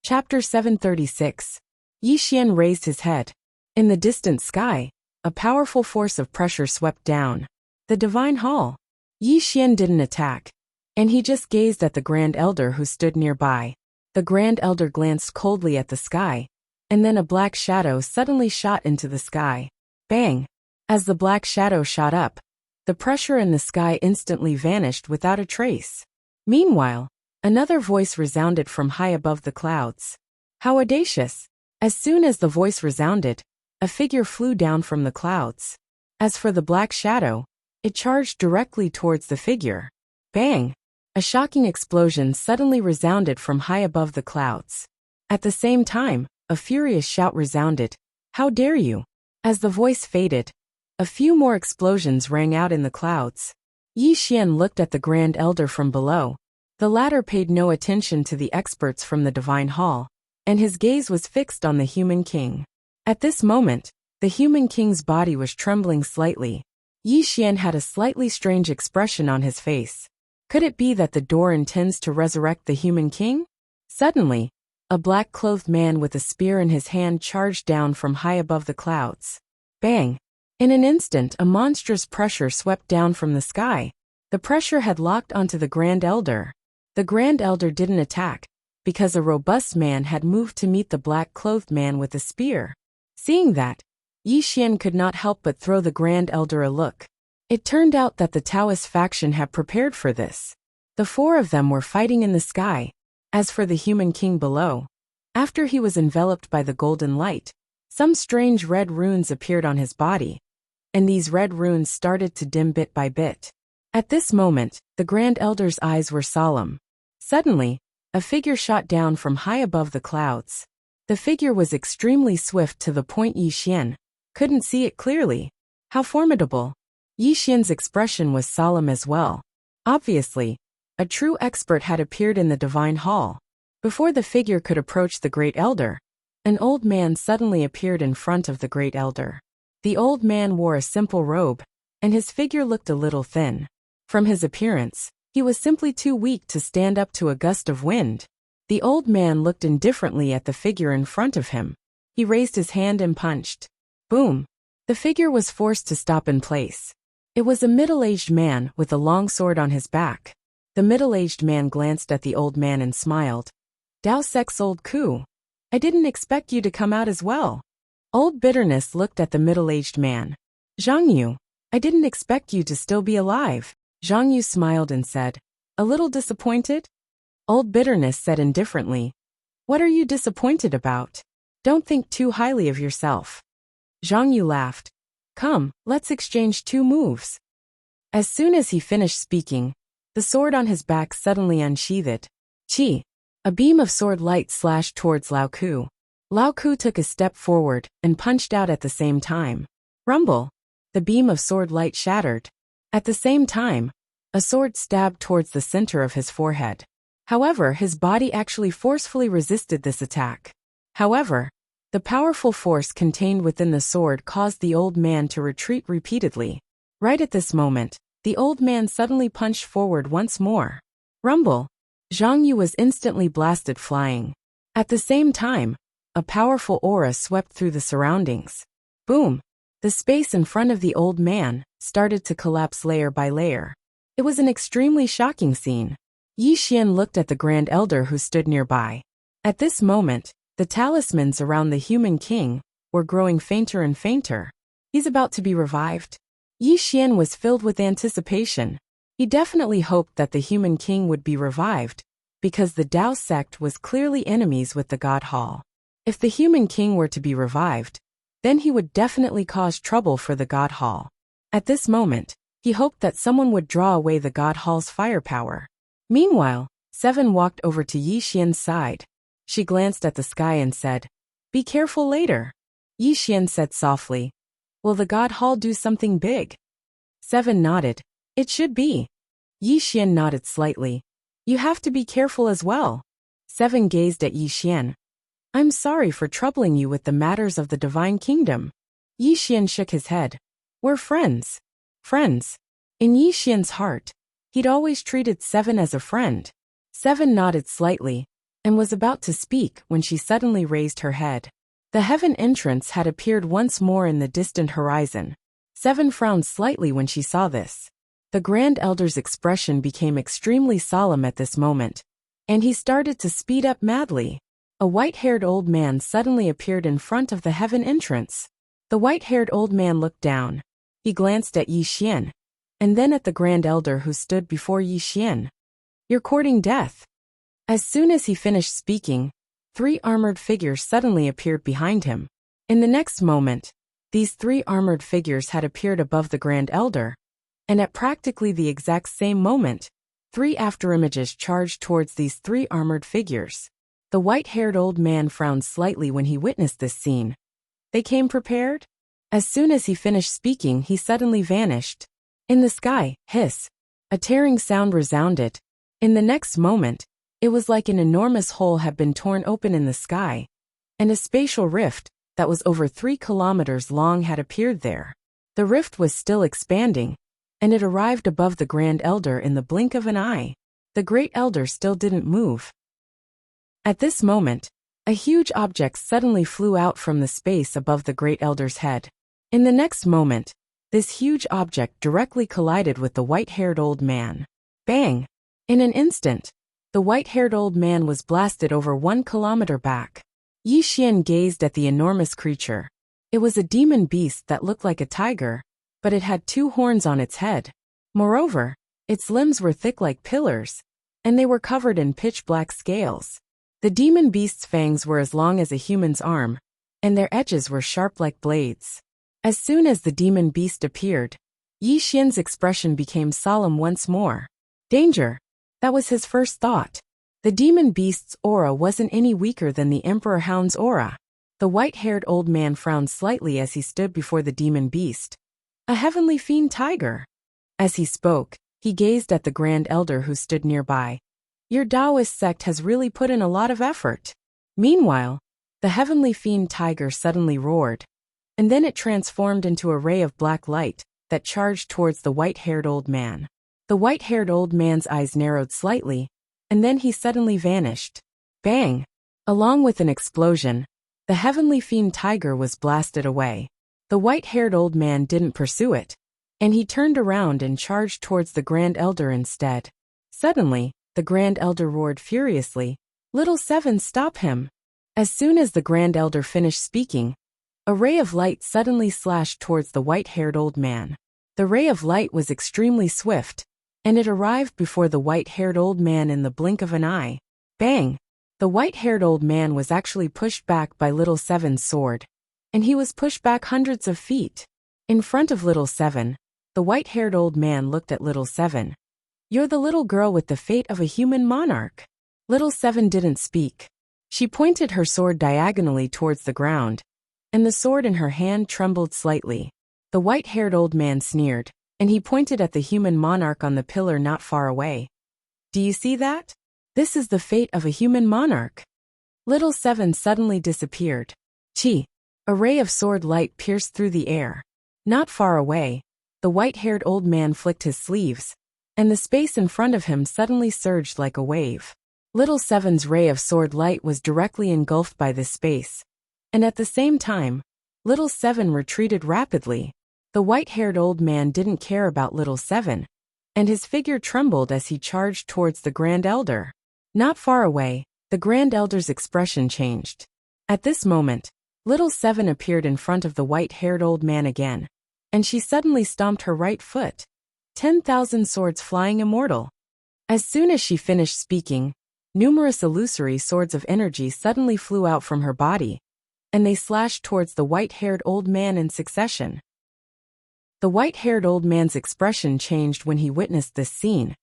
Chapter 736. Yi Xian raised his head. In the distant sky, a powerful force of pressure swept down the divine hall. Yi Xian didn't attack, and he just gazed at the Grand Elder who stood nearby. The Grand Elder glanced coldly at the sky, and then a black shadow suddenly shot into the sky. Bang! As the black shadow shot up, the pressure in the sky instantly vanished without a trace. Meanwhile, another voice resounded from high above the clouds. How audacious! As soon as the voice resounded, a figure flew down from the clouds. As for the black shadow, it charged directly towards the figure. Bang! A shocking explosion suddenly resounded from high above the clouds. At the same time, a furious shout resounded. How dare you! As the voice faded, a few more explosions rang out in the clouds. Yi Xian looked at the Grand Elder from below. The latter paid no attention to the experts from the Divine Hall, and his gaze was fixed on the human king. At this moment, the human king's body was trembling slightly. Yi Xian had a slightly strange expression on his face. Could it be that the door intends to resurrect the human king? Suddenly, a black-clothed man with a spear in his hand charged down from high above the clouds. Bang! In an instant, a monstrous pressure swept down from the sky. The pressure had locked onto the Grand Elder. The Grand Elder didn't attack, because a robust man had moved to meet the black-clothed man with a spear. Seeing that, Yi Xian could not help but throw the Grand Elder a look. It turned out that the Taoist faction had prepared for this. The four of them were fighting in the sky. As for the human king below, after he was enveloped by the golden light, some strange red runes appeared on his body, and these red runes started to dim bit by bit. At this moment, the Grand Elder's eyes were solemn. Suddenly, a figure shot down from high above the clouds. The figure was extremely swift to the point Yi Xian couldn't see it clearly. How formidable! Yi Xian's expression was solemn as well. Obviously, a true expert had appeared in the Divine Hall. Before the figure could approach the Great Elder, an old man suddenly appeared in front of the Great Elder. The old man wore a simple robe, and his figure looked a little thin. From his appearance, he was simply too weak to stand up to a gust of wind. The old man looked indifferently at the figure in front of him. He raised his hand and punched. Boom! The figure was forced to stop in place. It was a middle-aged man with a long sword on his back. The middle-aged man glanced at the old man and smiled. Dao Sex Old Ku. I didn't expect you to come out as well. Old Bitterness looked at the middle-aged man. Zhang Yu, I didn't expect you to still be alive. Zhang Yu smiled and said, a little disappointed? Old Bitterness said indifferently, what are you disappointed about? Don't think too highly of yourself. Zhang Yu laughed. Come, let's exchange 2 moves. As soon as he finished speaking, the sword on his back suddenly unsheathed. Chi! A beam of sword light slashed towards Lao Ku. Lao Ku took a step forward and punched out at the same time. Rumble! The beam of sword light shattered. At the same time, a sword stabbed towards the center of his forehead. However, his body actually forcefully resisted this attack. However, the powerful force contained within the sword caused the old man to retreat repeatedly. Right at this moment, the old man suddenly punched forward once more. Rumble! Zhang Yu was instantly blasted flying. At the same time, a powerful aura swept through the surroundings. Boom! The space in front of the old man started to collapse layer by layer. It was an extremely shocking scene. Yi Xian looked at the Grand Elder who stood nearby. At this moment, the talismans around the human king were growing fainter and fainter. He's about to be revived. Yi Xian was filled with anticipation. He definitely hoped that the human king would be revived, because the Dao sect was clearly enemies with the God Hall. If the human king were to be revived, then he would definitely cause trouble for the God Hall. At this moment, he hoped that someone would draw away the God Hall's firepower. Meanwhile, Seven walked over to Yi Xian's side. She glanced at the sky and said, be careful later. Yi Xian said softly, will the God Hall do something big? Seven nodded. It should be. Yi Xian nodded slightly. You have to be careful as well. Seven gazed at Yi Xian. I'm sorry for troubling you with the matters of the Divine Kingdom. Yi Xian shook his head. We're friends. Friends. In Yi Xian's heart, he'd always treated Seven as a friend. Seven nodded slightly. and was about to speak when she suddenly raised her head. The heaven entrance had appeared once more in the distant horizon. Seven frowned slightly when she saw this. The Grand Elder's expression became extremely solemn at this moment, and he started to speed up madly. A white-haired old man suddenly appeared in front of the heaven entrance. The white-haired old man looked down. He glanced at Yi Xian, and then at the Grand Elder who stood before Yi Xian. "You're courting death." As soon as he finished speaking, 3 armored figures suddenly appeared behind him. In the next moment, these 3 armored figures had appeared above the Grand Elder, and at practically the exact same moment, 3 afterimages charged towards these 3 armored figures. The white-haired old man frowned slightly when he witnessed this scene. They came prepared? As soon as he finished speaking, he suddenly vanished. In the sky, hiss! A tearing sound resounded. In the next moment, it was like an enormous hole had been torn open in the sky, and a spatial rift that was over 3 kilometers long had appeared there. The rift was still expanding, and it arrived above the Grand Elder in the blink of an eye. The Great Elder still didn't move. At this moment, a huge object suddenly flew out from the space above the Great Elder's head. In the next moment, this huge object directly collided with the white-haired old man. Bang! In an instant, the white-haired old man was blasted over 1 kilometer back. Yi Xian gazed at the enormous creature. It was a demon beast that looked like a tiger, but it had 2 horns on its head. Moreover, its limbs were thick like pillars, and they were covered in pitch-black scales. The demon beast's fangs were as long as a human's arm, and their edges were sharp like blades. As soon as the demon beast appeared, Yi Xian's expression became solemn once more. Danger! That was his first thought. The demon beast's aura wasn't any weaker than the Emperor Hound's aura. The white-haired old man frowned slightly as he stood before the demon beast. A heavenly fiend tiger. As he spoke, he gazed at the Grand Elder who stood nearby. Your Taoist sect has really put in a lot of effort. Meanwhile, the heavenly fiend tiger suddenly roared, and then it transformed into a ray of black light that charged towards the white-haired old man. The white-haired old man's eyes narrowed slightly, and then he suddenly vanished. Bang! Along with an explosion, the heavenly fiend tiger was blasted away. The white-haired old man didn't pursue it, and he turned around and charged towards the Grand Elder instead. Suddenly, the Grand Elder roared furiously, "Little Seven, stop him!" As soon as the Grand Elder finished speaking, a ray of light suddenly slashed towards the white-haired old man. The ray of light was extremely swift, and it arrived before the white-haired old man in the blink of an eye. Bang! The white-haired old man was actually pushed back by Little Seven's sword, and he was pushed back hundreds of feet. In front of Little Seven, the white-haired old man looked at Little Seven. You're the little girl with the fate of a human monarch. Little Seven didn't speak. She pointed her sword diagonally towards the ground, and the sword in her hand trembled slightly. The white-haired old man sneered, and he pointed at the human monarch on the pillar not far away. Do you see that? This is the fate of a human monarch. Little Seven suddenly disappeared. Chi! A ray of sword light pierced through the air. Not far away, the white-haired old man flicked his sleeves, and the space in front of him suddenly surged like a wave. Little Seven's ray of sword light was directly engulfed by this space, and at the same time, Little Seven retreated rapidly. The white-haired old man didn't care about Little Seven, and his figure trembled as he charged towards the Grand Elder. Not far away, the Grand Elder's expression changed. At this moment, Little Seven appeared in front of the white-haired old man again, and she suddenly stomped her right foot. 10,000 swords flying immortal. As soon as she finished speaking, numerous illusory swords of energy suddenly flew out from her body, and they slashed towards the white-haired old man in succession. The white-haired old man's expression changed when he witnessed this scene,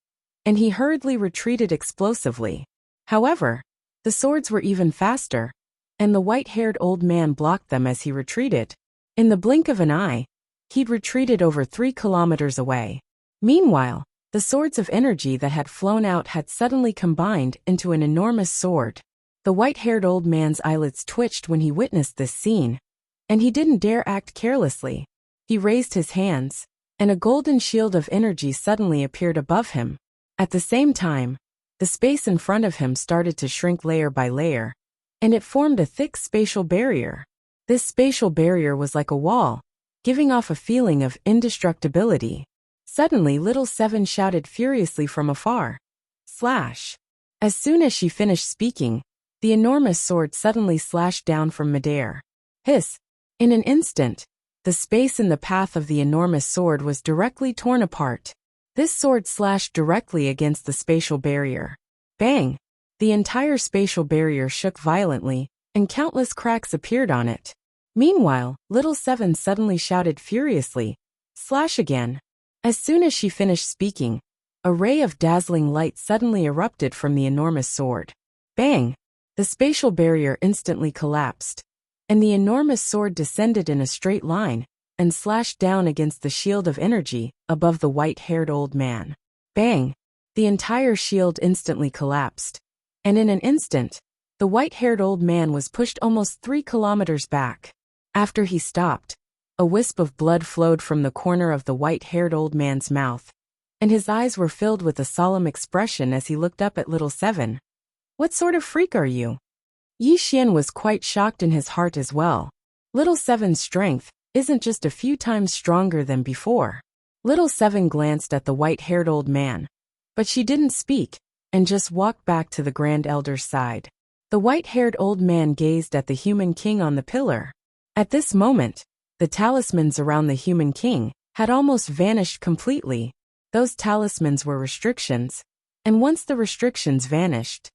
and he hurriedly retreated explosively. However, the swords were even faster, and the white-haired old man blocked them as he retreated. In the blink of an eye, he'd retreated over 3 kilometers away. Meanwhile, the swords of energy that had flown out had suddenly combined into an enormous sword. The white-haired old man's eyelids twitched when he witnessed this scene, and he didn't dare act carelessly. He raised his hands, and a golden shield of energy suddenly appeared above him. At the same time, The space in front of him started to shrink layer by layer, and it formed a thick spatial barrier. This spatial barrier was like a wall, giving off a feeling of indestructibility. Suddenly, little Seven shouted furiously from afar. Slash! As soon as she finished speaking, the enormous sword suddenly slashed down from midair. Hiss! In an instant, the space in the path of the enormous sword was directly torn apart. This sword slashed directly against the spatial barrier. Bang! The entire spatial barrier shook violently, and countless cracks appeared on it. Meanwhile, little Seven suddenly shouted furiously, slash again. As soon as she finished speaking, a ray of dazzling light suddenly erupted from the enormous sword. Bang! The spatial barrier instantly collapsed, and the enormous sword descended in a straight line and slashed down against the shield of energy above the white-haired old man. Bang! The entire shield instantly collapsed, and in an instant, the white-haired old man was pushed almost 3 kilometers back. After he stopped, a wisp of blood flowed from the corner of the white-haired old man's mouth, and his eyes were filled with a solemn expression as he looked up at little Seven. What sort of freak are you? Yi Xian was quite shocked in his heart as well. Little Seven's strength isn't just a few times stronger than before. Little Seven glanced at the white-haired old man, but she didn't speak, and just walked back to the Grand Elder's side. The white-haired old man gazed at the human king on the pillar. At this moment, the talismans around the human king had almost vanished completely. Those talismans were restrictions, and once the restrictions vanished,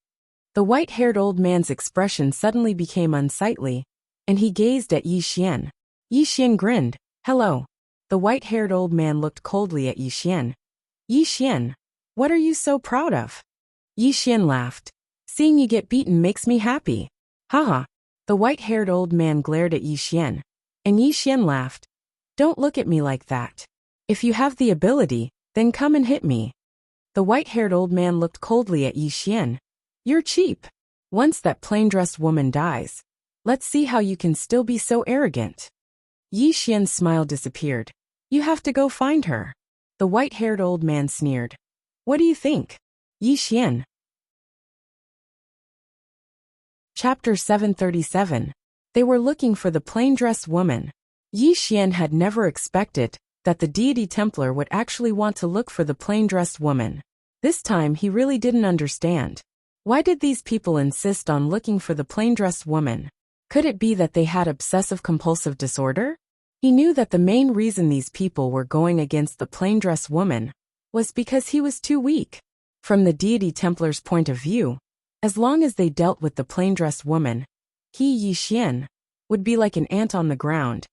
the white-haired old man's expression suddenly became unsightly, and he gazed at Yi Xian. Yi Xian grinned. Hello. The white-haired old man looked coldly at Yi Xian. Yi Xian, what are you so proud of? Yi Xian laughed. Seeing you get beaten makes me happy. Haha. The white-haired old man glared at Yi Xian, and Yi Xian laughed. Don't look at me like that. If you have the ability, then come and hit me. The white-haired old man looked coldly at Yi Xian. You're cheap. Once that plain-dressed woman dies, let's see how you can still be so arrogant. Yi Xian's smile disappeared. You have to go find her. The white-haired old man sneered. What do you think? Yi Xian. Chapter 737. They were looking for the plain-dressed woman. Yi Xian had never expected that the deity Templar would actually want to look for the plain-dressed woman. This time he really didn't understand. Why did these people insist on looking for the plain-dressed woman? Could it be that they had obsessive-compulsive disorder? He knew that the main reason these people were going against the plain-dressed woman was because he was too weak. From the deity Templar's point of view, as long as they dealt with the plain-dressed woman, he, Yi Xian, would be like an ant on the ground,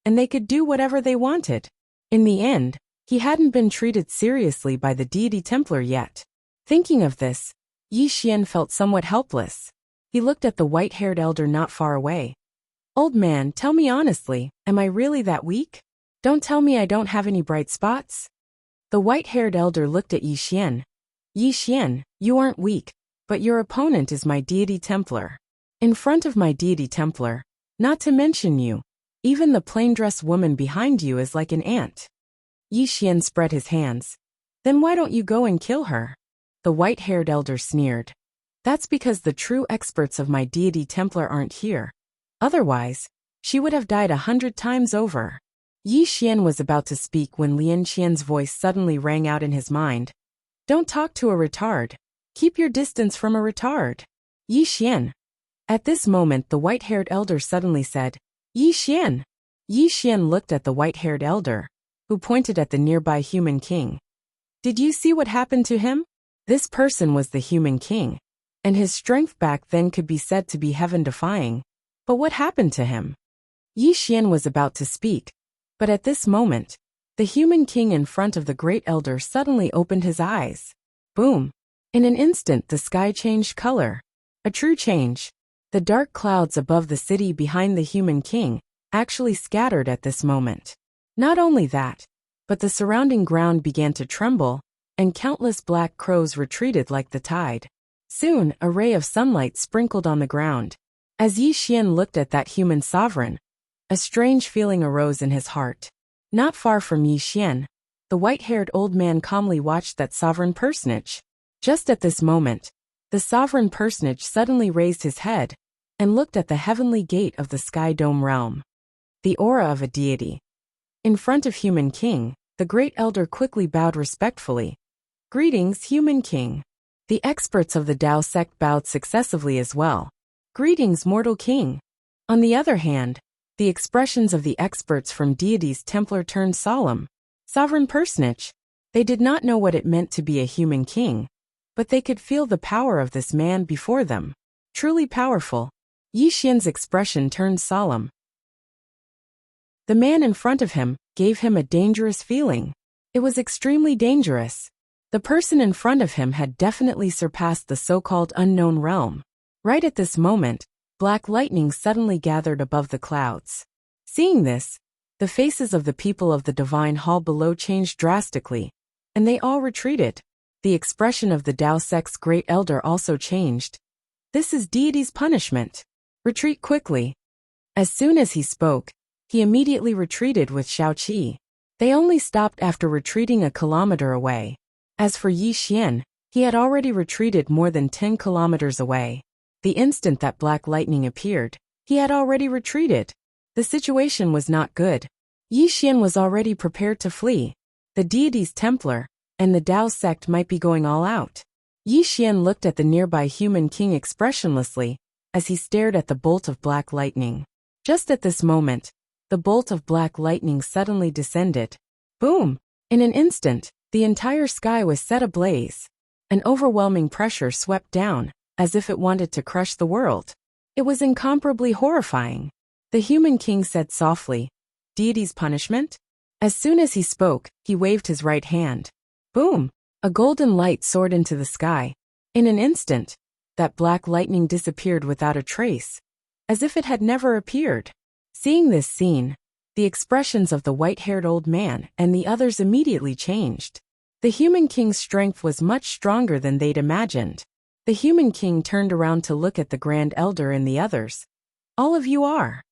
and they could do whatever they wanted. In the end, he hadn't been treated seriously by the deity Templar yet. Thinking of this, Yi Xian felt somewhat helpless. He looked at the white-haired elder not far away. Old man, tell me honestly, am I really that weak? Don't tell me I don't have any bright spots. The white-haired elder looked at Yi Xian. Yi Xian, you aren't weak, but your opponent is my deity Templar. In front of my deity Templar, not to mention you, even the plain-dressed woman behind you is like an ant. Yi Xian spread his hands. Then why don't you go and kill her? The white-haired elder sneered. That's because the true experts of my deity Templar aren't here. Otherwise, she would have died 100 times over. Yi Xian was about to speak when Lian Qian's voice suddenly rang out in his mind. Don't talk to a retard. Keep your distance from a retard. Yi Xian. At this moment the white-haired elder suddenly said, Yi Xian. Yi Xian looked at the white-haired elder, who pointed at the nearby human king. Did you see what happened to him? This person was the human king, and his strength back then could be said to be heaven-defying. But what happened to him? Yi Xian was about to speak, but at this moment, the human king in front of the great elder suddenly opened his eyes. Boom! In an instant the sky changed color. A true change. The dark clouds above the city behind the human king actually scattered at this moment. Not only that, but the surrounding ground began to tremble, and countless black crows retreated like the tide. Soon, a ray of sunlight sprinkled on the ground. As Yi Xian looked at that human sovereign, a strange feeling arose in his heart. Not far from Yi Xian, the white-haired old man calmly watched that sovereign personage. Just at this moment, the sovereign personage suddenly raised his head and looked at the heavenly gate of the Sky Dome realm. The aura of a deity. In front of Human King, the great elder quickly bowed respectfully. Greetings, Human King. The experts of the Tao sect bowed successively as well. Greetings, Mortal King. On the other hand, the expressions of the experts from deities Templar turned solemn. Sovereign personage. They did not know what it meant to be a human king, but they could feel the power of this man before them. Truly powerful. Yi Xian's expression turned solemn. The man in front of him gave him a dangerous feeling. It was extremely dangerous. The person in front of him had definitely surpassed the so-called unknown realm. Right at this moment, black lightning suddenly gathered above the clouds. Seeing this, the faces of the people of the divine hall below changed drastically, and they all retreated. The expression of the Tao sect's great elder also changed. This is deity's punishment. Retreat quickly. As soon as he spoke, he immediately retreated with Shaoqi. They only stopped after retreating a kilometer away. As for Yi Xian, he had already retreated more than 10 kilometers away. The instant that black lightning appeared, he had already retreated. The situation was not good. Yi Xian was already prepared to flee. The deity's Templar and the Tao sect might be going all out. Yi Xian looked at the nearby human king expressionlessly as he stared at the bolt of black lightning. Just at this moment, the bolt of black lightning suddenly descended. Boom! In an instant, the entire sky was set ablaze. An overwhelming pressure swept down, as if it wanted to crush the world. It was incomparably horrifying. The human king said softly, "Deity's punishment?" As soon as he spoke, he waved his right hand. Boom! A golden light soared into the sky. In an instant, that black lightning disappeared without a trace, as if it had never appeared. Seeing this scene, the expressions of the white-haired old man and the others immediately changed. The human king's strength was much stronger than they'd imagined. The human king turned around to look at the grand elder and the others. All of you are.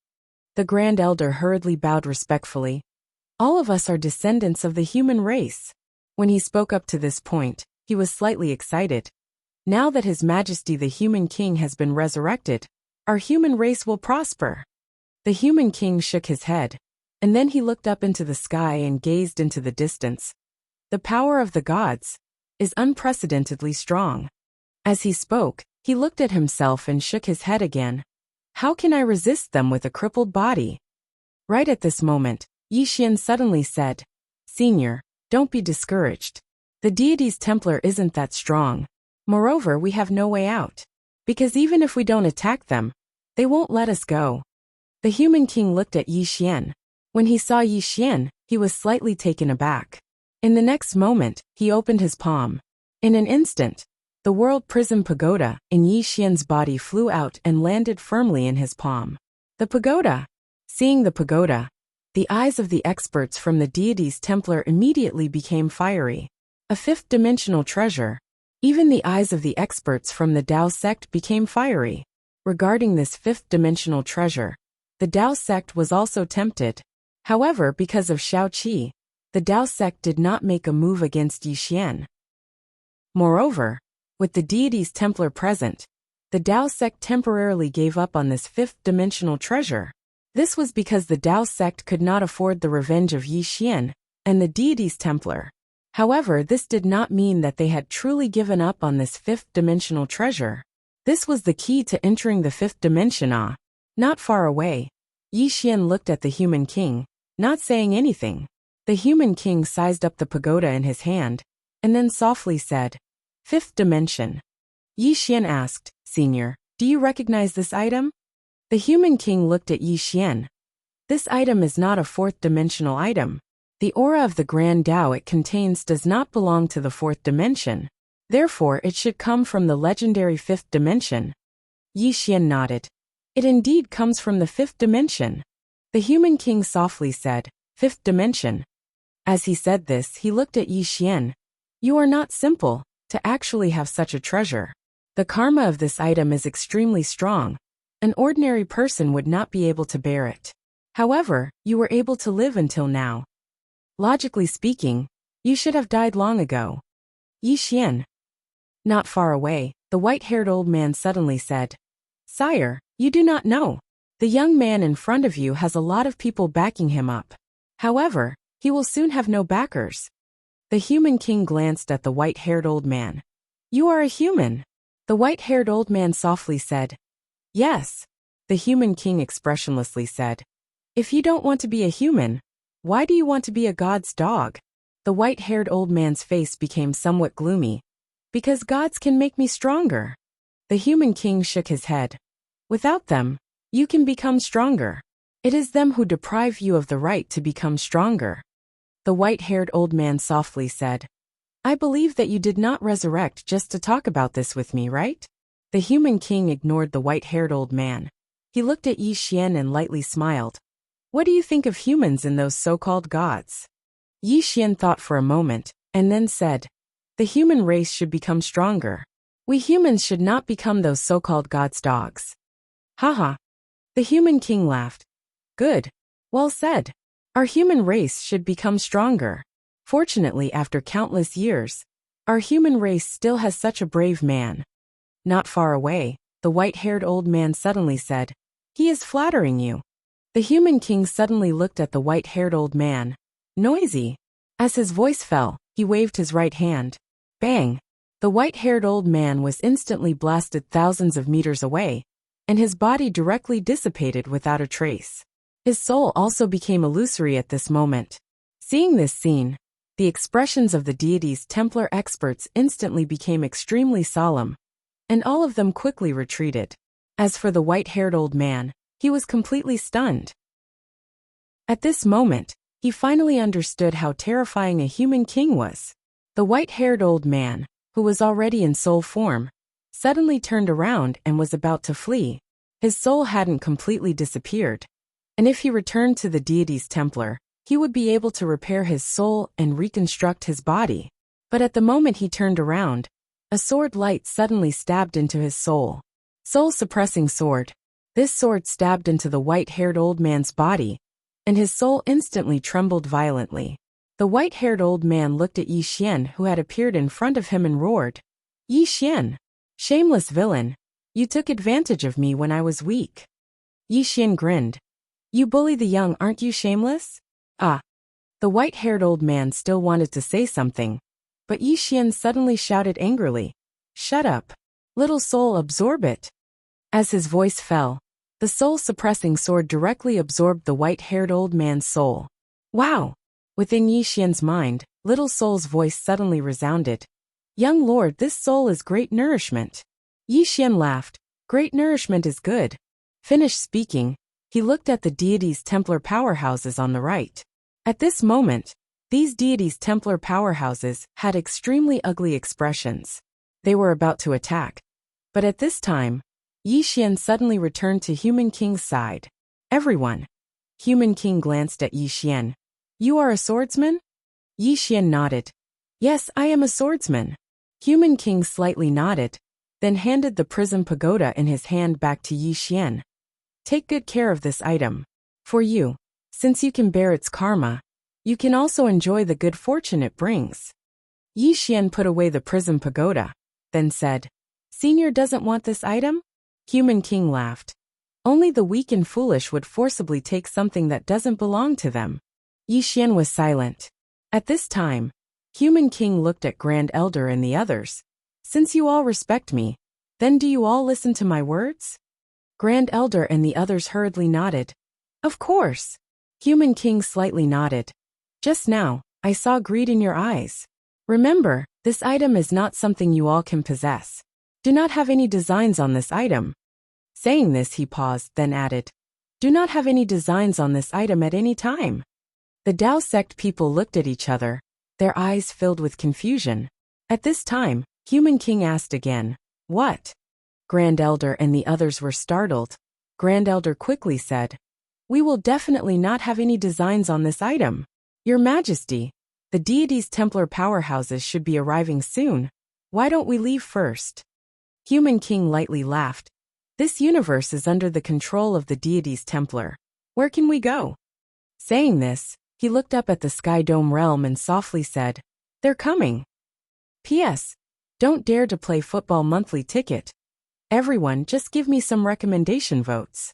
The grand elder hurriedly bowed respectfully. All of us are descendants of the human race. When he spoke up to this point, he was slightly excited. Now that His Majesty the human king has been resurrected, our human race will prosper. The human king shook his head, and then he looked up into the sky and gazed into the distance. The power of the gods is unprecedentedly strong. As he spoke, he looked at himself and shook his head again. How can I resist them with a crippled body? Right at this moment, Yi Xian suddenly said, "Senior, don't be discouraged. The deity's Templar isn't that strong. Moreover, we have no way out. Because even if we don't attack them, they won't let us go." The human king looked at Yi Xian. When he saw Yi Xian, he was slightly taken aback. In the next moment, he opened his palm. In an instant, the World Prism Pagoda in Yi Xian's body flew out and landed firmly in his palm. The pagoda. Seeing the pagoda, the eyes of the experts from the deity's Templar immediately became fiery. A fifth-dimensional treasure. Even the eyes of the experts from the Tao sect became fiery. Regarding this fifth-dimensional treasure, the Tao sect was also tempted. However, because of Shaoqi, the Tao sect did not make a move against Yi Xian. Moreover, with the deity's Templar present, the Tao sect temporarily gave up on this fifth-dimensional treasure. This was because the Tao sect could not afford the revenge of Yi Xian and the deity's Templar. However, this did not mean that they had truly given up on this fifth-dimensional treasure. This was the key to entering the fifth dimension. Not far away, Yi Xian looked at the human king, not saying anything. The human king sized up the pagoda in his hand, and then softly said, "Fifth dimension." Yi Xian asked, "Senior, do you recognize this item?" The human king looked at Yi Xian. This item is not a fourth-dimensional item. The aura of the Grand Tao it contains does not belong to the fourth dimension. Therefore, it should come from the legendary fifth dimension. Yi Xian nodded. It indeed comes from the fifth dimension. The human king softly said, "Fifth dimension." As he said this, he looked at Yi Xian. You are not simple to actually have such a treasure. The karma of this item is extremely strong. An ordinary person would not be able to bear it. However, you were able to live until now. Logically speaking, you should have died long ago. Yi Xian. Not far away, the white-haired old man suddenly said, "Sire, you do not know. The young man in front of you has a lot of people backing him up. However, he will soon have no backers." The human king glanced at the white-haired old man. "You are a human?" The white-haired old man softly said. "Yes." The human king expressionlessly said, "If you don't want to be a human, why do you want to be a god's dog?" The white-haired old man's face became somewhat gloomy. "Because gods can make me stronger." The human king shook his head. "Without them, you can become stronger. It is them who deprive you of the right to become stronger." The white-haired old man softly said, "I believe that you did not resurrect just to talk about this with me, right?" The human king ignored the white-haired old man. He looked at Yi Xian and lightly smiled. "What do you think of humans and those so-called gods?" Yi Xian thought for a moment, and then said, "The human race should become stronger. We humans should not become those so-called gods' dogs." Haha. The human king laughed. "Good. Well said. Our human race should become stronger. Fortunately, after countless years, our human race still has such a brave man." Not far away, the white-haired old man suddenly said, "He is flattering you." The human king suddenly looked at the white-haired old man. Noisy. As his voice fell, he waved his right hand. Bang! The white-haired old man was instantly blasted thousands of meters away, and his body directly dissipated without a trace. His soul also became illusory at this moment. Seeing this scene, the expressions of the deity's Templar experts instantly became extremely solemn, and all of them quickly retreated. As for the white-haired old man, he was completely stunned. At this moment, he finally understood how terrifying a human king was. The white-haired old man, who was already in soul form, suddenly turned around and was about to flee. His soul hadn't completely disappeared, and if he returned to the deity's Templar, he would be able to repair his soul and reconstruct his body. But at the moment he turned around, a sword light suddenly stabbed into his soul. Soul-suppressing sword. This sword stabbed into the white-haired old man's body, and his soul instantly trembled violently. The white-haired old man looked at Yi Xian, who had appeared in front of him, and roared, "Yi Xian! Shameless villain! You took advantage of me when I was weak." Yi Xian grinned. "You bully the young, aren't you shameless?" Ah! The white-haired old man still wanted to say something, but Yi Xian suddenly shouted angrily, "Shut up! Little soul, absorb it!" As his voice fell, the soul-suppressing sword directly absorbed the white-haired old man's soul. Wow! Within Yi Xian's mind, little soul's voice suddenly resounded. "Young lord, this soul is great nourishment." Yi Xian laughed. "Great nourishment is good." Finished speaking, he looked at the deity's Templar powerhouses on the right. At this moment, these deities' Templar powerhouses had extremely ugly expressions. They were about to attack. But at this time, Yi Xian suddenly returned to Human King's side. "Everyone." Human King glanced at Yi Xian. "You are a swordsman?" Yi Xian nodded. "Yes, I am a swordsman." Human King slightly nodded, then handed the prism pagoda in his hand back to Yi Xian. "Take good care of this item. For you, since you can bear its karma, you can also enjoy the good fortune it brings." Yi Xian put away the prism pagoda, then said, "Senior doesn't want this item?" Human King laughed. "Only the weak and foolish would forcibly take something that doesn't belong to them." Yi Xian was silent. At this time, Human King looked at Grand Elder and the others. "Since you all respect me, then do you all listen to my words?" Grand Elder and the others hurriedly nodded. "Of course." Human King slightly nodded. "Just now, I saw greed in your eyes. Remember, this item is not something you all can possess. Do not have any designs on this item." Saying this, he paused, then added, "Do not have any designs on this item at any time." The Dao sect people looked at each other, their eyes filled with confusion. At this time, Human King asked again, "What?" Grand Elder and the others were startled. Grand Elder quickly said, "We will definitely not have any designs on this item. Your Majesty, the deity's Templar powerhouses should be arriving soon. Why don't we leave first?" Human King lightly laughed. "This universe is under the control of the deity's Templar. Where can we go?" Saying this, he looked up at the Sky Dome realm and softly said, "They're coming." P.S. Don't dare to play football monthly ticket. Everyone, just give me some recommendation votes.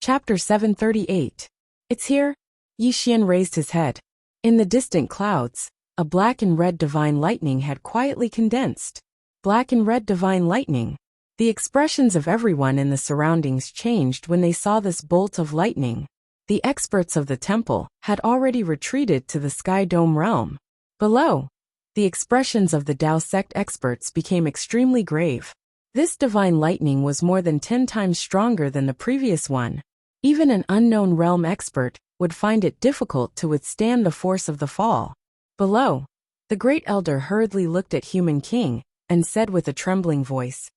Chapter 738. It's here. Yi Xian raised his head. In the distant clouds, a black and red divine lightning had quietly condensed. Black and red divine lightning. The expressions of everyone in the surroundings changed when they saw this bolt of lightning. The experts of the temple had already retreated to the Sky Dome realm. Below, the expressions of the Tao sect experts became extremely grave. This divine lightning was more than 10 times stronger than the previous one. Even an unknown realm expert would find it difficult to withstand the force of the fall. Below, the great elder hurriedly looked at Human King and said with a trembling voice,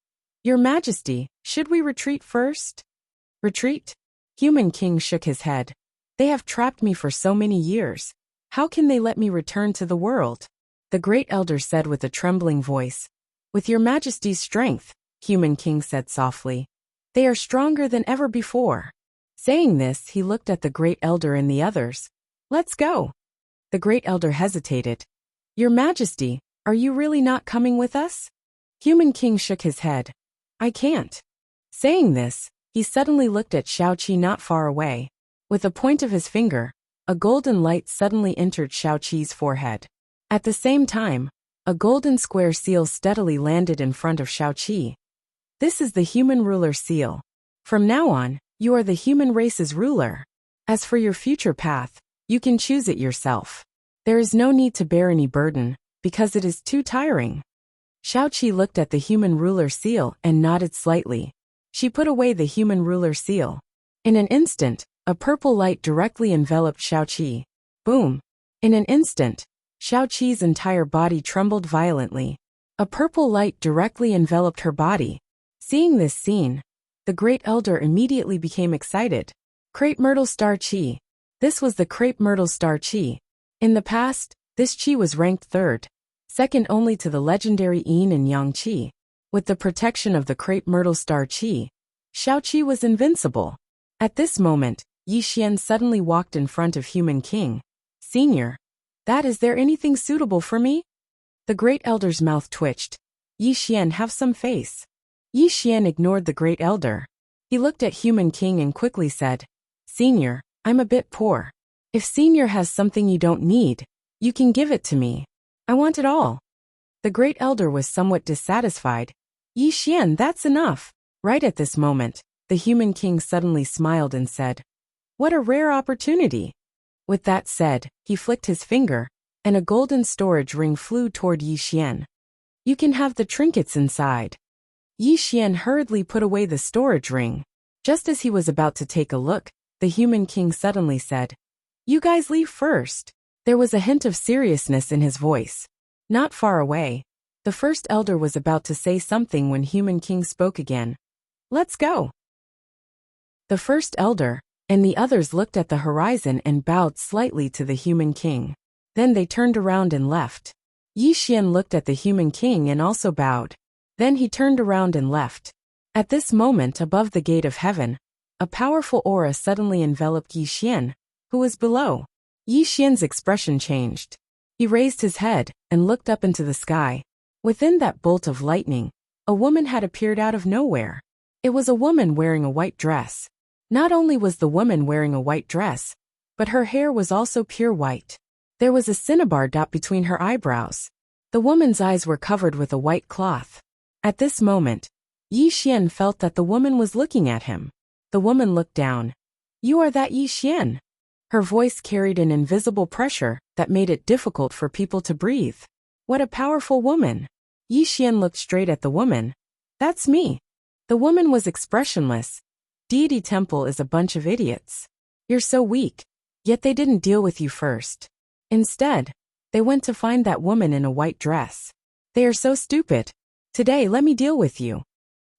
"Your Majesty, should we retreat first?" "Retreat?" Human King shook his head. "They have trapped me for so many years. How can they let me return to the world?" The great elder said with a trembling voice. "With your Majesty's strength," Human King said softly. "They are stronger than ever before." Saying this, he looked at the great elder and the others. "Let's go." The great elder hesitated. "Your Majesty, are you really not coming with us?" Human King shook his head. "I can't." Saying this, he suddenly looked at Xiaoqi not far away. With a point of his finger, a golden light suddenly entered Xiaoqi's forehead. At the same time, a golden square seal steadily landed in front of Xiaoqi. "This is the human ruler seal. From now on, you are the human race's ruler. As for your future path, you can choose it yourself. There is no need to bear any burden, because it is too tiring." Xiaoqi looked at the human ruler seal and nodded slightly. She put away the human ruler seal. In an instant, a purple light directly enveloped Xiaoqi. Boom! In an instant, Xiaoqi's entire body trembled violently. A purple light directly enveloped her body. Seeing this scene, the great elder immediately became excited. Crepe Myrtle Star Qi. This was the Crepe Myrtle Star Qi. In the past, this Qi was ranked 3rd, second only to the legendary Yin and Yang Qi. With the protection of the Crepe Myrtle Star Qi, Xiaoqi was invincible. At this moment, Yi Xian suddenly walked in front of Human King. "Senior, is there anything suitable for me?" The great elder's mouth twitched. "Yi Xian, have some face." Yi Xian ignored the great elder. He looked at Human King and quickly said, "Senior, I'm a bit poor. If Senior has something you don't need, you can give it to me. I want it all." The great elder was somewhat dissatisfied. "Yi Xian, that's enough." Right at this moment, the Human King suddenly smiled and said, "What a rare opportunity." With that said, he flicked his finger, and a golden storage ring flew toward Yi Xian. "You can have the trinkets inside." Yi Xian hurriedly put away the storage ring. Just as he was about to take a look, the Human King suddenly said, "You guys leave first." There was a hint of seriousness in his voice. Not far away, the first elder was about to say something when Human King spoke again. "Let's go." The first elder and the others looked at the horizon and bowed slightly to the Human King. Then they turned around and left. Yi Xian looked at the Human King and also bowed. Then he turned around and left. At this moment, above the gate of heaven, a powerful aura suddenly enveloped Yi Xian, who was below. Yi Xian's expression changed. He raised his head and looked up into the sky. Within that bolt of lightning, a woman had appeared out of nowhere. It was a woman wearing a white dress. Not only was the woman wearing a white dress, but her hair was also pure white. There was a cinnabar dot between her eyebrows. The woman's eyes were covered with a white cloth. At this moment, Yi Xian felt that the woman was looking at him. The woman looked down. "You are that Yi Xian?" Her voice carried an invisible pressure that made it difficult for people to breathe. What a powerful woman! Yi Xian looked straight at the woman. "That's me." The woman was expressionless. "Deity Temple is a bunch of idiots. You're so weak, yet they didn't deal with you first. Instead, they went to find that woman in a white dress. They are so stupid. Today let me deal with you."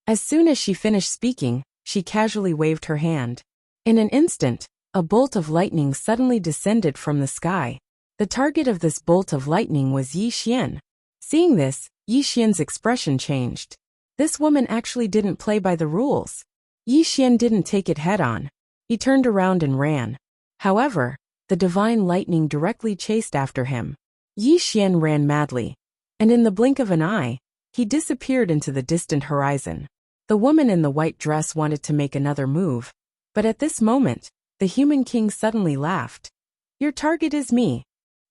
As soon as she finished speaking, she casually waved her hand. In an instant, a bolt of lightning suddenly descended from the sky. The target of this bolt of lightning was Yi Xian. Seeing this, Yi Xian's expression changed. This woman actually didn't play by the rules. Yi Xian didn't take it head-on. He turned around and ran. However, the divine lightning directly chased after him. Yi Xian ran madly, and in the blink of an eye, he disappeared into the distant horizon. The woman in the white dress wanted to make another move, but at this moment, the human king suddenly laughed. Your target is me.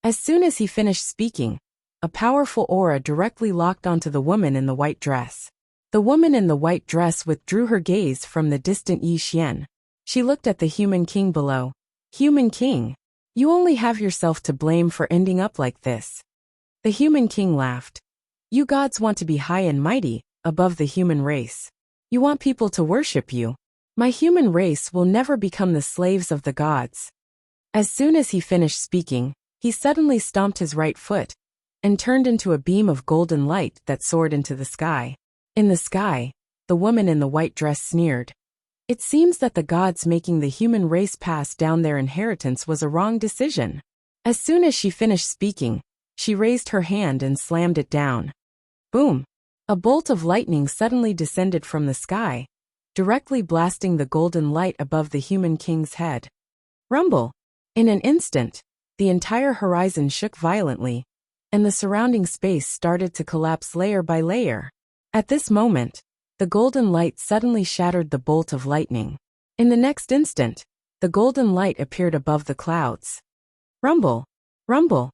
As soon as he finished speaking, a powerful aura directly locked onto the woman in the white dress. The woman in the white dress withdrew her gaze from the distant Yi Xian. She looked at the human king below. Human king, you only have yourself to blame for ending up like this. The human king laughed. You gods want to be high and mighty, above the human race. You want people to worship you. My human race will never become the slaves of the gods. As soon as he finished speaking, he suddenly stomped his right foot and turned into a beam of golden light that soared into the sky. In the sky, the woman in the white dress sneered. It seems that the gods making the human race pass down their inheritance was a wrong decision. As soon as she finished speaking, she raised her hand and slammed it down. Boom! A bolt of lightning suddenly descended from the sky, directly blasting the golden light above the human king's head. Rumble! In an instant, the entire horizon shook violently, and the surrounding space started to collapse layer by layer. At this moment, the golden light suddenly shattered the bolt of lightning. In the next instant, the golden light appeared above the clouds. Rumble! Rumble!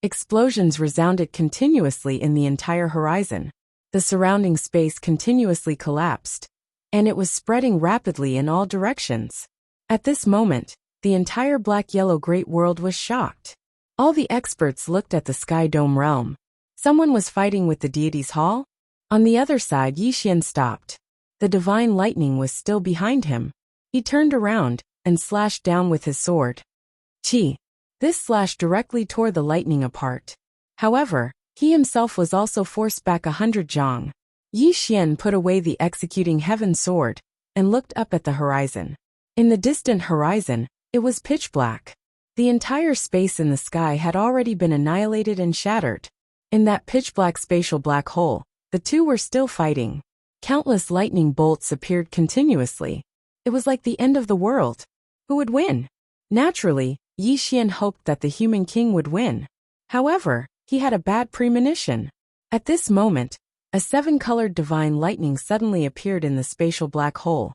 Explosions resounded continuously in the entire horizon. The surrounding space continuously collapsed, and it was spreading rapidly in all directions. At this moment, the entire black-yellow great world was shocked. All the experts looked at the Sky Dome realm. Someone was fighting with the deity's hall? On the other side, Yi Xian stopped. The divine lightning was still behind him. He turned around and slashed down with his sword. Chi! This slash directly tore the lightning apart. However, he himself was also forced back 100 zhang. Yi Xian put away the executing heaven sword and looked up at the horizon. In the distant horizon, it was pitch black. The entire space in the sky had already been annihilated and shattered. In that pitch-black spatial black hole, the two were still fighting. Countless lightning bolts appeared continuously. It was like the end of the world. Who would win? Naturally, Yi Xian hoped that the human king would win. However, he had a bad premonition. At this moment, a 7-colored divine lightning suddenly appeared in the spatial black hole.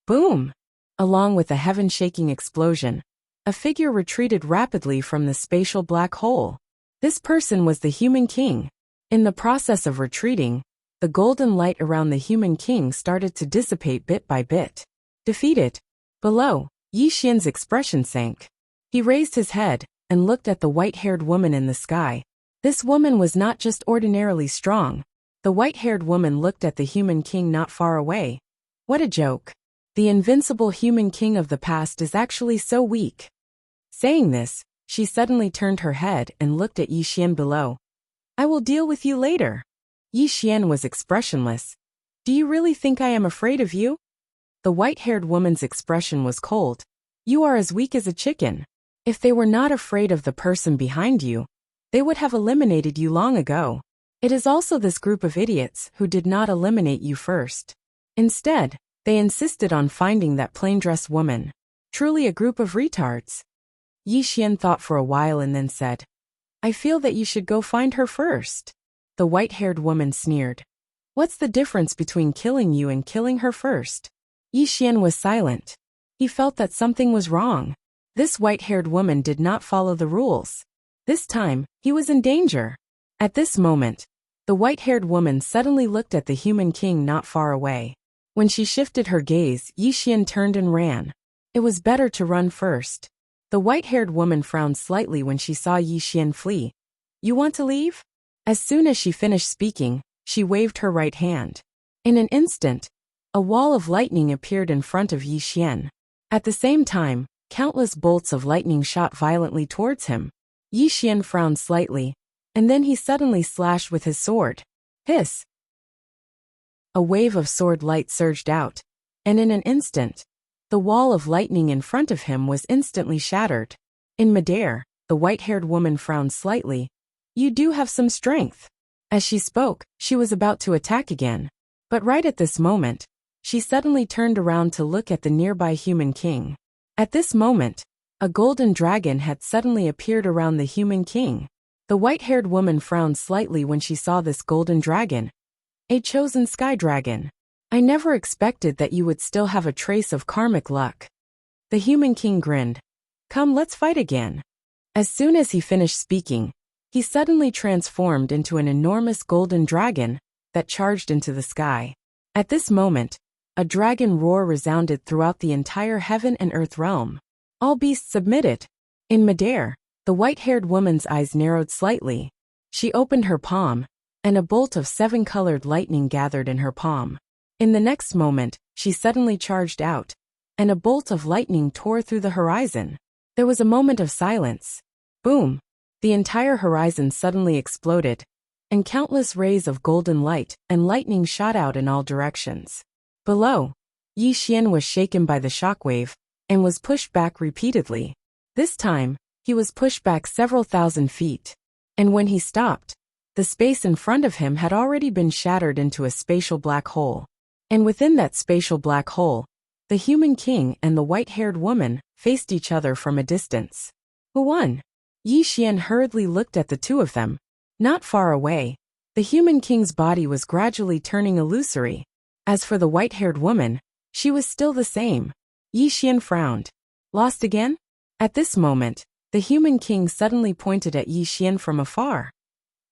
Boom! Along with a heaven-shaking explosion, a figure retreated rapidly from the spatial black hole. This person was the human king. In the process of retreating, the golden light around the human king started to dissipate bit by bit. Defeated. Below, Yi Xian's expression sank. He raised his head and looked at the white-haired woman in the sky. This woman was not just ordinarily strong. The white-haired woman looked at the human king not far away. What a joke. The invincible human king of the past is actually so weak. Saying this, she suddenly turned her head and looked at Yi Xian below. I will deal with you later. Yi Xian was expressionless. Do you really think I am afraid of you? The white-haired woman's expression was cold. You are as weak as a chicken. If they were not afraid of the person behind you, they would have eliminated you long ago. It is also this group of idiots who did not eliminate you first. Instead, they insisted on finding that plain-dressed woman. Truly a group of retards. Yi Xian thought for a while and then said, I feel that you should go find her first. The white-haired woman sneered. What's the difference between killing you and killing her first? Yi Xian was silent. He felt that something was wrong. This white-haired woman did not follow the rules. This time, he was in danger. At this moment, the white-haired woman suddenly looked at the human king not far away. When she shifted her gaze, Yi Xian turned and ran. It was better to run first. The white-haired woman frowned slightly when she saw Yi Xian flee. You want to leave? As soon as she finished speaking, she waved her right hand. In an instant, a wall of lightning appeared in front of Yi Xian. At the same time, countless bolts of lightning shot violently towards him. Yi Xian frowned slightly, and then he suddenly slashed with his sword. Hiss! A wave of sword light surged out, and in an instant, the wall of lightning in front of him was instantly shattered. In midair, the white-haired woman frowned slightly. You do have some strength. As she spoke, she was about to attack again. But right at this moment, she suddenly turned around to look at the nearby human king. At this moment, a golden dragon had suddenly appeared around the human king. The white-haired woman frowned slightly when she saw this golden dragon. A chosen sky dragon. I never expected that you would still have a trace of karmic luck. The human king grinned. Come, let's fight again. As soon as he finished speaking, he suddenly transformed into an enormous golden dragon that charged into the sky. At this moment, a dragon roar resounded throughout the entire heaven and earth realm. All beasts submitted. In midair, the white-haired woman's eyes narrowed slightly. She opened her palm, and a bolt of 7-colored lightning gathered in her palm. In the next moment, she suddenly charged out, and a bolt of lightning tore through the horizon. There was a moment of silence. Boom! The entire horizon suddenly exploded, and countless rays of golden light and lightning shot out in all directions. Below, Yi Xian was shaken by the shockwave, and was pushed back repeatedly. This time, he was pushed back several thousand feet. And when he stopped, the space in front of him had already been shattered into a spatial black hole. And within that spatial black hole, the human king and the white-haired woman faced each other from a distance. Who won? Yi Xian hurriedly looked at the two of them. Not far away, the human king's body was gradually turning illusory. As for the white-haired woman, she was still the same. Yi Xian frowned. Lost again? At this moment, the human king suddenly pointed at Yi Xian from afar.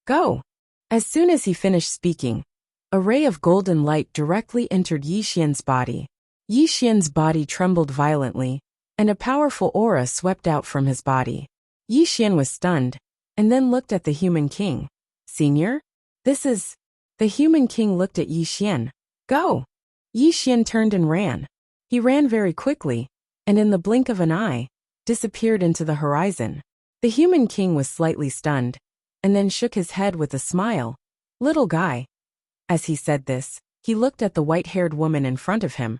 Go! As soon as he finished speaking, a ray of golden light directly entered Yi Xian's body. Yi Xian's body trembled violently, and a powerful aura swept out from his body. Yi Xian was stunned, and then looked at the human king. Senior? This is... The human king looked at Yi Xian. Go! Yi Xian turned and ran. He ran very quickly, and in the blink of an eye, disappeared into the horizon. The human king was slightly stunned, and then shook his head with a smile. Little guy. As he said this, he looked at the white-haired woman in front of him.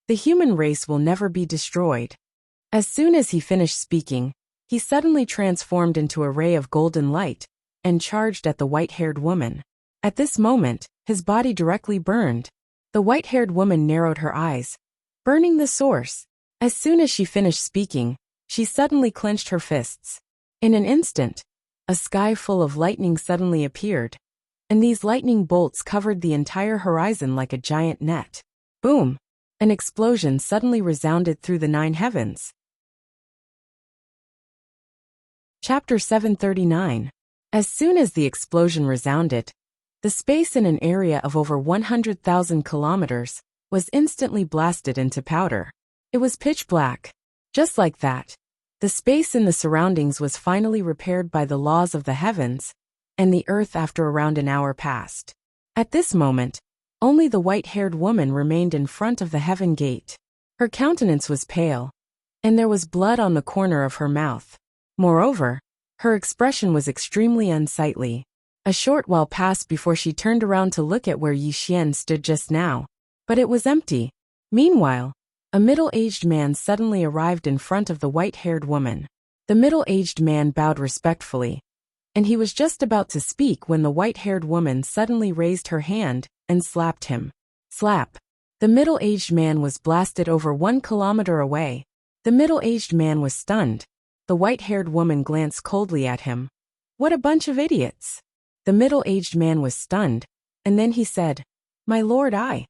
The human race will never be destroyed. As soon as he finished speaking, he suddenly transformed into a ray of golden light, and charged at the white-haired woman. At this moment, his body directly burned. The white-haired woman narrowed her eyes, burning the source. As soon as she finished speaking, she suddenly clenched her fists. In an instant, a sky full of lightning suddenly appeared, and these lightning bolts covered the entire horizon like a giant net. Boom! An explosion suddenly resounded through the 9 heavens. Chapter 739. As soon as the explosion resounded, the space in an area of over 100,000 kilometers was instantly blasted into powder. It was pitch black. Just like that, the space in the surroundings was finally repaired by the laws of the heavens and the earth after around an hour passed. At this moment, only the white-haired woman remained in front of the heaven gate. Her countenance was pale, and there was blood on the corner of her mouth. Moreover, her expression was extremely unsightly. A short while passed before she turned around to look at where Yi Xian stood just now, but it was empty. Meanwhile, a middle-aged man suddenly arrived in front of the white-haired woman. The middle-aged man bowed respectfully, and he was just about to speak when the white-haired woman suddenly raised her hand and slapped him. Slap! The middle-aged man was blasted over 1 kilometer away. The middle-aged man was stunned. The white-haired woman glanced coldly at him. What a bunch of idiots! The middle-aged man was stunned, and then he said, My lord, I.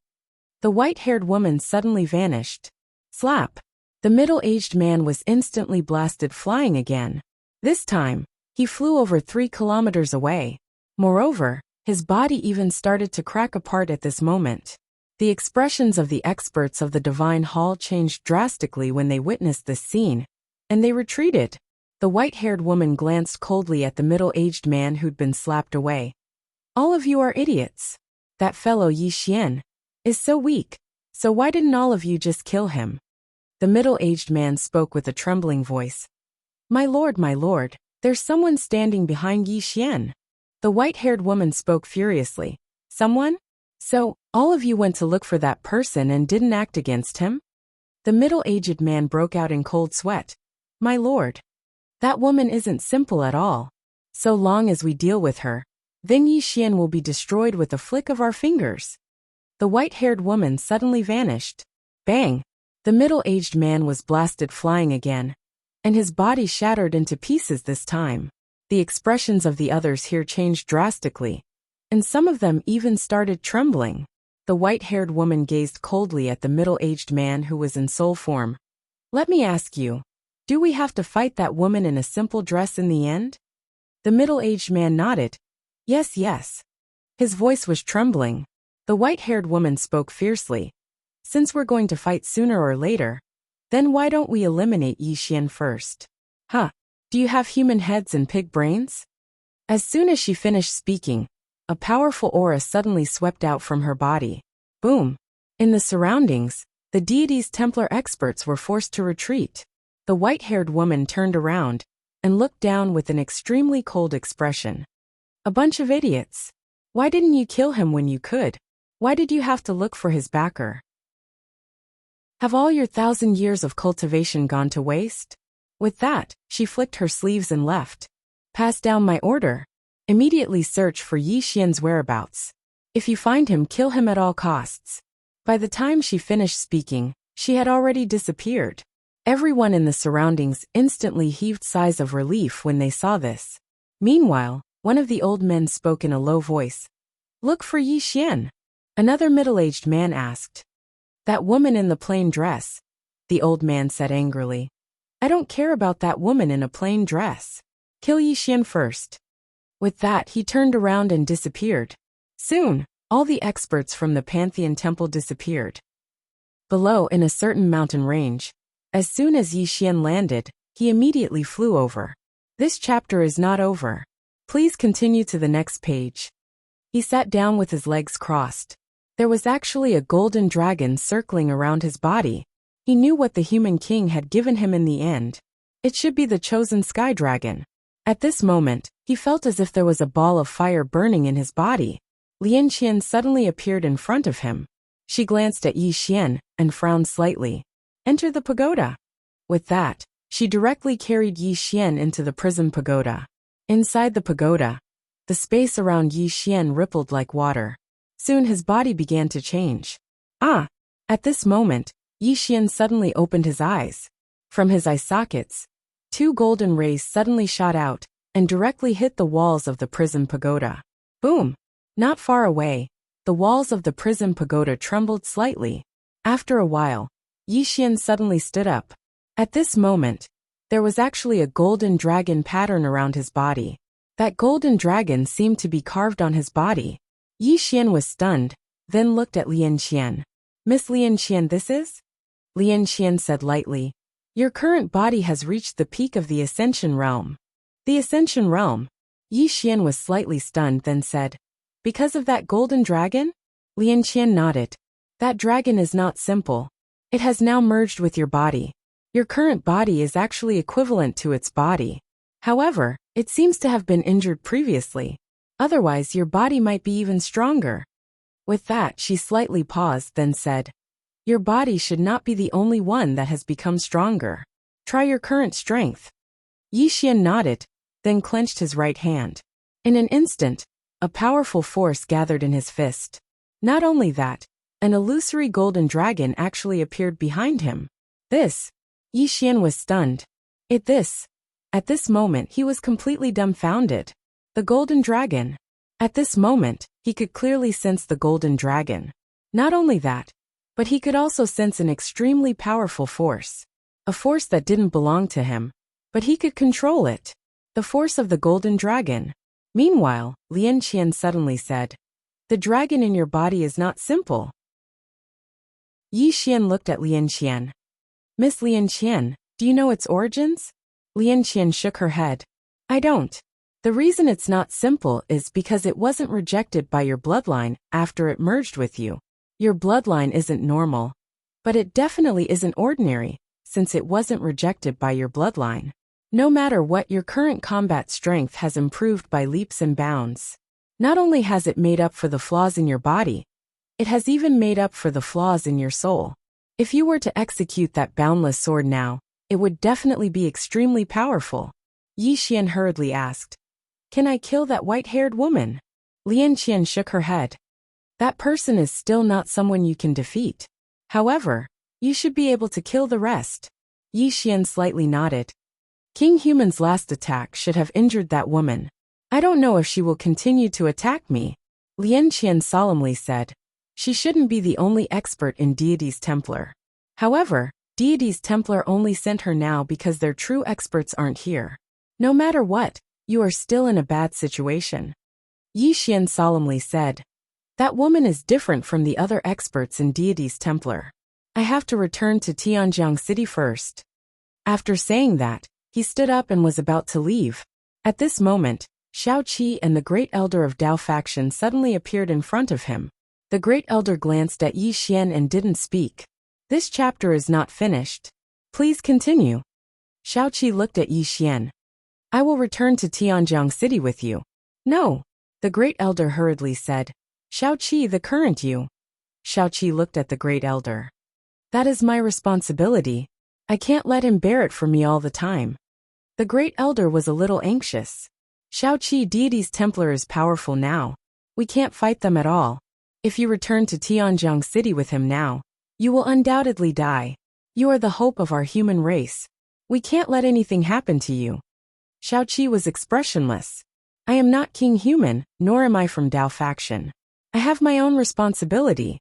The white-haired woman suddenly vanished. Slap! The middle-aged man was instantly blasted flying again. This time, he flew over 3 kilometers away. Moreover, his body even started to crack apart at this moment. The expressions of the experts of the Divine Hall changed drastically when they witnessed this scene, and they retreated. The white-haired woman glanced coldly at the middle-aged man who'd been slapped away. All of you are idiots. That fellow Yi Xian is so weak, so why didn't all of you just kill him? The middle-aged man spoke with a trembling voice. My lord, there's someone standing behind Yi Xian. The white-haired woman spoke furiously. Someone? So, all of you went to look for that person and didn't act against him? The middle-aged man broke out in cold sweat. My lord, that woman isn't simple at all. So long as we deal with her, then Yi Xian will be destroyed with a flick of our fingers. The white-haired woman suddenly vanished. Bang! The middle-aged man was blasted flying again, and his body shattered into pieces this time. The expressions of the others here changed drastically, and some of them even started trembling. The white-haired woman gazed coldly at the middle-aged man who was in soul form. "Let me ask you, do we have to fight that woman in a simple dress in the end?" The middle-aged man nodded. "Yes, yes." His voice was trembling. The white-haired woman spoke fiercely. "Since we're going to fight sooner or later, then why don't we eliminate Yi Xian first? Huh? Do you have human heads and pig brains?" As soon as she finished speaking, a powerful aura suddenly swept out from her body. Boom! In the surroundings, the deity's Templar experts were forced to retreat. The white-haired woman turned around and looked down with an extremely cold expression. "A bunch of idiots. Why didn't you kill him when you could? Why did you have to look for his backer? Have all your 1,000 years of cultivation gone to waste?" With that, she flicked her sleeves and left. "Pass down my order. Immediately search for Yi Xian's whereabouts. If you find him, kill him at all costs." By the time she finished speaking, she had already disappeared. Everyone in the surroundings instantly heaved sighs of relief when they saw this. Meanwhile, one of the old men spoke in a low voice. "Look for Yi Xian." Another middle-aged man asked. "That woman in the plain dress," the old man said angrily. "I don't care about that woman in a plain dress. Kill Yi Xian first." With that, he turned around and disappeared. Soon, all the experts from the Pantheon Temple disappeared. Below, in a certain mountain range, as soon as Yi Xian landed, he immediately flew over. This chapter is not over. Please continue to the next page. He sat down with his legs crossed. There was actually a golden dragon circling around his body. He knew what the human king had given him in the end. It should be the chosen sky dragon. At this moment, he felt as if there was a ball of fire burning in his body. Lian Qian suddenly appeared in front of him. She glanced at Yi Xian and frowned slightly. "Enter the pagoda." With that, she directly carried Yi Xian into the prison pagoda. Inside the pagoda, the space around Yi Xian rippled like water. Soon his body began to change. Ah! At this moment, Yi Xian suddenly opened his eyes. From his eye sockets, 2 golden rays suddenly shot out and directly hit the walls of the prison pagoda. Boom! Not far away, the walls of the prison pagoda trembled slightly. After a while, Yi Xian suddenly stood up. At this moment, there was actually a golden dragon pattern around his body. That golden dragon seemed to be carved on his body. Yi Xian was stunned, then looked at Lian Qian. "Miss Lian Qian, this is?" Lian Qian said lightly. "Your current body has reached the peak of the Ascension Realm." "The Ascension Realm?" Yi Xian was slightly stunned, then said, "Because of that golden dragon?" Lian Qian nodded. "That dragon is not simple. It has now merged with your body. Your current body is actually equivalent to its body. However, it seems to have been injured previously. Otherwise, your body might be even stronger." With that, she slightly paused, then said, "Your body should not be the only one that has become stronger. Try your current strength." Yi Xian nodded, then clenched his right hand. In an instant, a powerful force gathered in his fist. Not only that, an illusory golden dragon actually appeared behind him. Yi Xian was stunned. At this moment he was completely dumbfounded. The golden dragon. At this moment, he could clearly sense the golden dragon. Not only that, but he could also sense an extremely powerful force. A force that didn't belong to him, but he could control it. The force of the golden dragon. Meanwhile, Lian Qian suddenly said, "The dragon in your body is not simple." Yi Xian looked at Lian Qian. "Miss Lian Qian, do you know its origins?" Lian Qian shook her head. "I don't. The reason it's not simple is because it wasn't rejected by your bloodline after it merged with you. Your bloodline isn't normal. But it definitely isn't ordinary, since it wasn't rejected by your bloodline. No matter what, your current combat strength has improved by leaps and bounds. Not only has it made up for the flaws in your body, it has even made up for the flaws in your soul. If you were to execute that boundless sword now, it would definitely be extremely powerful." Yi Xian hurriedly asked, "Can I kill that white-haired woman?" Lian Qian shook her head. "That person is still not someone you can defeat. However, you should be able to kill the rest." Yi Xian slightly nodded. King Human's last attack should have injured that woman. I don't know if she will continue to attack me, Lian Qian solemnly said. She shouldn't be the only expert in Deity's Templar. However, Deity's Templar only sent her now because their true experts aren't here. No matter what, you are still in a bad situation. Yi Xian solemnly said. That woman is different from the other experts in Deity's Templar. I have to return to Tianjiang City first. After saying that, he stood up and was about to leave. At this moment, Xiao Qi and the Great Elder of Dao faction suddenly appeared in front of him. The Great Elder glanced at Yi Xian and didn't speak. This chapter is not finished. Please continue. Xiao Qi looked at Yi Xian. I will return to Tianjiang City with you. No, the Great Elder hurriedly said. Xiao Qi, the current you. Xiao Qi looked at the Great Elder. That is my responsibility. I can't let him bear it for me all the time. The Great Elder was a little anxious. Xiao Qi, Deity's Templar is powerful now. We can't fight them at all. If you return to Tianjiang City with him now, you will undoubtedly die. You are the hope of our human race. We can't let anything happen to you. Xiao Qi was expressionless. I am not King Human, nor am I from Dao faction. I have my own responsibility.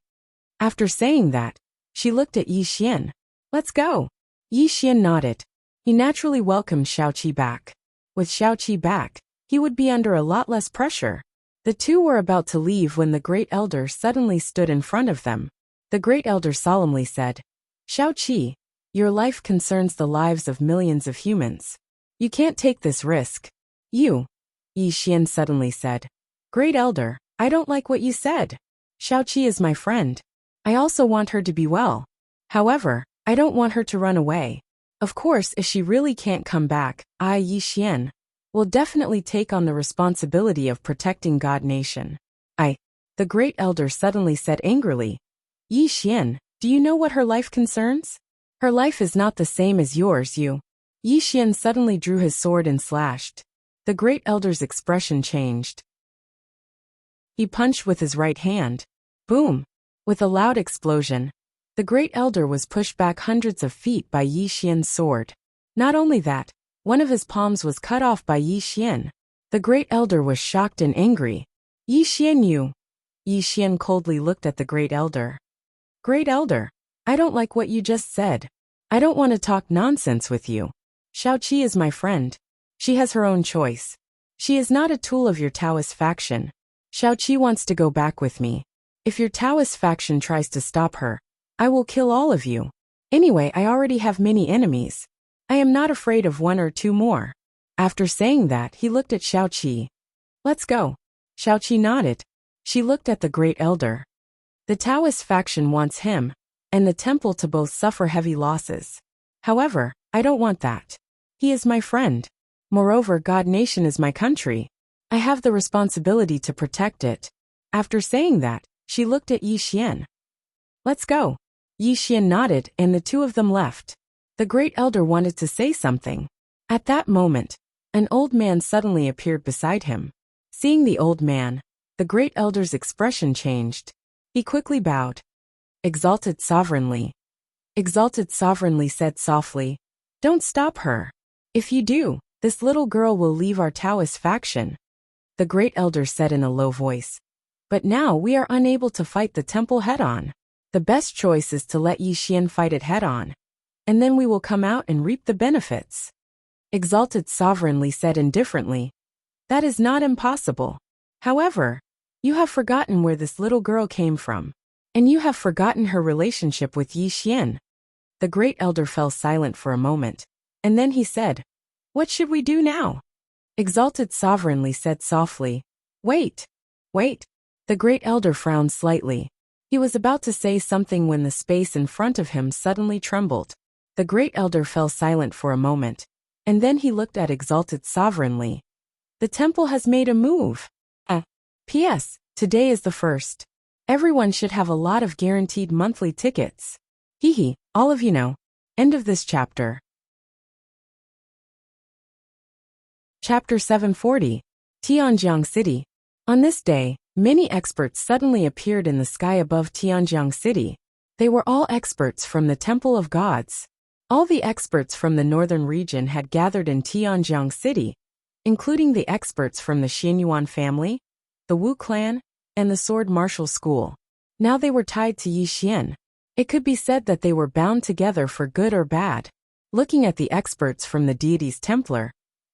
After saying that, she looked at Yi Xian. Let's go. Yi Xian nodded. He naturally welcomed Xiao Qi back. With Xiao Qi back, he would be under a lot less pressure. The two were about to leave when the Great Elder suddenly stood in front of them. The Great Elder solemnly said, Xiao Qi, your life concerns the lives of millions of humans. You can't take this risk. You. Yi Xian suddenly said. Great Elder, I don't like what you said. Xiao Qi is my friend. I also want her to be well. However, I don't want her to run away. Of course, if she really can't come back, I, Yi Xian, will definitely take on the responsibility of protecting God Nation. The Great Elder suddenly said angrily. Yi Xian, do you know what her life concerns? Her life is not the same as yours, you. Yi Xian suddenly drew his sword and slashed. The Great Elder's expression changed. He punched with his right hand. Boom! With a loud explosion, the Great Elder was pushed back hundreds of feet by Yi Xian's sword. Not only that, one of his palms was cut off by Yi Xian. The Great Elder was shocked and angry. Yi Xian, you. Yi Xian coldly looked at the Great Elder. Great Elder, I don't like what you just said. I don't want to talk nonsense with you. Xiao Qi is my friend. She has her own choice. She is not a tool of your Taoist faction. Xiao Qi wants to go back with me. If your Taoist faction tries to stop her, I will kill all of you. Anyway, I already have many enemies. I am not afraid of one or two more. After saying that, he looked at Xiao Qi. Let's go. Xiao Qi nodded. She looked at the Great Elder. The Taoist faction wants him, and the temple to both suffer heavy losses. However, I don't want that. He is my friend. Moreover, God Nation is my country. I have the responsibility to protect it. After saying that, she looked at Yi Xian. Let's go. Yi Xian nodded and the two of them left. The Great Elder wanted to say something. At that moment, an old man suddenly appeared beside him. Seeing the old man, the Great Elder's expression changed. He quickly bowed. Exalted Sovereignly. Exalted Sovereignly said softly, Don't stop her. If you do, this little girl will leave our Taoist faction. The Great Elder said in a low voice. But now we are unable to fight the temple head-on. The best choice is to let Yi Xian fight it head-on. And then we will come out and reap the benefits. Exalted Sovereignly said indifferently. That is not impossible. However, you have forgotten where this little girl came from. And you have forgotten her relationship with Yi Xian. The Great Elder fell silent for a moment. And then he said, What should we do now? Exalted Sovereignly said softly, Wait. The Great Elder frowned slightly. He was about to say something when the space in front of him suddenly trembled. The Great Elder fell silent for a moment. And then he looked at Exalted Sovereignly. The temple has made a move. P.S. Today is the 1st. Everyone should have a lot of guaranteed monthly tickets. Hee, all of you know. End of this chapter. Chapter 740. Tianjiang City. On this day, many experts suddenly appeared in the sky above Tianjiang City. They were all experts from the Temple of Gods. All the experts from the northern region had gathered in Tianjiang City, including the experts from the Xianyuan family, the Wu clan, and the sword martial school. Now they were tied to Yi Xian. It could be said that they were bound together for good or bad. Looking at the experts from the deity's Templar,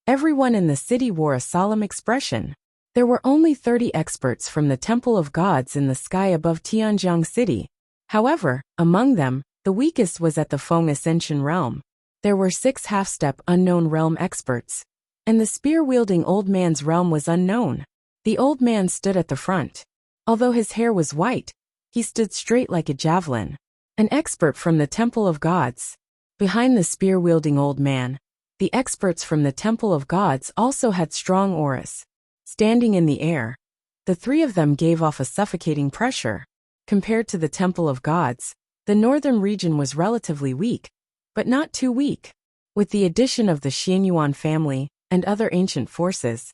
everyone in the city wore a solemn expression. There were only 30 experts from the Temple of Gods in the sky above Tianjiang City. However, among them, the weakest was at the Feng Ascension realm. There were 6 half-step unknown realm experts, and the spear-wielding old man's realm was unknown. The old man stood at the front. Although his hair was white, he stood straight like a javelin. An expert from the Temple of Gods. Behind the spear-wielding old man, the experts from the Temple of Gods also had strong auras. Standing in the air, the 3 of them gave off a suffocating pressure. Compared to the Temple of Gods, the northern region was relatively weak, but not too weak. With the addition of the Xianyuan family and other ancient forces,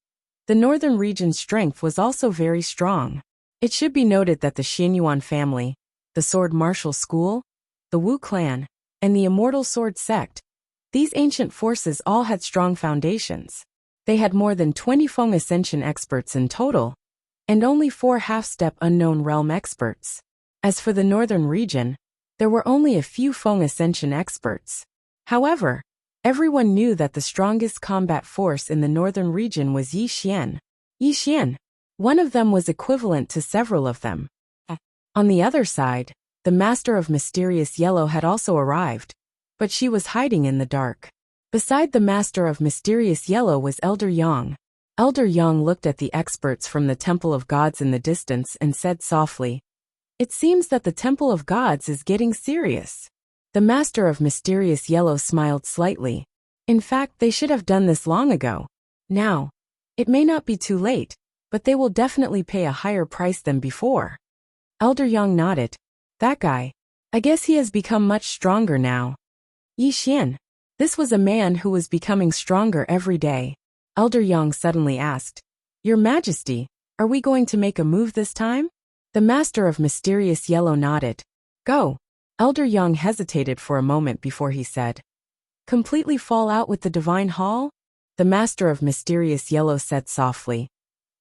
the northern region's strength was also very strong. It should be noted that the Xianyuan family, the Sword Martial School, the Wu clan, and the Immortal Sword Sect, these ancient forces all had strong foundations. They had more than 20 Feng Ascension experts in total, and only 4 half-step unknown realm experts. As for the northern region, there were only a few Feng Ascension experts. However, everyone knew that the strongest combat force in the northern region was Yi Xian. Yi Xian. One of them was equivalent to several of them. On the other side, the Master of Mysterious Yellow had also arrived, but she was hiding in the dark. Beside the Master of Mysterious Yellow was Elder Yang. Elder Yang looked at the experts from the Temple of Gods in the distance and said softly, "It seems that the Temple of Gods is getting serious." The Master of Mysterious Yellow smiled slightly. In fact, they should have done this long ago. Now, it may not be too late, but they will definitely pay a higher price than before. Elder Yang nodded. That guy. I guess he has become much stronger now. Yi Xian. This was a man who was becoming stronger every day. Elder Yang suddenly asked, "Your Majesty, are we going to make a move this time?" The Master of Mysterious Yellow nodded. "Go." Elder Yang hesitated for a moment before he said, "Completely fall out with the Divine Hall?" The Master of Mysterious Yellow said softly,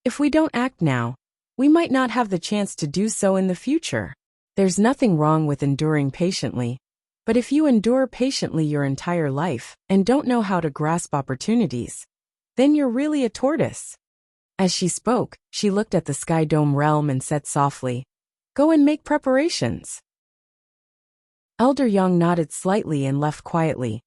"If we don't act now, we might not have the chance to do so in the future. There's nothing wrong with enduring patiently, but if you endure patiently your entire life and don't know how to grasp opportunities, then you're really a tortoise." As she spoke, she looked at the Sky Dome realm and said softly, "Go and make preparations." Elder Yang nodded slightly and left quietly.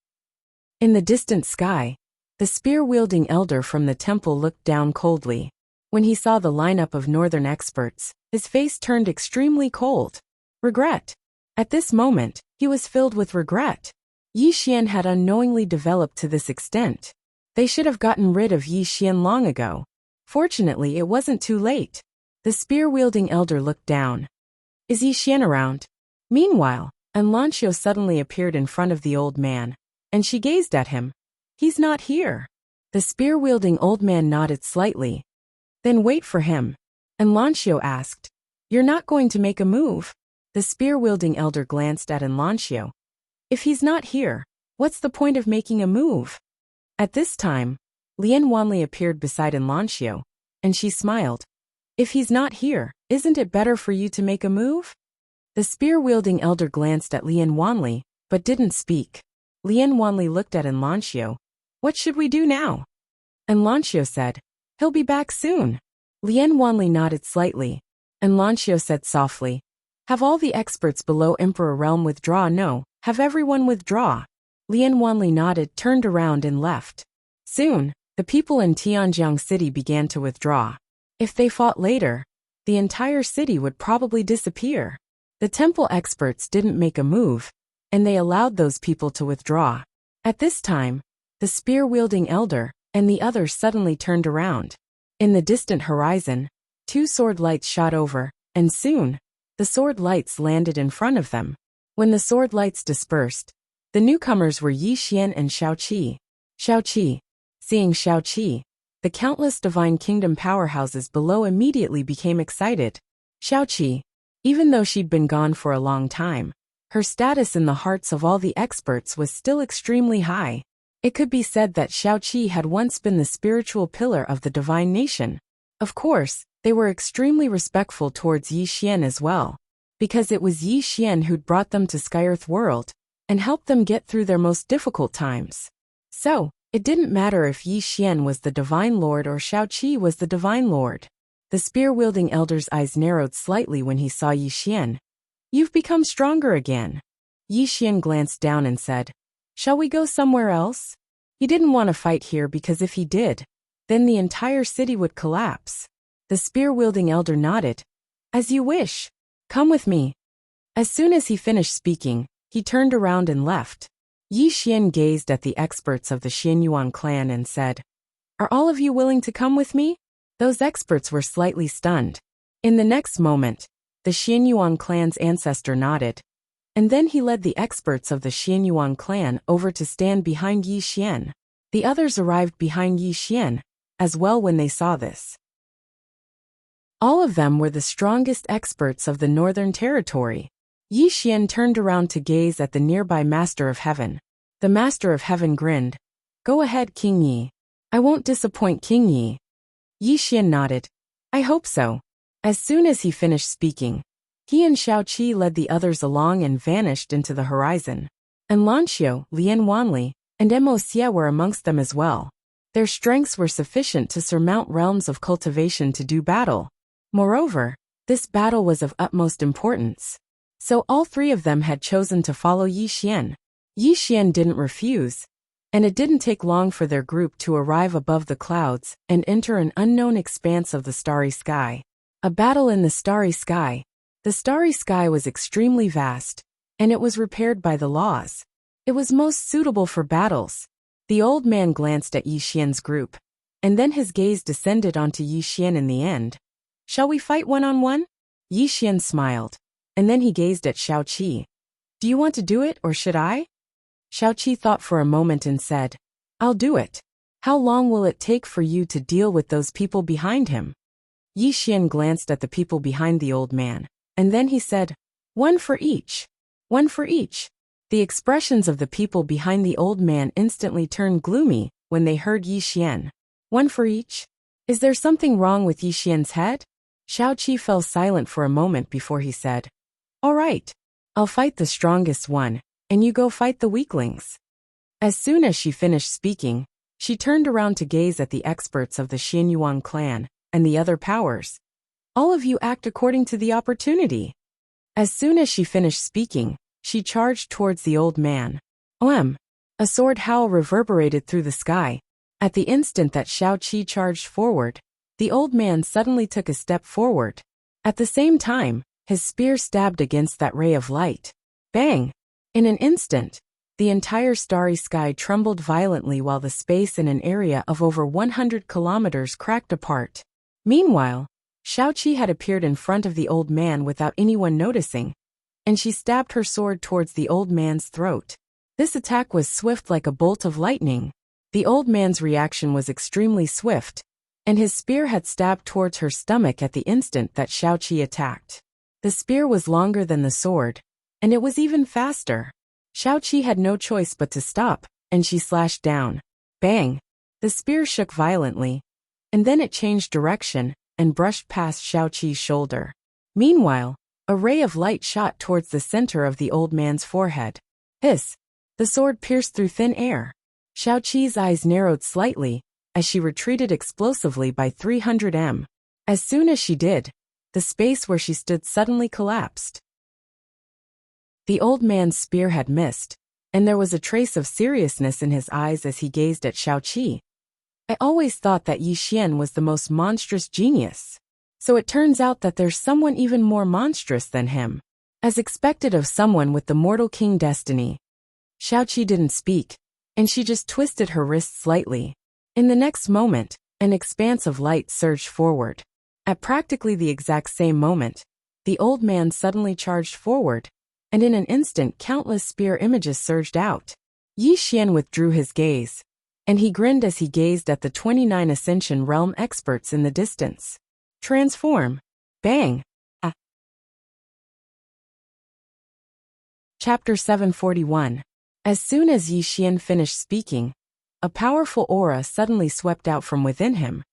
In the distant sky, the spear-wielding elder from the temple looked down coldly. When he saw the lineup of northern experts, his face turned extremely cold. Regret. At this moment, he was filled with regret. Yi Xian had unknowingly developed to this extent. They should have gotten rid of Yi Xian long ago. Fortunately, it wasn't too late. The spear-wielding elder looked down. "Is Yi Xian around?" Meanwhile, Anlancio suddenly appeared in front of the old man, and she gazed at him. "He's not here." The spear-wielding old man nodded slightly. "Then wait for him." Anlancio asked, "You're not going to make a move?" The spear-wielding elder glanced at Anlancio. "If he's not here, what's the point of making a move?" At this time, Lian Wanli appeared beside Anlancio, and she smiled. "If he's not here, isn't it better for you to make a move?" The spear-wielding elder glanced at Lian Wanli, but didn't speak. Lian Wanli looked at Anlancio. "What should we do now?" Anlancio said, "He'll be back soon." Lian Wanli nodded slightly. Anlancio said softly, "Have all the experts below Emperor Realm withdraw?" "No, have everyone withdraw." Lian Wanli nodded, turned around and left. Soon, the people in Tianjiang City began to withdraw. If they fought later, the entire city would probably disappear. The temple experts didn't make a move, and they allowed those people to withdraw. At this time, the spear-wielding elder and the others suddenly turned around. In the distant horizon, 2 sword lights shot over, and soon, the sword lights landed in front of them. When the sword lights dispersed, the newcomers were Yi Xian and Xiaoqi. Xiaoqi. Seeing Xiaoqi, the countless Divine Kingdom powerhouses below immediately became excited. Xiaoqi, even though she'd been gone for a long time, Her status in the hearts of all the experts was still extremely high. It could be said that Xiaoqi had once been the spiritual pillar of the divine nation. Of course, they were extremely respectful towards Yi Xian as well, because it was Yi Xian who'd brought them to Skyearth World and helped them get through their most difficult times. So, it didn't matter if Yi Xian was the Divine Lord or Xiaoqi was the Divine Lord. The spear-wielding elder's eyes narrowed slightly when he saw Yi Xian. "You've become stronger again." Yi Xian glanced down and said, "Shall we go somewhere else?" He didn't want to fight here because if he did, then the entire city would collapse. The spear-wielding elder nodded. "As you wish. Come with me." As soon as he finished speaking, he turned around and left. Yi Xian gazed at the experts of the Xianyuan clan and said, "Are all of you willing to come with me?" Those experts were slightly stunned. In the next moment, the Xianyuan clan's ancestor nodded, and then he led the experts of the Xianyuan clan over to stand behind Yi Xian. The others arrived behind Yi Xian as well when they saw this. All of them were the strongest experts of the Northern Territory. Yi Xian turned around to gaze at the nearby Master of Heaven. The Master of Heaven grinned. "Go ahead, King Yi. I won't disappoint King Yi." Yi Xian nodded. "I hope so." As soon as he finished speaking, he and Xiaoqi led the others along and vanished into the horizon. And Lanxiu, Lian Wanli, and Mo Xie were amongst them as well. Their strengths were sufficient to surmount realms of cultivation to do battle. Moreover, this battle was of utmost importance. So all three of them had chosen to follow Yi Xian. Yi Xian didn't refuse, and it didn't take long for their group to arrive above the clouds and enter an unknown expanse of the starry sky. A battle in the starry sky. The starry sky was extremely vast, and it was repaired by the laws. It was most suitable for battles. The old man glanced at Yi Xian's group, and then his gaze descended onto Yi Xian in the end. "Shall we fight one-on-one?" Yi Xian smiled, and then he gazed at Xiaoqi. "Do you want to do it or should I?" Xiaoqi thought for a moment and said, "I'll do it." "How long will it take for you to deal with those people behind him?" Yi Xian glanced at the people behind the old man, and then he said, "One for each. One for each." The expressions of the people behind the old man instantly turned gloomy when they heard Yi Xian. "One for each? Is there something wrong with Yi Xian's head?" Xiaoqi fell silent for a moment before he said, "All right. I'll fight the strongest one, and you go fight the weaklings." As soon as she finished speaking, she turned around to gaze at the experts of the Xianyuan clan and the other powers. "All of you act according to the opportunity." As soon as she finished speaking, she charged towards the old man. "Oem!" A sword howl reverberated through the sky. At the instant that Xiaoqi charged forward, the old man suddenly took a step forward. At the same time, his spear stabbed against that ray of light. Bang! In an instant, the entire starry sky trembled violently while the space in an area of over 100 kilometers cracked apart. Meanwhile, Xiaoqi had appeared in front of the old man without anyone noticing, and she stabbed her sword towards the old man's throat. This attack was swift like a bolt of lightning. The old man's reaction was extremely swift, and his spear had stabbed towards her stomach at the instant that Xiaoqi attacked. The spear was longer than the sword, and it was even faster. Xiaoqi had no choice but to stop, and she slashed down. Bang! The spear shook violently, and then it changed direction and brushed past Xiaoqi's shoulder. Meanwhile, a ray of light shot towards the center of the old man's forehead. Hiss! The sword pierced through thin air. Xiaoqi's eyes narrowed slightly as she retreated explosively by 300 m. As soon as she did, the space where she stood suddenly collapsed. The old man's spear had missed, and there was a trace of seriousness in his eyes as he gazed at Xiaoqi. "I always thought that Yi Xian was the most monstrous genius. So it turns out that there's someone even more monstrous than him. As expected of someone with the Mortal King destiny." Xiaoqi didn't speak, and she just twisted her wrist slightly. In the next moment, an expanse of light surged forward. At practically the exact same moment, the old man suddenly charged forward, and in an instant countless spear images surged out. Yi Xian withdrew his gaze, and he grinned as he gazed at the 29 Ascension Realm experts in the distance. Transform! Bang! Ah! Chapter 741. As soon as Yi Xian finished speaking, a powerful aura suddenly swept out from within him,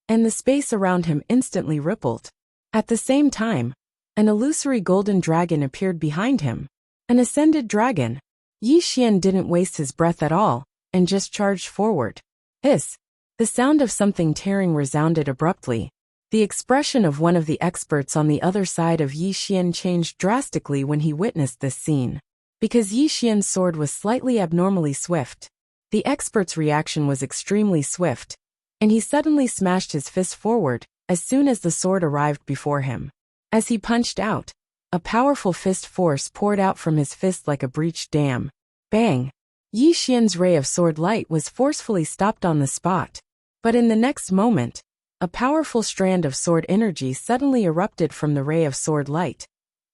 and the space around him instantly rippled. At the same time, an illusory golden dragon appeared behind him. An ascended dragon. Yi Xian didn't waste his breath at all, and just charged forward. Hiss! The sound of something tearing resounded abruptly. The expression of one of the experts on the other side of Yi Xian changed drastically when he witnessed this scene. Because Yi Xian's sword was slightly abnormally swift, the expert's reaction was extremely swift, and he suddenly smashed his fist forward as soon as the sword arrived before him. As he punched out, a powerful fist force poured out from his fist like a breached dam. Bang! Yi Xian's ray of sword light was forcefully stopped on the spot. But in the next moment, a powerful strand of sword energy suddenly erupted from the ray of sword light,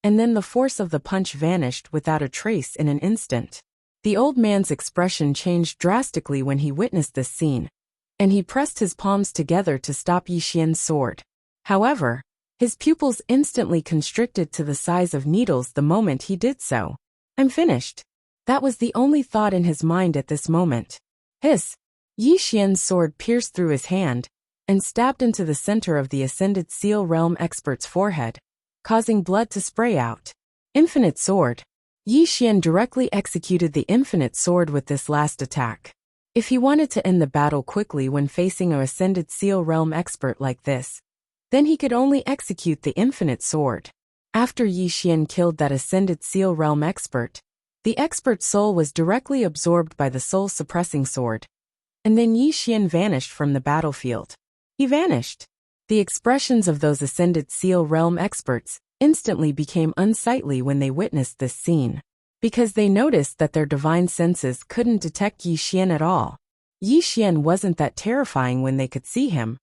and then the force of the punch vanished without a trace in an instant. The old man's expression changed drastically when he witnessed this scene, and he pressed his palms together to stop Yi Xian's sword. However, his pupils instantly constricted to the size of needles the moment he did so. I'm finished. That was the only thought in his mind at this moment. Hiss! Yi Xian's sword pierced through his hand and stabbed into the center of the Ascended Seal Realm expert's forehead, causing blood to spray out. Infinite Sword. Yi Xian directly executed the Infinite Sword with this last attack. If he wanted to end the battle quickly when facing an Ascended Seal Realm expert like this, then he could only execute the Infinite Sword. After Yi Xian killed that Ascended Seal Realm expert, the expert's soul was directly absorbed by the soul-suppressing sword, and then Yi Xian vanished from the battlefield. He vanished. The expressions of those Ascended Seal Realm experts instantly became unsightly when they witnessed this scene, because they noticed that their divine senses couldn't detect Yi Xian at all. Yi Xian wasn't that terrifying when they could see him,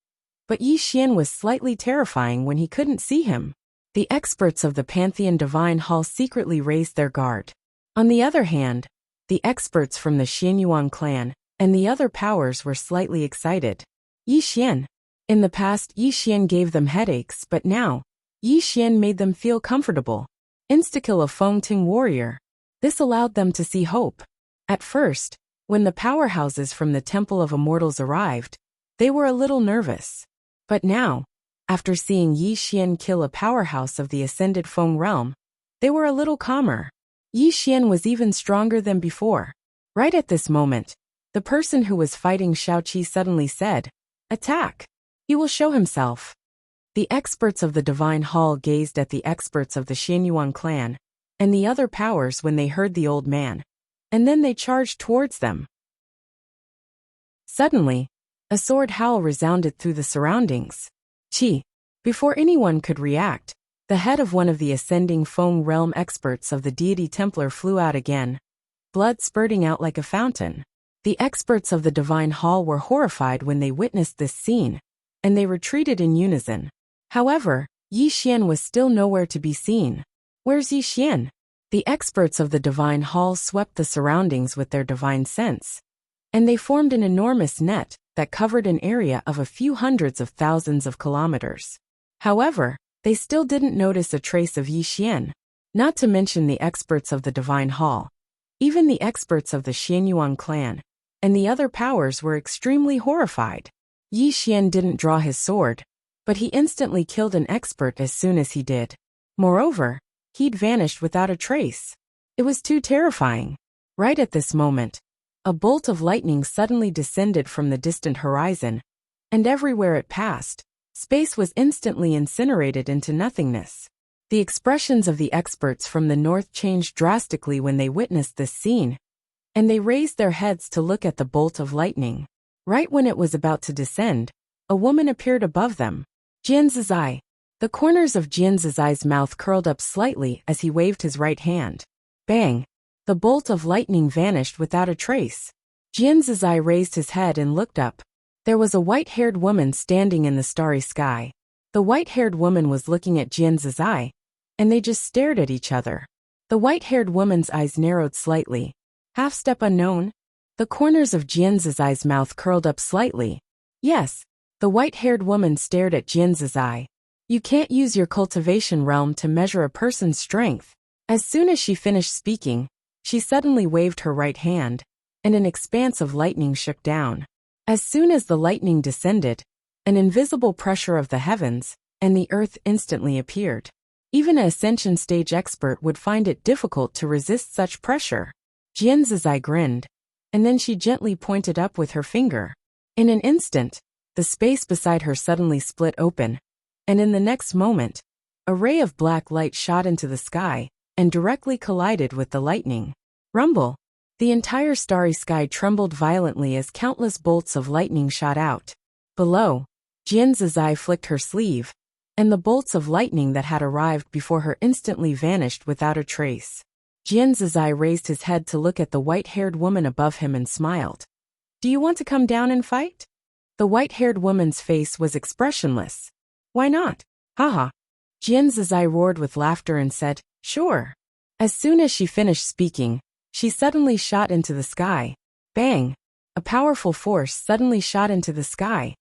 but Yi Xian was slightly terrifying when he couldn't see him. The experts of the Pantheon Divine Hall secretly raised their guard. On the other hand, the experts from the Xianyuan clan and the other powers were slightly excited. Yi Xian. In the past, Yi Xian gave them headaches, but now, Yi Xian made them feel comfortable. Insta-kill a Fengting warrior. This allowed them to see hope. At first, when the powerhouses from the Temple of Immortals arrived, they were a little nervous. But now, after seeing Yi Xian kill a powerhouse of the Ascended Feng realm, they were a little calmer. Yi Xian was even stronger than before. Right at this moment, the person who was fighting Shaoqi suddenly said, "Attack! He will show himself." The experts of the Divine Hall gazed at the experts of the Xianyuan clan and the other powers when they heard the old man, and then they charged towards them. Suddenly, a sword howl resounded through the surroundings. Qi! Before anyone could react, the head of one of the ascending Feng realm experts of the deity Templar flew out again, blood spurting out like a fountain. The experts of the Divine Hall were horrified when they witnessed this scene, and they retreated in unison. However, Yi Xian was still nowhere to be seen. Where's Yi Xian? The experts of the Divine Hall swept the surroundings with their divine sense, and they formed an enormous net that covered an area of a few hundreds of thousands of kilometers. However, they still didn't notice a trace of Yi Xian, not to mention the experts of the Divine Hall. Even the experts of the Xianyuan clan and the other powers were extremely horrified. Yi Xian didn't draw his sword, but he instantly killed an expert as soon as he did. Moreover, he'd vanished without a trace. It was too terrifying. Right at this moment, a bolt of lightning suddenly descended from the distant horizon, and everywhere it passed, space was instantly incinerated into nothingness. The expressions of the experts from the north changed drastically when they witnessed this scene, and they raised their heads to look at the bolt of lightning. Right when it was about to descend, a woman appeared above them. Jian Zizai. The corners of Jian Zizai's mouth curled up slightly as he waved his right hand. Bang! The bolt of lightning vanished without a trace. Jian Zizai raised his head and looked up. There was a white-haired woman standing in the starry sky. The white-haired woman was looking at Jian Zizai, and they just stared at each other. The white-haired woman's eyes narrowed slightly. Half-step unknown? The corners of Jian Zizai's mouth curled up slightly. Yes, the white-haired woman stared at Jian Zizai. You can't use your cultivation realm to measure a person's strength. As soon as she finished speaking, She suddenly waved her right hand, and an expanse of lightning shook down. As soon as the lightning descended, an invisible pressure of the heavens and the earth instantly appeared. Even an ascension stage expert would find it difficult to resist such pressure. Jian Zizai grinned, and then she gently pointed up with her finger. In an instant, the space beside her suddenly split open, and in the next moment, a ray of black light shot into the sky and directly collided with the lightning. Rumble! The entire starry sky trembled violently as countless bolts of lightning shot out. Below, Jian Zizai flicked her sleeve, and the bolts of lightning that had arrived before her instantly vanished without a trace. Jian Zizai raised his head to look at the white-haired woman above him and smiled. "Do you want to come down and fight?" The white-haired woman's face was expressionless. "Why not? Haha." Jian Zizai roared with laughter and said, "Sure." As soon as she finished speaking, she suddenly shot into the sky. Bang! A powerful force suddenly shot into the sky.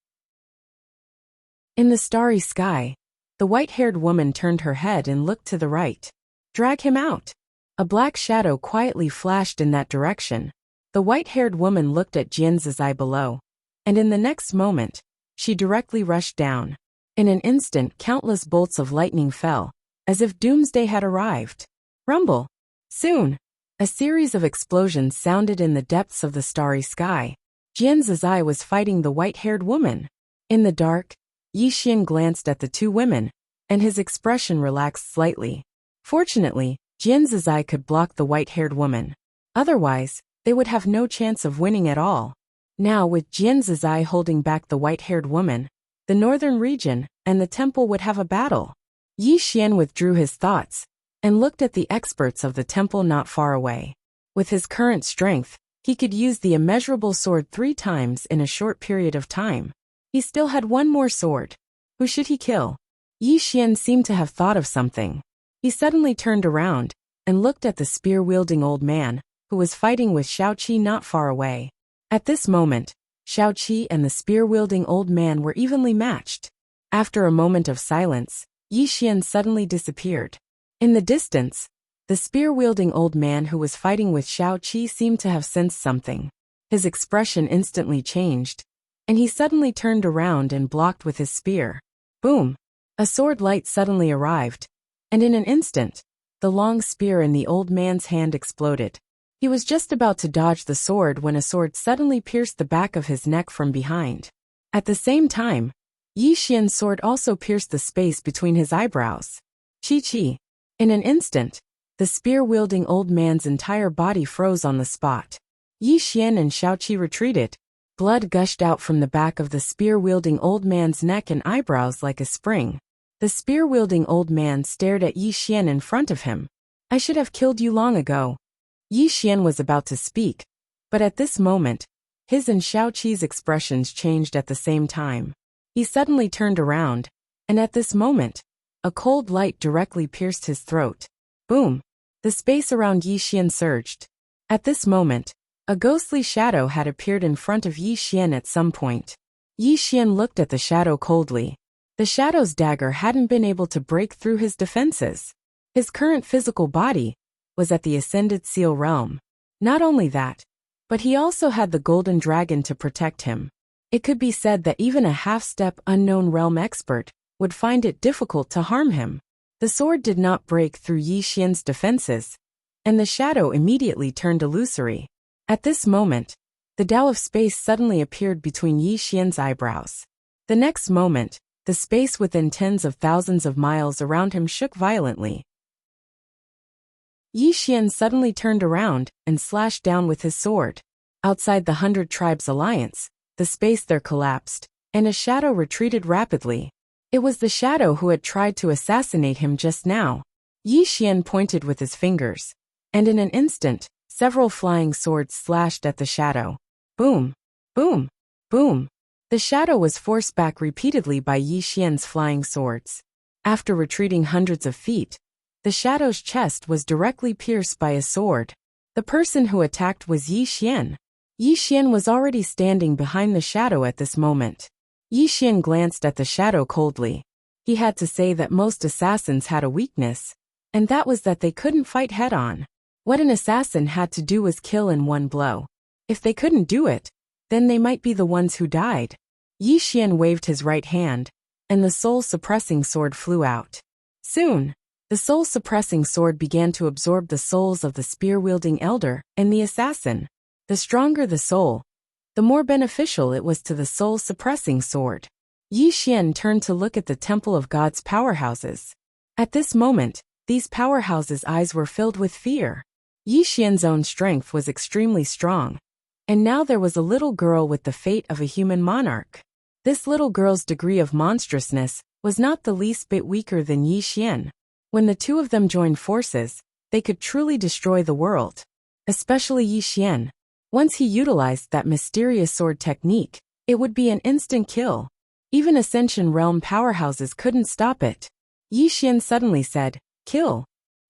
In the starry sky, the white-haired woman turned her head and looked to the right. "Drag him out." A black shadow quietly flashed in that direction. The white-haired woman looked at Jian Zizai below, and in the next moment, she directly rushed down. In an instant, countless bolts of lightning fell, as if doomsday had arrived. Rumble! Soon, a series of explosions sounded in the depths of the starry sky. Jian Zizai was fighting the white-haired woman. In the dark, Yi Xian glanced at the two women, and his expression relaxed slightly. Fortunately, Jian Zizai could block the white-haired woman. Otherwise, they would have no chance of winning at all. Now, with Jian Zizai holding back the white-haired woman, the northern region and the temple would have a battle. Yi Xian withdrew his thoughts and looked at the experts of the temple not far away. With his current strength, he could use the immeasurable sword 3 times in a short period of time. He still had one more sword. Who should he kill? Yi Xian seemed to have thought of something. He suddenly turned around and looked at the spear-wielding old man, who was fighting with Xiaoqi not far away. At this moment, Xiaoqi and the spear-wielding old man were evenly matched. After a moment of silence, Yi Xian suddenly disappeared. In the distance, the spear-wielding old man who was fighting with Xiaoqi seemed to have sensed something. His expression instantly changed, and he suddenly turned around and blocked with his spear. Boom! A sword light suddenly arrived, and in an instant, the long spear in the old man's hand exploded. He was just about to dodge the sword when a sword suddenly pierced the back of his neck from behind. At the same time, Yi Xian's sword also pierced the space between his eyebrows. Chi-chi! In an instant, the spear-wielding old man's entire body froze on the spot. Yi Xian and Xiaoqi retreated. Blood gushed out from the back of the spear-wielding old man's neck and eyebrows like a spring. The spear-wielding old man stared at Yi Xian in front of him. "I should have killed you long ago." Yi Xian was about to speak, but at this moment, his and Xiaoqi's expressions changed at the same time. He suddenly turned around, and at this moment, a cold light directly pierced his throat. Boom! The space around Yi Xian surged. At this moment, a ghostly shadow had appeared in front of Yi Xian at some point. Yi Xian looked at the shadow coldly. The shadow's dagger hadn't been able to break through his defenses. His current physical body was at the Ascended Seal realm. Not only that, but he also had the Golden Dragon to protect him. It could be said that even a half-step unknown realm expert would find it difficult to harm him. The sword did not break through Yi Xian's defenses, and the shadow immediately turned illusory. At this moment, the Tao of space suddenly appeared between Yi Xian's eyebrows. The next moment, the space within tens of thousands of miles around him shook violently. Yi Xian suddenly turned around and slashed down with his sword. Outside the 100 Tribes Alliance, the space there collapsed, and a shadow retreated rapidly. It was the shadow who had tried to assassinate him just now. Yi Xian pointed with his fingers, and in an instant, several flying swords slashed at the shadow. Boom! Boom! Boom! The shadow was forced back repeatedly by Yi Xian's flying swords. After retreating hundreds of feet, the shadow's chest was directly pierced by a sword. The person who attacked was Yi Xian. Yi Xian was already standing behind the shadow at this moment. Yi Xian glanced at the shadow coldly. He had to say that most assassins had a weakness, and that was that they couldn't fight head-on. What an assassin had to do was kill in one blow. If they couldn't do it, then they might be the ones who died. Yi Xian waved his right hand, and the soul-suppressing sword flew out. Soon, the soul-suppressing sword began to absorb the souls of the spear-wielding elder and the assassin. The stronger the soul, the more beneficial it was to the soul-suppressing sword. Yi Xian turned to look at the Temple of God's powerhouses. At this moment, these powerhouses' eyes were filled with fear. Yi Xian's own strength was extremely strong, and now there was a little girl with the fate of a human monarch. This little girl's degree of monstrousness was not the least bit weaker than Yi Xian. When the two of them joined forces, they could truly destroy the world. Especially Yi Xian. Once he utilized that mysterious sword technique, it would be an instant kill. Even Ascension Realm powerhouses couldn't stop it. Yi Xian suddenly said, "Kill."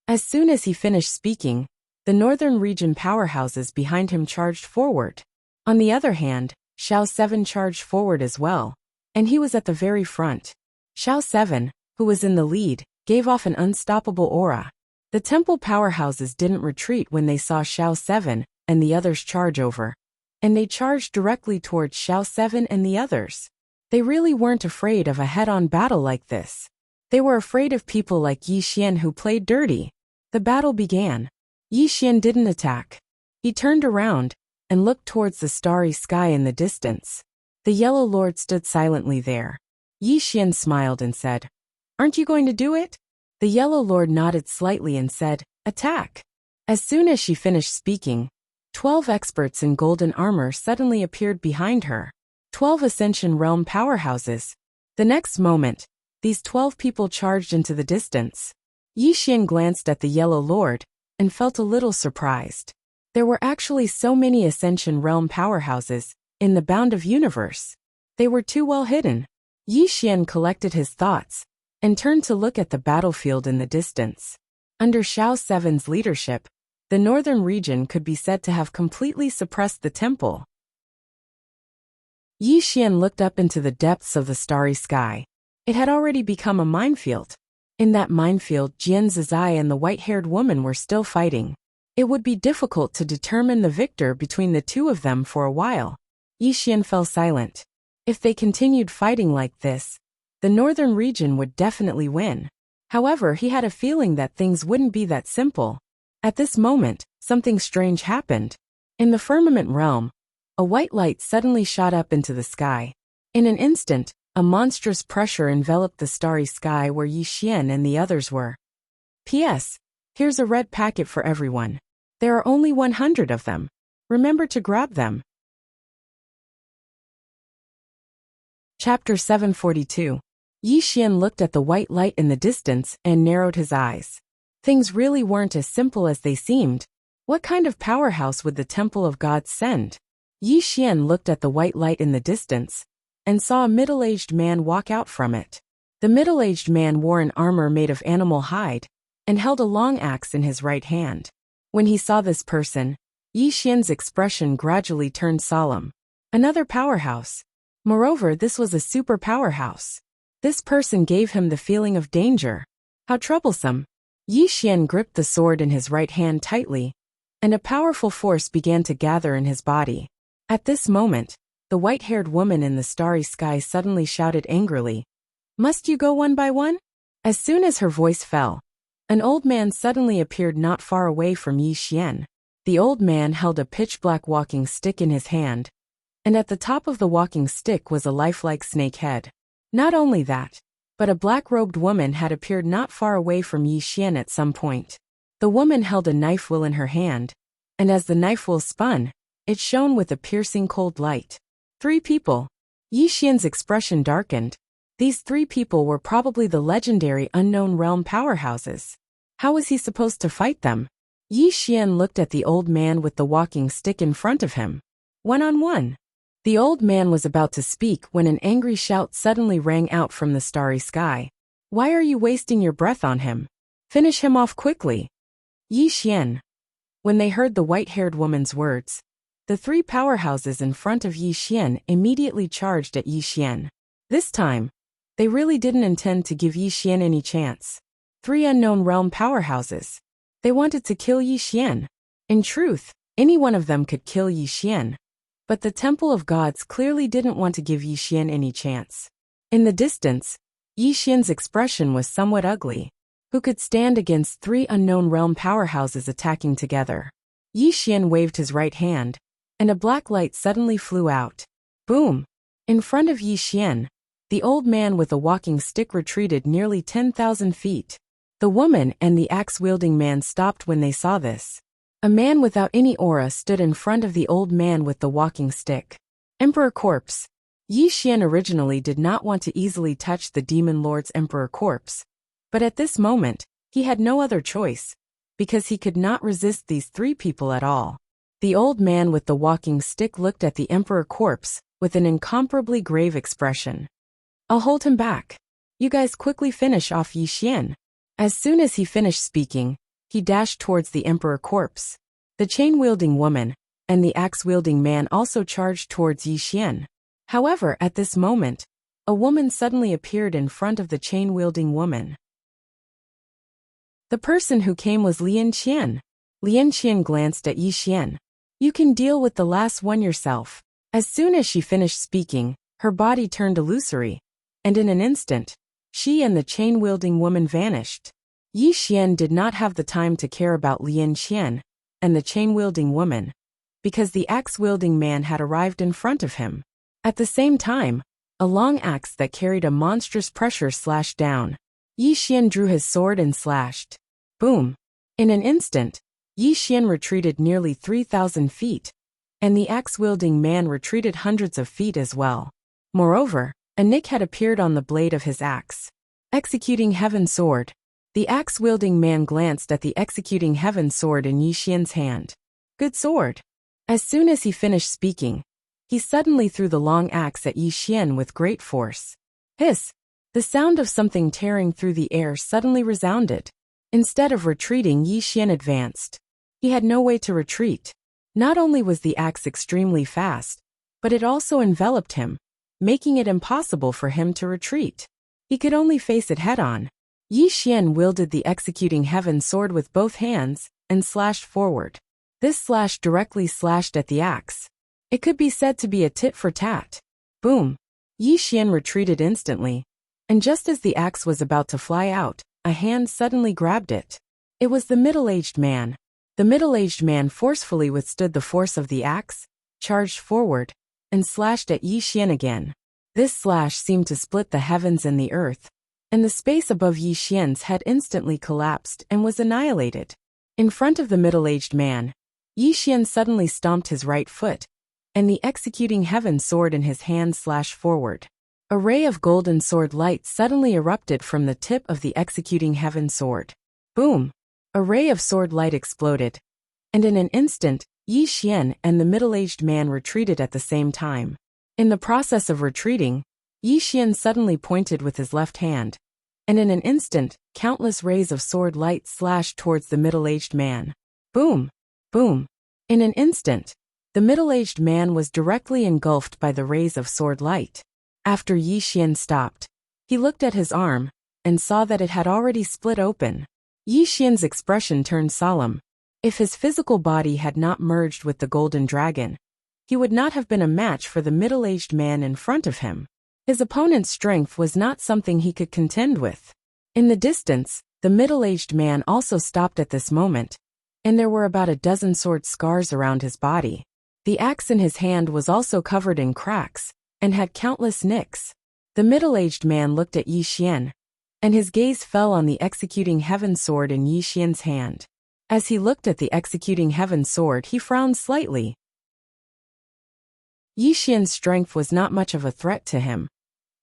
As soon as he finished speaking, the northern region powerhouses behind him charged forward. On the other hand, Shao 7 charged forward as well, and he was at the very front. Shao 7, who was in the lead, gave off an unstoppable aura. The temple powerhouses didn't retreat when they saw Shao 7 and the others charge over, and they charged directly towards Shao 7 and the others. They really weren't afraid of a head-on battle like this. They were afraid of people like Yi Xian who played dirty. The battle began. Yi Xian didn't attack. He turned around and looked towards the starry sky in the distance. The Yellow Lord stood silently there. Yi Xian smiled and said, "Aren't you going to do it?" The Yellow Lord nodded slightly and said, "Attack." As soon as she finished speaking, 12 experts in golden armor suddenly appeared behind her. 12 Ascension Realm powerhouses. The next moment, these 12 people charged into the distance. Yi Xian glanced at the Yellow Lord and felt a little surprised. There were actually so many Ascension Realm powerhouses in the Bound of Universe. They were too well hidden. Yi Xian collected his thoughts and turned to look at the battlefield in the distance. Under Shao 7's leadership, the northern region could be said to have completely suppressed the temple. Yi Xian looked up into the depths of the starry sky. It had already become a minefield. In that minefield, Jian Zizai and the white-haired woman were still fighting. It would be difficult to determine the victor between the two of them for a while. Yi Xian fell silent. If they continued fighting like this, the northern region would definitely win. However, he had a feeling that things wouldn't be that simple. At this moment, something strange happened. In the firmament realm, a white light suddenly shot up into the sky. In an instant, a monstrous pressure enveloped the starry sky where Yi Xian and the others were. P.S. Here's a red packet for everyone. There are only 100 of them. Remember to grab them. Chapter 742. Yi Xian looked at the white light in the distance and narrowed his eyes. Things really weren't as simple as they seemed. What kind of powerhouse would the Temple of God send? Yi Xian looked at the white light in the distance and saw a middle-aged man walk out from it. The middle-aged man wore an armor made of animal hide and held a long axe in his right hand. When he saw this person, Yi Xian's expression gradually turned solemn. Another powerhouse. Moreover, this was a super powerhouse. This person gave him the feeling of danger. How troublesome. Yi Xian gripped the sword in his right hand tightly, and a powerful force began to gather in his body. At this moment, the white-haired woman in the starry sky suddenly shouted angrily, "Must you go one by one?" As soon as her voice fell, an old man suddenly appeared not far away from Yi Xian. The old man held a pitch-black walking stick in his hand, and at the top of the walking stick was a lifelike snake head. Not only that, but a black-robed woman had appeared not far away from Yi Xian at some point. The woman held a knife wheel in her hand, and as the knife wheel spun, it shone with a piercing cold light. 3 people. Yi Xian's expression darkened. These 3 people were probably the legendary unknown realm powerhouses. How was he supposed to fight them? Yi Xian looked at the old man with the walking stick in front of him. One-on-one. The old man was about to speak when an angry shout suddenly rang out from the starry sky. "Why are you wasting your breath on him? Finish him off quickly." Yi Xian. When they heard the white-haired woman's words, the 3 powerhouses in front of Yi Xian immediately charged at Yi Xian. This time, they really didn't intend to give Yi Xian any chance. 3 unknown realm powerhouses. They wanted to kill Yi Xian. In truth, any one of them could kill Yi Xian. But the Temple of Gods clearly didn't want to give Yi Xian any chance. In the distance, Yi Xian's expression was somewhat ugly. Who could stand against 3 unknown realm powerhouses attacking together? Yi Xian waved his right hand, and a black light suddenly flew out. Boom! In front of Yi Xian, the old man with a walking stick retreated nearly 10,000 feet. The woman and the axe-wielding man stopped when they saw this. A man without any aura stood in front of the old man with the walking stick. Emperor Corpse. Yi Xian originally did not want to easily touch the Demon Lord's Emperor Corpse, but at this moment, he had no other choice, because he could not resist these 3 people at all. The old man with the walking stick looked at the Emperor Corpse with an incomparably grave expression. I'll hold him back. You guys quickly finish off Yi Xian. As soon as he finished speaking, he dashed towards the Emperor Corpse. The chain-wielding woman and the axe-wielding man also charged towards Yi Xian. However, at this moment, a woman suddenly appeared in front of the chain-wielding woman. The person who came was Lian Qian. Lian Qian glanced at Yi Xian. You can deal with the last one yourself. As soon as she finished speaking, her body turned illusory, and in an instant, she and the chain-wielding woman vanished. Yi Xian did not have the time to care about Lian Qian and the chain-wielding woman, because the axe-wielding man had arrived in front of him. At the same time, a long axe that carried a monstrous pressure slashed down. Yi Xian drew his sword and slashed. Boom! In an instant, Yi Xian retreated nearly 3,000 feet, and the axe-wielding man retreated hundreds of feet as well. Moreover, a nick had appeared on the blade of his axe. Executing Heaven Sword. The axe-wielding man glanced at the Executing Heaven Sword in Yi Xian's hand. Good sword. As soon as he finished speaking, he suddenly threw the long axe at Yi Xian with great force. Hiss! The sound of something tearing through the air suddenly resounded. Instead of retreating, Yi Xian advanced. He had no way to retreat. Not only was the axe extremely fast, but it also enveloped him, making it impossible for him to retreat. He could only face it head-on. Yi Xian wielded the Executing Heaven Sword with both hands and slashed forward. This slash directly slashed at the axe. It could be said to be a tit-for-tat. Boom! Yi Xian retreated instantly, and just as the axe was about to fly out, a hand suddenly grabbed it. It was the middle-aged man. The middle-aged man forcefully withstood the force of the axe, charged forward, and slashed at Yi Xian again. This slash seemed to split the heavens and the earth, and the space above Yi Xian's head instantly collapsed and was annihilated. In front of the middle-aged man, Yi Xian suddenly stomped his right foot, and the Executing Heaven Sword in his hand slashed forward. A ray of golden sword light suddenly erupted from the tip of the Executing Heaven Sword. Boom! A ray of sword light exploded, and in an instant, Yi Xian and the middle-aged man retreated at the same time. In the process of retreating, Yi Xian suddenly pointed with his left hand, and in an instant, countless rays of sword light slashed towards the middle-aged man. Boom! Boom! In an instant, the middle-aged man was directly engulfed by the rays of sword light. After Yi Xian stopped, he looked at his arm, and saw that it had already split open. Yi Xian's expression turned solemn. If his physical body had not merged with the golden dragon, he would not have been a match for the middle-aged man in front of him. His opponent's strength was not something he could contend with. In the distance, the middle-aged man also stopped at this moment, and there were about a dozen sword scars around his body. The axe in his hand was also covered in cracks, and had countless nicks. The middle-aged man looked at Yi Xian, and his gaze fell on the Executing Heaven Sword in Yi Xian's hand. As he looked at the Executing Heaven Sword, he frowned slightly. Yi Xian's strength was not much of a threat to him,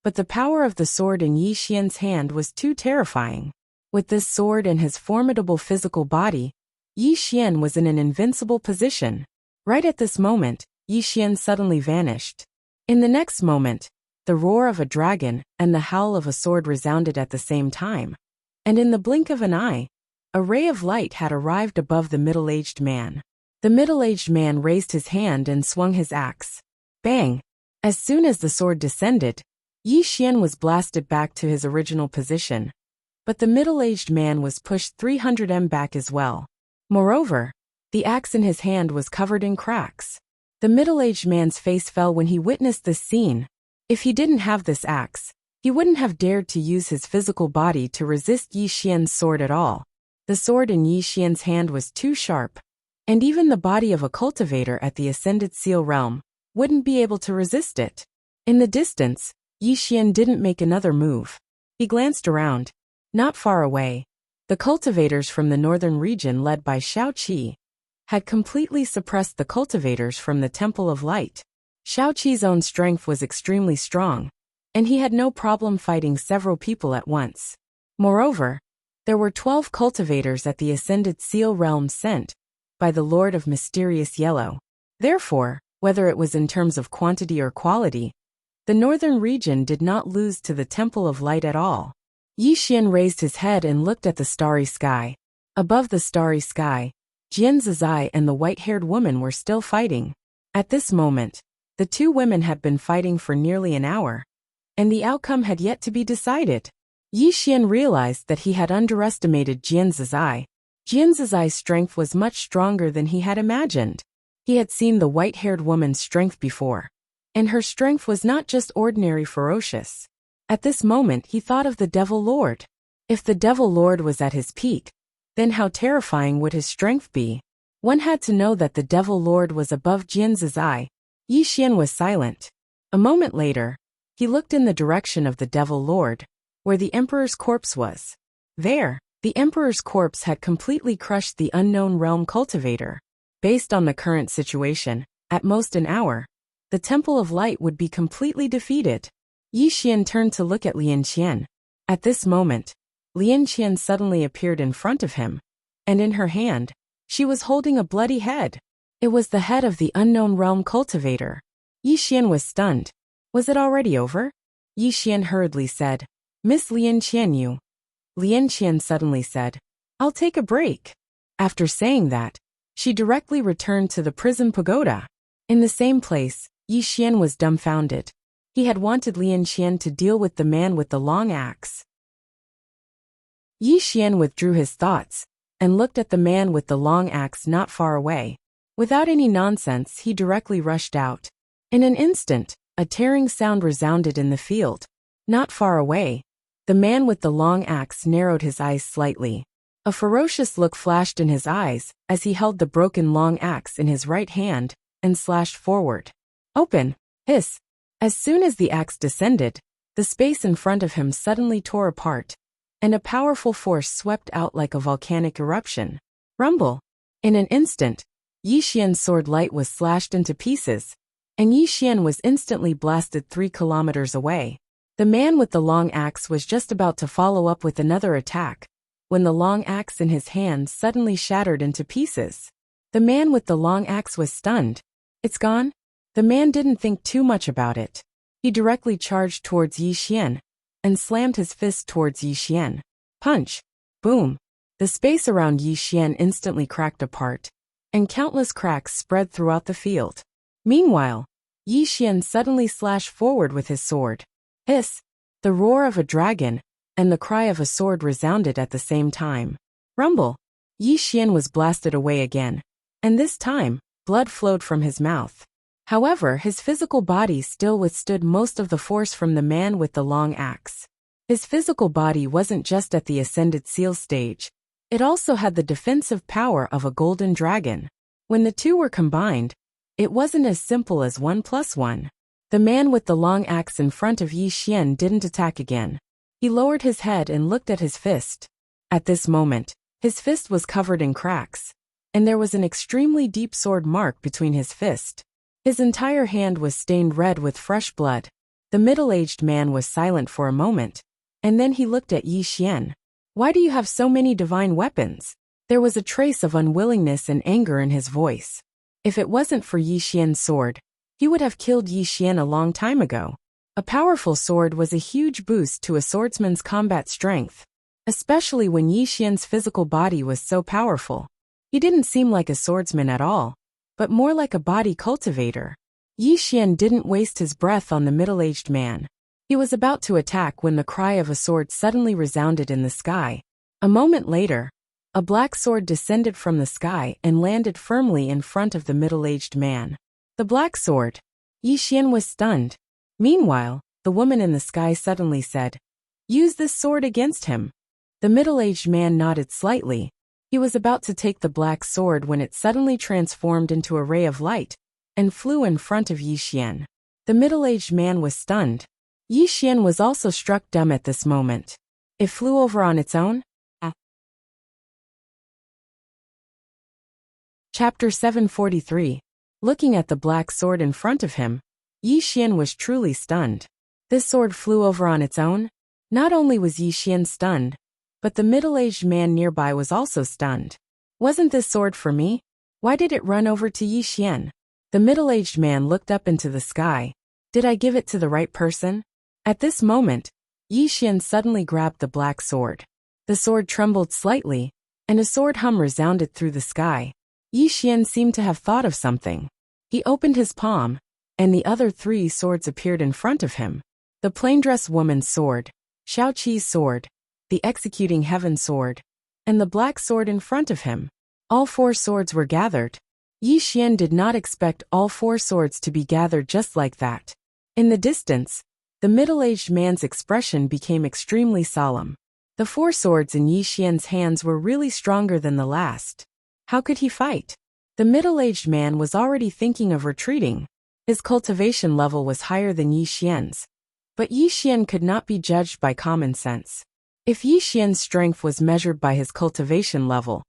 but the power of the sword in Yi Xian's hand was too terrifying. With this sword and his formidable physical body, Yi Xian was in an invincible position. Right at this moment, Yi Xian suddenly vanished. In the next moment, the roar of a dragon and the howl of a sword resounded at the same time, and in the blink of an eye, a ray of light had arrived above the middle-aged man. The middle-aged man raised his hand and swung his axe. Bang! As soon as the sword descended, Yi Xian was blasted back to his original position. but the middle-aged man was pushed 300 m back as well. Moreover, the axe in his hand was covered in cracks. The middle-aged man's face fell when he witnessed this scene. If he didn't have this axe, he wouldn't have dared to use his physical body to resist Yi Xian's sword at all. The sword in Yi Xian's hand was too sharp, and even the body of a cultivator at the Ascended Seal realm wouldn't be able to resist it. In the distance, Yi Xian didn't make another move. He glanced around. Not far away, the cultivators from the northern region led by Shao Qi had completely suppressed the cultivators from the Temple of Light. Shao Qi's own strength was extremely strong, and he had no problem fighting several people at once. Moreover, there were 12 cultivators at the Ascended Seal realm sent by the Lord of Mysterious Yellow. Therefore, whether it was in terms of quantity or quality, the northern region did not lose to the Temple of Light at all. Yi Xian raised his head and looked at the starry sky. Above the starry sky, Jian Zizai and the white-haired woman were still fighting. At this moment, the two women had been fighting for nearly an hour, and the outcome had yet to be decided. Yi Xian realized that he had underestimated Jian Zizai. Jian Zizai's strength was much stronger than he had imagined. He had seen the white-haired woman's strength before, and her strength was not just ordinary ferocious. At this moment he thought of the Devil Lord. If the Devil Lord was at his peak, then how terrifying would his strength be? One had to know that the Devil Lord was above Jian Zizai. Yi Xian was silent. A moment later, he looked in the direction of the Devil Lord, where the Emperor's corpse was. There, the Emperor's corpse had completely crushed the unknown realm cultivator. Based on the current situation, at most an hour, the Temple of Light would be completely defeated. Yi Xian turned to look at Lian Qian. At this moment, Lian Qian suddenly appeared in front of him, and in her hand, she was holding a bloody head. It was the head of the unknown realm cultivator. Yi Xian was stunned. Was it already over? Yi Xian hurriedly said, "Miss Lian Qianyu." Lian Qian suddenly said, "I'll take a break." After saying that, she directly returned to the prison pagoda. In the same place, Yi Xian was dumbfounded. He had wanted Lian Qian to deal with the man with the long axe. Yi Xian withdrew his thoughts and looked at the man with the long axe not far away. Without any nonsense, he directly rushed out. In an instant, a tearing sound resounded in the field. Not far away, the man with the long axe narrowed his eyes slightly. A ferocious look flashed in his eyes as he held the broken long axe in his right hand and slashed forward. "Open!" Hiss! As soon as the axe descended, the space in front of him suddenly tore apart, and a powerful force swept out like a volcanic eruption. Rumble! In an instant, Yi Xian's sword light was slashed into pieces, and Yi Xian was instantly blasted 3 kilometers away. The man with the long axe was just about to follow up with another attack, when the long axe in his hand suddenly shattered into pieces. The man with the long axe was stunned. "It's gone?" The man didn't think too much about it. He directly charged towards Yi Xian and slammed his fist towards Yi Xian. Punch! Boom! The space around Yi Xian instantly cracked apart, and countless cracks spread throughout the field. Meanwhile, Yi Xian suddenly slashed forward with his sword. Hiss! The roar of a dragon and the cry of a sword resounded at the same time. Rumble! Yi Xian was blasted away again, and this time, blood flowed from his mouth. However, his physical body still withstood most of the force from the man with the long axe. His physical body wasn't just at the Ascended Seal stage. It also had the defensive power of a golden dragon. When the two were combined, it wasn't as simple as 1 + 1. The man with the long axe in front of Yi Xian didn't attack again. He lowered his head and looked at his fist. At this moment, his fist was covered in cracks, and there was an extremely deep sword mark between his fist. His entire hand was stained red with fresh blood. The middle-aged man was silent for a moment, and then he looked at Yi Xian. "Why do you have so many divine weapons?" There was a trace of unwillingness and anger in his voice. If it wasn't for Yi Xian's sword, he would have killed Yi Xian a long time ago. A powerful sword was a huge boost to a swordsman's combat strength, especially when Yi Xian's physical body was so powerful. He didn't seem like a swordsman at all, but more like a body cultivator. Yi Xian didn't waste his breath on the middle-aged man. He was about to attack when the cry of a sword suddenly resounded in the sky. A moment later, a black sword descended from the sky and landed firmly in front of the middle-aged man. The black sword. Yi Xian was stunned. Meanwhile, the woman in the sky suddenly said, "Use this sword against him." The middle-aged man nodded slightly. He was about to take the black sword when it suddenly transformed into a ray of light and flew in front of Yi Xian. The middle-aged man was stunned. Yi Xian was also struck dumb at this moment. It flew over on its own? Chapter 743. Looking at the black sword in front of him, Yi Xian was truly stunned. This sword flew over on its own? Not only was Yi Xian stunned, but the middle-aged man nearby was also stunned. Wasn't this sword for me? Why did it run over to Yi Xian? The middle-aged man looked up into the sky. Did I give it to the right person? At this moment, Yi Xian suddenly grabbed the black sword. The sword trembled slightly, and a sword hum resounded through the sky. Yi Xian seemed to have thought of something. He opened his palm, and the other 3 swords appeared in front of him. The plain-dress woman's sword, Xiao Qi's sword, the executing heaven sword, and the black sword in front of him. All 4 swords were gathered. Yi Xian did not expect all 4 swords to be gathered just like that. In the distance, the middle-aged man's expression became extremely solemn. The 4 swords in Yi Xian's hands were really stronger than the last. How could he fight? The middle-aged man was already thinking of retreating. His cultivation level was higher than Yi Xian's. But Yi Xian could not be judged by common sense. If Yi Xian's strength was measured by his cultivation level,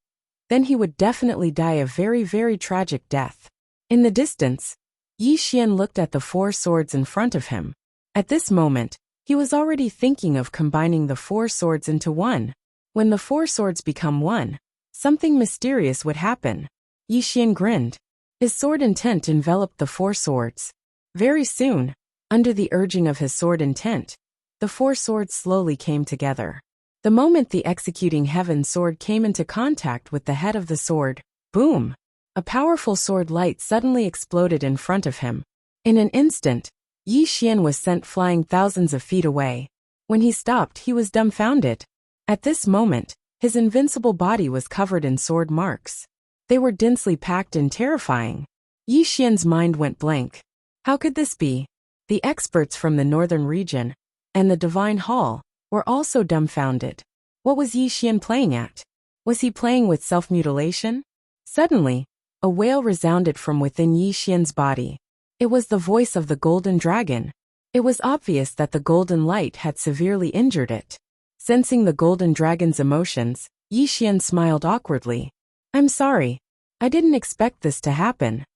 then he would definitely die a very, very tragic death. In the distance, Yi Xian looked at the 4 swords in front of him. At this moment, he was already thinking of combining the 4 swords into one. When the 4 swords become one, something mysterious would happen. Yi Xian grinned. His sword intent enveloped the 4 swords. Very soon, under the urging of his sword intent, the 4 swords slowly came together. The moment the executing heaven sword came into contact with the head of the sword, boom! A powerful sword light suddenly exploded in front of him. In an instant, Yi Xian was sent flying thousands of feet away. When he stopped, he was dumbfounded. At this moment, his invincible body was covered in sword marks. They were densely packed and terrifying. Yi Xian's mind went blank. How could this be? The experts from the northern region and the Divine Hall were also dumbfounded. What was Yi Xian playing at? Was he playing with self-mutilation? Suddenly, a wail resounded from within Yi Xian's body. It was the voice of the golden dragon. It was obvious that the golden light had severely injured it. Sensing the golden dragon's emotions, Yi Xian smiled awkwardly. I'm sorry. I didn't expect this to happen.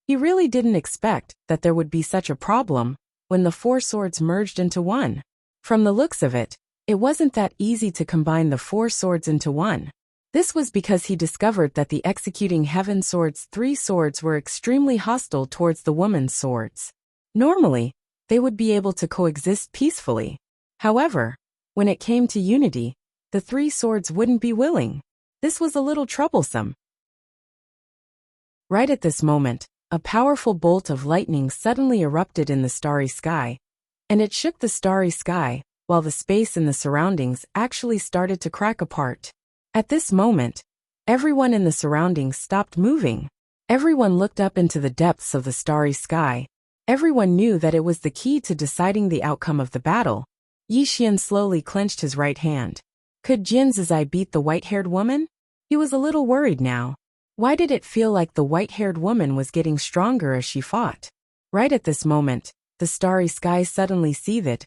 He really didn't expect that there would be such a problem when the 4 swords merged into one. From the looks of it, it wasn't that easy to combine the 4 swords into one. This was because he discovered that the executing heaven sword's 3 swords were extremely hostile towards the woman's swords. Normally, they would be able to coexist peacefully. However, when it came to unity, the 3 swords wouldn't be willing. This was a little troublesome. Right at this moment, a powerful bolt of lightning suddenly erupted in the starry sky, and it shook the starry sky, while the space in the surroundings actually started to crack apart. At this moment, everyone in the surroundings stopped moving. Everyone looked up into the depths of the starry sky. Everyone knew that it was the key to deciding the outcome of the battle. Yi Xian slowly clenched his right hand. Could Jin Zizai beat the white-haired woman? He was a little worried now. Why did it feel like the white-haired woman was getting stronger as she fought? Right at this moment, the starry sky suddenly seethed,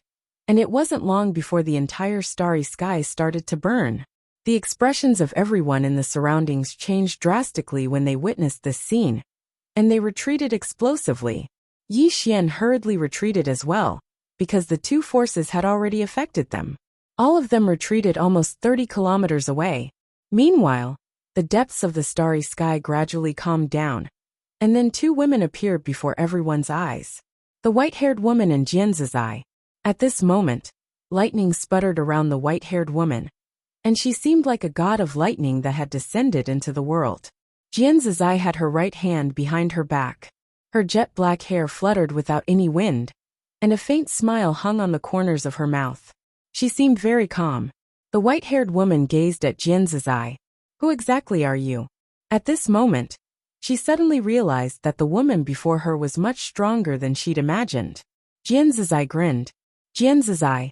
and it wasn't long before the entire starry sky started to burn. The expressions of everyone in the surroundings changed drastically when they witnessed this scene, and they retreated explosively. Yi Xian hurriedly retreated as well, because the 2 forces had already affected them. All of them retreated almost 30 kilometers away. Meanwhile, the depths of the starry sky gradually calmed down, and then 2 women appeared before everyone's eyes. The white-haired woman and Jian Zizai. At this moment, lightning sputtered around the white-haired woman, and she seemed like a god of lightning that had descended into the world. Jian Zizai had her right hand behind her back. Her jet black hair fluttered without any wind, and a faint smile hung on the corners of her mouth. She seemed very calm. The white-haired woman gazed at Jian's eye. Who exactly are you? At this moment, she suddenly realized that the woman before her was much stronger than she'd imagined. Jian's eye grinned. Jian's eye.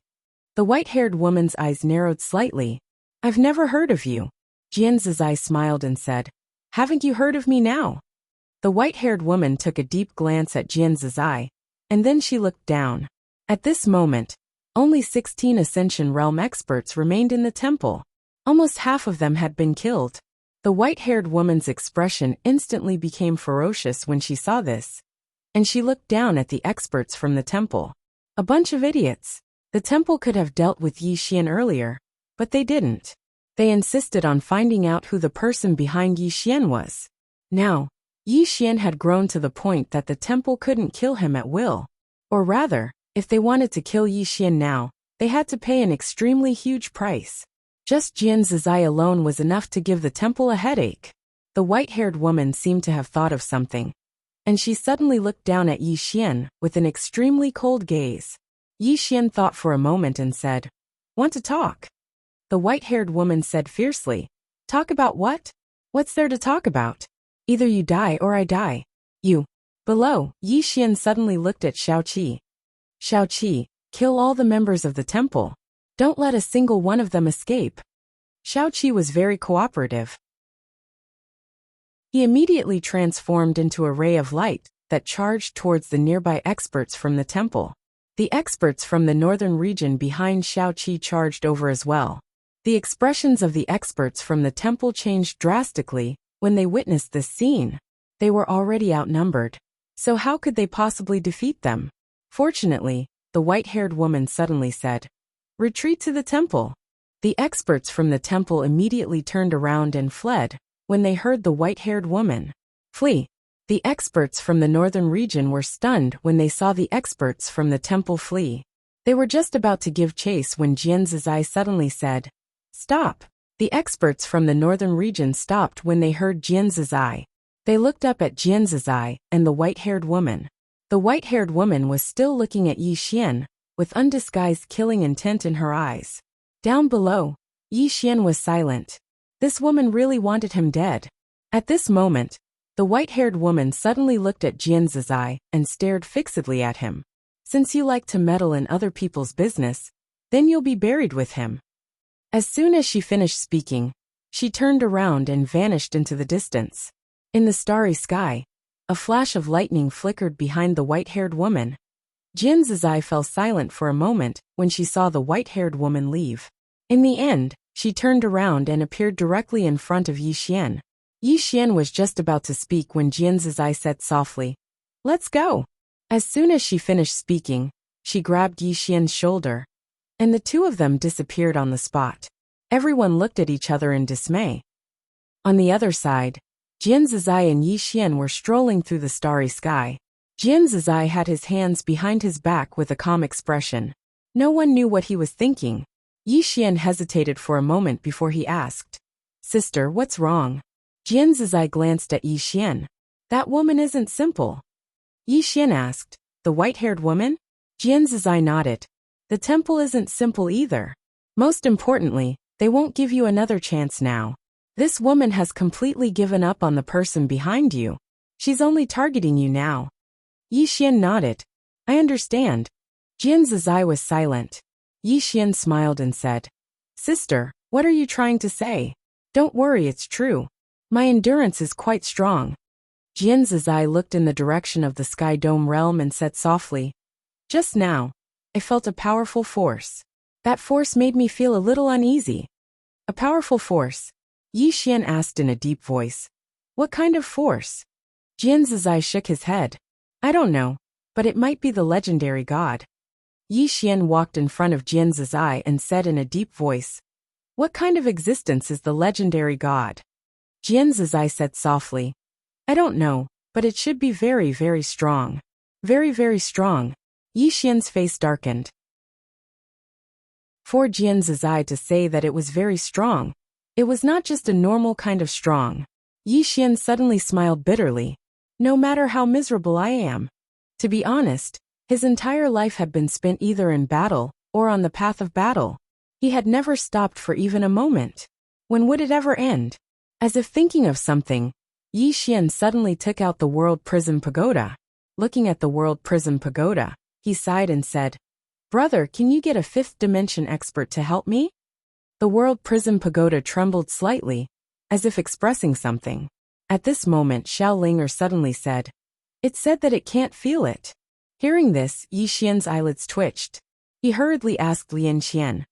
The white-haired woman's eyes narrowed slightly. I've never heard of you. Jian's eye smiled and said, Haven't you heard of me now? The white-haired woman took a deep glance at Jian's eye, and then she looked down. At this moment, only 16 Ascension Realm experts remained in the temple. Almost half of them had been killed. The white-haired woman's expression instantly became ferocious when she saw this, and she looked down at the experts from the temple. A bunch of idiots. The temple could have dealt with Yi Xian earlier, but they didn't. They insisted on finding out who the person behind Yi Xian was. Now, Yi Xian had grown to the point that the temple couldn't kill him at will. Or rather, if they wanted to kill Yi Xian now, they had to pay an extremely huge price. Just Jian's eye alone was enough to give the temple a headache. The white-haired woman seemed to have thought of something, and she suddenly looked down at Yi Xian with an extremely cold gaze. Yi Xian thought for a moment and said, Want to talk? The white-haired woman said fiercely, Talk about what? What's there to talk about? Either you die or I die. You. Below, Yi Xian suddenly looked at Xiaoqi. Xiaoqi, kill all the members of the temple. Don't let a single one of them escape. Xiaoqi was very cooperative. He immediately transformed into a ray of light that charged towards the nearby experts from the temple. The experts from the northern region behind Xiaoqi charged over as well. The expressions of the experts from the temple changed drastically when they witnessed this scene. They were already outnumbered, so how could they possibly defeat them? Fortunately, the white-haired woman suddenly said, Retreat to the temple. The experts from the temple immediately turned around and fled when they heard the white-haired woman. Flee. The experts from the northern region were stunned when they saw the experts from the temple flee. They were just about to give chase when Jian's eye suddenly said, Stop. The experts from the northern region stopped when they heard Jian's eye. They looked up at Jian's eye and the white-haired woman. The white-haired woman was still looking at Yi Xian, with undisguised killing intent in her eyes. Down below, Yi Xian was silent. This woman really wanted him dead. At this moment, the white-haired woman suddenly looked at Jian's eye and stared fixedly at him. Since you like to meddle in other people's business, then you'll be buried with him. As soon as she finished speaking, she turned around and vanished into the distance. In the starry sky, a flash of lightning flickered behind the white-haired woman. Jian's eye fell silent for a moment when she saw the white-haired woman leave. In the end, she turned around and appeared directly in front of Yi Xian. Yi Xian was just about to speak when Jian's eye said softly, Let's go. As soon as she finished speaking, she grabbed Yi Xian's shoulder, and the two of them disappeared on the spot. Everyone looked at each other in dismay. On the other side, Jian's eye and Yi Xian were strolling through the starry sky. Jian's eye had his hands behind his back with a calm expression. No one knew what he was thinking. Yi Xian hesitated for a moment before he asked, Sister, what's wrong? Jian's eye glanced at Yi Xian. That woman isn't simple. Yi Xian asked, The white-haired woman? Jian's eye nodded. The temple isn't simple either. Most importantly, they won't give you another chance now. This woman has completely given up on the person behind you. She's only targeting you now. Yi Xian nodded. I understand. Jian's eye was silent. Yi Xian smiled and said, Sister, what are you trying to say? Don't worry, it's true. My endurance is quite strong. Jian's eye looked in the direction of the Sky Dome realm and said softly, Just now, I felt a powerful force. That force made me feel a little uneasy. A powerful force? Yi Xian asked in a deep voice. What kind of force? Jian's eye shook his head. I don't know, but it might be the legendary god. Yi Xian walked in front of Jian's eye and said in a deep voice, What kind of existence is the legendary god? Jian's eye said softly, I don't know, but it should be very, very strong. Very, very strong. Yi Xian's face darkened. For Jian's eye to say that it was very strong, it was not just a normal kind of strong. Yi Xian suddenly smiled bitterly. No matter how miserable I am. To be honest, His entire life had been spent either in battle or on the path of battle. He had never stopped for even a moment. When would it ever end? As if thinking of something, Yi Xian suddenly took out the World Prism Pagoda. Looking at the World Prism Pagoda, he sighed and said, "Brother, can you get a fifth dimension expert to help me?" The World Prism Pagoda trembled slightly, as if expressing something. At this moment, Xiao Linger suddenly said, "It said that it can't feel it." Hearing this, Yi Xian's eyelids twitched. He hurriedly asked Lian Qian,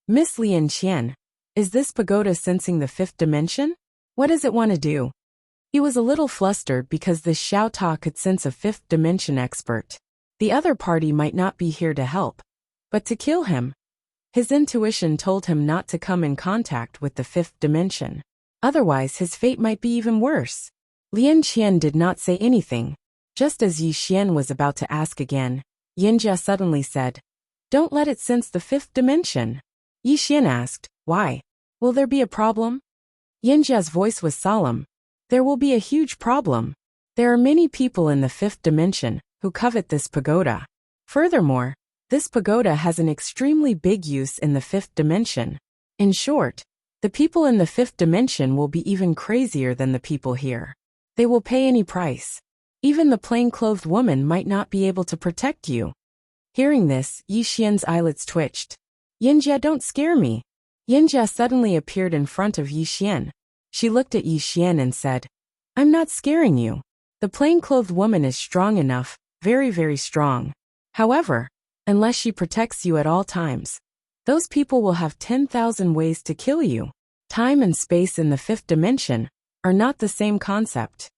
"Miss Lian Qian, is this pagoda sensing the fifth dimension? What does it want to do?" He was a little flustered because this Xiao Ta could sense a fifth dimension expert. The other party might not be here to help, but to kill him. His intuition told him not to come in contact with the fifth dimension. Otherwise, his fate might be even worse. Lian Qian did not say anything. Just as Yi Xian was about to ask again, Yinjia suddenly said, "Don't let it sense the fifth dimension." Yi Xian asked, "Why? Will there be a problem?" Yinjia's voice was solemn. "There will be a huge problem. There are many people in the fifth dimension who covet this pagoda. Furthermore, this pagoda has an extremely big use in the fifth dimension. In short, the people in the fifth dimension will be even crazier than the people here. They will pay any price. Even the plain-clothed woman might not be able to protect you." Hearing this, Yi Xian's eyelids twitched. "Yinjia, don't scare me." Yinjia suddenly appeared in front of Yi Xian. She looked at Yi Xian and said, "I'm not scaring you. The plain-clothed woman is strong enough, very, very strong. However, unless she protects you at all times, those people will have 10,000 ways to kill you. Time and space in the fifth dimension are not the same concept."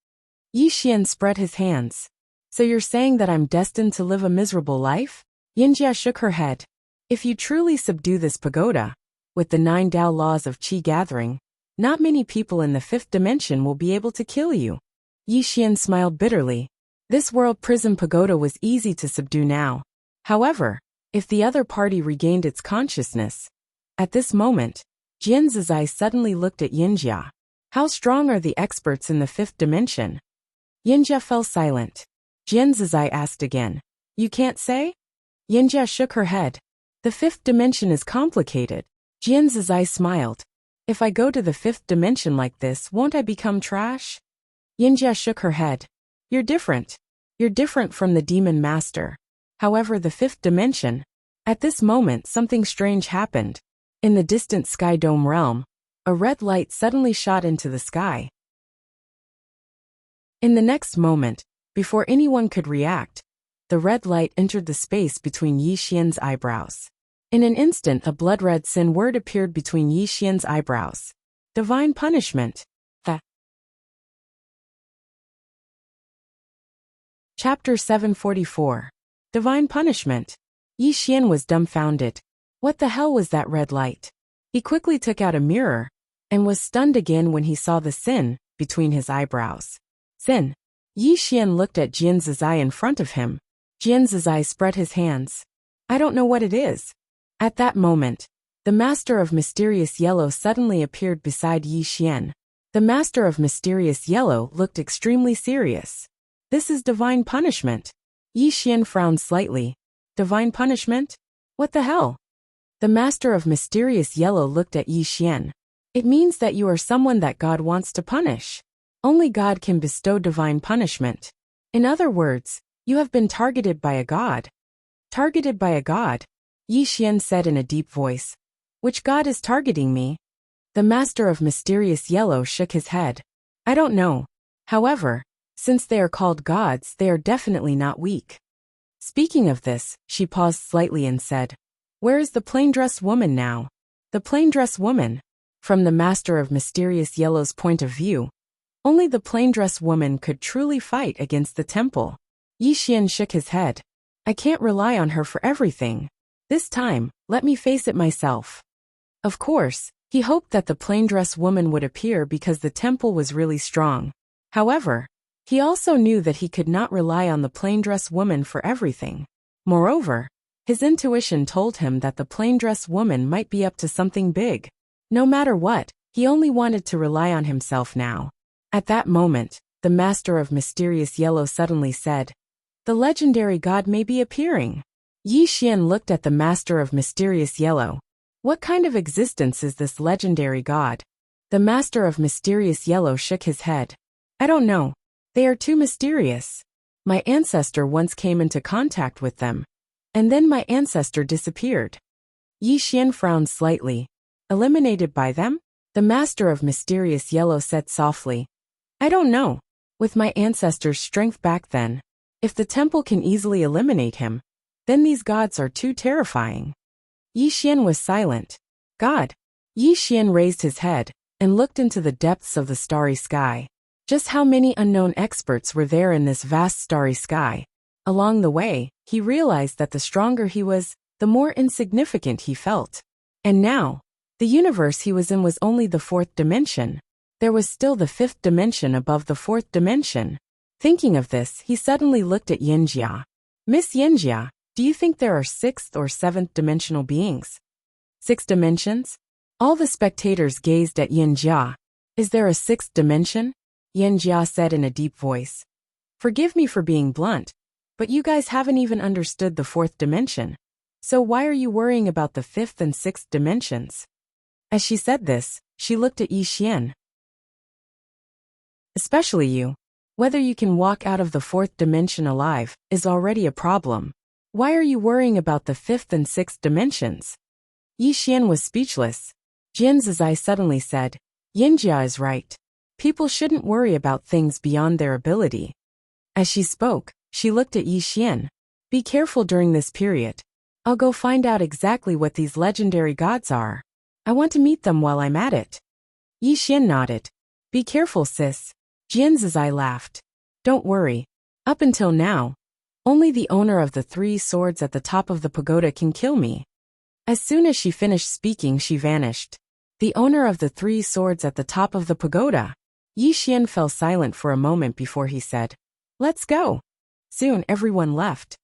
Yi Xian spread his hands. "So you're saying that I'm destined to live a miserable life?" Yinjia shook her head. "If you truly subdue this pagoda, with the 9 Dao laws of qi gathering, not many people in the fifth dimension will be able to kill you." Yi Xian smiled bitterly. This World Prism Pagoda was easy to subdue now. However, if the other party regained its consciousness. At this moment, Jian Zizai suddenly looked at Yinjia. "How strong are the experts in the fifth dimension?" Yinjia fell silent. Jian Zizai asked again, "You can't say?" Yinjia shook her head. "The fifth dimension is complicated." Jian Zizai smiled. "If I go to the fifth dimension like this, won't I become trash?" Yinjia shook her head. "You're different. You're different from the demon master. However, the fifth dimension." At this moment, something strange happened. In the distant Sky Dome realm, a red light suddenly shot into the sky. In the next moment, before anyone could react, the red light entered the space between Yi Xian's eyebrows. In an instant, a blood-red sin word appeared between Yi Xian's eyebrows. Divine punishment. Chapter 744. Divine punishment. Yi Xian was dumbfounded. What the hell was that red light? He quickly took out a mirror, and was stunned again when he saw the sin between his eyebrows. Sin. Yi Xian looked at Jian Zizai in front of him. Jian Zizai spread his hands. "I don't know what it is." At that moment, the Master of Mysterious Yellow suddenly appeared beside Yi Xian. The Master of Mysterious Yellow looked extremely serious. "This is divine punishment." Yi Xian frowned slightly. "Divine punishment? What the hell?" The Master of Mysterious Yellow looked at Yi Xian. "It means that you are someone that God wants to punish. Only God can bestow divine punishment. In other words, you have been targeted by a god." "Targeted by a god?" Yi Xian said in a deep voice. "Which god is targeting me?" The Master of Mysterious Yellow shook his head. "I don't know. However, since they are called gods, they are definitely not weak." Speaking of this, she paused slightly and said, "Where is the plain-dressed woman now?" The plain-dressed woman? From the Master of Mysterious Yellow's point of view, only the plain-dressed woman could truly fight against the temple. Yi Xian shook his head. "I can't rely on her for everything. This time, let me face it myself." Of course, he hoped that the plain-dressed woman would appear because the temple was really strong. However, he also knew that he could not rely on the plain-dressed woman for everything. Moreover, his intuition told him that the plain-dressed woman might be up to something big. No matter what, he only wanted to rely on himself now. At that moment, the Master of Mysterious Yellow suddenly said, The legendary god may be appearing. Yi Xian looked at the master of mysterious yellow. What kind of existence is this legendary god? The master of mysterious yellow shook his head. I don't know. They are too mysterious. My ancestor once came into contact with them. And then my ancestor disappeared. Yi Xian frowned slightly. Eliminated by them? The master of mysterious yellow said softly. I don't know. With my ancestor's strength back then, if the temple can easily eliminate him, then these gods are too terrifying. Yi Xian was silent. God. Yi Xian raised his head and looked into the depths of the starry sky. Just how many unknown experts were there in this vast starry sky? Along the way, he realized that the stronger he was, the more insignificant he felt. And now, the universe he was in was only the fourth dimension. There was still the fifth dimension above the fourth dimension. Thinking of this, he suddenly looked at Yinjia. Miss Yinjia, do you think there are sixth or seventh dimensional beings? 6 dimensions? All the spectators gazed at Yinjia. Is there a sixth dimension? Yinjia said in a deep voice. Forgive me for being blunt, but you guys haven't even understood the fourth dimension. So why are you worrying about the fifth and sixth dimensions? As she said this, she looked at Yi Xian. Especially you. Whether you can walk out of the fourth dimension alive is already a problem. Why are you worrying about the fifth and sixth dimensions? Yi Xian was speechless. Jin Zizai suddenly said, Yinjia is right. People shouldn't worry about things beyond their ability. As she spoke, she looked at Yi Xian. Be careful during this period. I'll go find out exactly what these legendary gods are. I want to meet them while I'm at it. Yi Xian nodded. Be careful, sis. Jin Zizai laughed. Don't worry. Up until now, only the owner of the 3 swords at the top of the pagoda can kill me. As soon as she finished speaking, she vanished. The owner of the 3 swords at the top of the pagoda. Yi Xian fell silent for a moment before he said, Let's go. Soon everyone left.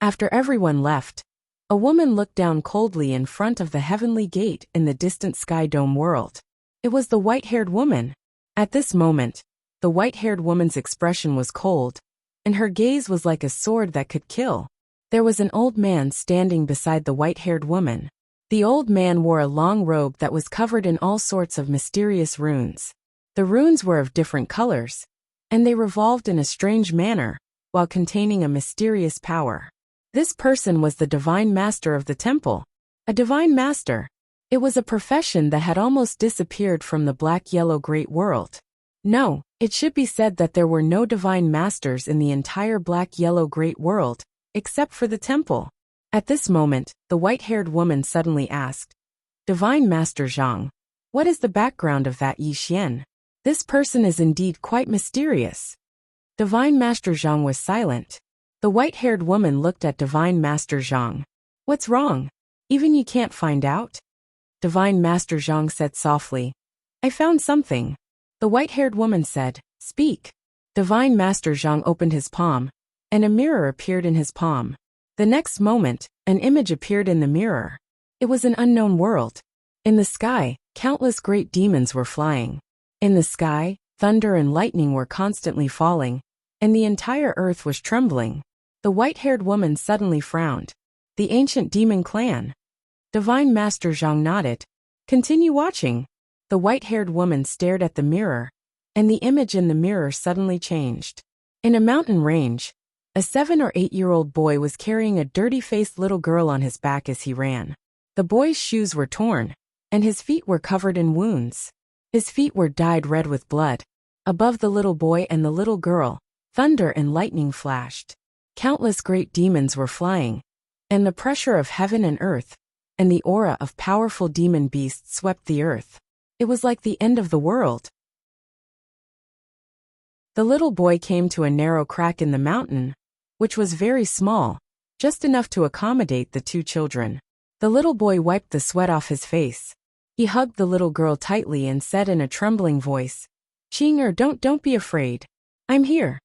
After everyone left, a woman looked down coldly in front of the heavenly gate in the distant sky dome world. It was the white-haired woman. At this moment, the white-haired woman's expression was cold, and her gaze was like a sword that could kill. There was an old man standing beside the white-haired woman. The old man wore a long robe that was covered in all sorts of mysterious runes. The runes were of different colors, and they revolved in a strange manner, while containing a mysterious power. This person was the divine master of the temple. A divine master. It was a profession that had almost disappeared from the black-yellow great world. No, it should be said that there were no divine masters in the entire black-yellow great world, except for the temple. At this moment, the white-haired woman suddenly asked, Divine Master Zhang, what is the background of that Yi Xian? This person is indeed quite mysterious. Divine Master Zhang was silent. The white-haired woman looked at Divine Master Zhang. What's wrong? Even you can't find out? Divine Master Zhang said softly, I found something. The white-haired woman said, Speak. Divine Master Zhang opened his palm, and a mirror appeared in his palm. The next moment, an image appeared in the mirror. It was an unknown world. In the sky, countless great demons were flying. In the sky, thunder and lightning were constantly falling, and the entire earth was trembling. The white-haired woman suddenly frowned. The ancient demon clan. Divine Master Zhang nodded. Continue watching. The white-haired woman stared at the mirror, and the image in the mirror suddenly changed. In a mountain range, a 7 or 8-year-old boy was carrying a dirty-faced little girl on his back as he ran. The boy's shoes were torn, and his feet were covered in wounds. His feet were dyed red with blood. Above the little boy and the little girl, thunder and lightning flashed. Countless great demons were flying, and the pressure of heaven and earth, and the aura of powerful demon beasts swept the earth. It was like the end of the world. The little boy came to a narrow crack in the mountain, which was very small, just enough to accommodate the 2 children. The little boy wiped the sweat off his face. He hugged the little girl tightly and said in a trembling voice, Qing'er, don't be afraid. I'm here.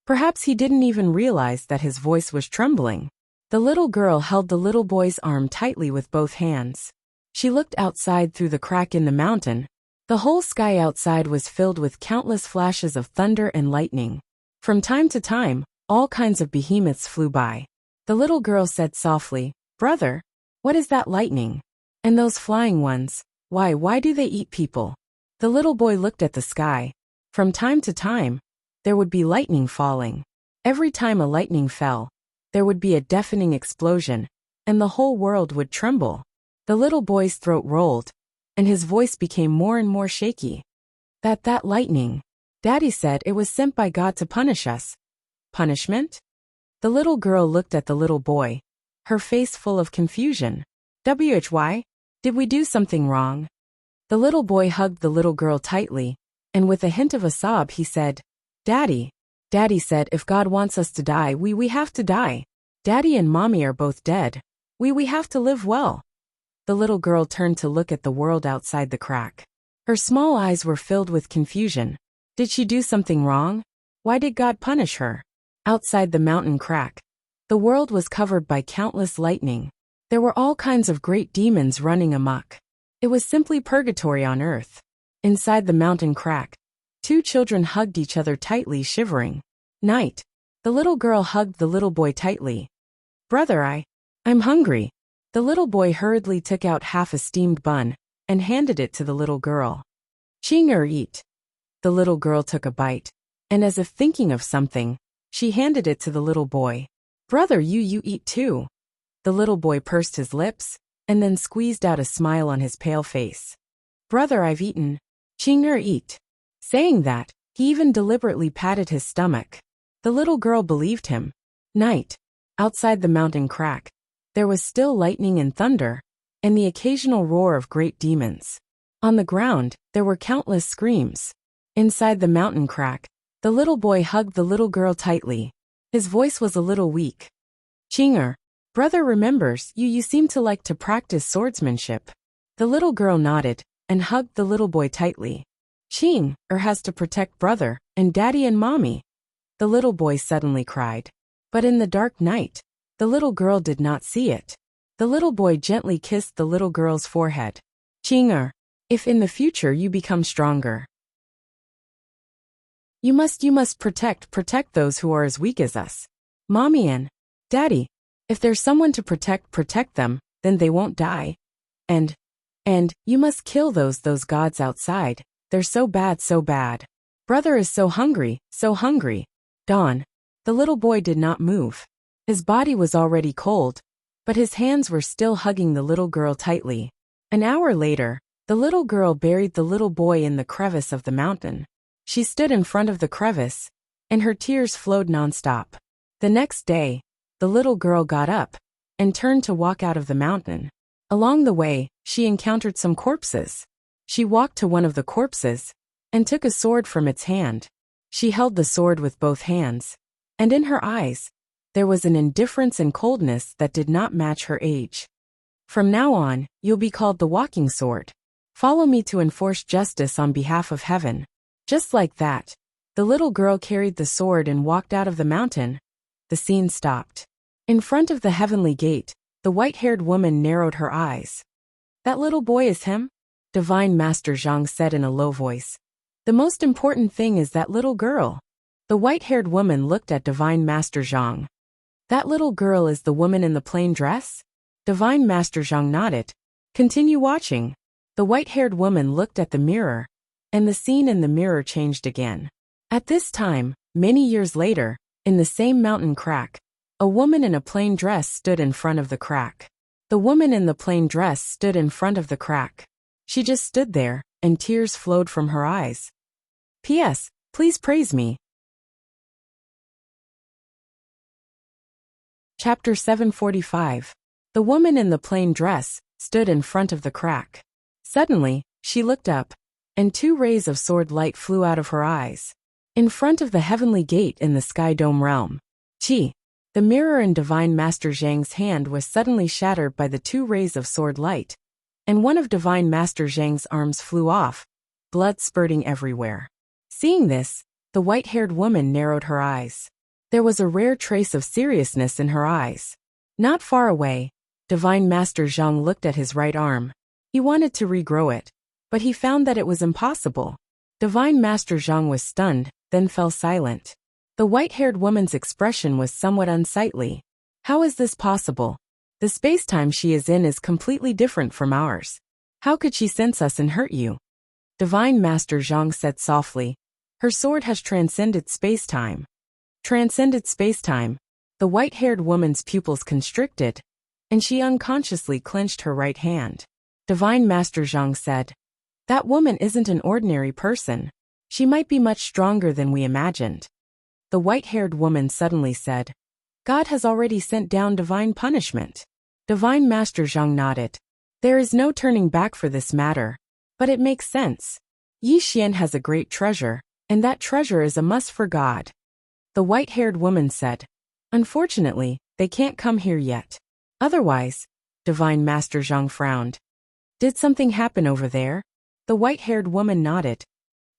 Perhaps he didn't even realize that his voice was trembling. The little girl held the little boy's arm tightly with both hands. She looked outside through the crack in the mountain. The whole sky outside was filled with countless flashes of thunder and lightning. From time to time, All kinds of behemoths flew by. The little girl said softly, "Brother, what is that lightning? And those flying ones, why do they eat people?" The little boy looked at the sky. From time to time, there would be lightning falling. Every time a lightning fell, there would be a deafening explosion, and the whole world would tremble. The little boy's throat rolled, and his voice became more and more shaky. That lightning. Daddy said it was sent by God to punish us. Punishment? The little girl looked at the little boy, her face full of confusion. Why? Did we do something wrong? The little boy hugged the little girl tightly, and with a hint of a sob he said, Daddy said if God wants us to die, we have to die. Daddy and Mommy are both dead. We have to live well. The little girl turned to look at the world outside the crack. Her small eyes were filled with confusion. Did she do something wrong? Why did God punish her? Outside the mountain crack, the world was covered by countless lightning. There were all kinds of great demons running amok. It was simply purgatory on earth. Inside the mountain crack, two children hugged each other tightly, shivering. Night. The little girl hugged the little boy tightly. Brother, I'm hungry. The little boy hurriedly took out half a steamed bun and handed it to the little girl. Chinger, eat. The little girl took a bite, and as if thinking of something, she handed it to the little boy. Brother, you eat too. The little boy pursed his lips and then squeezed out a smile on his pale face. Brother, I've eaten. Chinger, eat. Saying that, he even deliberately patted his stomach. The little girl believed him. Night. Outside the mountain crack, there was still lightning and thunder, and the occasional roar of great demons. On the ground, there were countless screams. Inside the mountain crack, the little boy hugged the little girl tightly. His voice was a little weak. Chinger, brother remembers you seem to like to practice swordsmanship. The little girl nodded and hugged the little boy tightly. Chinger has to protect brother and Daddy and Mommy. The little boy suddenly cried. But in the dark night, the little girl did not see it. The little boy gently kissed the little girl's forehead. Chinger, if in the future you become stronger, you must protect those who are as weak as us. Mommy and Daddy, if there's someone to protect them, then they won't die. And you must kill those gods outside. They're so bad. Brother is so hungry. Dawn. The little boy did not move. His body was already cold, but his hands were still hugging the little girl tightly. An hour later, the little girl buried the little boy in the crevice of the mountain. She stood in front of the crevice, and her tears flowed nonstop. The next day, the little girl got up and turned to walk out of the mountain. Along the way, she encountered some corpses. She walked to one of the corpses and took a sword from its hand. She held the sword with both hands, and in her eyes, there was an indifference and coldness that did not match her age. From now on, you'll be called the walking sword. Follow me to enforce justice on behalf of heaven. Just like that, the little girl carried the sword and walked out of the mountain. The scene stopped. In front of the heavenly gate, the white-haired woman narrowed her eyes. That little boy is him? Divine Master Zhang said in a low voice. The most important thing is that little girl. The white-haired woman looked at Divine Master Zhang. That little girl is the woman in the plain dress? Divine Master Zhang nodded. Continue watching. The white-haired woman looked at the mirror, and the scene in the mirror changed again. At this time, many years later, in the same mountain crack, a woman in a plain dress stood in front of the crack. The woman in the plain dress stood in front of the crack. She just stood there, and tears flowed from her eyes. P.S. Please praise me. Chapter 745. The woman in the plain dress stood in front of the crack. Suddenly, she looked up, and two rays of sword light flew out of her eyes. In front of the heavenly gate in the Sky Dome realm, the mirror in Divine Master Zhang's hand was suddenly shattered by the two rays of sword light, and one of Divine Master Zhang's arms flew off, blood spurting everywhere. Seeing this, the white-haired woman narrowed her eyes. There was a rare trace of seriousness in her eyes. Not far away, Divine Master Zhang looked at his right arm. He wanted to regrow it, but he found that it was impossible. Divine Master Zhang was stunned, then fell silent. The white-haired woman's expression was somewhat unsightly. How is this possible? The space-time she is in is completely different from ours. How could she sense us and hurt you? Divine Master Zhang said softly. Her sword has transcended space-time. Transcended space-time. The white-haired woman's pupils constricted, and she unconsciously clenched her right hand. Divine Master Zhang said, "That woman isn't an ordinary person. She might be much stronger than we imagined." The white-haired woman suddenly said, "God has already sent down divine punishment." Divine Master Zhang nodded. "There is no turning back for this matter. But it makes sense. Yi Xian has a great treasure, and that treasure is a must for God." The white-haired woman said, "Unfortunately, they can't come here yet. Otherwise," Divine Master Zhang frowned. "Did something happen over there?" The white-haired woman nodded.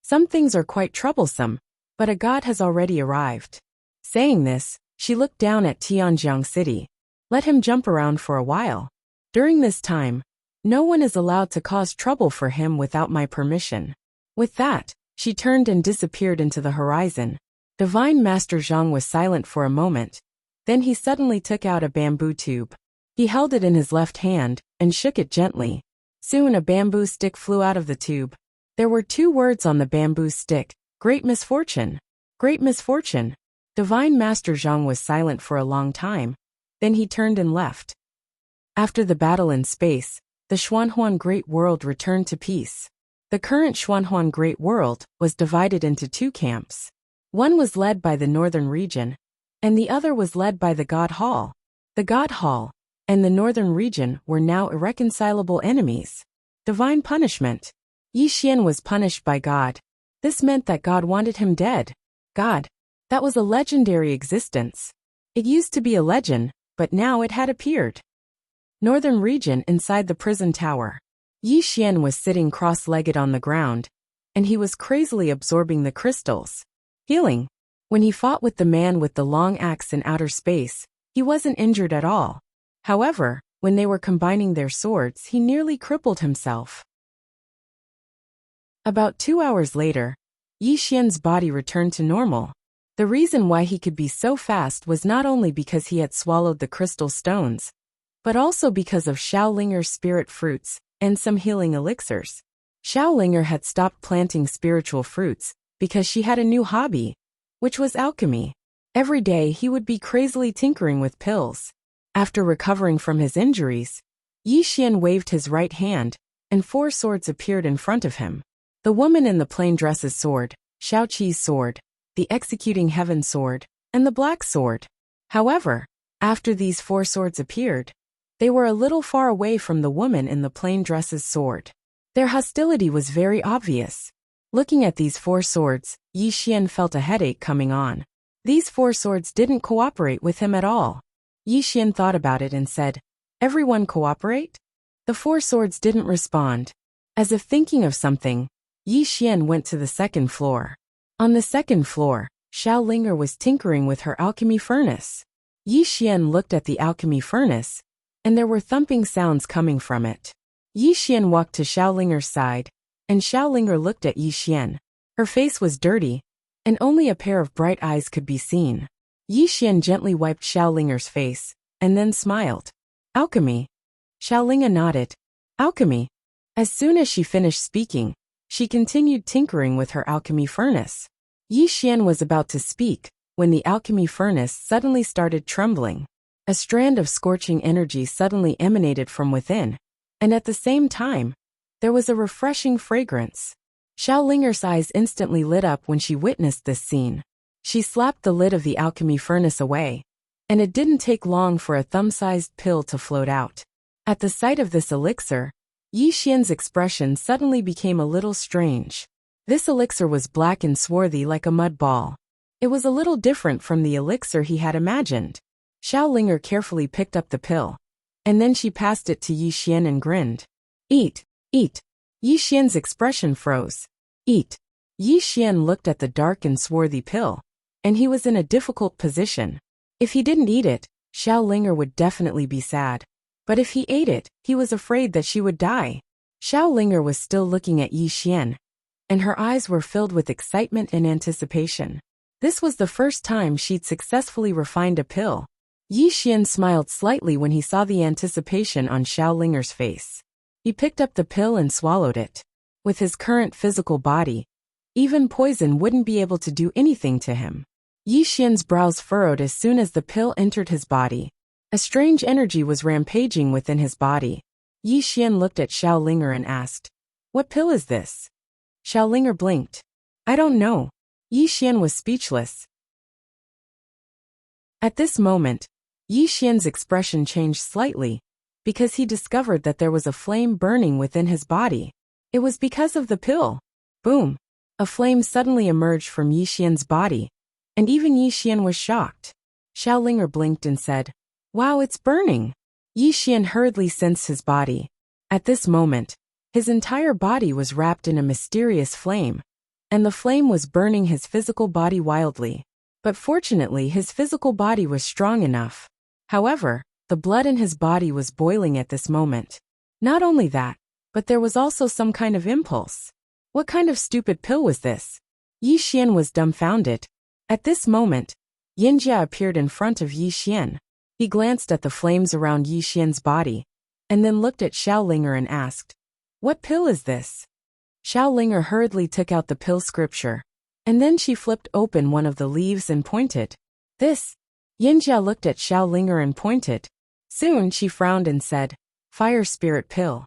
"Some things are quite troublesome, but a god has already arrived." Saying this, she looked down at Tianjiang City. "Let him jump around for a while. During this time, no one is allowed to cause trouble for him without my permission." With that, she turned and disappeared into the horizon. Divine Master Zhang was silent for a moment. Then he suddenly took out a bamboo tube. He held it in his left hand and shook it gently. Soon a bamboo stick flew out of the tube. There were 2 words on the bamboo stick: "Great misfortune." Great misfortune. Divine Master Zhang was silent for a long time. Then he turned and left. After the battle in space, the Xuanhuan Great World returned to peace. The current Xuanhuan Great World was divided into 2 camps. One was led by the northern region, and the other was led by the God Hall. The God Hall and the northern region were now irreconcilable enemies. Divine punishment. Yi Xian was punished by God. This meant that God wanted him dead. God. That was a legendary existence. It used to be a legend, but now it had appeared. Northern region inside the prison tower. Yi Xian was sitting cross-legged on the ground, and he was crazily absorbing the crystals. Healing. When he fought with the man with the long axe in outer space, he wasn't injured at all. However, when they were combining their swords, he nearly crippled himself. About 2 hours later, Yi Xian's body returned to normal. The reason why he could be so fast was not only because he had swallowed the crystal stones, but also because of Xiaolinger's spirit fruits and some healing elixirs. Xiaolinger had stopped planting spiritual fruits because she had a new hobby, which was alchemy. Every day he would be crazily tinkering with pills. After recovering from his injuries, Yi Xian waved his right hand, and 4 swords appeared in front of him. The woman in the plain dresses sword, Shao Qi's sword, the executing heaven sword, and the black sword. However, after these 4 swords appeared, they were a little far away from the woman in the plain dresses sword. Their hostility was very obvious. Looking at these 4 swords, Yi Xian felt a headache coming on. These 4 swords didn't cooperate with him at all. Yi Xian thought about it and said, "Everyone cooperate?" The 4 swords didn't respond. As if thinking of something, Yi Xian went to the 2nd floor. On the 2nd floor, Xiaolinger was tinkering with her alchemy furnace. Yi Xian looked at the alchemy furnace, and there were thumping sounds coming from it. Yi Xian walked to Xiaolinger's side, and Xiaolinger looked at Yi Xian. Her face was dirty, and only a pair of bright eyes could be seen. Yi Xian gently wiped Xiaolinger's face, and then smiled. "Alchemy." Xiaolinga nodded. "Alchemy." As soon as she finished speaking, she continued tinkering with her alchemy furnace. Yi Xian was about to speak, when the alchemy furnace suddenly started trembling. A strand of scorching energy suddenly emanated from within, and at the same time, there was a refreshing fragrance. Xiaolinger's eyes instantly lit up when she witnessed this scene. She slapped the lid of the alchemy furnace away, and it didn't take long for a thumb-sized pill to float out. At the sight of this elixir, Yi Xian's expression suddenly became a little strange. This elixir was black and swarthy like a mud ball. It was a little different from the elixir he had imagined. Xiaolinger carefully picked up the pill, and then she passed it to Yi Xian and grinned. "Eat, eat." Yi Xian's expression froze. "Eat." Yi Xian looked at the dark and swarthy pill, and he was in a difficult position. If he didn't eat it, Xiaolinger would definitely be sad. But if he ate it, he was afraid that she would die. Xiaolinger was still looking at Yi Xian, and her eyes were filled with excitement and anticipation. This was the first time she'd successfully refined a pill. Yi Xian smiled slightly when he saw the anticipation on Xiao Linger's face. He picked up the pill and swallowed it. With his current physical body, even poison wouldn't be able to do anything to him. Yi Xian's brows furrowed as soon as the pill entered his body. A strange energy was rampaging within his body. Yi Xian looked at Xiao Linger and asked, "What pill is this?" Xiao Linger blinked. "I don't know." Yi Xian was speechless. At this moment, Yi Xian's expression changed slightly, because he discovered that there was a flame burning within his body. It was because of the pill. Boom! A flame suddenly emerged from Yi Xian's body, and even Yi Xian was shocked. Xiao Linger blinked and said, "Wow, it's burning." Yi Xian hurriedly sensed his body. At this moment, his entire body was wrapped in a mysterious flame, and the flame was burning his physical body wildly. But fortunately, his physical body was strong enough. However, the blood in his body was boiling at this moment. Not only that, but there was also some kind of impulse. What kind of stupid pill was this? Yi Xian was dumbfounded. At this moment, Yinjia appeared in front of Yi Xian. He glanced at the flames around Yi Xian's body, and then looked at Xiao Linger and asked, "What pill is this?" Xiao Linger hurriedly took out the pill scripture, and then she flipped open one of the leaves and pointed. "This." Yinjia looked at Xiao Linger and pointed. Soon she frowned and said, "Fire spirit pill."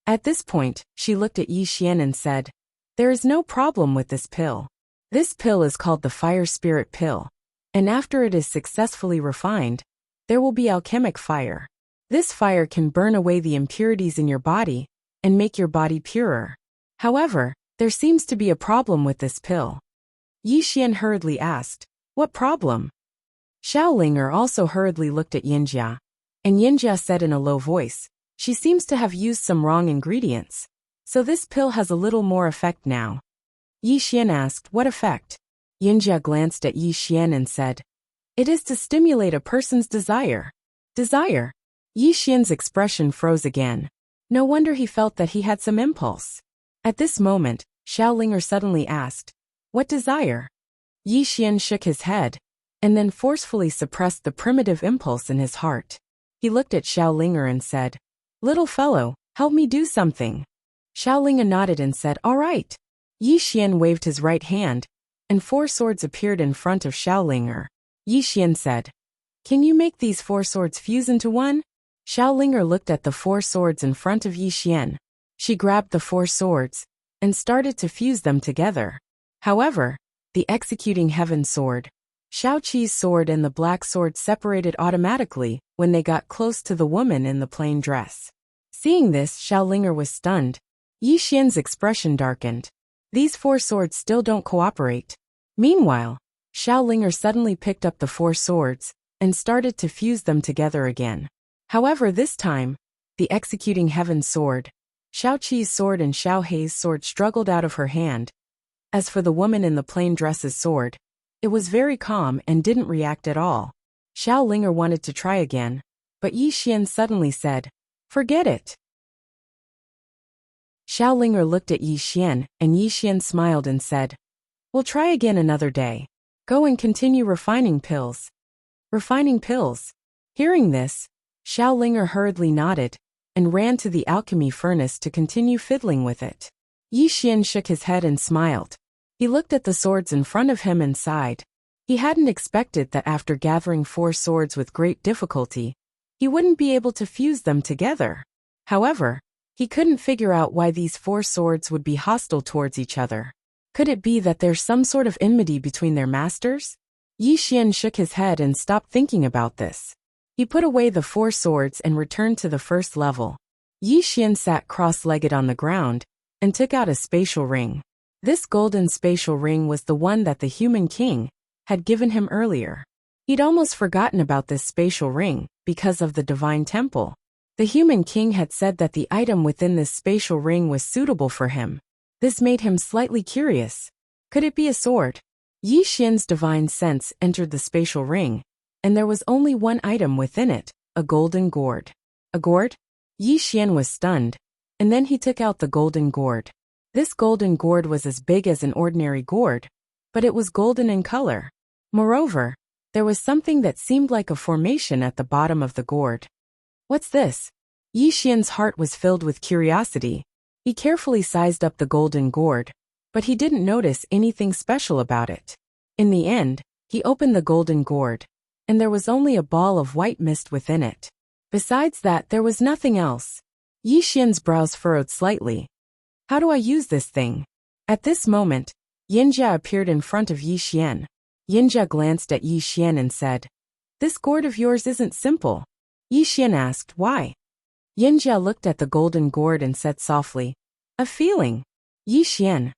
At this point, she looked at Yi Xian and said, "There is no problem with this pill. This pill is called the fire spirit pill, and after it is successfully refined, there will be alchemic fire. This fire can burn away the impurities in your body and make your body purer. However, there seems to be a problem with this pill." Yi Xian hurriedly asked, "What problem?" Xiao Linger also hurriedly looked at Yinjia, and Yinjia said in a low voice, "She seems to have used some wrong ingredients, so this pill has a little more effect now." Yi Xian asked, "What effect?" Yinjia glanced at Yi Xian and said, "It is to stimulate a person's desire." Desire? Yi Xian's expression froze again. No wonder he felt that he had some impulse. At this moment, Xiao Linger suddenly asked, "What desire?" Yi Xian shook his head, and then forcefully suppressed the primitive impulse in his heart. He looked at Xiao Linger and said, "Little fellow, help me do something." Xiao Linger nodded and said, "All right." Yi Xian waved his right hand, and 4 swords appeared in front of Xiao Linger. Yi Xian said, "Can you make these 4 swords fuse into one?" Xiao Linger looked at the 4 swords in front of Yi Xian. She grabbed the 4 swords and started to fuse them together. However, the executing heaven sword, Shao Qi's sword and the black sword separated automatically when they got close to the woman in the plain dress. Seeing this, Xiao Linger was stunned. Yi Xian's expression darkened. These 4 swords still don't cooperate. Meanwhile, Xiao Linger suddenly picked up the 4 swords and started to fuse them together again. However, this time, the executing heaven sword, Shao Qi's sword and Xiao Hei's sword struggled out of her hand. As for the woman in the plain dress's sword, it was very calm and didn't react at all. Xiao Linger wanted to try again, but Yi Xian suddenly said, "Forget it." Xiao Linger looked at Yi Xian, and Yi Xian smiled and said, "We'll try again another day. Go and continue refining pills." Refining pills. Hearing this, Xiao Linger hurriedly nodded and ran to the alchemy furnace to continue fiddling with it. Yi Xian shook his head and smiled. He looked at the swords in front of him and sighed. He hadn't expected that after gathering 4 swords with great difficulty, he wouldn't be able to fuse them together. However, he couldn't figure out why these 4 swords would be hostile towards each other. Could it be that there's some sort of enmity between their masters? Yi Xian shook his head and stopped thinking about this. He put away the 4 swords and returned to the first level. Yi Xian sat cross-legged on the ground and took out a spatial ring. This golden spatial ring was the one that the human king had given him earlier. He'd almost forgotten about this spatial ring because of the divine temple. The human king had said that the item within this spatial ring was suitable for him. This made him slightly curious. Could it be a sword? Yi Xian's divine sense entered the spatial ring, and there was only one item within it, a golden gourd. A gourd? Yi Xian was stunned, and then he took out the golden gourd. This golden gourd was as big as an ordinary gourd, but it was golden in color. Moreover, there was something that seemed like a formation at the bottom of the gourd. What's this? Yi Xian's heart was filled with curiosity. He carefully sized up the golden gourd, but he didn't notice anything special about it. In the end, he opened the golden gourd, and there was only a ball of white mist within it. Besides that, there was nothing else. Yi Xian's brows furrowed slightly. How do I use this thing? At this moment, Yinjia appeared in front of Yi Xian. Yinjia glanced at Yi Xian and said, "This gourd of yours isn't simple." Yi Xian asked, "Why?" Yinjia looked at the golden gourd and said softly, "A feeling." Yi Xian.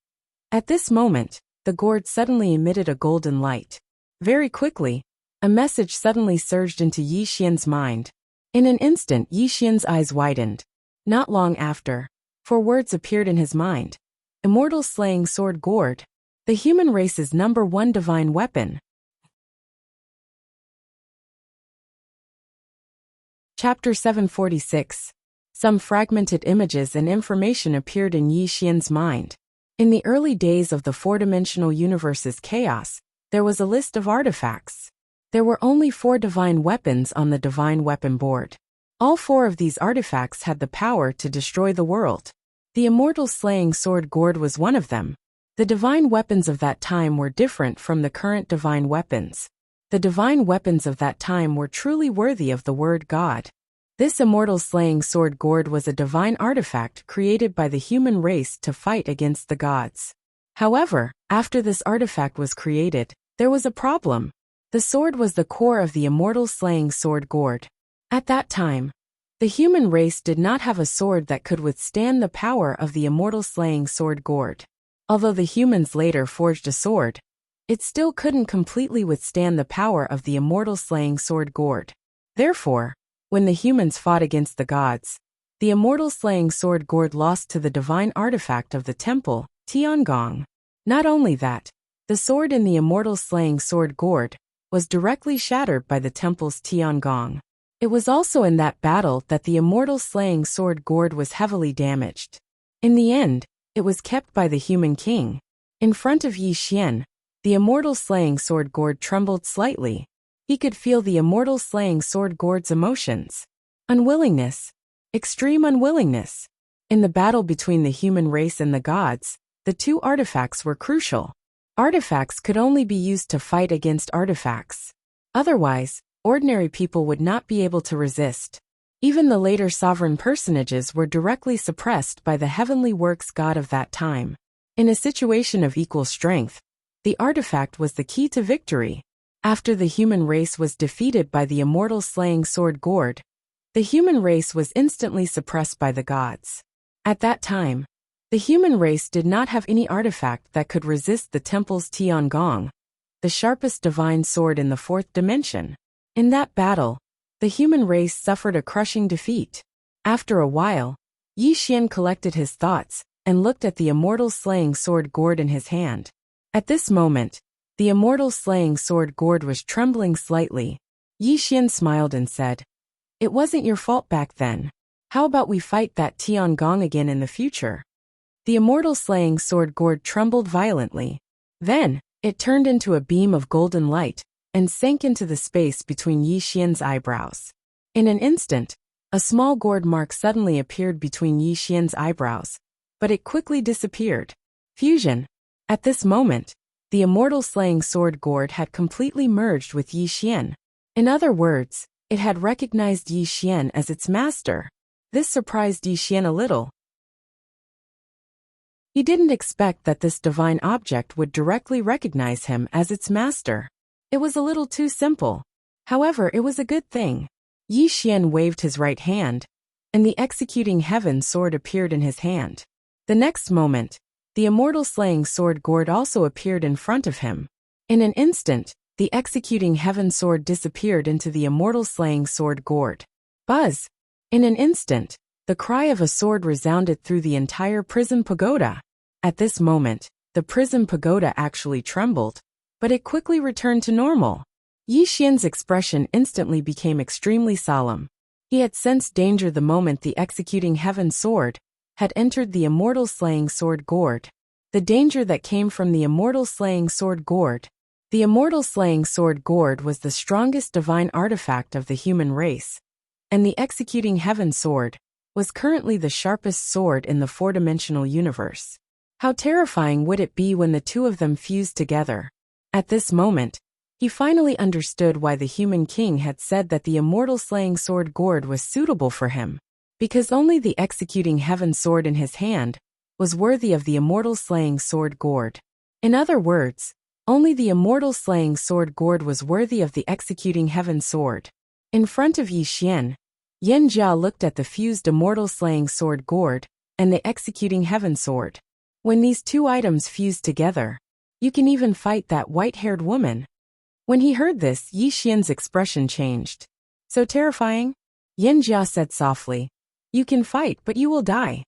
At this moment, the gourd suddenly emitted a golden light. Very quickly, a message suddenly surged into Yi Xian's mind. In an instant, Yi Xian's eyes widened. Not long after, 4 words appeared in his mind. Immortal slaying sword gourd. The human race's #1 divine weapon. Chapter 746. Some fragmented images and information appeared in Yi Xian's mind. In the early days of the 4-dimensional universe's chaos, there was a list of artifacts. There were only 4 divine weapons on the divine weapon board. All 4 of these artifacts had the power to destroy the world. The immortal slaying sword gourd was one of them. The divine weapons of that time were different from the current divine weapons. The divine weapons of that time were truly worthy of the word God. This immortal slaying sword gourd was a divine artifact created by the human race to fight against the gods. However, after this artifact was created, there was a problem. The sword was the core of the immortal slaying sword gourd. At that time, the human race did not have a sword that could withstand the power of the immortal slaying sword gourd. Although the humans later forged a sword, it still couldn't completely withstand the power of the immortal slaying sword gourd. Therefore, when the humans fought against the gods, the immortal slaying sword gourd lost to the divine artifact of the temple, Tiangong. Not only that, the sword in the immortal slaying sword gourd was directly shattered by the temple's Tiangong. It was also in that battle that the immortal slaying sword gourd was heavily damaged. In the end, it was kept by the human king. In front of Yi Xian, the immortal slaying sword gourd trembled slightly. He could feel the immortal slaying sword gourd's emotions. Unwillingness. Extreme unwillingness. In the battle between the human race and the gods, the 2 artifacts were crucial. Artifacts could only be used to fight against artifacts. Otherwise, ordinary people would not be able to resist. Even the later sovereign personages were directly suppressed by the heavenly works god of that time. In a situation of equal strength, the artifact was the key to victory. After the human race was defeated by the immortal slaying sword gourd, the human race was instantly suppressed by the gods. At that time, the human race did not have any artifact that could resist the temple's Tiangong, the sharpest divine sword in the 4th dimension. In that battle, the human race suffered a crushing defeat. After a while, Yi Xian collected his thoughts and looked at the immortal slaying sword gourd in his hand. At this moment, the immortal slaying sword gourd was trembling slightly. Yi Xian smiled and said, "It wasn't your fault back then. How about we fight that Tiangong again in the future?" The immortal slaying sword gourd trembled violently. Then, it turned into a beam of golden light and sank into the space between Yi Xian's eyebrows. In an instant, a small gourd mark suddenly appeared between Yi Xian's eyebrows, but it quickly disappeared. Fusion. At this moment, the immortal slaying sword gourd had completely merged with Yi Xian. In other words, it had recognized Yi Xian as its master. This surprised Yi Xian a little. He didn't expect that this divine object would directly recognize him as its master. It was a little too simple. However, it was a good thing. Yi Xian waved his right hand, and the executing heaven sword appeared in his hand. The next moment, the immortal slaying sword gourd also appeared in front of him. In an instant, the executing heaven sword disappeared into the immortal slaying sword gourd. Buzz! In an instant, the cry of a sword resounded through the entire prison pagoda. At this moment, the prison pagoda actually trembled, but it quickly returned to normal. Yi Xian's expression instantly became extremely solemn. He had sensed danger the moment the executing heaven sword had entered the immortal slaying sword gourd. The danger that came from the immortal slaying sword gourd The immortal slaying sword gourd was the strongest divine artifact of the human race, and the executing heaven sword was currently the sharpest sword in the four-dimensional universe. How terrifying would it be when the two of them fused together? At this moment, he finally understood why the human king had said that the immortal slaying sword gourd was suitable for him, because only the executing heaven sword in his hand was worthy of the immortal slaying sword gourd. In other words, only the immortal slaying sword gourd was worthy of the executing heaven sword. In front of Yi Xian, Yan Jia looked at the fused immortal slaying sword gourd and the executing heaven sword. When these two items fused together, you can even fight that white-haired woman. When he heard this, Yi Xian's expression changed. So terrifying? Yan Jia said softly. You can fight, but you will die.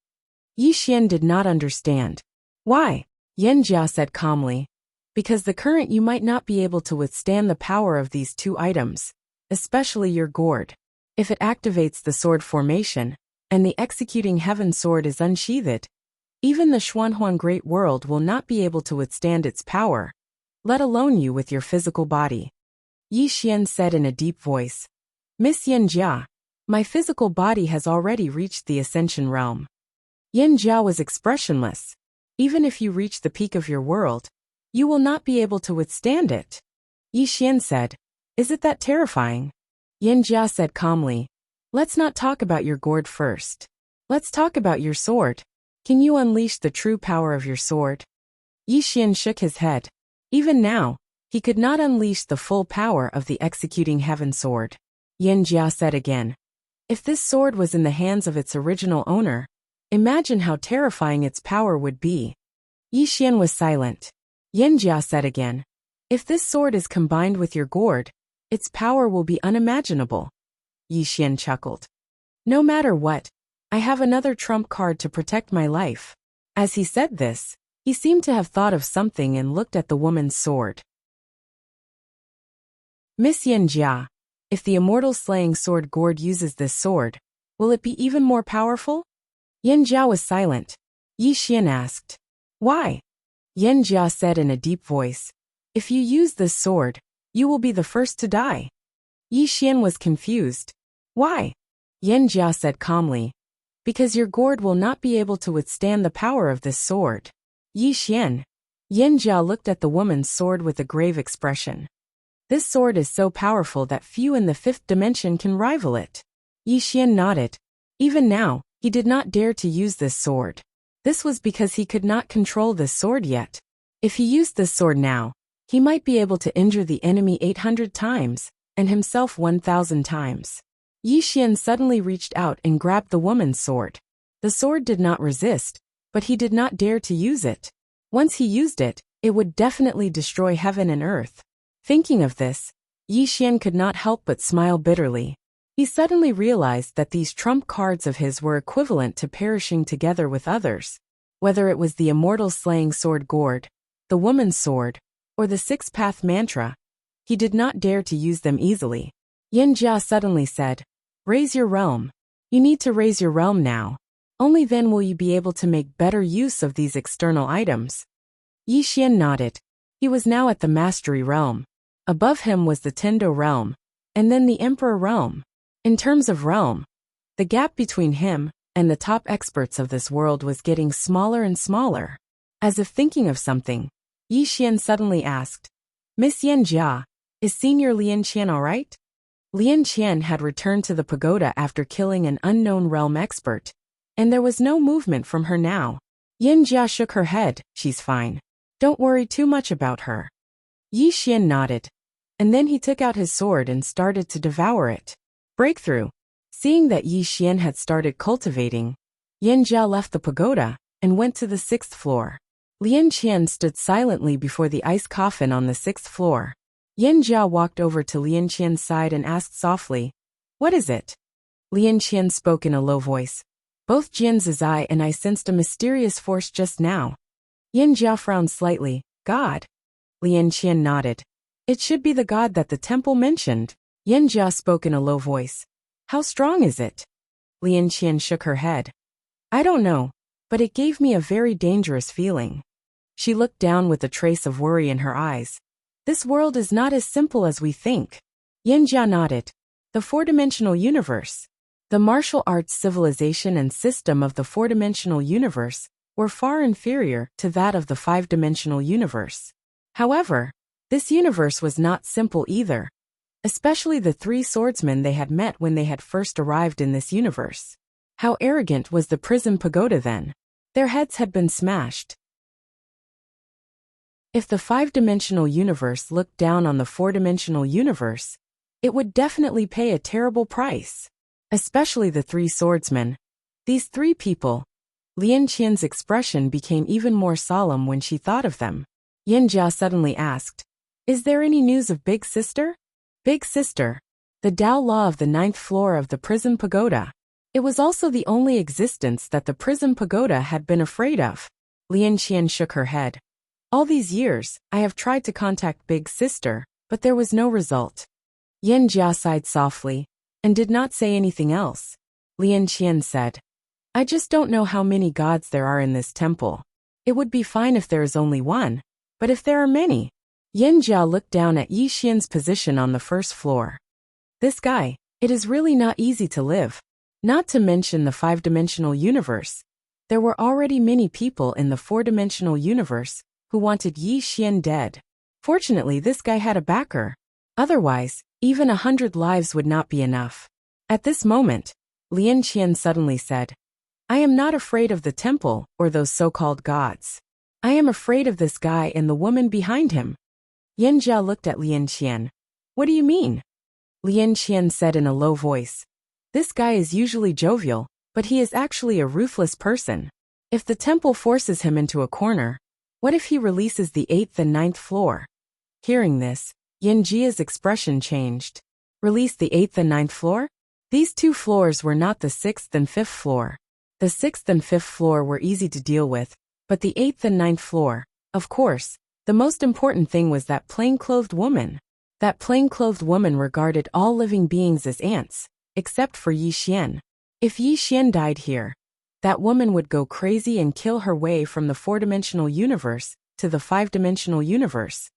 Yi Xian did not understand. Why? Yan Jia said calmly. Because the current you might not be able to withstand the power of these two items, especially your gourd. If it activates the sword formation, and the executing heaven sword is unsheathed, even the Xuanhuan Great World will not be able to withstand its power, let alone you with your physical body. Yi Xian said in a deep voice. Miss Yan Jia, my physical body has already reached the ascension realm. Yan Jia was expressionless. Even if you reach the peak of your world, you will not be able to withstand it. Yi Xian said. Is it that terrifying? Yan Jia said calmly. Let's not talk about your gourd first. Let's talk about your sword. Can you unleash the true power of your sword? Yi Xian shook his head. Even now, he could not unleash the full power of the executing heaven sword. Yan Jia said again. If this sword was in the hands of its original owner, imagine how terrifying its power would be. Yi Xian was silent. Yan Jia said again. If this sword is combined with your gourd, its power will be unimaginable. Yi Xian chuckled. No matter what, I have another trump card to protect my life. As he said this, he seemed to have thought of something and looked at the woman's sword. Miss Yan Jia, if the immortal slaying sword gourd uses this sword, will it be even more powerful? Yan Jia was silent. Yi Xian asked. Why? Yan Jia said in a deep voice. If you use this sword, you will be the first to die. Yi Xian was confused. Why? Yan Jia said calmly. Because your gourd will not be able to withstand the power of this sword. Yi Xian. Yan Jia looked at the woman's sword with a grave expression. This sword is so powerful that few in the fifth dimension can rival it. Yi Xian nodded. Even now, he did not dare to use this sword. This was because he could not control this sword yet. If he used this sword now, he might be able to injure the enemy 800 times, and himself 1,000 times. Yi Xian suddenly reached out and grabbed the woman's sword. The sword did not resist, but he did not dare to use it. Once he used it, it would definitely destroy heaven and earth. Thinking of this, Yi Xian could not help but smile bitterly. He suddenly realized that these trump cards of his were equivalent to perishing together with others. Whether it was the immortal slaying sword gourd, the woman's sword, or the six-path mantra, he did not dare to use them easily. Yan Jia suddenly said, Raise your realm. You need to raise your realm now. Only then will you be able to make better use of these external items. Yi Xian nodded. He was now at the mastery realm. Above him was the Tendo realm, and then the Emperor realm. In terms of realm, the gap between him and the top experts of this world was getting smaller and smaller. As if thinking of something, Yi Xian suddenly asked, Miss Yan Jia, is Senior Lian Qian all right? Lian Qian had returned to the pagoda after killing an unknown realm expert, and there was no movement from her now. Yan Jia shook her head. She's fine. Don't worry too much about her. Yi Xian nodded, and then he took out his sword and started to devour it. Breakthrough. Seeing that Yi Xian had started cultivating, Yan Jia left the pagoda and went to the 6th floor. Lian Qian stood silently before the ice coffin on the 6th floor. Yan Jia walked over to Lian Qian's side and asked softly, What is it? Lian Qian spoke in a low voice. Both Jian Zizai and I sensed a mysterious force just now. Yan Jia frowned slightly. God. Lian Qian nodded. It should be the god that the temple mentioned. Yan Jia spoke in a low voice. How strong is it? Lian Qian shook her head. I don't know, but it gave me a very dangerous feeling. She looked down with a trace of worry in her eyes. This world is not as simple as we think. Yanjia nodded. The four-dimensional universe. The martial arts civilization and system of the four-dimensional universe were far inferior to that of the five-dimensional universe. However, this universe was not simple either, especially the three swordsmen they had met when they had first arrived in this universe. How arrogant was the prison pagoda then? Their heads had been smashed. If the five-dimensional universe looked down on the four-dimensional universe, it would definitely pay a terrible price. Especially the three swordsmen. These three people. Lin Qian's expression became even more solemn when she thought of them. Yanjia suddenly asked, "Is there any news of Big Sister?" Big Sister. The Tao Law of the 9th floor of the Prison Pagoda. It was also the only existence that the Prison Pagoda had been afraid of. Lin Qian shook her head. All these years, I have tried to contact Big Sister, but there was no result. Yanjia sighed softly, and did not say anything else. Lin Qian said, I just don't know how many gods there are in this temple. It would be fine if there is only one, but if there are many. Yanjia looked down at Yi Xian's position on the first floor. This guy, it is really not easy to live. Not to mention the five-dimensional universe. There were already many people in the four-dimensional universe who wanted Yi Xian dead. Fortunately, this guy had a backer. Otherwise, even 100 lives would not be enough. At this moment, Lin Qian suddenly said, I am not afraid of the temple or those so-called gods. I am afraid of this guy and the woman behind him. Yanjia looked at Lin Qian. What do you mean? Lin Qian said in a low voice. This guy is usually jovial, but he is actually a ruthless person. If the temple forces him into a corner, what if he releases the 8th and 9th floor? Hearing this, Yanjia's expression changed. Release the 8th and 9th floor? These two floors were not the 6th and 5th floor. The 6th and 5th floor were easy to deal with, but the 8th and 9th floor, of course, the most important thing was that plain-clothed woman. That plain-clothed woman regarded all living beings as ants, except for Yi Xian. If Yi Xian died here, that woman would go crazy and kill her way from the four-dimensional universe to the five-dimensional universe.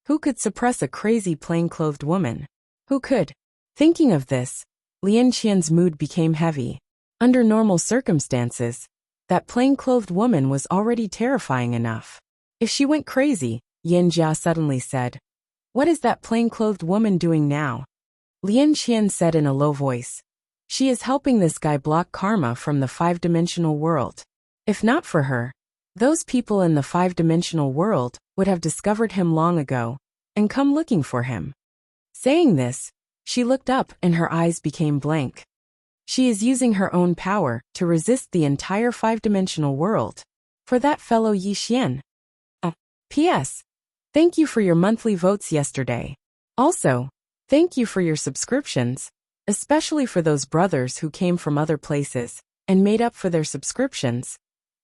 Who could suppress a crazy plain-clothed woman? Who could? Thinking of this, Lin Qian's mood became heavy. Under normal circumstances, that plain-clothed woman was already terrifying enough. If she went crazy, Yanjia suddenly said, What is that plain-clothed woman doing now? Lin Qian said in a low voice, She is helping this guy block karma from the five-dimensional world. If not for her, those people in the five-dimensional world would have discovered him long ago and come looking for him. Saying this, she looked up and her eyes became blank. She is using her own power to resist the entire five-dimensional world. For that fellow Yi Xian. P.S. Thank you for your monthly votes yesterday. Also, thank you for your subscriptions, especially for those brothers who came from other places and made up for their subscriptions.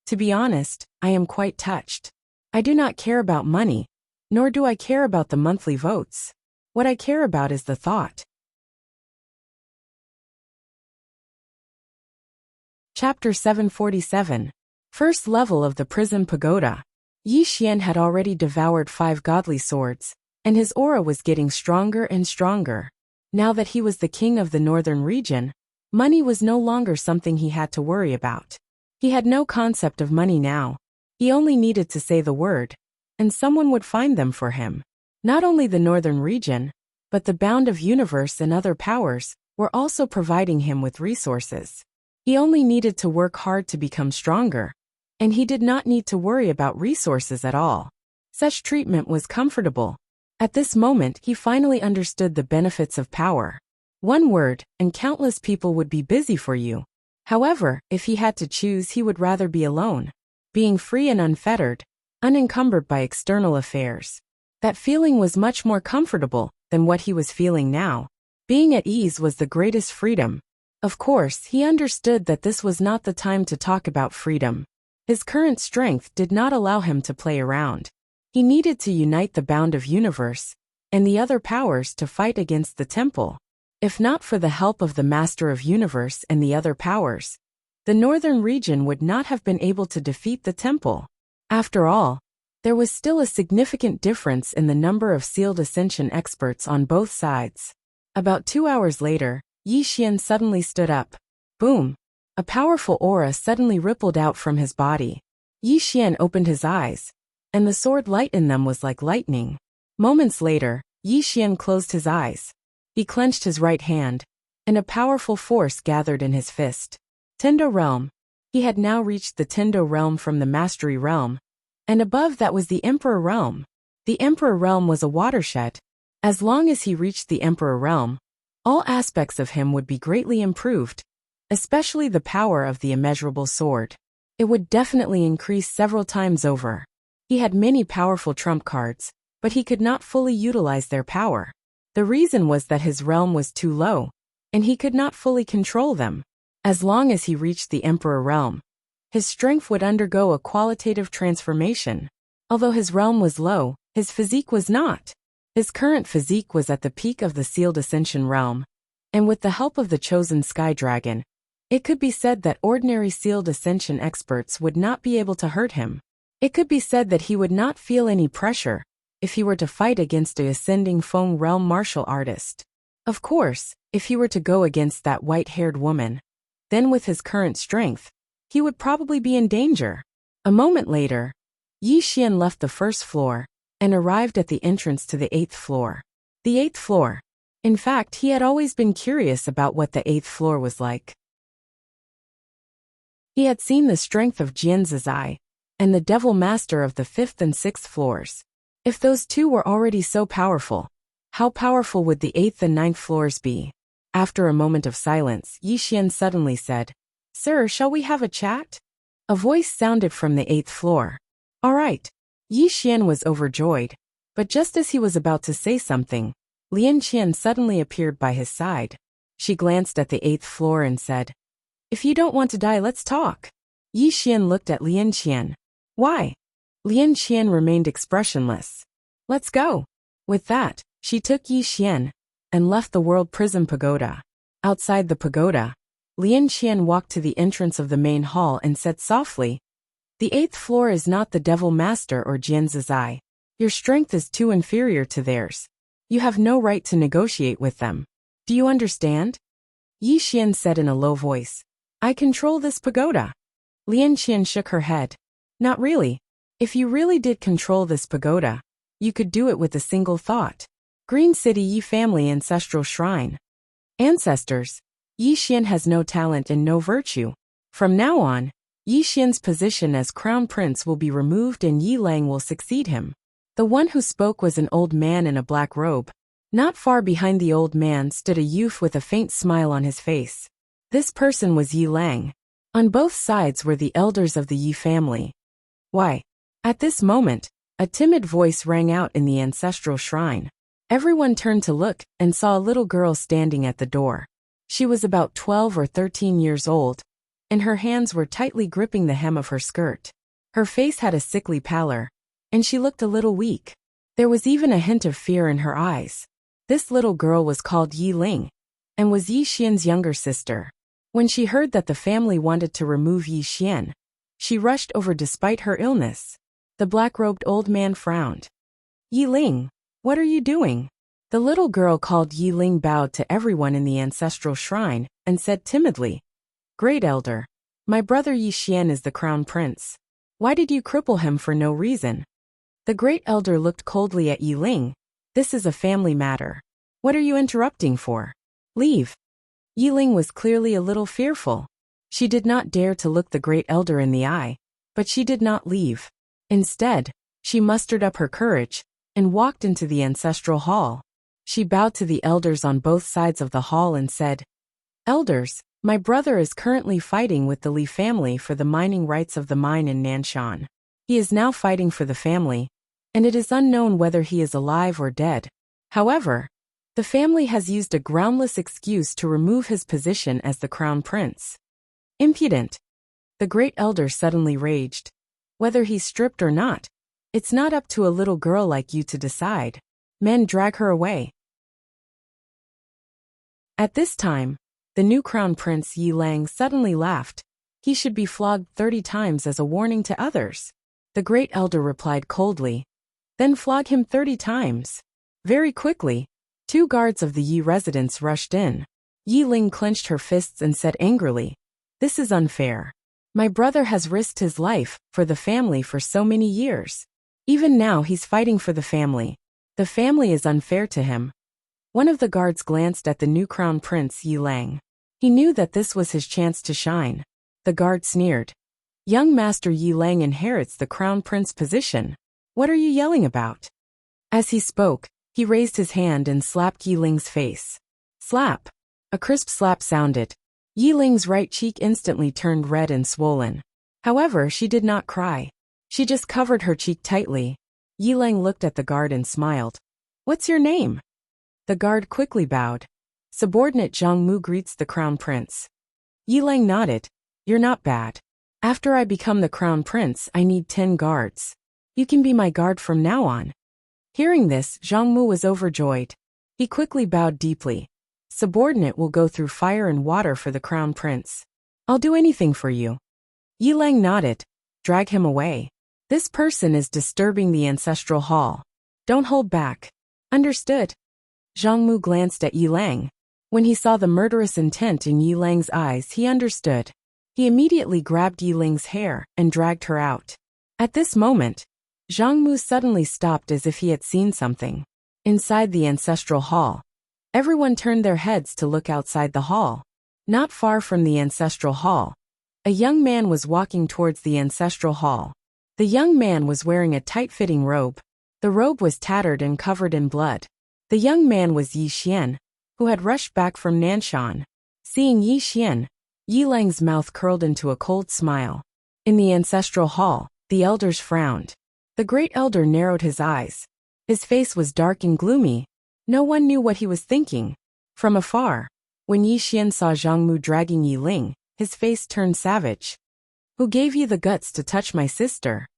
To be honest, I am quite touched. I do not care about money, nor do I care about the monthly votes. What I care about is the thought. Chapter 747. First level of the Prison Pagoda. Yi Xian had already devoured 5 godly swords, and his aura was getting stronger and stronger. Now that he was the king of the northern region, money was no longer something he had to worry about. He had no concept of money now. He only needed to say the word, and someone would find them for him. Not only the northern region, but the bound of universe and other powers were also providing him with resources. He only needed to work hard to become stronger, and he did not need to worry about resources at all. Such treatment was comfortable. At this moment, he finally understood the benefits of power. One word, and countless people would be busy for you. However, if he had to choose, he would rather be alone, being free and unfettered, unencumbered by external affairs. That feeling was much more comfortable than what he was feeling now. Being at ease was the greatest freedom. Of course, he understood that this was not the time to talk about freedom. His current strength did not allow him to play around. He needed to unite the bound of universe and the other powers to fight against the temple. If not for the help of the Master of Universe and the other powers, the northern region would not have been able to defeat the temple. After all, There was still a significant difference in the number of sealed ascension experts on both sides. About 2 hours later, Yi Xian suddenly stood up. Boom! A powerful aura suddenly rippled out from his body. Yi Xian opened his eyes, and the sword light in them was like lightning. Moments later, Yi Xian closed his eyes. He clenched his right hand, and a powerful force gathered in his fist. Tendo Realm. He had now reached the Tendo Realm from the Mastery Realm, and above that was the Emperor Realm. The Emperor Realm was a watershed. As long as he reached the Emperor Realm, all aspects of him would be greatly improved, especially the power of the immeasurable sword. It would definitely increase several times over. He had many powerful trump cards, but he could not fully utilize their power. The reason was that his realm was too low, and he could not fully control them. As long as he reached the Emperor Realm, his strength would undergo a qualitative transformation. Although his realm was low, his physique was not. His current physique was at the peak of the Sealed Ascension realm, and with the help of the chosen Sky Dragon, it could be said that ordinary Sealed Ascension experts would not be able to hurt him. It could be said that he would not feel any pressure if he were to fight against a Ascending Foam Realm martial artist. Of course, if he were to go against that white-haired woman, then with his current strength, he would probably be in danger. A moment later, Yi Xian left the first floor and arrived at the entrance to the 8th floor. The 8th floor. In fact, he had always been curious about what the 8th floor was like. He had seen the strength of Jian Zizai and the Devil Master of the 5th and 6th floors. If those two were already so powerful, how powerful would the 8th and 9th floors be? After a moment of silence, Yi Xian suddenly said, "Sir, shall we have a chat?" A voice sounded from the 8th floor. "All right." Yi Xian was overjoyed, but just as he was about to say something, Lian Qian suddenly appeared by his side. She glanced at the 8th floor and said, "If you don't want to die, let's talk." Yi Xian looked at Lian Qian. "Why?" Lian Qian remained expressionless. "Let's go." With that, she took Yi Xian and left the World Prism Pagoda. Outside the pagoda, Lian Qian walked to the entrance of the main hall and said softly, "The 8th floor is not the Devil Master or Jian Zizai. Your strength is too inferior to theirs. You have no right to negotiate with them. Do you understand?" Yi Xian said in a low voice, "I control this pagoda." Lian Qian shook her head. "Not really. If you really did control this pagoda, you could do it with a single thought. Green City Yi Family Ancestral Shrine. Ancestors. Yi Xian has no talent and no virtue. From now on, Yi Xian's position as crown prince will be removed and Yi Lang will succeed him." The one who spoke was an old man in a black robe. Not far behind the old man stood a youth with a faint smile on his face. This person was Yi Lang. On both sides were the elders of the Yi family. "Why?" At this moment, a timid voice rang out in the ancestral shrine. Everyone turned to look and saw a little girl standing at the door. She was about 12 or 13 years old, and her hands were tightly gripping the hem of her skirt. Her face had a sickly pallor, and she looked a little weak. There was even a hint of fear in her eyes. This little girl was called Yi Ling, and was Yi Xian's younger sister. When she heard that the family wanted to remove Yi Xian, she rushed over despite her illness. The black-robed old man frowned. "Yi Ling, what are you doing?" The little girl called Yi Ling bowed to everyone in the ancestral shrine and said timidly, "Great Elder, my brother Yi Xian is the crown prince. Why did you cripple him for no reason?" The Great Elder looked coldly at Yi Ling. "This is a family matter. What are you interrupting for? Leave." Yi Ling was clearly a little fearful. She did not dare to look the Great Elder in the eye, but she did not leave. Instead, she mustered up her courage and walked into the ancestral hall. She bowed to the elders on both sides of the hall and said, "Elders, my brother is currently fighting with the Li family for the mining rights of the mine in Nanshan. He is now fighting for the family, and it is unknown whether he is alive or dead. However, the family has used a groundless excuse to remove his position as the crown prince." "Impudent!" The Great Elder suddenly raged. "Whether he's stripped or not, it's not up to a little girl like you to decide. Men, drag her away." At this time, the new crown prince Yi Lang suddenly laughed. He should be flogged 30 times as a warning to others. The great elder replied coldly. Then flog him 30 times. Very quickly, 2 guards of the Yi residence rushed in. Yi Ling clenched her fists and said angrily, "This is unfair. My brother has risked his life for the family for so many years. Even now he's fighting for the family. The family is unfair to him." One of the guards glanced at the new crown prince Yi Lang. He knew that this was his chance to shine. The guard sneered. "Young Master Yi Lang inherits the crown prince position. What are you yelling about?" As he spoke, he raised his hand and slapped Yi Ling's face. Slap! A crisp slap sounded. Yi Ling's right cheek instantly turned red and swollen. However, she did not cry. She just covered her cheek tightly. Yi Lang looked at the guard and smiled. "What's your name?" The guard quickly bowed. "Subordinate Zhang Mu greets the crown prince." Yi Lang nodded. "You're not bad. After I become the crown prince, I need 10 guards. You can be my guard from now on." Hearing this, Zhang Mu was overjoyed. He quickly bowed deeply. "Subordinate will go through fire and water for the crown prince. I'll do anything for you." Yi Lang nodded. "Drag him away. This person is disturbing the ancestral hall. Don't hold back." "Understood." Zhang Mu glanced at Yi Lang. When he saw the murderous intent in Yi Lang's eyes, he understood. He immediately grabbed Yi Ling's hair and dragged her out. At this moment, Zhang Mu suddenly stopped as if he had seen something. Inside the ancestral hall, everyone turned their heads to look outside the hall. Not far from the ancestral hall, a young man was walking towards the ancestral hall. The young man was wearing a tight-fitting robe. The robe was tattered and covered in blood. The young man was Yi Xian, who had rushed back from Nanshan. Seeing Yi Xian, Yi Lang's mouth curled into a cold smile. In the ancestral hall, the elders frowned. The great elder narrowed his eyes. His face was dark and gloomy. No one knew what he was thinking. From afar, when Yi Xian saw Zhang Mu dragging Yi Ling, his face turned savage. "Who gave you the guts to touch my sister?"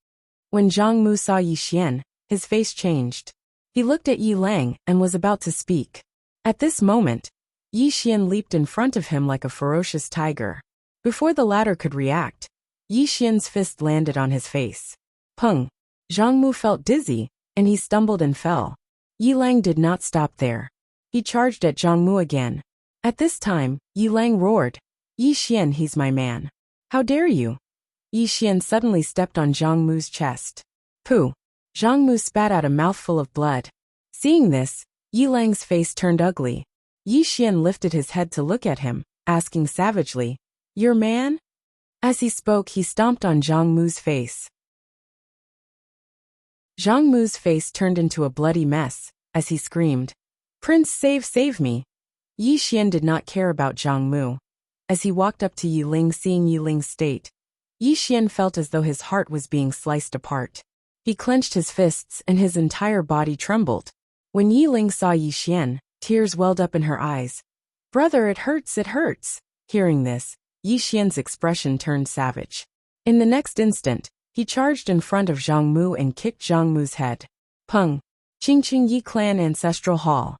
When Zhang Mu saw Yi Xian, his face changed. He looked at Yi Lang and was about to speak. At this moment, Yi Xian leaped in front of him like a ferocious tiger. Before the latter could react, Yi Xian's fist landed on his face. Pung! Zhang Mu felt dizzy, and he stumbled and fell. Yi Lang did not stop there. He charged at Zhang Mu again. At this time, Yi Lang roared, "Yi Xian, he's my man. How dare you?" Yi Xian suddenly stepped on Zhang Mu's chest. Pooh! Zhang Mu spat out a mouthful of blood. Seeing this, Yi Lang's face turned ugly. Yi Xian lifted his head to look at him, asking savagely, "Your man?" As he spoke, he stomped on Zhang Mu's face. Zhang Mu's face turned into a bloody mess, as he screamed, "Prince, save me!" Yi Xian did not care about Zhang Mu. As he walked up to Yi Ling, seeing Yi Ling's state, Yi Xian felt as though his heart was being sliced apart. He clenched his fists and his entire body trembled. When Yi Ling saw Yi Xian, tears welled up in her eyes. "Brother, it hurts, it hurts." Hearing this, Yi Xian's expression turned savage. In the next instant, he charged in front of Zhang Mu and kicked Zhang Mu's head. Pung! Qingqing Yi Clan Ancestral Hall.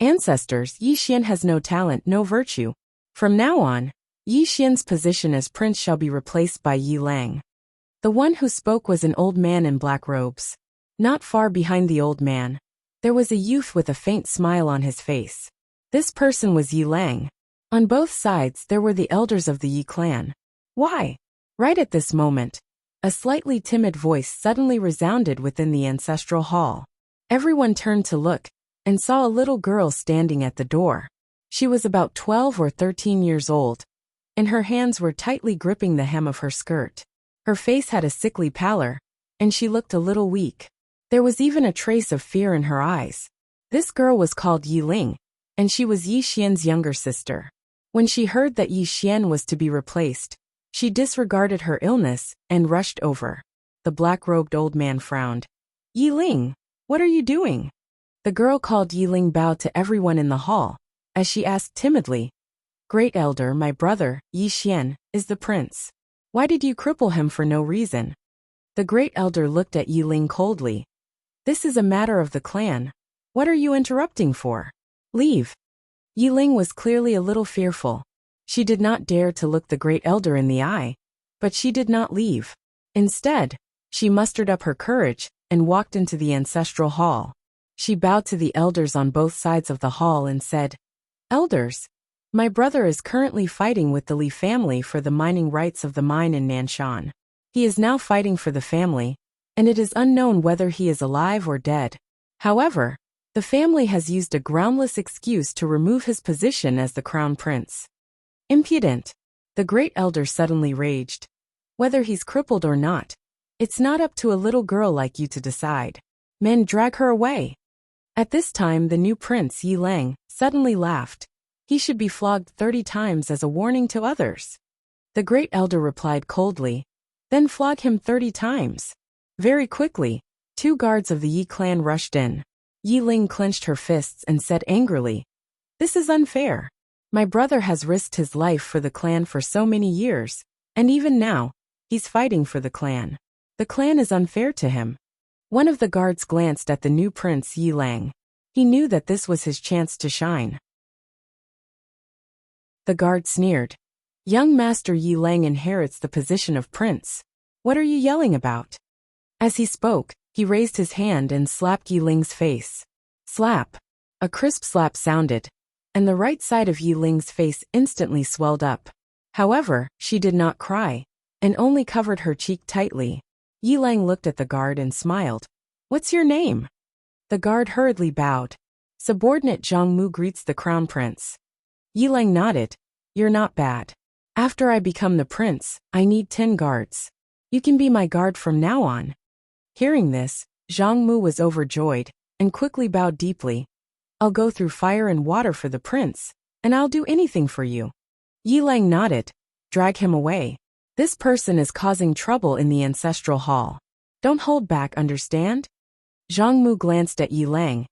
Ancestors, Yi Xian has no talent, no virtue. From now on, Yi Xian's position as prince shall be replaced by Yi Lang. The one who spoke was an old man in black robes. Not far behind the old man, there was a youth with a faint smile on his face. This person was Yi Lang. On both sides there were the elders of the Yi clan. Why? Right at this moment, a slightly timid voice suddenly resounded within the ancestral hall. Everyone turned to look, and saw a little girl standing at the door. She was about 12 or 13 years old, and her hands were tightly gripping the hem of her skirt. Her face had a sickly pallor, and she looked a little weak. There was even a trace of fear in her eyes. This girl was called Yi Ling, and she was Yi Xian's younger sister. When she heard that Yi Xian was to be replaced, she disregarded her illness and rushed over. The black-robed old man frowned. "Yi Ling, what are you doing?" The girl called Yi Ling bowed to everyone in the hall, as she asked timidly, "Great elder, my brother, Yi Xian, is the prince. Why did you cripple him for no reason?" The great elder looked at Yi Ling coldly. "This is a matter of the clan. What are you interrupting for? Leave." Yi Ling was clearly a little fearful. She did not dare to look the great elder in the eye, but she did not leave. Instead, She mustered up her courage and walked into the ancestral hall. She bowed to the elders on both sides of the hall and said, "Elders, my brother is currently fighting with the Li family for the mining rights of the mine in Nanshan. He is now fighting for the family, and it is unknown whether he is alive or dead. However, the family has used a groundless excuse to remove his position as the crown prince." Impudent! The great elder suddenly raged. "Whether he's crippled or not, it's not up to a little girl like you to decide. Men, drag her away." At this time the new prince Yi Lang suddenly laughed. He should be flogged 30 times as a warning to others. The great elder replied coldly, "Then flog him 30 times. Very quickly, 2 guards of the Yi clan rushed in. Yi Ling clenched her fists and said angrily, "This is unfair. My brother has risked his life for the clan for so many years, and even now, he's fighting for the clan. The clan is unfair to him." One of the guards glanced at the new prince Yi Lang. He knew that this was his chance to shine. The guard sneered, "Young Master Yi Lang inherits the position of prince. What are you yelling about?" As he spoke, he raised his hand and slapped Yi Ling's face. Slap! A crisp slap sounded, and the right side of Yi Ling's face instantly swelled up. However, she did not cry, and only covered her cheek tightly. Yi Lang looked at the guard and smiled. "What's your name?" The guard hurriedly bowed. "Subordinate Zhang Mu greets the crown prince." Yi Lang nodded. "You're not bad. After I become the prince, I need 10 guards. You can be my guard from now on." Hearing this, Zhang Mu was overjoyed, and quickly bowed deeply. "I'll go through fire and water for the prince, and I'll do anything for you." Yi Lang nodded. "Drag him away. This person is causing trouble in the ancestral hall. Don't hold back, understand?" Zhang Mu glanced at Yi Lang,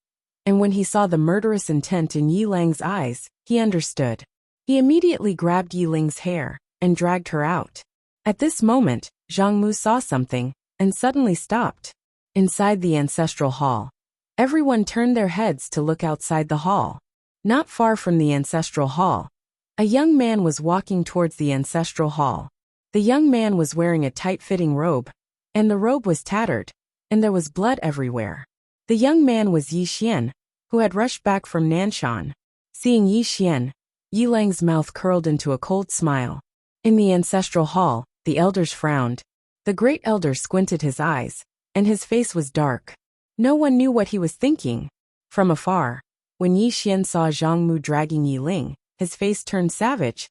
and when he saw the murderous intent in Yi Lang's eyes, he understood. He immediately grabbed Yi Ling's hair and dragged her out. At this moment, Zhang Mu saw something and suddenly stopped. Inside the ancestral hall, everyone turned their heads to look outside the hall. Not far from the ancestral hall, a young man was walking towards the ancestral hall. The young man was wearing a tight-fitting robe, and the robe was tattered, and there was blood everywhere. The young man was Yi Xian, who had rushed back from Nanshan. Seeing Yi Xian, Yi Lang's mouth curled into a cold smile. In the ancestral hall, the elders frowned. The great elder squinted his eyes, and his face was dark. No one knew what he was thinking. From afar, when Yi Xian saw Zhang Mu dragging Yi Ling, his face turned savage.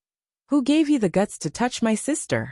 "Who gave you the guts to touch my sister?"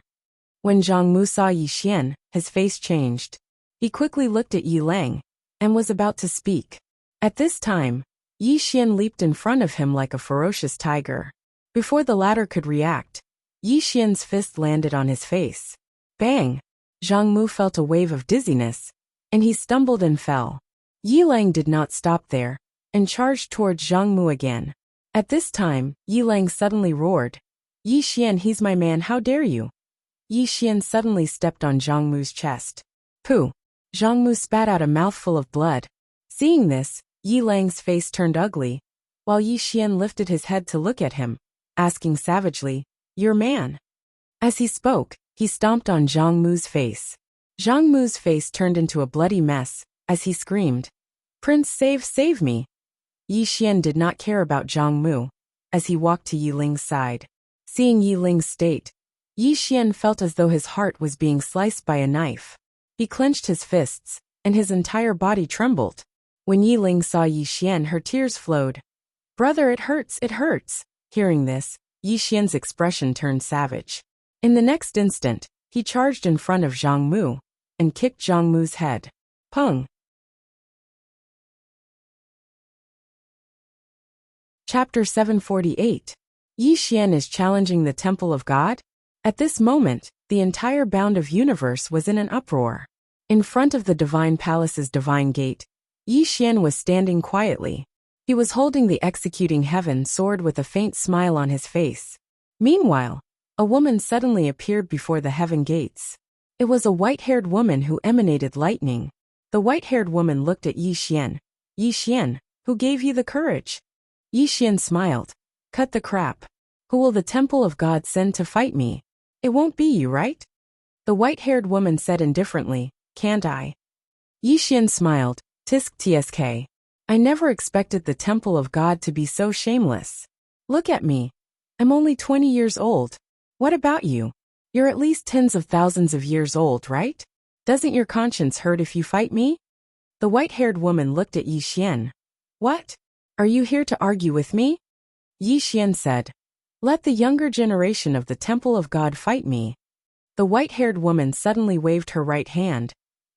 When Zhang Mu saw Yi Xian, his face changed. He quickly looked at Yi Lang, and was about to speak. At this time, Yi Xian leaped in front of him like a ferocious tiger. Before the latter could react, Yi Xian's fist landed on his face. Bang! Zhang Mu felt a wave of dizziness, and he stumbled and fell. Yi Lang did not stop there, and charged towards Zhang Mu again. At this time, Yi Lang suddenly roared, "Yi Xian, he's my man, how dare you!" Yi Xian suddenly stepped on Zhang Mu's chest. Pooh! Zhang Mu spat out a mouthful of blood. Seeing this, Yi Lang's face turned ugly, while Yi Xian lifted his head to look at him, asking savagely, "Your man?" As he spoke, he stomped on Zhang Mu's face. Zhang Mu's face turned into a bloody mess, as he screamed, "Prince, save me!" Yi Xian did not care about Zhang Mu, as he walked to Yi Ling's side. Seeing Yi Ling's state, Yi Xian felt as though his heart was being sliced by a knife. He clenched his fists, and his entire body trembled. When Yi Ling saw Yi Xian, her tears flowed. "Brother, it hurts, it hurts." Hearing this, Yi Xian's expression turned savage. In the next instant, he charged in front of Zhang Mu, and kicked Zhang Mu's head. Pung! Chapter 748. Yi Xian is challenging the Temple of God? At this moment, the entire bound of universe was in an uproar. In front of the Divine Palace's Divine Gate, Yi Xian was standing quietly. He was holding the executing heaven sword with a faint smile on his face. Meanwhile, a woman suddenly appeared before the heaven gates. It was a white-haired woman who emanated lightning. The white-haired woman looked at Yi Xian. "Yi Xian, who gave you the courage?" Yi Xian smiled. "Cut the crap. Who will the Temple of God send to fight me? It won't be you, right?" The white-haired woman said indifferently, can't I? Yi Xian smiled. Tisk tsk. I never expected the temple of God to be so shameless. Look at me. I'm only 20 years old. What about you? You're at least tens of thousands of years old, right? Doesn't your conscience hurt if you fight me? The white-haired woman looked at Yi Xian. What? Are you here to argue with me? Yi Xian said. Let the younger generation of the Temple of God fight me. The white-haired woman suddenly waved her right hand,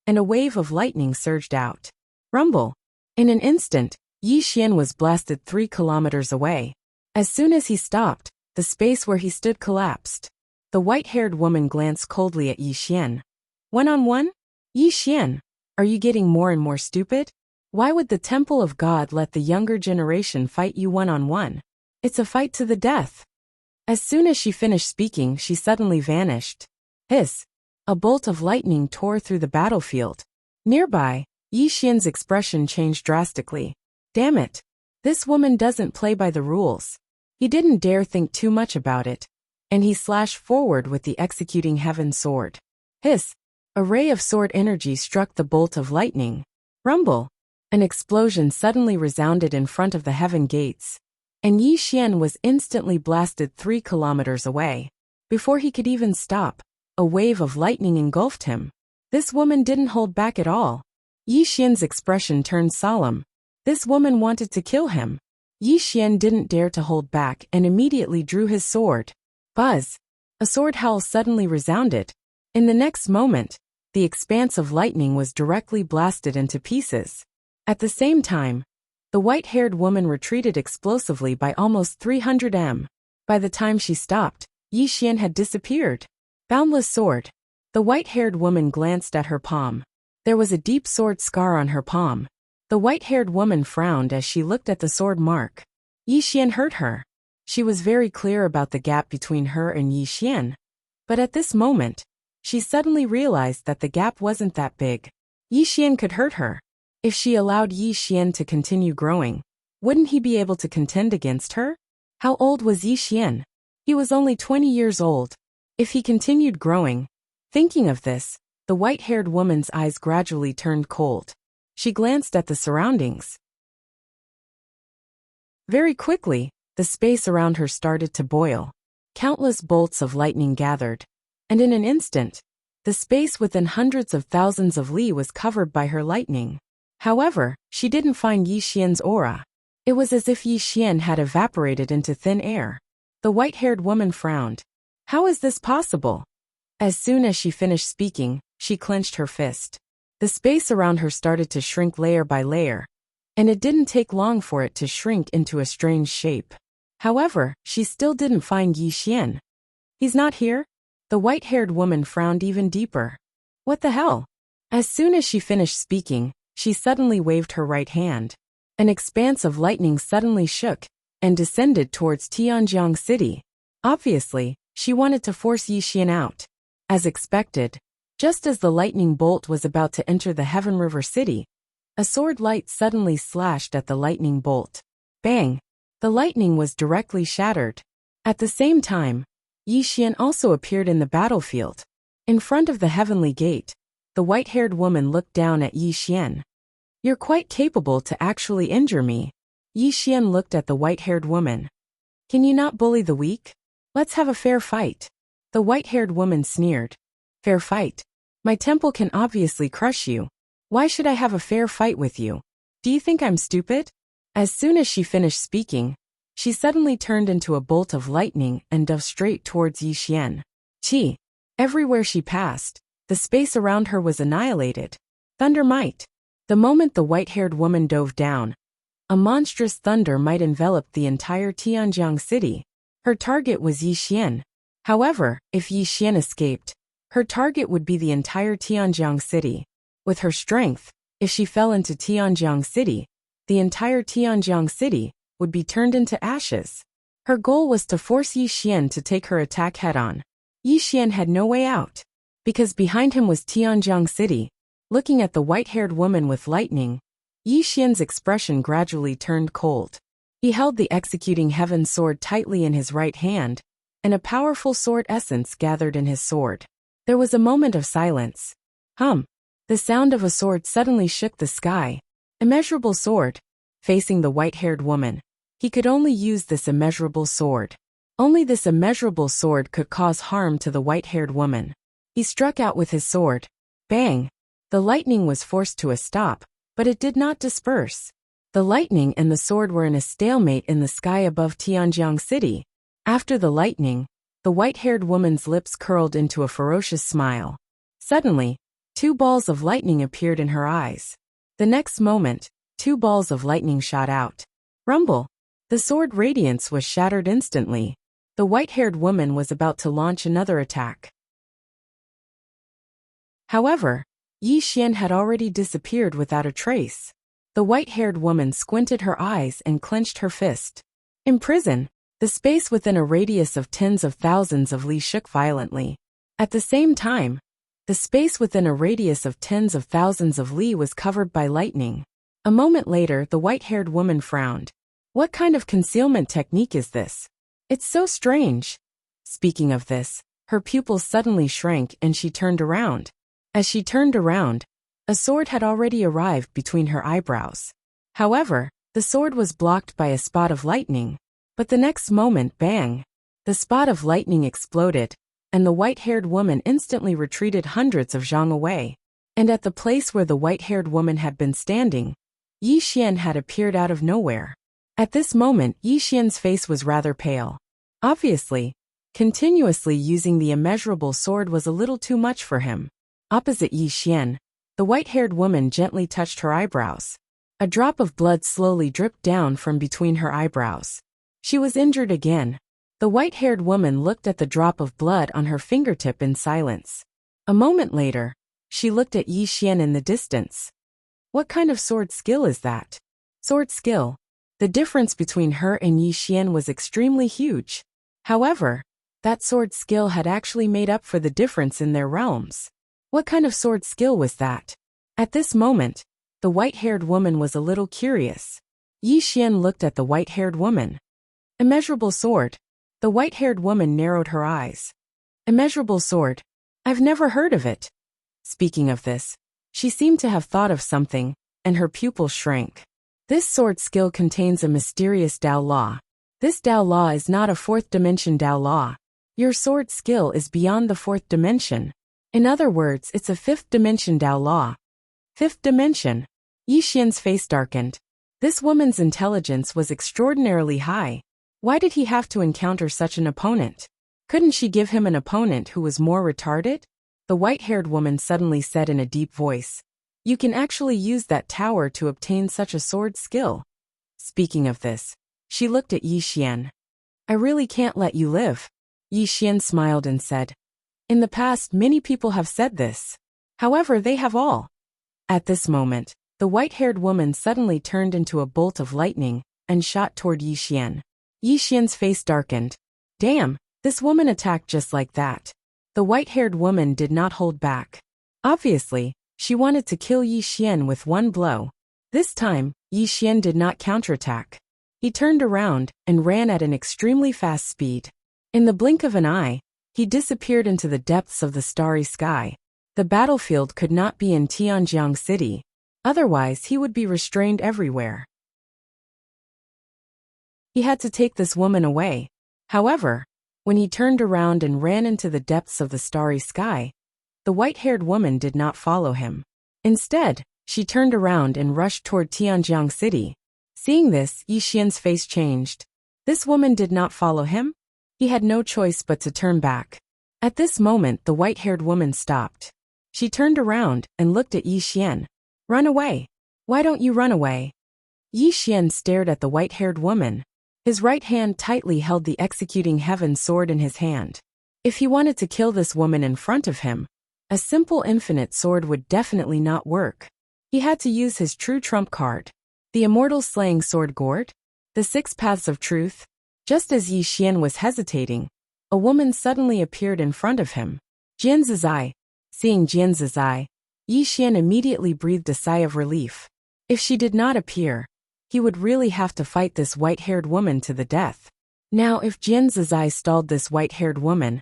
and a wave of lightning surged out. Rumble. In an instant, Yi Xian was blasted 3 kilometers away. As soon as he stopped, the space where he stood collapsed. The white-haired woman glanced coldly at Yi Xian. One-on-one? Yi Xian, are you getting more and more stupid? Why would the Temple of God let the younger generation fight you one-on-one? It's a fight to the death. As soon as she finished speaking, she suddenly vanished. Hiss! A bolt of lightning tore through the battlefield. Nearby, Yi Xian's expression changed drastically. Damn it! This woman doesn't play by the rules. He didn't dare think too much about it, and he slashed forward with the executing heaven sword. Hiss! A ray of sword energy struck the bolt of lightning. Rumble! An explosion suddenly resounded in front of the heaven gates, and Yi Xian was instantly blasted 3 kilometers away. Before he could even stop, a wave of lightning engulfed him. This woman didn't hold back at all. Yi Xian's expression turned solemn. This woman wanted to kill him. Yi Xian didn't dare to hold back and immediately drew his sword. Buzz! A sword howl suddenly resounded. In the next moment, the expanse of lightning was directly blasted into pieces. At the same time, the white-haired woman retreated explosively by almost 300 m. By the time she stopped, Yi Xian had disappeared. Boundless sword. The white-haired woman glanced at her palm. There was a deep sword scar on her palm. The white-haired woman frowned as she looked at the sword mark. Yi Xian hurt her. She was very clear about the gap between her and Yi Xian. But at this moment, she suddenly realized that the gap wasn't that big. Yi Xian could hurt her. If she allowed Yi Xian to continue growing, wouldn't he be able to contend against her? How old was Yi Xian? He was only 20 years old. If he continued growing, thinking of this, the white-haired woman's eyes gradually turned cold. She glanced at the surroundings. Very quickly, the space around her started to boil. Countless bolts of lightning gathered, and in an instant, the space within hundreds of thousands of li was covered by her lightning. However, she didn't find Yi Xian's aura. It was as if Yi Xian had evaporated into thin air. The white-haired woman frowned. How is this possible? As soon as she finished speaking, she clenched her fist. The space around her started to shrink layer by layer, and it didn't take long for it to shrink into a strange shape. However, she still didn't find Yi Xian. He's not here? The white-haired woman frowned even deeper. What the hell? As soon as she finished speaking, she suddenly waved her right hand. An expanse of lightning suddenly shook and descended towards Tianjiang City. Obviously, she wanted to force Yi Xian out. As expected, just as the lightning bolt was about to enter the Heaven River City, a sword light suddenly slashed at the lightning bolt. Bang! The lightning was directly shattered. At the same time, Yi Xian also appeared in the battlefield. In front of the heavenly gate, the white-haired woman looked down at Yi Xian. You're quite capable to actually injure me. Yi Xian looked at the white-haired woman. Can you not bully the weak? Let's have a fair fight. The white-haired woman sneered. Fair fight? My temple can obviously crush you. Why should I have a fair fight with you? Do you think I'm stupid? As soon as she finished speaking, she suddenly turned into a bolt of lightning and dove straight towards Yi Xian. Chi! Everywhere she passed, the space around her was annihilated. Thunder might. The moment the white-haired woman dove down, a monstrous thunder might envelop the entire Tianjiang city. Her target was Yi Xian. However, if Yi Xian escaped, her target would be the entire Tianjiang city. With her strength, if she fell into Tianjiang city, the entire Tianjiang city would be turned into ashes. Her goal was to force Yi Xian to take her attack head-on. Yi Xian had no way out, because behind him was Tianjiang city. Looking at the white-haired woman with lightning, Yi Xian's expression gradually turned cold. He held the executing heaven sword tightly in his right hand, and a powerful sword essence gathered in his sword. There was a moment of silence. The sound of a sword suddenly shook the sky. Immeasurable sword. Facing the white-haired woman, he could only use this immeasurable sword. Only this immeasurable sword could cause harm to the white-haired woman. He struck out with his sword. Bang! The lightning was forced to a stop, but it did not disperse. The lightning and the sword were in a stalemate in the sky above Tianjiang City. After the lightning, the white-haired woman's lips curled into a ferocious smile. Suddenly, 2 balls of lightning appeared in her eyes. The next moment, 2 balls of lightning shot out. Rumble! The sword radiance was shattered instantly. The white-haired woman was about to launch another attack. However, Yi Xian had already disappeared without a trace. The white-haired woman squinted her eyes and clenched her fist. In prison, the space within a radius of tens of thousands of li shook violently. At the same time, the space within a radius of tens of thousands of li was covered by lightning. A moment later, the white-haired woman frowned. What kind of concealment technique is this? It's so strange. Speaking of this, her pupils suddenly shrank and she turned around. As she turned around, a sword had already arrived between her eyebrows. However, the sword was blocked by a spot of lightning. But the next moment, bang! The spot of lightning exploded, and the white-haired woman instantly retreated hundreds of zhang away. And at the place where the white-haired woman had been standing, Yi Xian had appeared out of nowhere. At this moment, Yi Xian's face was rather pale. Obviously, continuously using the immeasurable sword was a little too much for him. Opposite Yi Xian, the white-haired woman gently touched her eyebrows. A drop of blood slowly dripped down from between her eyebrows. She was injured again. The white-haired woman looked at the drop of blood on her fingertip in silence. A moment later, she looked at Yi Xian in the distance. What kind of sword skill is that? Sword skill. The difference between her and Yi Xian was extremely huge. However, that sword skill had actually made up for the difference in their realms. What kind of sword skill was that? At this moment, the white-haired woman was a little curious. Yi Xian looked at the white-haired woman. Immeasurable sword. The white-haired woman narrowed her eyes. Immeasurable sword. I've never heard of it. Speaking of this, she seemed to have thought of something, and her pupils shrank. This sword skill contains a mysterious Dao law. This Dao law is not a fourth dimension Dao law. Your sword skill is beyond the fourth dimension. In other words, it's a fifth dimension Dao law. Fifth dimension. Yi Xian's face darkened. This woman's intelligence was extraordinarily high. Why did he have to encounter such an opponent? Couldn't she give him an opponent who was more retarded? The white-haired woman suddenly said in a deep voice. You can actually use that tower to obtain such a sword skill. Speaking of this, she looked at Yi Xian. I really can't let you live. Yi Xian smiled and said. In the past, many people have said this. However, they have all. At this moment, the white-haired woman suddenly turned into a bolt of lightning and shot toward Yi Xian. Yi Xian's face darkened. Damn, this woman attacked just like that. The white-haired woman did not hold back. Obviously, she wanted to kill Yi Xian with one blow. This time, Yi Xian did not counterattack. He turned around and ran at an extremely fast speed. In the blink of an eye, he disappeared into the depths of the starry sky. The battlefield could not be in Tianjiang City. Otherwise, he would be restrained everywhere. He had to take this woman away. However, when he turned around and ran into the depths of the starry sky, the white-haired woman did not follow him. Instead, she turned around and rushed toward Tianjiang City. Seeing this, Yi Xian's face changed. This woman did not follow him? He had no choice but to turn back. At this moment, the white-haired woman stopped. She turned around and looked at Yi Xian. Run away. Why don't you run away? Yi Xian stared at the white-haired woman. His right hand tightly held the executing heaven sword in his hand. If he wanted to kill this woman in front of him, a simple infinite sword would definitely not work. He had to use his true trump card. The immortal slaying sword gourd? The 6 paths of truth? Just as Yi Xian was hesitating, a woman suddenly appeared in front of him. Jian Zizai. Seeing Jian Zizai, Yi Xian immediately breathed a sigh of relief. If she did not appear, he would really have to fight this white-haired woman to the death. Now if Jian Zizai stalled this white-haired woman,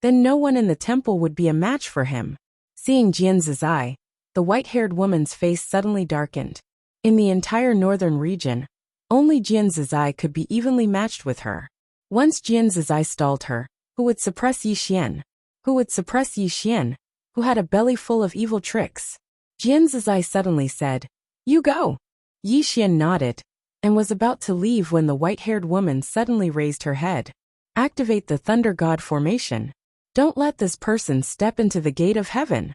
then no one in the temple would be a match for him. Seeing Jian Zizai, the white-haired woman's face suddenly darkened. In the entire northern region, only Jian Zizai could be evenly matched with her. Once Jian Zizai stalled her, who would suppress Yi Xian? Who would suppress Yi Xian, who had a belly full of evil tricks? Jian Zizai suddenly said, "You go." Yi Xian nodded, and was about to leave when the white-haired woman suddenly raised her head. "Activate the Thunder God formation. Don't let this person step into the gate of heaven."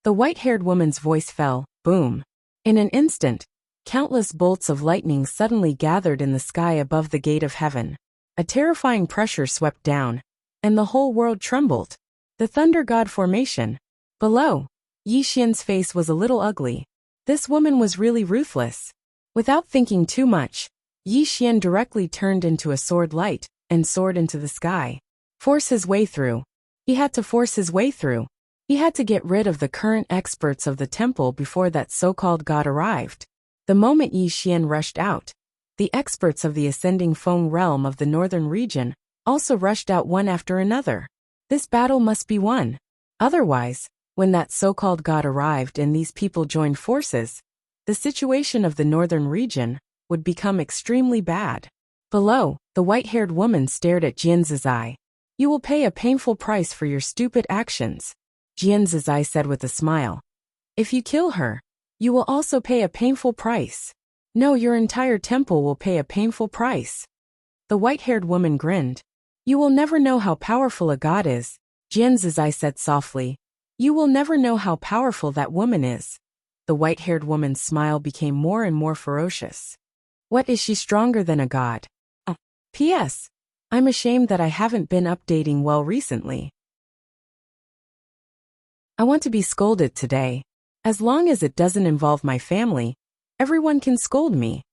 The white-haired woman's voice fell, boom. In an instant, countless bolts of lightning suddenly gathered in the sky above the gate of heaven. A terrifying pressure swept down, and the whole world trembled. The Thunder God formation. Below, Yi Xian's face was a little ugly. This woman was really ruthless. Without thinking too much, Yi Xian directly turned into a sword light and soared into the sky. Force his way through. He had to force his way through. He had to get rid of the current experts of the temple before that so-called god arrived. The moment Yi Xian rushed out, the experts of the ascending Feng realm of the northern region also rushed out one after another. This battle must be won. Otherwise, when that so-called god arrived and these people joined forces, the situation of the northern region would become extremely bad. Below, the white-haired woman stared at Jian Zizai. "You will pay a painful price for your stupid actions," Jian Zizai said with a smile. "If you kill her, you will also pay a painful price. No, your entire temple will pay a painful price." The white-haired woman grinned. "You will never know how powerful a god is," Jian Zizai said softly. "You will never know how powerful that woman is." The white-haired woman's smile became more and more ferocious. "What, is she stronger than a god? P.S. I'm ashamed that I haven't been updating well recently. I want to be scolded today. As long as it doesn't involve my family, everyone can scold me."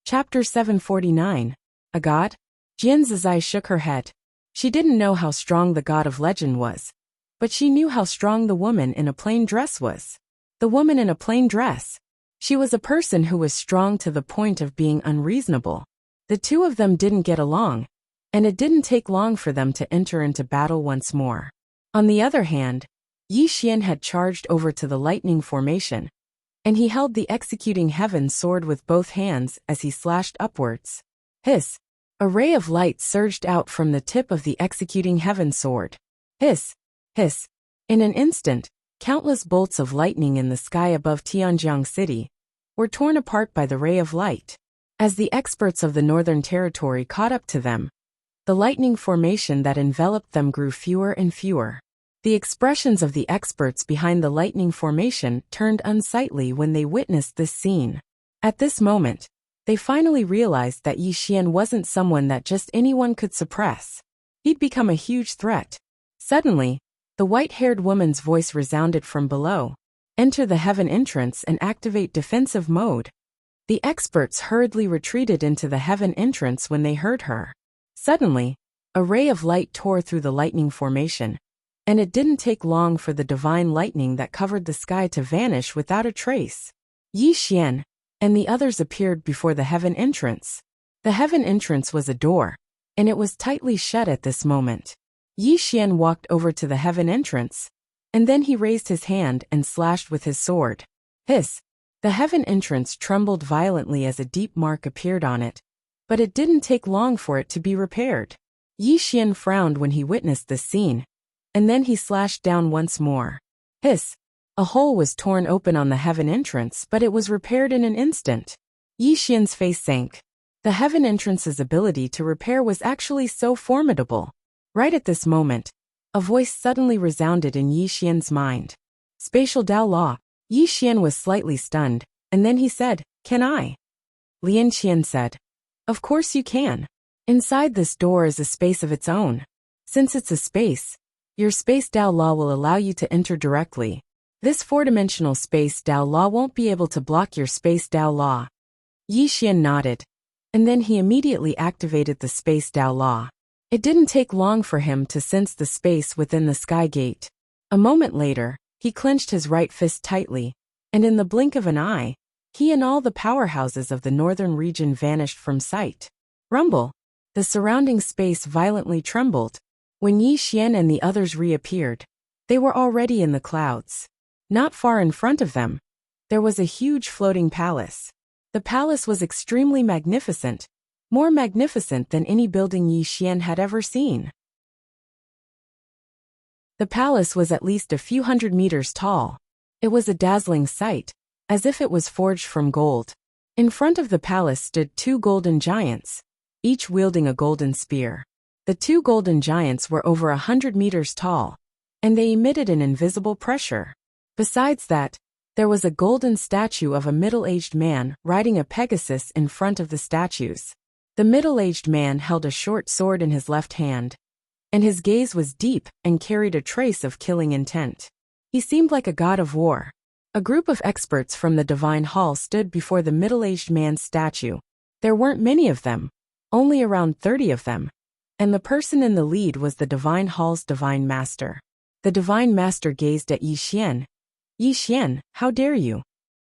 Chapter 749. A God? Jian Zizai shook her head. She didn't know how strong the god of legend was, but she knew how strong the woman in a plain dress was. The woman in a plain dress. She was a person who was strong to the point of being unreasonable. The two of them didn't get along, and it didn't take long for them to enter into battle once more. On the other hand, Yi Xian had charged over to the lightning formation, and he held the executing heaven sword with both hands as he slashed upwards. Hiss! A ray of light surged out from the tip of the executing heaven sword. Hiss! Hiss! In an instant, countless bolts of lightning in the sky above Tianjiang City were torn apart by the ray of light. As the experts of the Northern Territory caught up to them, the lightning formation that enveloped them grew fewer and fewer. The expressions of the experts behind the lightning formation turned unsightly when they witnessed this scene. At this moment, they finally realized that Yi Xian wasn't someone that just anyone could suppress. He'd become a huge threat. Suddenly, the white-haired woman's voice resounded from below. "Enter the heaven entrance and activate defensive mode." The experts hurriedly retreated into the heaven entrance when they heard her. Suddenly, a ray of light tore through the lightning formation, and it didn't take long for the divine lightning that covered the sky to vanish without a trace. Yi Xian and the others appeared before the heaven entrance. The heaven entrance was a door, and it was tightly shut at this moment. Yi Xian walked over to the heaven entrance, and then he raised his hand and slashed with his sword. Hiss! The heaven entrance trembled violently as a deep mark appeared on it, but it didn't take long for it to be repaired. Yi Xian frowned when he witnessed this scene, and then he slashed down once more. Hiss! A hole was torn open on the heaven entrance, but it was repaired in an instant. Yi Xian's face sank. The heaven entrance's ability to repair was actually so formidable. Right at this moment, a voice suddenly resounded in Yi Xian's mind. "Spatial Dao Law." Yi Xian was slightly stunned, and then he said, "Can I?" Lian Qian said, "Of course you can. Inside this door is a space of its own. Since it's a space, your space Dao Law will allow you to enter directly. This four-dimensional space Dao Law won't be able to block your space Dao Law." Yi Xian nodded, and then he immediately activated the space Dao Law. It didn't take long for him to sense the space within the sky gate. A moment later, he clenched his right fist tightly, and in the blink of an eye, he and all the powerhouses of the northern region vanished from sight. Rumble! The surrounding space violently trembled. When Yi Xian and the others reappeared, they were already in the clouds. Not far in front of them, there was a huge floating palace. The palace was extremely magnificent, more magnificent than any building Yi Xian had ever seen. The palace was at least a few hundred meters tall. It was a dazzling sight, as if it was forged from gold. In front of the palace stood two golden giants, each wielding a golden spear. The two golden giants were over 100 meters tall, and they emitted an invisible pressure. Besides that, there was a golden statue of a middle-aged man riding a Pegasus in front of the statues. The middle-aged man held a short sword in his left hand, and his gaze was deep and carried a trace of killing intent. He seemed like a god of war. A group of experts from the Divine Hall stood before the middle-aged man's statue. There weren't many of them, only around 30 of them, and the person in the lead was the Divine Hall's Divine Master. The Divine Master gazed at Yi Xian. "Yi Xian, how dare you?"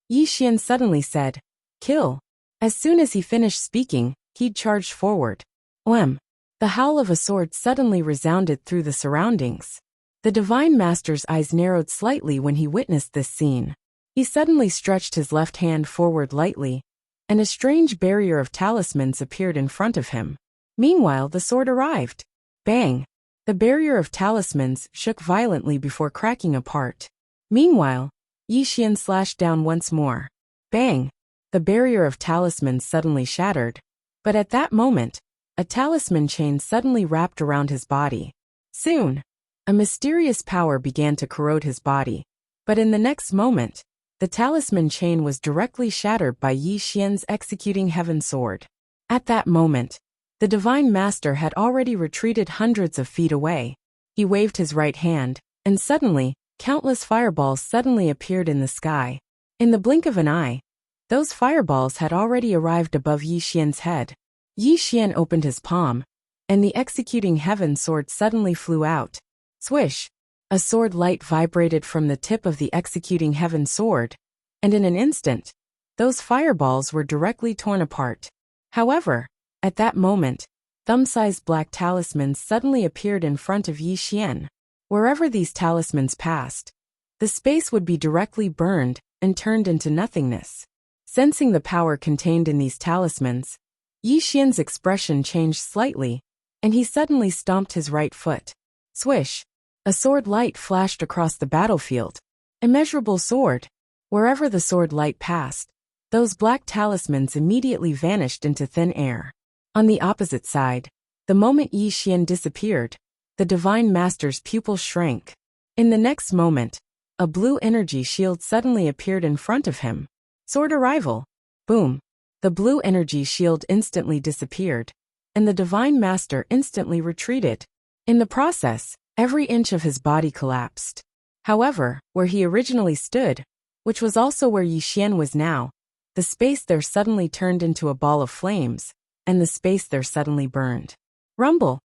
Yi Xian suddenly said, "Kill." As soon as he finished speaking, he charged forward. Wham! The howl of a sword suddenly resounded through the surroundings. The Divine Master's eyes narrowed slightly when he witnessed this scene. He suddenly stretched his left hand forward lightly, and a strange barrier of talismans appeared in front of him. Meanwhile, the sword arrived. Bang! The barrier of talismans shook violently before cracking apart. Meanwhile, Yi Xian slashed down once more. Bang! The barrier of talismans suddenly shattered. But at that moment, a talisman chain suddenly wrapped around his body. Soon, a mysterious power began to corrode his body. But in the next moment, the talisman chain was directly shattered by Yi Xian's executing heaven sword. At that moment, the Divine Master had already retreated hundreds of feet away. He waved his right hand, and suddenly, countless fireballs suddenly appeared in the sky. In the blink of an eye, those fireballs had already arrived above Yi Xian's head. Yi Xian opened his palm, and the executing heaven sword suddenly flew out. Swish! A sword light vibrated from the tip of the executing heaven sword, and in an instant, those fireballs were directly torn apart. However, at that moment, thumb-sized black talismans suddenly appeared in front of Yi Xian. Wherever these talismans passed, the space would be directly burned and turned into nothingness. Sensing the power contained in these talismans, Yi Xian's expression changed slightly, and he suddenly stomped his right foot. Swish! A sword light flashed across the battlefield. Immeasurable sword. Wherever the sword light passed, those black talismans immediately vanished into thin air. On the opposite side, the moment Yi Xian disappeared, the Divine Master's pupil shrank. In the next moment, a blue energy shield suddenly appeared in front of him. Sword arrival. Boom! The blue energy shield instantly disappeared, and the Divine Master instantly retreated. In the process, every inch of his body collapsed. However, where he originally stood, which was also where Yi Xian was now, the space there suddenly turned into a ball of flames, and the space there suddenly burned. Rumble!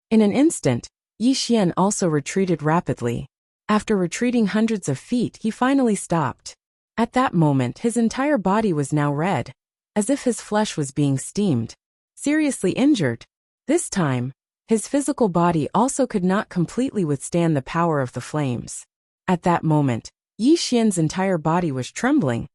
In an instant, Yi Xian also retreated rapidly. After retreating hundreds of feet, he finally stopped. At that moment, his entire body was now red, as if his flesh was being steamed. Seriously injured. This time, his physical body also could not completely withstand the power of the flames. At that moment, Yi Xian's entire body was trembling,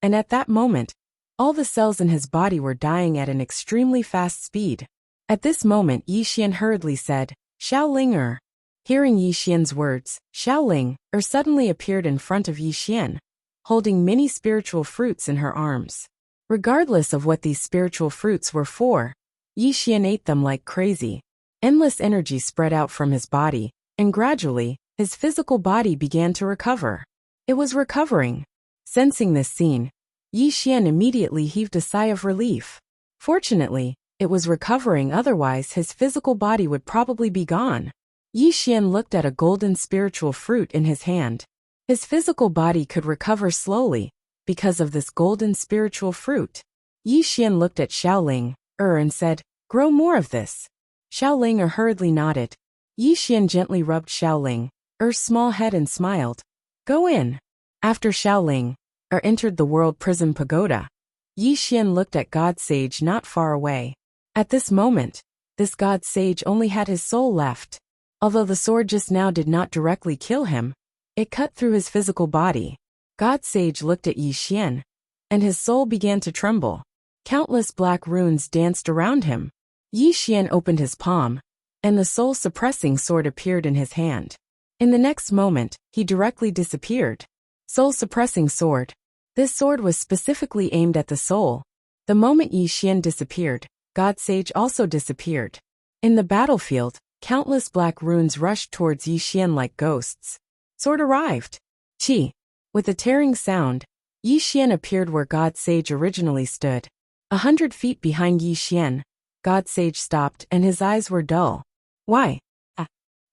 and at that moment, all the cells in his body were dying at an extremely fast speed. At this moment, Yi Xian hurriedly said, "Xiaoling." Hearing Yi Xian's words, Xiaoling suddenly appeared in front of Yi Xian, holding many spiritual fruits in her arms. Regardless of what these spiritual fruits were for, Yi Xian ate them like crazy. Endless energy spread out from his body, and gradually, his physical body began to recover. It was recovering. Sensing this scene, Yi Xian immediately heaved a sigh of relief. Fortunately, it was recovering, otherwise his physical body would probably be gone. Yi Xian looked at a golden spiritual fruit in his hand. His physical body could recover slowly, because of this golden spiritual fruit. Yi Xian looked at Xiaoling and said, "Grow more of this." Xiaoling hurriedly nodded. Yi Xian gently rubbed Xiaoling small head and smiled. "Go in." After Xiaoling entered the World Prism Pagoda, Yi Xian looked at God Sage not far away. At this moment, this god sage only had his soul left. Although the sword just now did not directly kill him, it cut through his physical body. God sage looked at Yi Xian, and his soul began to tremble. Countless black runes danced around him. Yi Xian opened his palm, and the soul-suppressing sword appeared in his hand. In the next moment, he directly disappeared. Soul-suppressing sword. This sword was specifically aimed at the soul. The moment Yi Xian disappeared, God Sage also disappeared. In the battlefield, countless black runes rushed towards Yi Xian like ghosts. Sword arrived. Chi. With a tearing sound, Yi Xian appeared where God Sage originally stood. 100 feet behind Yi Xian, God Sage stopped and his eyes were dull. Why?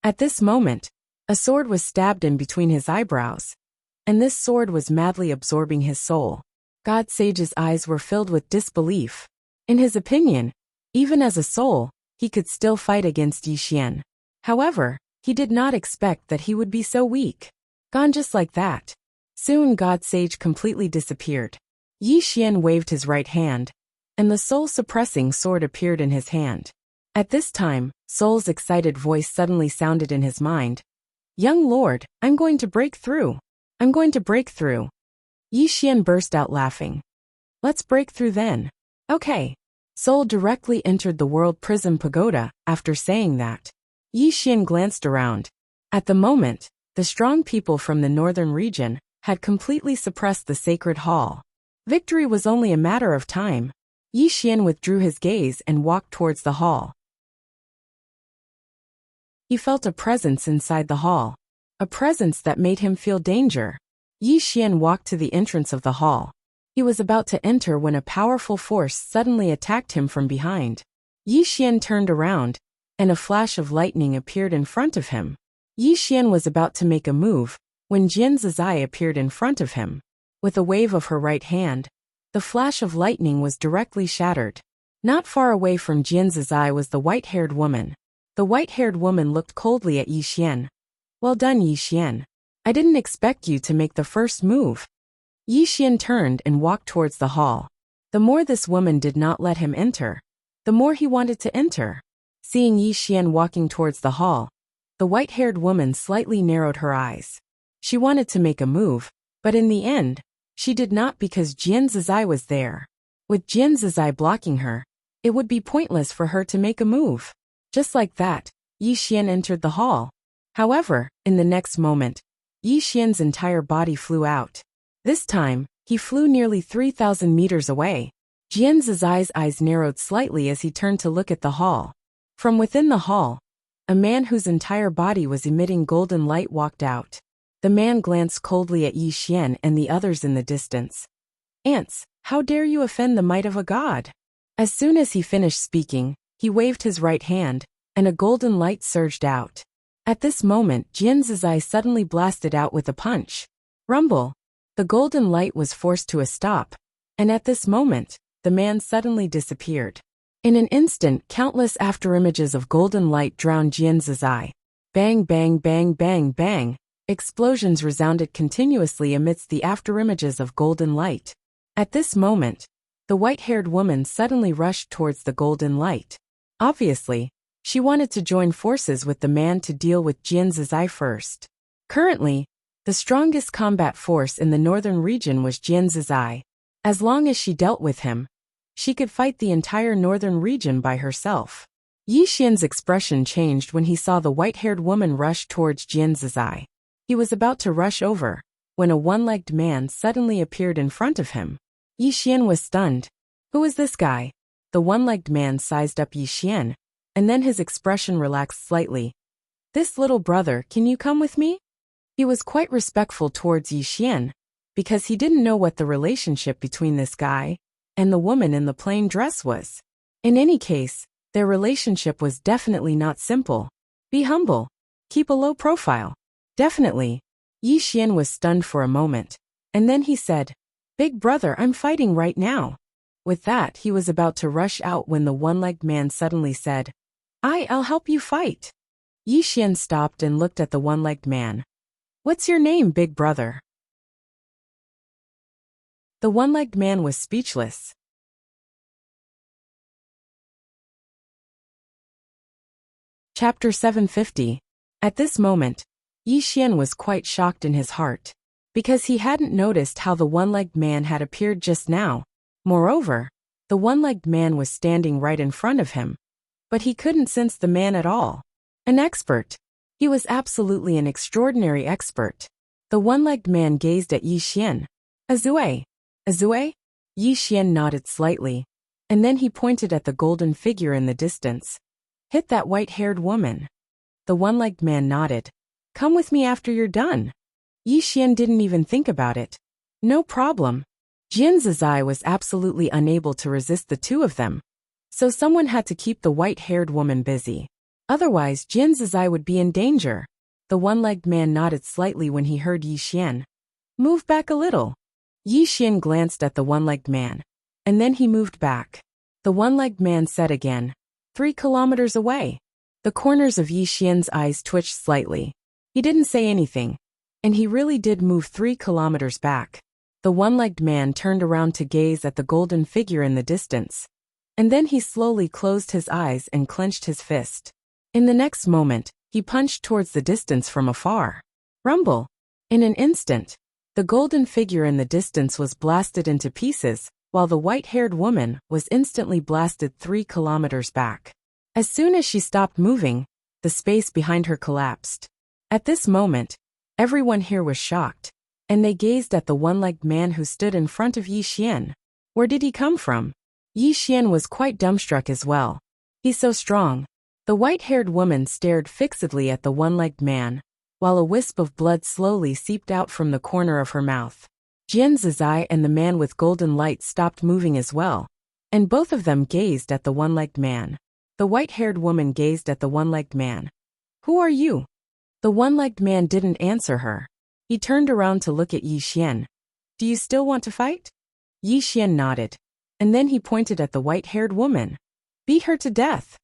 At this moment, a sword was stabbed in between his eyebrows, and this sword was madly absorbing his soul. God Sage's eyes were filled with disbelief. In his opinion, even as a soul, he could still fight against Yi Xian. However, he did not expect that he would be so weak. Gone just like that. Soon God Sage completely disappeared. Yi Xian waved his right hand, and the soul-suppressing sword appeared in his hand. At this time, Soul's excited voice suddenly sounded in his mind. Young lord, I'm going to break through. I'm going to break through. Yi Xian burst out laughing. Let's break through then. Okay. Soul directly entered the World Prism Pagoda after saying that. Yi Xian glanced around. At the moment, the strong people from the northern region had completely suppressed the sacred hall. Victory was only a matter of time. Yi Xian withdrew his gaze and walked towards the hall. He felt a presence inside the hall. A presence that made him feel danger. Yi Xian walked to the entrance of the hall. He was about to enter when a powerful force suddenly attacked him from behind. Yi Xian turned around, and a flash of lightning appeared in front of him. Yi Xian was about to make a move, when Jian Zizai appeared in front of him. With a wave of her right hand, the flash of lightning was directly shattered. Not far away from Jian Zizai was the white-haired woman. The white-haired woman looked coldly at Yi Xian. Well done, Yi Xian. I didn't expect you to make the first move. Yi Xian turned and walked towards the hall. The more this woman did not let him enter, the more he wanted to enter. Seeing Yi Xian walking towards the hall, the white-haired woman slightly narrowed her eyes. She wanted to make a move, but in the end, she did not because Jian Zizai was there. With Jian Zizai blocking her, it would be pointless for her to make a move. Just like that, Yi Xian entered the hall. However, in the next moment, Yi Xian's entire body flew out. This time, he flew nearly 3,000 meters away. Jian Zizai's eyes narrowed slightly as he turned to look at the hall. From within the hall, a man whose entire body was emitting golden light walked out. The man glanced coldly at Yi Xian and the others in the distance. Ants, how dare you offend the might of a god? As soon as he finished speaking, he waved his right hand, and a golden light surged out. At this moment, Jian Zizai suddenly blasted out with a punch. Rumble! The golden light was forced to a stop, and at this moment, the man suddenly disappeared. In an instant, countless afterimages of golden light drowned Jian Zizai. Bang, bang, bang, bang, bang. Explosions resounded continuously amidst the afterimages of golden light. At this moment, the white-haired woman suddenly rushed towards the golden light. Obviously, she wanted to join forces with the man to deal with Jian Zizai first. Currently, the strongest combat force in the northern region was Jian Zizai. As long as she dealt with him, she could fight the entire northern region by herself. Yi Xian's expression changed when he saw the white-haired woman rush towards Jian Zizai. He was about to rush over, when a one-legged man suddenly appeared in front of him. Yi Xian was stunned. Who is this guy? The one-legged man sized up Yi Xian, and then his expression relaxed slightly. This little brother, can you come with me? He was quite respectful towards Yi Xian, because he didn't know what the relationship between this guy and the woman in the plain dress was. In any case, their relationship was definitely not simple. Be humble. Keep a low profile. Definitely. Yi Xian was stunned for a moment, and then he said, Big brother, I'm fighting right now. With that, he was about to rush out when the one-legged man suddenly said, I'll help you fight. Yi Xian stopped and looked at the one-legged man. What's your name, big brother? The one-legged man was speechless. Chapter 750. At this moment, Yi Xian was quite shocked in his heart, because he hadn't noticed how the one-legged man had appeared just now. Moreover, the one-legged man was standing right in front of him, but he couldn't sense the man at all. An expert. He was absolutely an extraordinary expert. The one-legged man gazed at Yi Xian. Azue. Azue? Yi Xian nodded slightly, and then he pointed at the golden figure in the distance. Hit that white-haired woman. The one-legged man nodded. Come with me after you're done. Yi Xian didn't even think about it. No problem. Jian Zizai was absolutely unable to resist the two of them, so someone had to keep the white-haired woman busy. Otherwise, Jian Zizai would be in danger. The one-legged man nodded slightly when he heard Yi Xian. Move back a little. Yi Xian glanced at the one-legged man, and then he moved back. The one-legged man said again, 3 kilometers away. The corners of Yi Xian's eyes twitched slightly. He didn't say anything, and he really did move 3 kilometers back. The one-legged man turned around to gaze at the golden figure in the distance, and then he slowly closed his eyes and clenched his fist. In the next moment, he punched towards the distance from afar. Rumble! In an instant, the golden figure in the distance was blasted into pieces, while the white-haired woman was instantly blasted 3 kilometers back. As soon as she stopped moving, the space behind her collapsed. At this moment, everyone here was shocked, and they gazed at the one-legged man who stood in front of Yi Xian. Where did he come from? Yi Xian was quite dumbstruck as well. He's so strong. The white-haired woman stared fixedly at the one-legged man, while a wisp of blood slowly seeped out from the corner of her mouth. Jian Zizai and the man with golden light stopped moving as well, and both of them gazed at the one-legged man. The white-haired woman gazed at the one-legged man. Who are you? The one-legged man didn't answer her. He turned around to look at Yi Xian. Do you still want to fight? Yi Xian nodded, and then he pointed at the white-haired woman. Beat her to death.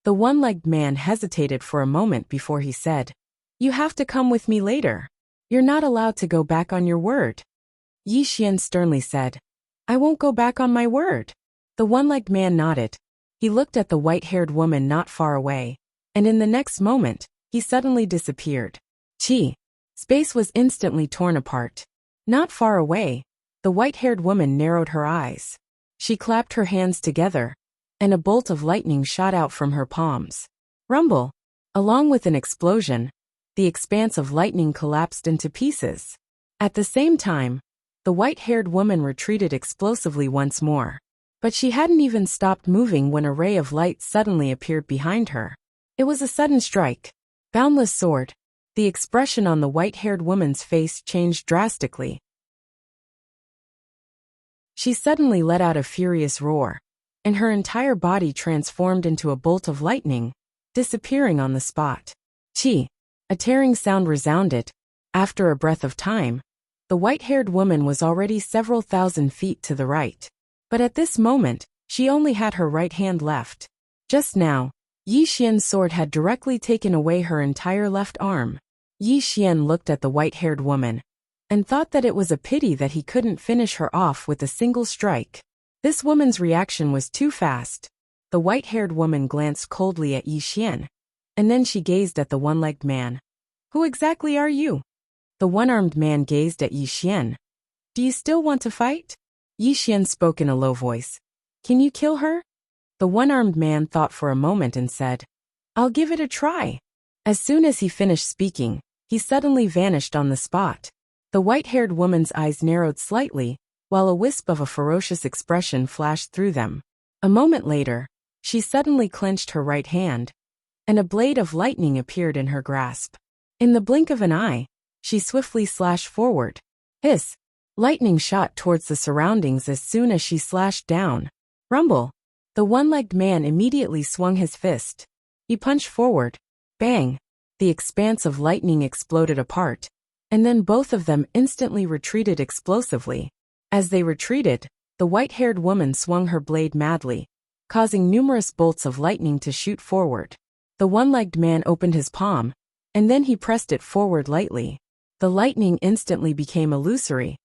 The one-legged man hesitated for a moment before he said, You have to come with me later. You're not allowed to go back on your word. Yi Xian sternly said, I won't go back on my word. The one-legged man nodded. He looked at the white-haired woman not far away, and in the next moment, he suddenly disappeared. Chi. Space was instantly torn apart. Not far away, the white-haired woman narrowed her eyes. She clapped her hands together, and a bolt of lightning shot out from her palms. Rumble! Along with an explosion, the expanse of lightning collapsed into pieces. At the same time, the white-haired woman retreated explosively once more. But she hadn't even stopped moving when a ray of light suddenly appeared behind her. It was a sudden strike. Boundless sword. The expression on the white-haired woman's face changed drastically. She suddenly let out a furious roar, and her entire body transformed into a bolt of lightning, disappearing on the spot. Chi. A tearing sound resounded. After a breath of time, the white-haired woman was already several thousand feet to the right. But at this moment, she only had her right hand left. Just now, Yi Xian's sword had directly taken away her entire left arm. Yi Xian looked at the white-haired woman, and thought that it was a pity that he couldn't finish her off with a single strike. This woman's reaction was too fast. The white-haired woman glanced coldly at Yi Xian, and then she gazed at the one-legged man. Who exactly are you? The one-armed man gazed at Yi Xian. Do you still want to fight? Yi Xian spoke in a low voice. Can you kill her? The one-armed man thought for a moment and said, I'll give it a try. As soon as he finished speaking, he suddenly vanished on the spot. The white-haired woman's eyes narrowed slightly, while a wisp of a ferocious expression flashed through them. A moment later, she suddenly clenched her right hand, and a blade of lightning appeared in her grasp. In the blink of an eye, she swiftly slashed forward. Hiss! Lightning shot towards the surroundings as soon as she slashed down. Rumble! The one-legged man immediately swung his fist. He punched forward. Bang! The expanse of lightning exploded apart, and then both of them instantly retreated explosively. As they retreated, the white-haired woman swung her blade madly, causing numerous bolts of lightning to shoot forward. The one-legged man opened his palm, and then he pressed it forward lightly. The lightning instantly became illusory,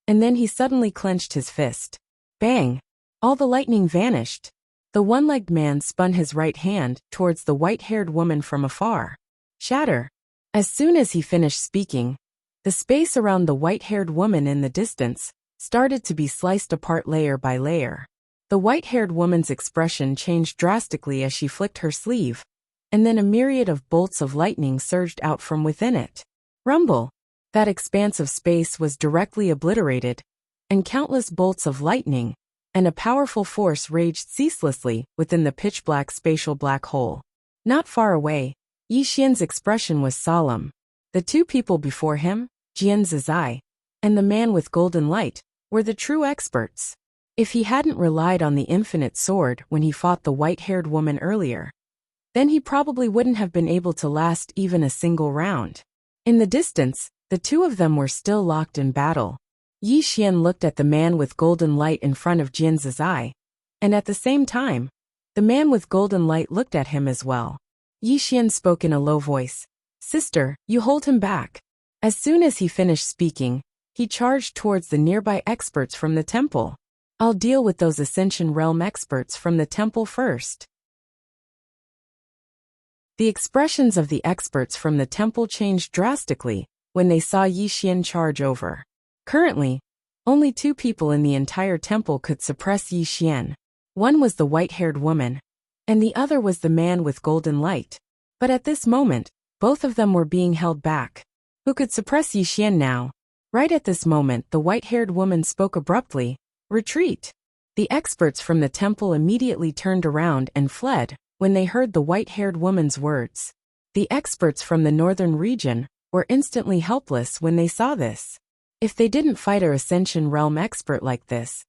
and then he suddenly clenched his fist. Bang! All the lightning vanished. The one-legged man spun his right hand towards the white-haired woman from afar. Shatter. As soon as he finished speaking, the space around the white-haired woman in the distance started to be sliced apart layer by layer. The white-haired woman's expression changed drastically as she flicked her sleeve, and then a myriad of bolts of lightning surged out from within it. Rumble! That expanse of space was directly obliterated, and countless bolts of lightning and a powerful force raged ceaselessly within the pitch-black spatial black hole. Not far away, Yi Xian's expression was solemn. The two people before him, Jian Zizai, and the man with golden light, were the true experts. If he hadn't relied on the infinite sword when he fought the white-haired woman earlier, then he probably wouldn't have been able to last even a single round. In the distance, the two of them were still locked in battle. Yi Xian looked at the man with golden light in front of Jian Zizai, and at the same time, the man with golden light looked at him as well. Yi Xian spoke in a low voice. "Sister, you hold him back." As soon as he finished speaking, he charged towards the nearby experts from the temple. "I'll deal with those Ascension Realm experts from the temple first." The expressions of the experts from the temple changed drastically when they saw Yi Xian charge over. Currently, only two people in the entire temple could suppress Yi Xian. One was the white-haired woman, and the other was the man with golden light. But at this moment, both of them were being held back. Who could suppress Yi Xian now? Right at this moment, the white-haired woman spoke abruptly. "Retreat!" The experts from the temple immediately turned around and fled when they heard the white-haired woman's words. The experts from the northern region were instantly helpless when they saw this. If they didn't fight an Ascension Realm expert like this,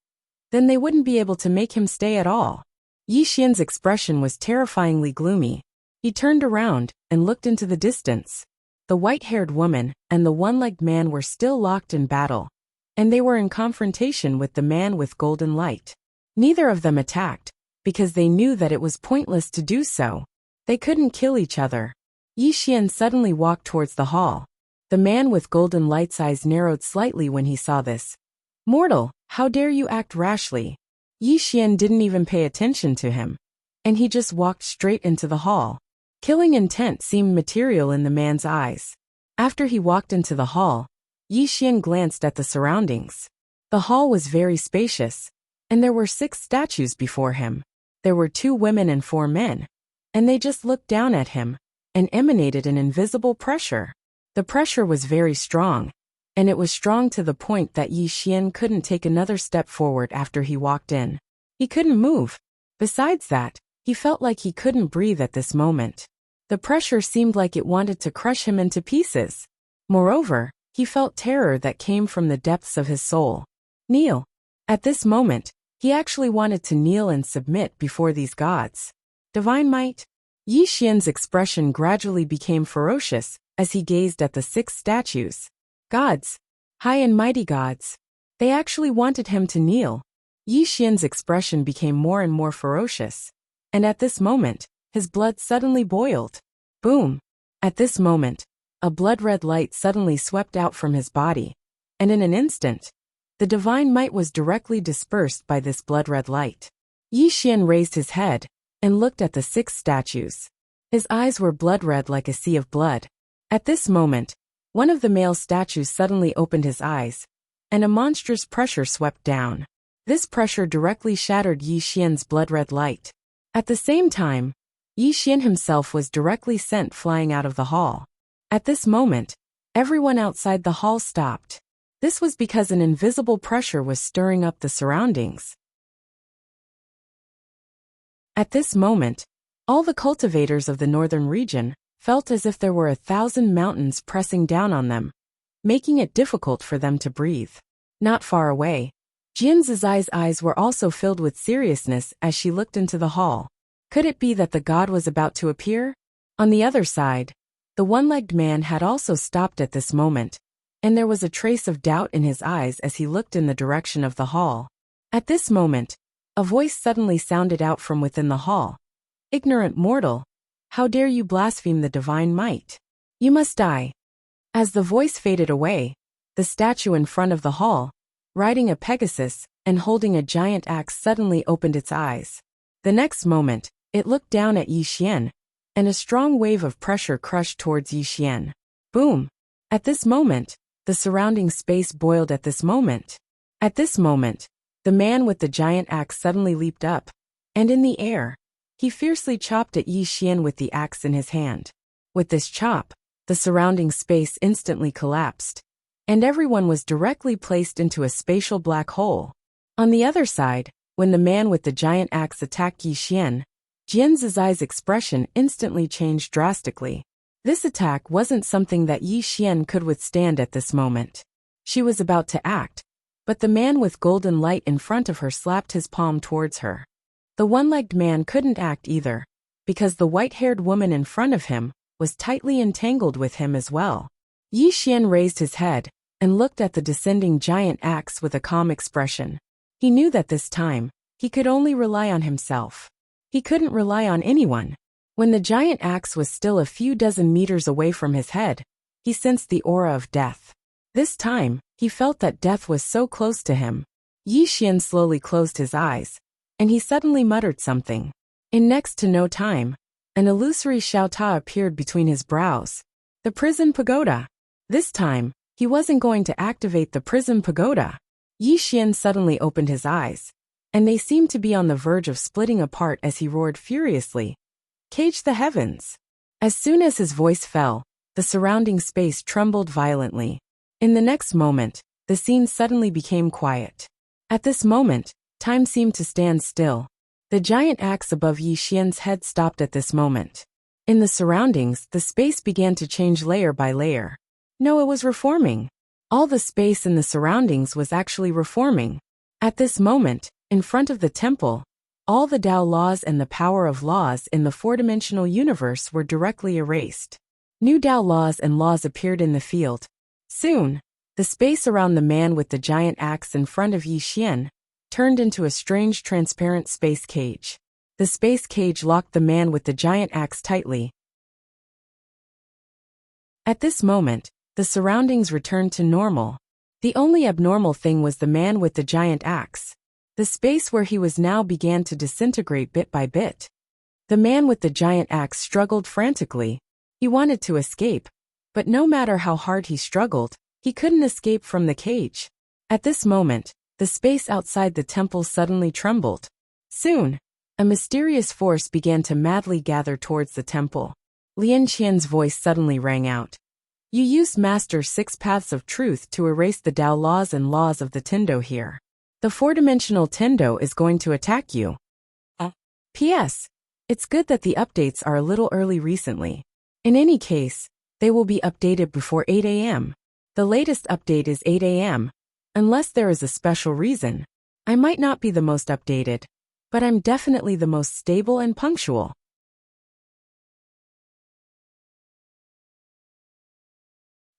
then they wouldn't be able to make him stay at all. Yi Xian's expression was terrifyingly gloomy. He turned around and looked into the distance. The white-haired woman and the one-legged man were still locked in battle, and they were in confrontation with the man with golden light. Neither of them attacked, because they knew that it was pointless to do so. They couldn't kill each other. Yi Xian suddenly walked towards the hall. The man with golden light's eyes narrowed slightly when he saw this. "Mortal, how dare you act rashly?" Yi Xian didn't even pay attention to him, and he just walked straight into the hall. Killing intent seemed material in the man's eyes. After he walked into the hall, Yi Xian glanced at the surroundings. The hall was very spacious, and there were 6 statues before him. There were 2 women and 4 men, and they just looked down at him and emanated an invisible pressure. The pressure was very strong, and it was strong to the point that Yi Xian couldn't take another step forward after he walked in. He couldn't move. Besides that, he felt like he couldn't breathe at this moment. The pressure seemed like it wanted to crush him into pieces. Moreover, he felt terror that came from the depths of his soul. Kneel. At this moment, he actually wanted to kneel and submit before these gods. Divine might? Yi Xian's expression gradually became ferocious as he gazed at the 6 statues. Gods. High and mighty gods. They actually wanted him to kneel. Yi Xian's expression became more and more ferocious. And at this moment, his blood suddenly boiled. Boom! At this moment, a blood-red light suddenly swept out from his body, and in an instant, the divine might was directly dispersed by this blood-red light. Yi Xian raised his head and looked at the 6 statues. His eyes were blood-red like a sea of blood. At this moment, one of the male statues suddenly opened his eyes, and a monstrous pressure swept down. This pressure directly shattered Yi Xian's blood-red light. At the same time, Yi Xian himself was directly sent flying out of the hall. At this moment, everyone outside the hall stopped. This was because an invisible pressure was stirring up the surroundings. At this moment, all the cultivators of the northern region felt as if there were 1,000 mountains pressing down on them, making it difficult for them to breathe. Not far away, Jian Zizai's eyes were also filled with seriousness as she looked into the hall. Could it be that the god was about to appear? On the other side, the one-legged man had also stopped at this moment, and there was a trace of doubt in his eyes as he looked in the direction of the hall. At this moment, a voice suddenly sounded out from within the hall. "Ignorant mortal, how dare you blaspheme the divine might? You must die." As the voice faded away, the statue in front of the hall, riding a Pegasus and holding a giant axe, suddenly opened its eyes. The next moment, it looked down at Yi Xian, and a strong wave of pressure crushed towards Yi Xian. Boom! At this moment, the surrounding space boiled at this moment. At this moment, the man with the giant axe suddenly leaped up, and in the air, he fiercely chopped at Yi Xian with the axe in his hand. With this chop, the surrounding space instantly collapsed, and everyone was directly placed into a spatial black hole. On the other side, when the man with the giant axe attacked Yi Xian, Jian Zizai's expression instantly changed drastically. This attack wasn't something that Yi Xian could withstand at this moment. She was about to act, but the man with golden light in front of her slapped his palm towards her. The one-legged man couldn't act either, because the white-haired woman in front of him was tightly entangled with him as well. Yi Xian raised his head and looked at the descending giant axe with a calm expression. He knew that this time, he could only rely on himself. He couldn't rely on anyone. When the giant axe was still a few dozen meters away from his head, he sensed the aura of death. This time, he felt that death was so close to him. Yi Xian slowly closed his eyes, and he suddenly muttered something. In next to no time, an illusory Xiaota appeared between his brows. The prison pagoda. This time, he wasn't going to activate the prison pagoda. Yi Xian suddenly opened his eyes, and they seemed to be on the verge of splitting apart as he roared furiously. Cage the heavens! As soon as his voice fell, the surrounding space trembled violently. In the next moment, the scene suddenly became quiet. At this moment, time seemed to stand still. The giant axe above Yi Xian's head stopped at this moment. In the surroundings, the space began to change layer by layer. No, it was reforming. All the space in the surroundings was actually reforming. At this moment, in front of the temple, all the Tao laws and the power of laws in the four-dimensional universe were directly erased. New Tao laws and laws appeared in the field. Soon, the space around the man with the giant axe in front of Yi Xian turned into a strange transparent space cage. The space cage locked the man with the giant axe tightly. At this moment, the surroundings returned to normal. The only abnormal thing was the man with the giant axe. The space where he was now began to disintegrate bit by bit. The man with the giant axe struggled frantically. He wanted to escape, but no matter how hard he struggled, he couldn't escape from the cage. At this moment, the space outside the temple suddenly trembled. Soon, a mysterious force began to madly gather towards the temple. Lian Qian's voice suddenly rang out. You used Master Six Paths of Truth to erase the Tao laws and laws of the Tendo here. The four-dimensional Tendo is going to attack you. P.S. It's good that the updates are a little early recently. In any case, they will be updated before 8 a.m. The latest update is 8 a.m. Unless there is a special reason. I might not be the most updated, but I'm definitely the most stable and punctual.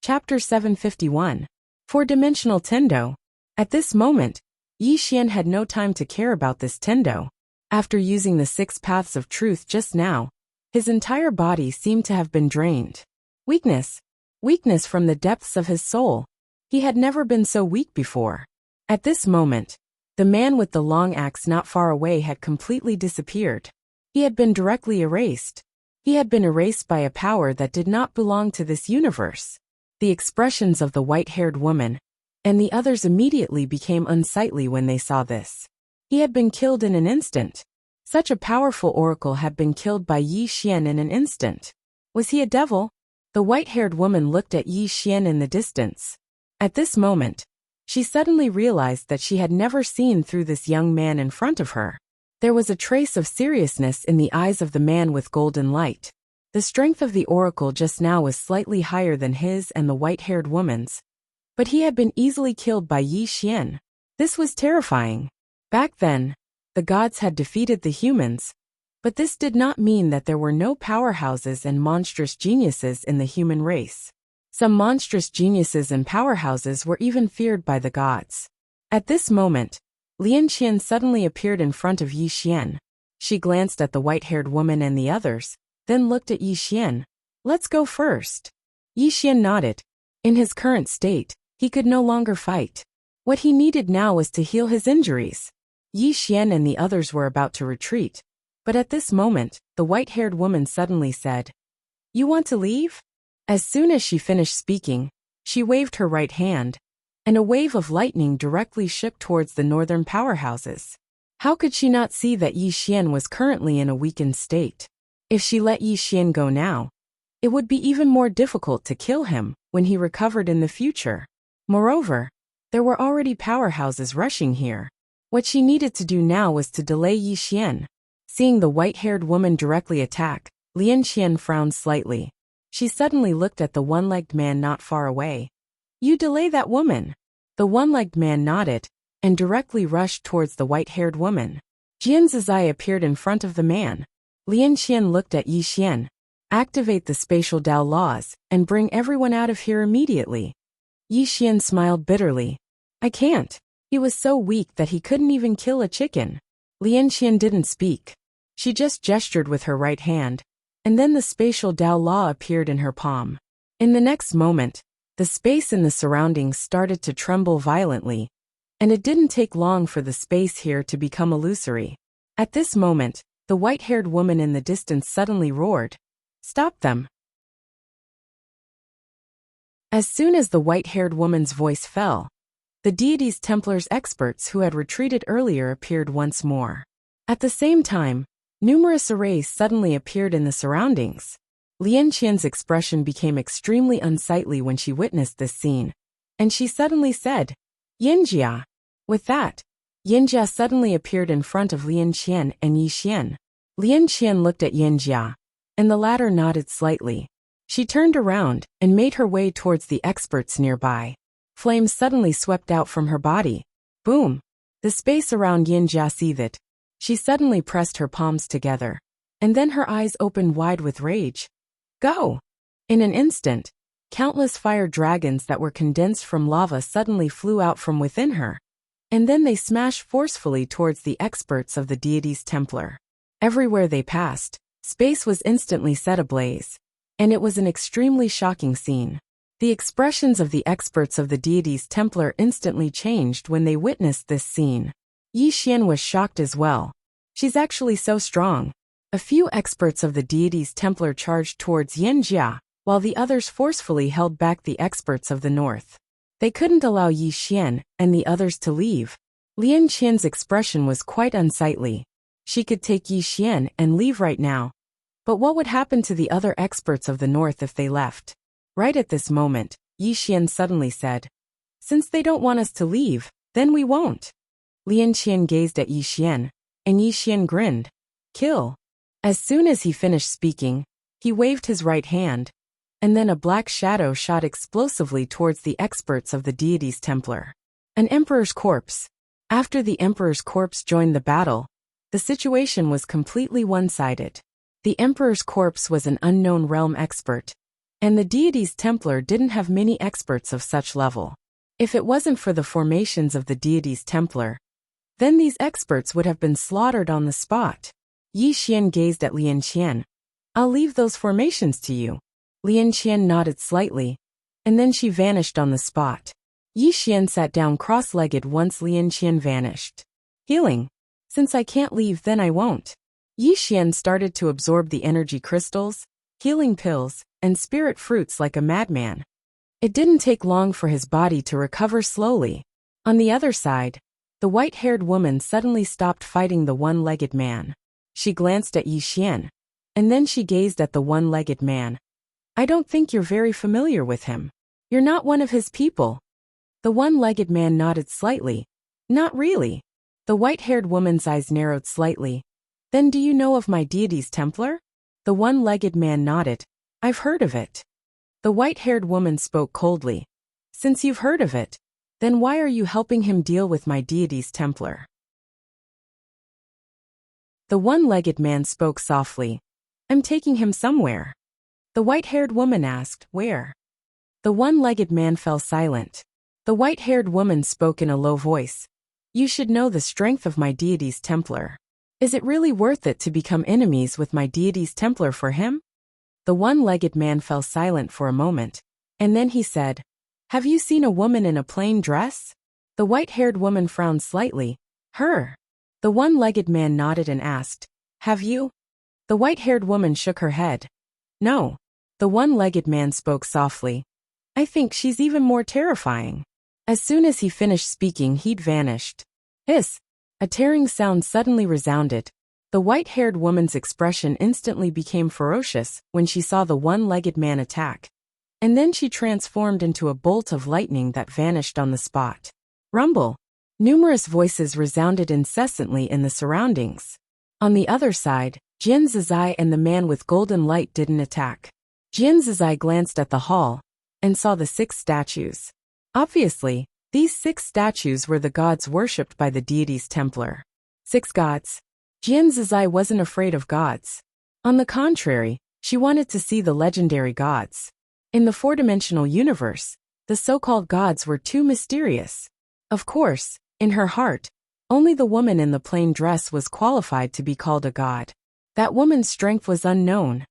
Chapter 751. Four-dimensional Tendo. At this moment, Yi Xian had no time to care about this Tendo. After using the Six Paths of Truth just now, his entire body seemed to have been drained. Weakness. Weakness from the depths of his soul. He had never been so weak before. At this moment, the man with the long axe not far away had completely disappeared. He had been directly erased. He had been erased by a power that did not belong to this universe. The expressions of the white-haired woman and the others immediately became unsightly when they saw this. He had been killed in an instant. Such a powerful oracle had been killed by Yi Xian in an instant. Was he a devil? The white-haired woman looked at Yi Xian in the distance. At this moment, she suddenly realized that she had never seen through this young man in front of her. There was a trace of seriousness in the eyes of the man with golden light. The strength of the oracle just now was slightly higher than his and the white-haired woman's, but he had been easily killed by Yi Xian. This was terrifying. Back then, the gods had defeated the humans, but this did not mean that there were no powerhouses and monstrous geniuses in the human race. Some monstrous geniuses and powerhouses were even feared by the gods. At this moment, Lian Qian suddenly appeared in front of Yi Xian. She glanced at the white-haired woman and the others, then looked at Yi Xian. Let's go first. Yi Xian nodded. In his current state, he could no longer fight. What he needed now was to heal his injuries. Yi Xian and the others were about to retreat, But at this moment, the white-haired woman suddenly said, "You want to leave?" As soon as she finished speaking, she waved her right hand, and a wave of lightning directly shipped towards the northern powerhouses. How could she not see that Yi Xian was currently in a weakened state? If she let Yi Xian go now, it would be even more difficult to kill him when he recovered in the future. Moreover, there were already powerhouses rushing here. What she needed to do now was to delay Yi Xian. Seeing the white-haired woman directly attack, Lian Qian frowned slightly. She suddenly looked at the one-legged man not far away. "You delay that woman." The one-legged man nodded and directly rushed towards the white-haired woman. Jian's eye appeared in front of the man. Lian Qian looked at Yi Xian. "Activate the spatial Dao laws and bring everyone out of here immediately." Yi Xian smiled bitterly. "I can't." He was so weak that he couldn't even kill a chicken. Lian Qian didn't speak. She just gestured with her right hand, and then the spatial Dao law appeared in her palm. In the next moment, the space in the surroundings started to tremble violently, and it didn't take long for the space here to become illusory. At this moment, the white-haired woman in the distance suddenly roared, "Stop them!" As soon as the white-haired woman's voice fell, the deity's Templars experts who had retreated earlier appeared once more. At the same time, numerous arrays suddenly appeared in the surroundings. Lian Qian's expression became extremely unsightly when she witnessed this scene, and she suddenly said, "Yinjia." With that, Yinjia suddenly appeared in front of Lian Qian and Yi Xian. Lian Qian looked at Yinjia, and the latter nodded slightly. She turned around and made her way towards the experts nearby. Flames suddenly swept out from her body. Boom! The space around Yinjia seethed. She suddenly pressed her palms together, and then her eyes opened wide with rage. "Go!" In an instant, countless fire dragons that were condensed from lava suddenly flew out from within her, and then they smashed forcefully towards the experts of the deity's Templar. Everywhere they passed, space was instantly set ablaze, and it was an extremely shocking scene. The expressions of the experts of the deity's Templar instantly changed when they witnessed this scene. Yi Xian was shocked as well. "She's actually so strong." A few experts of the deity's Templar charged towards Yinjia, while the others forcefully held back the experts of the north. They couldn't allow Yi Xian and the others to leave. Lian Qian's expression was quite unsightly. She could take Yi Xian and leave right now. But what would happen to the other experts of the north if they left? Right at this moment, Yi Xian suddenly said, "Since they don't want us to leave, then we won't." Lian Qian gazed at Yi Xian, and Yi Xian grinned. "Kill." As soon as he finished speaking, he waved his right hand, and then a black shadow shot explosively towards the experts of the deity's Templar. An emperor's corpse. After the emperor's corpse joined the battle, the situation was completely one-sided. The emperor's corpse was an unknown realm expert, and the deity's Templar didn't have many experts of such level. If it wasn't for the formations of the deity's Templar, then these experts would have been slaughtered on the spot. Yi Xian gazed at Lian Qian. "I'll leave those formations to you." Lian Qian nodded slightly, and then she vanished on the spot. Yi Xian sat down cross-legged once Lian Qian vanished. "Healing. Since I can't leave, then I won't." Yi Xian started to absorb the energy crystals, healing pills, and spirit fruits like a madman. It didn't take long for his body to recover slowly. On the other side, the white-haired woman suddenly stopped fighting the one-legged man. She glanced at Yi Xian, and then she gazed at the one-legged man. "I don't think you're very familiar with him. You're not one of his people." The one-legged man nodded slightly. "Not really." The white-haired woman's eyes narrowed slightly. "Then do you know of my deity's Templar?" The one-legged man nodded. "I've heard of it." The white-haired woman spoke coldly. "Since you've heard of it, then why are you helping him deal with my deity's Templar?" The one-legged man spoke softly. "I'm taking him somewhere." The white-haired woman asked, "Where?" The one-legged man fell silent. The white-haired woman spoke in a low voice. "You should know the strength of my deity's Templar. Is it really worth it to become enemies with my deity's Templar for him?" The one-legged man fell silent for a moment, and then he said, "Have you seen a woman in a plain dress?" The white-haired woman frowned slightly. "Her." The one-legged man nodded and asked, Have you? The white-haired woman shook her head. No. The one-legged man spoke softly. I think she's even more terrifying. As soon as he finished speaking, he'd vanished. Hiss! A tearing sound suddenly resounded. The white-haired woman's expression instantly became ferocious when she saw the one-legged man attack. And then she transformed into a bolt of lightning that vanished on the spot. Rumble! Numerous voices resounded incessantly in the surroundings. On the other side, Jian Zizai and the man with golden light didn't attack. Jian Zizai glanced at the hall and saw the 6 statues. Obviously, these 6 statues were the gods worshipped by the deity's Templar. 6 gods. Jian Zizai wasn't afraid of gods. On the contrary, she wanted to see the legendary gods. In the 4-dimensional universe, the so-called gods were too mysterious. Of course, in her heart, only the woman in the plain dress was qualified to be called a god. That woman's strength was unknown.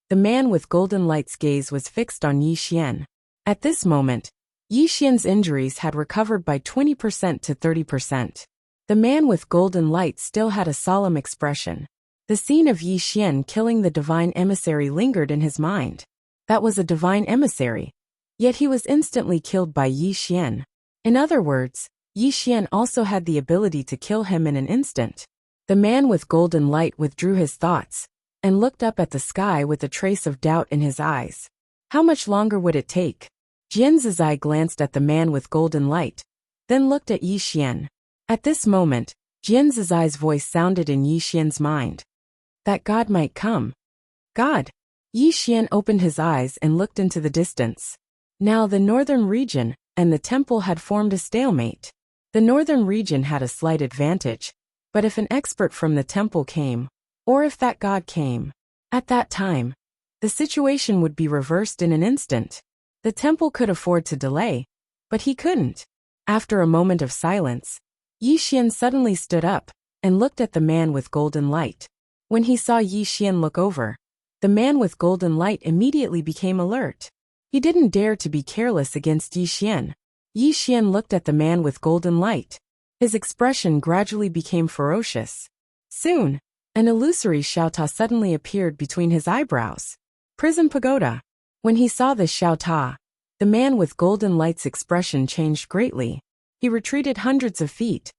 The man with golden light's gaze was fixed on Yi Xian. At this moment, Yi Xian's injuries had recovered by 20% to 30%. The man with golden light still had a solemn expression. The scene of Yi Xian killing the divine emissary lingered in his mind. That was a divine emissary. Yet he was instantly killed by Yi Xian. In other words, Yi Xian also had the ability to kill him in an instant. The man with golden light withdrew his thoughts and looked up at the sky with a trace of doubt in his eyes. How much longer would it take? Jian Zizai glanced at the man with golden light, then looked at Yi Xian. At this moment, Jian Zizai's voice sounded in Yi Xian's mind. That God might come. God! Yi Xian opened his eyes and looked into the distance. Now the northern region and the temple had formed a stalemate. The northern region had a slight advantage, but if an expert from the temple came, or if that god came, at that time, the situation would be reversed in an instant. The temple could afford to delay, but he couldn't. After a moment of silence, Yi Xian suddenly stood up and looked at the man with golden light. When he saw Yi Xian look over, the man with golden light immediately became alert. He didn't dare to be careless against Yi Xian. Yi Xian looked at the man with golden light. His expression gradually became ferocious. Soon, an illusory Xiaota suddenly appeared between his eyebrows. Prism Pagoda. When he saw this Xiaota, the man with golden light's expression changed greatly. He retreated hundreds of feet.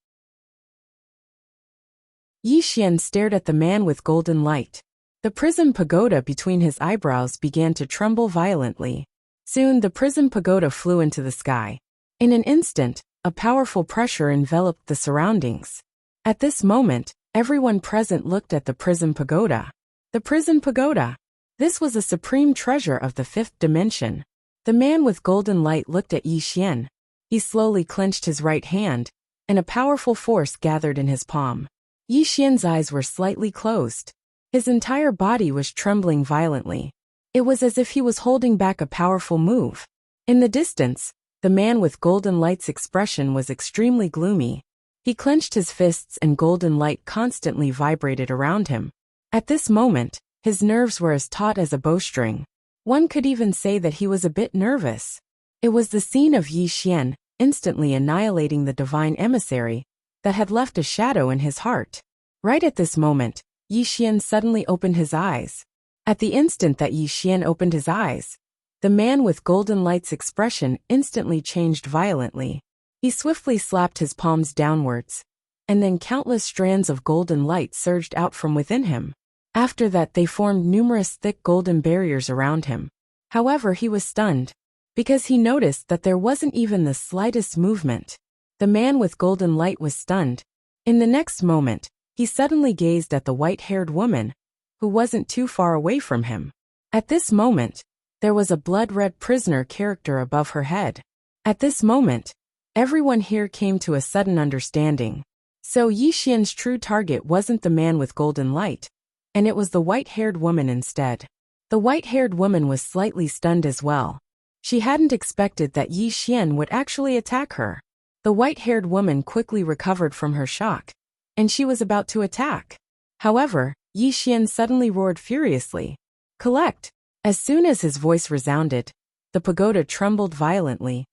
Yi Xian stared at the man with golden light. The prism pagoda between his eyebrows began to tremble violently. Soon the prism pagoda flew into the sky. In an instant, a powerful pressure enveloped the surroundings. At this moment, everyone present looked at the prism pagoda. The prism pagoda. This was a supreme treasure of the 5th dimension. The man with golden light looked at Yi Xian. He slowly clenched his right hand, and a powerful force gathered in his palm. Yi Xian's eyes were slightly closed. His entire body was trembling violently. It was as if he was holding back a powerful move. In the distance, the man with golden light's expression was extremely gloomy. He clenched his fists and golden light constantly vibrated around him. At this moment, his nerves were as taut as a bowstring. One could even say that he was a bit nervous. It was the scene of Yi Xian instantly annihilating the divine emissary that had left a shadow in his heart. Right at this moment, Yi Xian suddenly opened his eyes. At the instant that Yi Xian opened his eyes, the man with golden light's expression instantly changed violently. He swiftly slapped his palms downwards, and then countless strands of golden light surged out from within him. After that they formed numerous thick golden barriers around him. However, he was stunned, because he noticed that there wasn't even the slightest movement. The man with golden light was stunned. In the next moment, he suddenly gazed at the white-haired woman, who wasn't too far away from him. At this moment, there was a blood-red prisoner character above her head. At this moment, everyone here came to a sudden understanding. So Yi Xian's true target wasn't the man with golden light, and it was the white-haired woman instead. The white-haired woman was slightly stunned as well. She hadn't expected that Yi Xian would actually attack her. The white-haired woman quickly recovered from her shock, and she was about to attack. However, Yi Xian suddenly roared furiously. "Collect!" As soon as his voice resounded, the pagoda trembled violently,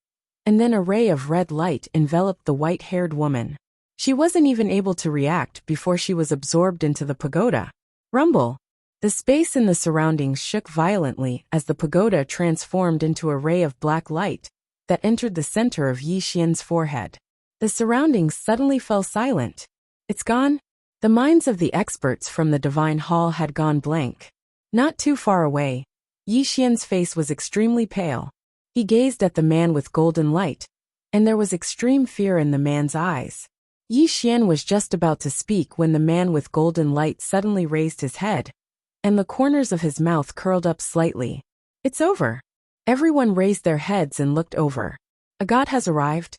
and then a ray of red light enveloped the white-haired woman. She wasn't even able to react before she was absorbed into the pagoda. Rumble. The space in the surroundings shook violently as the pagoda transformed into a ray of black light that entered the center of Yi Xian's forehead. The surroundings suddenly fell silent. It's gone? The minds of the experts from the Divine Hall had gone blank. Not too far away, Yi Xian's face was extremely pale. He gazed at the man with golden light, and there was extreme fear in the man's eyes. Yi Xian was just about to speak when the man with golden light suddenly raised his head, and the corners of his mouth curled up slightly. It's over. Everyone raised their heads and looked over. A god has arrived.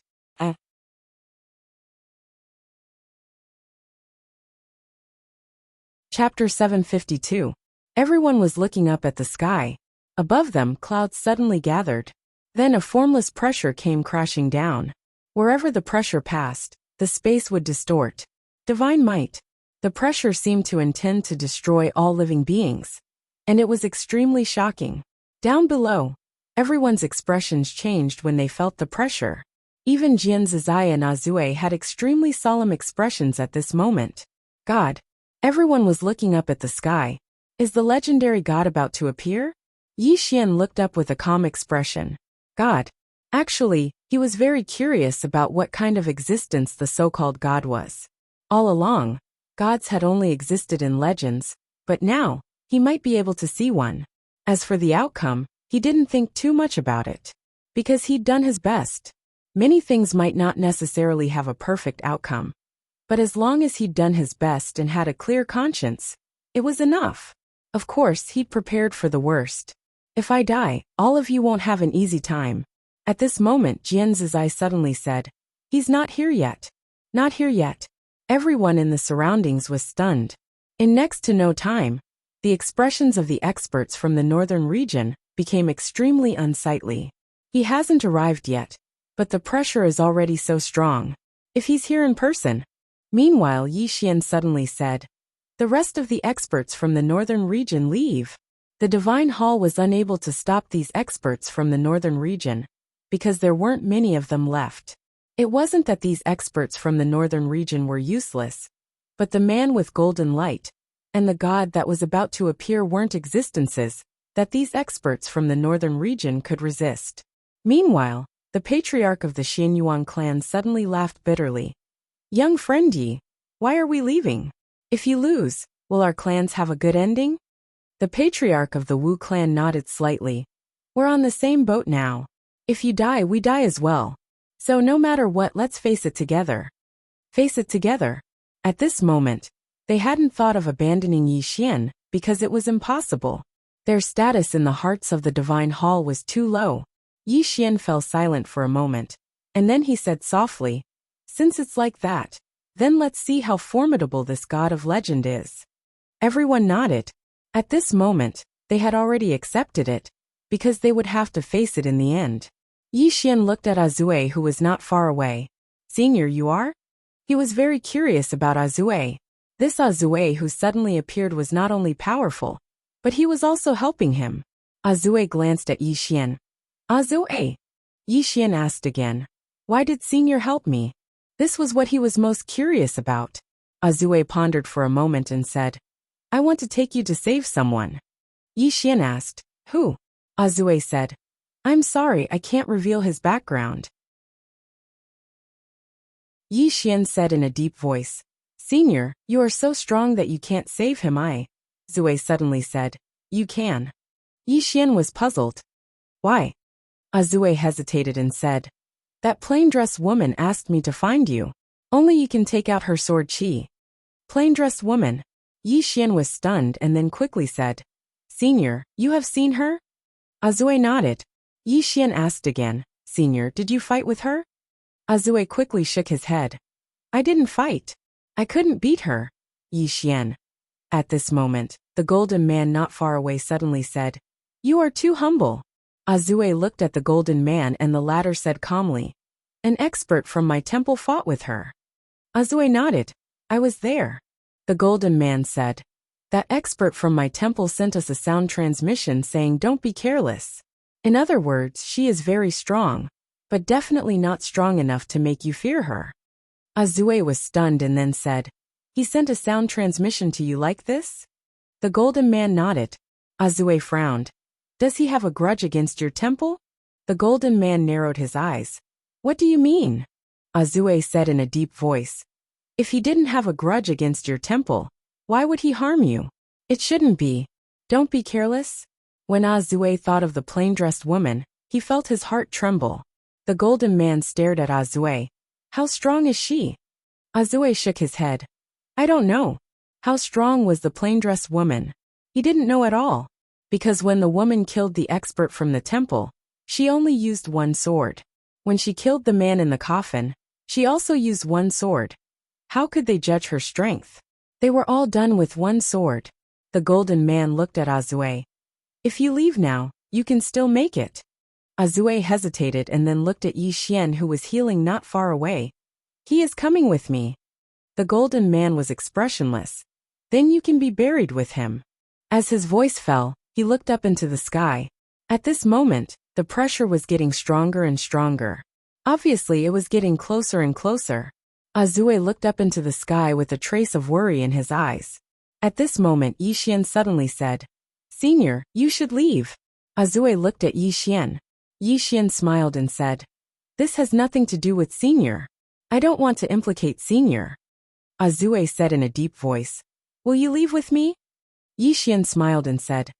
Chapter 752. Everyone was looking up at the sky. Above them, clouds suddenly gathered. Then a formless pressure came crashing down. Wherever the pressure passed, the space would distort. Divine might. The pressure seemed to intend to destroy all living beings. And it was extremely shocking. Down below, everyone's expressions changed when they felt the pressure. Even Jian Zizai and Azue had extremely solemn expressions at this moment. God. Everyone was looking up at the sky. Is the legendary god about to appear? Yi Xian looked up with a calm expression. God. Actually, he was very curious about what kind of existence the so-called god was. All along, gods had only existed in legends, but now, he might be able to see one. As for the outcome, he didn't think too much about it. Because he'd done his best. Many things might not necessarily have a perfect outcome. But as long as he'd done his best and had a clear conscience, it was enough. Of course, he'd prepared for the worst. If I die, all of you won't have an easy time. At this moment, Jian Zizai suddenly said, He's not here yet. Not here yet. Everyone in the surroundings was stunned. In next to no time, the expressions of the experts from the northern region became extremely unsightly. He hasn't arrived yet, but the pressure is already so strong. If he's here in person. Meanwhile, Yi Xian suddenly said, The rest of the experts from the northern region leave. The Divine Hall was unable to stop these experts from the northern region, because there weren't many of them left. It wasn't that these experts from the northern region were useless, but the man with golden light, and the god that was about to appear weren't existences that these experts from the northern region could resist. Meanwhile, the patriarch of the Xianyuan clan suddenly laughed bitterly. Young friend Yi, why are we leaving? If you lose, will our clans have a good ending? The patriarch of the Wu clan nodded slightly. We're on the same boat now. If you die, we die as well. So no matter what, let's face it together. Face it together. At this moment, they hadn't thought of abandoning Yi Xian, because it was impossible. Their status in the hearts of the Divine Hall was too low. Yi Xian fell silent for a moment, and then he said softly, Since it's like that, then let's see how formidable this god of legend is. Everyone nodded. At this moment, they had already accepted it, because they would have to face it in the end. Yi Xian looked at Azue, who was not far away. Senior, you are? He was very curious about Azue. This Azue who suddenly appeared was not only powerful, but he was also helping him. Azue glanced at Yi Xian. Azue? Yi Xian asked again. Why did Senior help me? This was what he was most curious about. Azue pondered for a moment and said, I want to take you to save someone. Yi Xian asked, Who? Azue said, I'm sorry, I can't reveal his background. Yi Xian said in a deep voice, Senior, you are so strong that you can't save him. Azue suddenly said, You can. Yi Xian was puzzled. Why? Azue hesitated and said, That plain dress woman asked me to find you. Only you can take out her sword chi. Plain dress woman. Yi Xian was stunned and then quickly said, Senior, you have seen her? Azue nodded. Yi Xian asked again, Senior, did you fight with her? Azue quickly shook his head. I didn't fight. I couldn't beat her. Yi Xian. At this moment, the golden man not far away suddenly said, You are too humble. Azue looked at the golden man and the latter said calmly, An expert from my temple fought with her. Azue nodded. I was there. The golden man said, That expert from my temple sent us a sound transmission saying don't be careless. In other words, she is very strong, but definitely not strong enough to make you fear her. Azue was stunned and then said, He sent a sound transmission to you like this? The golden man nodded. Azue frowned. Does he have a grudge against your temple? The golden man narrowed his eyes. What do you mean? Azue said in a deep voice. If he didn't have a grudge against your temple, why would he harm you? It shouldn't be. Don't be careless. When Azue thought of the plain-dressed woman, he felt his heart tremble. The golden man stared at Azue. How strong is she? Azue shook his head. I don't know. How strong was the plain-dressed woman? He didn't know at all. Because when the woman killed the expert from the temple, she only used one sword. When she killed the man in the coffin, she also used one sword. How could they judge her strength? They were all done with one sword. The golden man looked at Azue. If you leave now, you can still make it. Azue hesitated and then looked at Yi Xian, who was healing not far away. He is coming with me. The golden man was expressionless. Then you can be buried with him. As his voice fell, he looked up into the sky. At this moment, the pressure was getting stronger and stronger. Obviously, it was getting closer and closer. Azue looked up into the sky with a trace of worry in his eyes. At this moment, Yi Xian suddenly said, Senior, you should leave. Azue looked at Yi Xian. Yi Xian smiled and said, This has nothing to do with Senior. I don't want to implicate Senior. Azue said in a deep voice, Will you leave with me? Yi Xian smiled and said,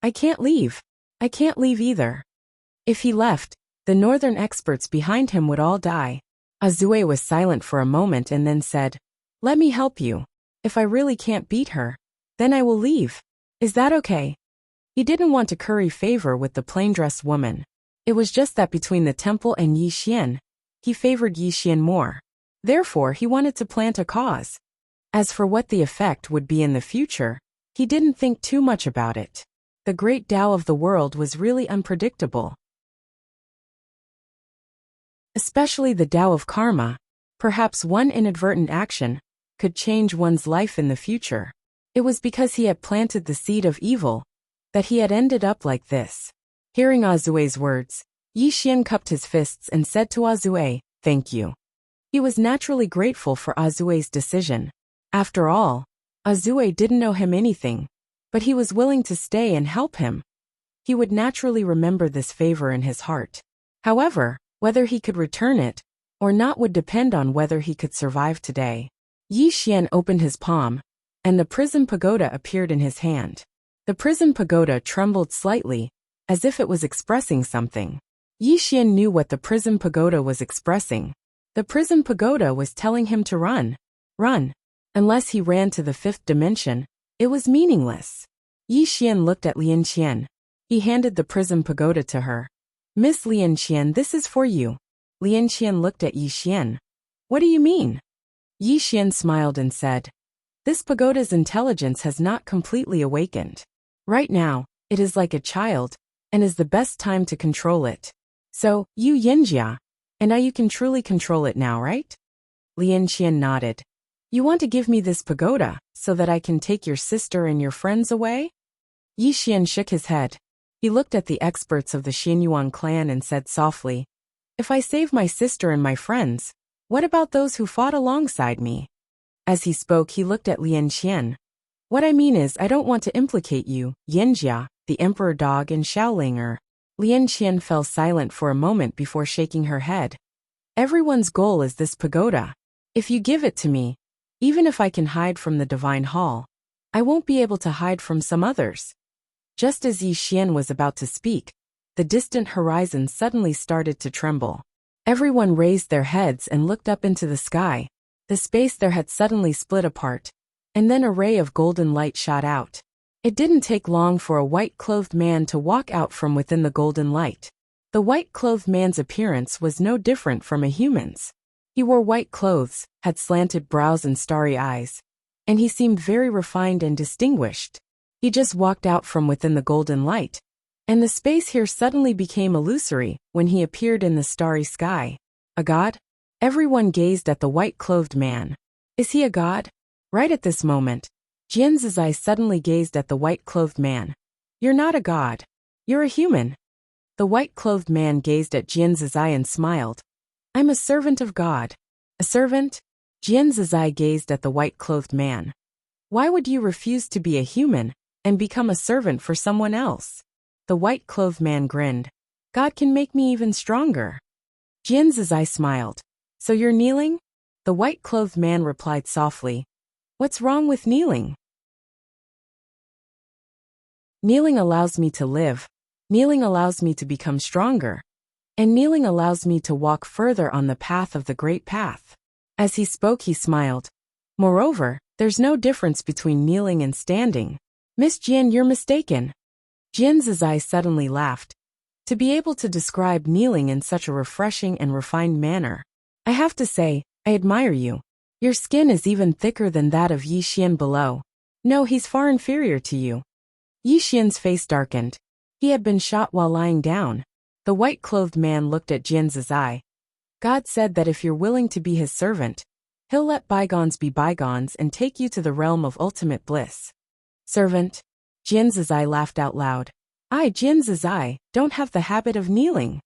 I can't leave. I can't leave either. If he left, the northern experts behind him would all die. Azue was silent for a moment and then said, Let me help you. If I really can't beat her, then I will leave. Is that okay? He didn't want to curry favor with the plain-dressed woman. It was just that between the temple and Yi Xian, he favored Yi Xian more. Therefore, he wanted to plant a cause. As for what the effect would be in the future, he didn't think too much about it. The great Tao of the world was really unpredictable. Especially the Tao of karma. Perhaps one inadvertent action could change one's life in the future. It was because he had planted the seed of evil that he had ended up like this. Hearing Azue's words, Yi Xian cupped his fists and said to Azue, Thank you. He was naturally grateful for Azue's decision. After all, Azue didn't know him anything, but he was willing to stay and help him. He would naturally remember this favor in his heart. However, whether he could return it or not would depend on whether he could survive today. Yi Xian opened his palm, and the prism pagoda appeared in his hand. The prism pagoda trembled slightly, as if it was expressing something. Yi Xian knew what the prism pagoda was expressing. The prism pagoda was telling him to run. Run. Unless he ran to the fifth dimension, it was meaningless. Yi Xian looked at Lian Qian. He handed the prism pagoda to her. Miss Lian Qian, this is for you. Lian Qian looked at Yi Xian. What do you mean? Yi Xian smiled and said, This pagoda's intelligence has not completely awakened. Right now, it is like a child, and is the best time to control it. So, you Yinjia, and now you can truly control it now, right? Lian Qian nodded. You want to give me this pagoda, so that I can take your sister and your friends away? Yi Xian shook his head. He looked at the experts of the Xianyuan clan and said softly, If I save my sister and my friends, what about those who fought alongside me? As he spoke, he looked at Lian Qian. What I mean is, I don't want to implicate you, Yinjia, the emperor dog and Xiaolinger. Lian Qian fell silent for a moment before shaking her head. Everyone's goal is this pagoda. If you give it to me, even if I can hide from the divine hall, I won't be able to hide from some others. Just as Yi Xian was about to speak, the distant horizon suddenly started to tremble. Everyone raised their heads and looked up into the sky. The space there had suddenly split apart, and then a ray of golden light shot out. It didn't take long for a white-clothed man to walk out from within the golden light. The white-clothed man's appearance was no different from a human's. He wore white clothes, had slanted brows and starry eyes, and he seemed very refined and distinguished. He just walked out from within the golden light, and the space here suddenly became illusory when he appeared in the starry sky. A god? Everyone gazed at the white-clothed man. Is he a god? Right at this moment, Jian's eyes suddenly gazed at the white-clothed man. You're not a god. You're a human. The white-clothed man gazed at Jian's eye and smiled. I'm a servant of God. A servant? Jian's eye gazed at the white-clothed man. Why would you refuse to be a human, and become a servant for someone else. The white-clothed man grinned. God can make me even stronger. Jian's eye smiled. So you're kneeling? The white-clothed man replied softly. What's wrong with kneeling? Kneeling allows me to live. Kneeling allows me to become stronger. And kneeling allows me to walk further on the path of the great path. As he spoke, he smiled. Moreover, there's no difference between kneeling and standing. Miss Jian, you're mistaken. Jian's eye suddenly laughed. To be able to describe kneeling in such a refreshing and refined manner, I have to say, I admire you. Your skin is even thicker than that of Yi Xian below. No, he's far inferior to you. Yi Xian's face darkened. He had been shot while lying down. The white-clothed man looked at Jian's eye. God said that if you're willing to be his servant, he'll let bygones be bygones and take you to the realm of ultimate bliss. Servant? Jian's eye laughed out loud. I, Jian's eye, don't have the habit of kneeling.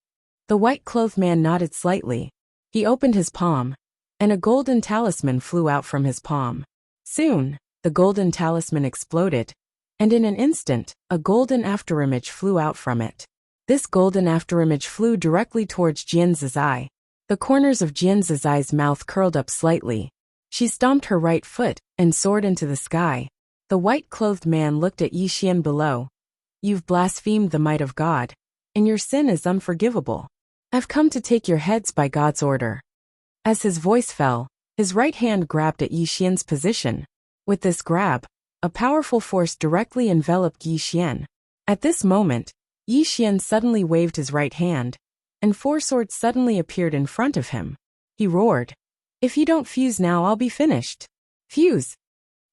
The white-clothed man nodded slightly. He opened his palm, and a golden talisman flew out from his palm. Soon, the golden talisman exploded, and in an instant, a golden afterimage flew out from it. This golden afterimage flew directly towards Jian's eye. The corners of Jian's eye's mouth curled up slightly. She stomped her right foot and soared into the sky. The white-clothed man looked at Yi Xian below. You've blasphemed the might of God, and your sin is unforgivable. I've come to take your heads by God's order. As his voice fell, his right hand grabbed at Yi Xian's position. With this grab, a powerful force directly enveloped Yi Xian. At this moment, Yi Xian suddenly waved his right hand, and 4 swords suddenly appeared in front of him. He roared, If you don't fuse now, I'll be finished. Fuse!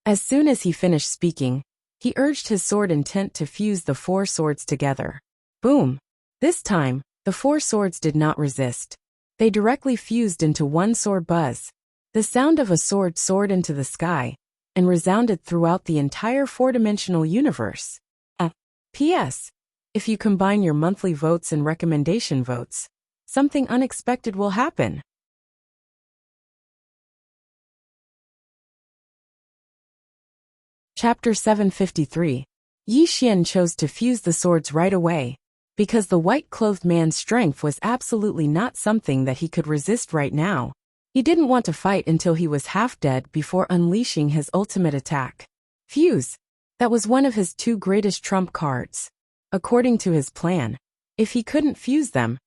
As soon as he finished speaking, he urged his sword intent to fuse the 4 swords together. Boom! This time, the 4 swords did not resist. They directly fused into one sword buzz. The sound of a sword soared into the sky, and resounded throughout the entire 4-dimensional universe. P.S. If you combine your monthly votes and recommendation votes, something unexpected will happen. Chapter 753. Yi Xian chose to fuse the swords right away, because the white-clothed man's strength was absolutely not something that he could resist right now. He didn't want to fight until he was half dead before unleashing his ultimate attack. Fuse. That was one of his 2 greatest trump cards. According to his plan, if he couldn't fuse them,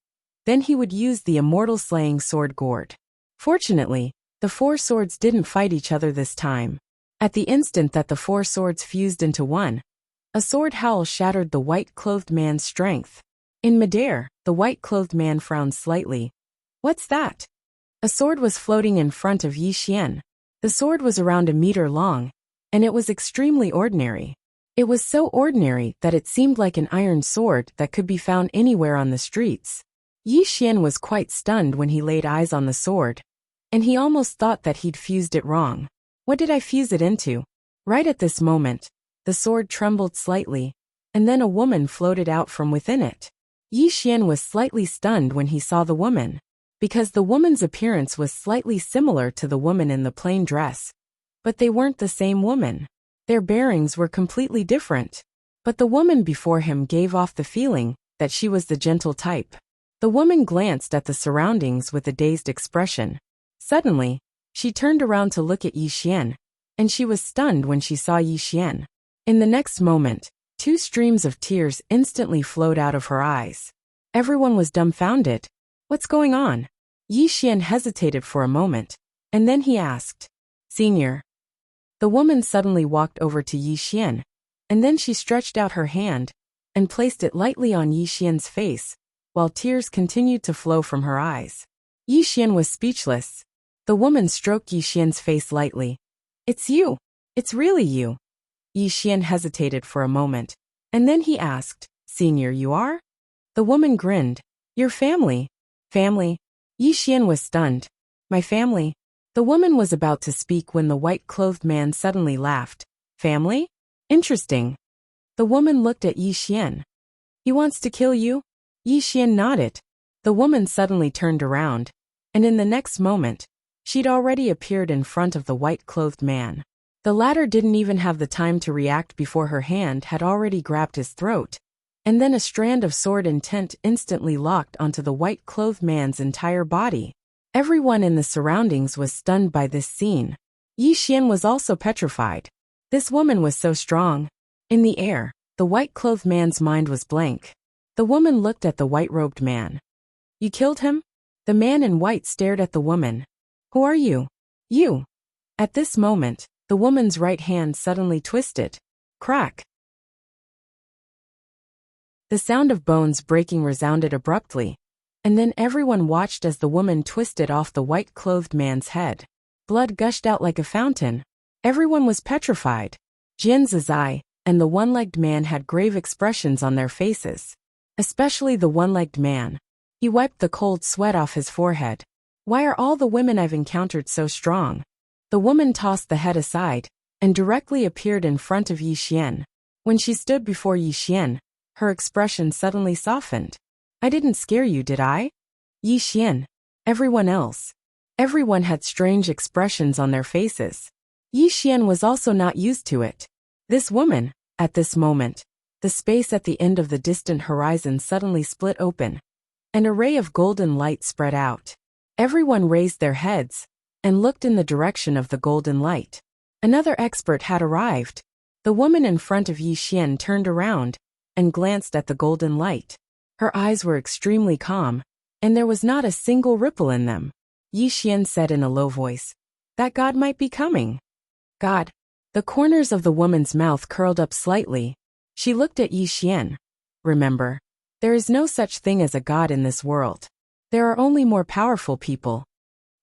then he would use the immortal slaying sword gourd. Fortunately, the 4 swords didn't fight each other this time. At the instant that the 4 swords fused into one, a sword howl shattered the white-clothed man's strength. In midair, the white-clothed man frowned slightly. What's that? A sword was floating in front of Yi Xian. The sword was around a meter long, and it was extremely ordinary. It was so ordinary that it seemed like an iron sword that could be found anywhere on the streets. Yi Xian was quite stunned when he laid eyes on the sword, and he almost thought that he'd fused it wrong. What did I fuse it into? Right at this moment, the sword trembled slightly, and then a woman floated out from within it. Yi Xian was slightly stunned when he saw the woman, because the woman's appearance was slightly similar to the woman in the plain dress. But they weren't the same woman. Their bearings were completely different. But the woman before him gave off the feeling that she was the gentle type. The woman glanced at the surroundings with a dazed expression. Suddenly, she turned around to look at Yi Xian, and she was stunned when she saw Yi Xian. In the next moment, 2 streams of tears instantly flowed out of her eyes. Everyone was dumbfounded. What's going on? Yi Xian hesitated for a moment, and then he asked, Senior. The woman suddenly walked over to Yi Xian, and then she stretched out her hand and placed it lightly on Yi Xian's face, while tears continued to flow from her eyes. Yi Xian was speechless. The woman stroked Yi Xian's face lightly. It's you. It's really you. Yi Xian hesitated for a moment, and then he asked, Senior, you are? The woman grinned. Your family. Family? Yi Xian was stunned. My family? The woman was about to speak when the white-clothed man suddenly laughed. Family? Interesting. The woman looked at Yi Xian. He wants to kill you? Yi Xian nodded. The woman suddenly turned around, and in the next moment, she'd already appeared in front of the white-clothed man. The latter didn't even have the time to react before her hand had already grabbed his throat, and then a strand of sword intent instantly locked onto the white-clothed man's entire body. Everyone in the surroundings was stunned by this scene. Yi Xian was also petrified. This woman was so strong. In the air, the white-clothed man's mind was blank. The woman looked at the white-robed man. "You killed him?" The man in white stared at the woman. "Who are you?" "You." At this moment, the woman's right hand suddenly twisted. Crack. The sound of bones breaking resounded abruptly, and then everyone watched as the woman twisted off the white-clothed man's head. Blood gushed out like a fountain. Everyone was petrified. Jian Zizai and the one-legged man had grave expressions on their faces. Especially the one-legged man. He wiped the cold sweat off his forehead. "Why are all the women I've encountered so strong?" The woman tossed the head aside and directly appeared in front of Yi Xian. When she stood before Yi Xian, her expression suddenly softened. "I didn't scare you, did I?" Yi Xian. Everyone else. Everyone had strange expressions on their faces. Yi Xian was also not used to it. This woman, at this moment, the space at the end of the distant horizon suddenly split open. An array of golden light spread out. Everyone raised their heads and looked in the direction of the golden light. Another expert had arrived. The woman in front of Yi Xian turned around and glanced at the golden light. Her eyes were extremely calm, and there was not a single ripple in them. Yi Xian said in a low voice, "That god might be coming." "God." The corners of the woman's mouth curled up slightly. She looked at Yi Xian. "Remember, there is no such thing as a god in this world. There are only more powerful people."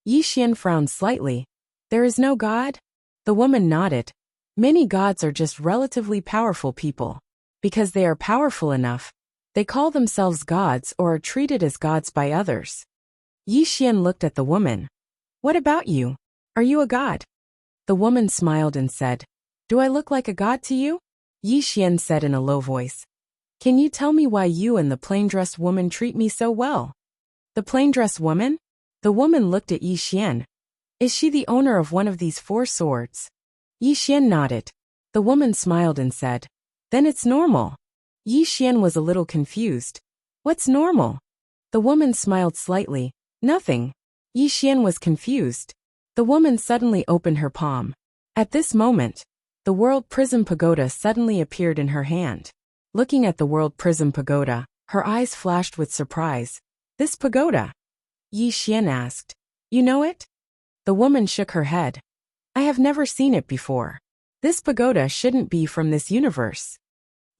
Yi Xian frowned slightly. "There is no god?" The woman nodded. "Many gods are just relatively powerful people. Because they are powerful enough, they call themselves gods or are treated as gods by others." Yi Xian looked at the woman. "What about you? Are you a god?" The woman smiled and said, "Do I look like a god to you?" Yi Xian said in a low voice, "Can you tell me why you and the plain-dressed woman treat me so well?" "The plain-dressed woman?" The woman looked at Yi Xian. "Is she the owner of one of these 4 swords?" Yi Xian nodded. The woman smiled and said, "Then it's normal." Yi Xian was a little confused. "What's normal?" The woman smiled slightly. "Nothing." Yi Xian was confused. The woman suddenly opened her palm. At this moment, the World Prism Pagoda suddenly appeared in her hand. Looking at the World Prism Pagoda, her eyes flashed with surprise. "This pagoda?" Yi Xian asked. "You know it?" The woman shook her head. "I have never seen it before. This pagoda shouldn't be from this universe."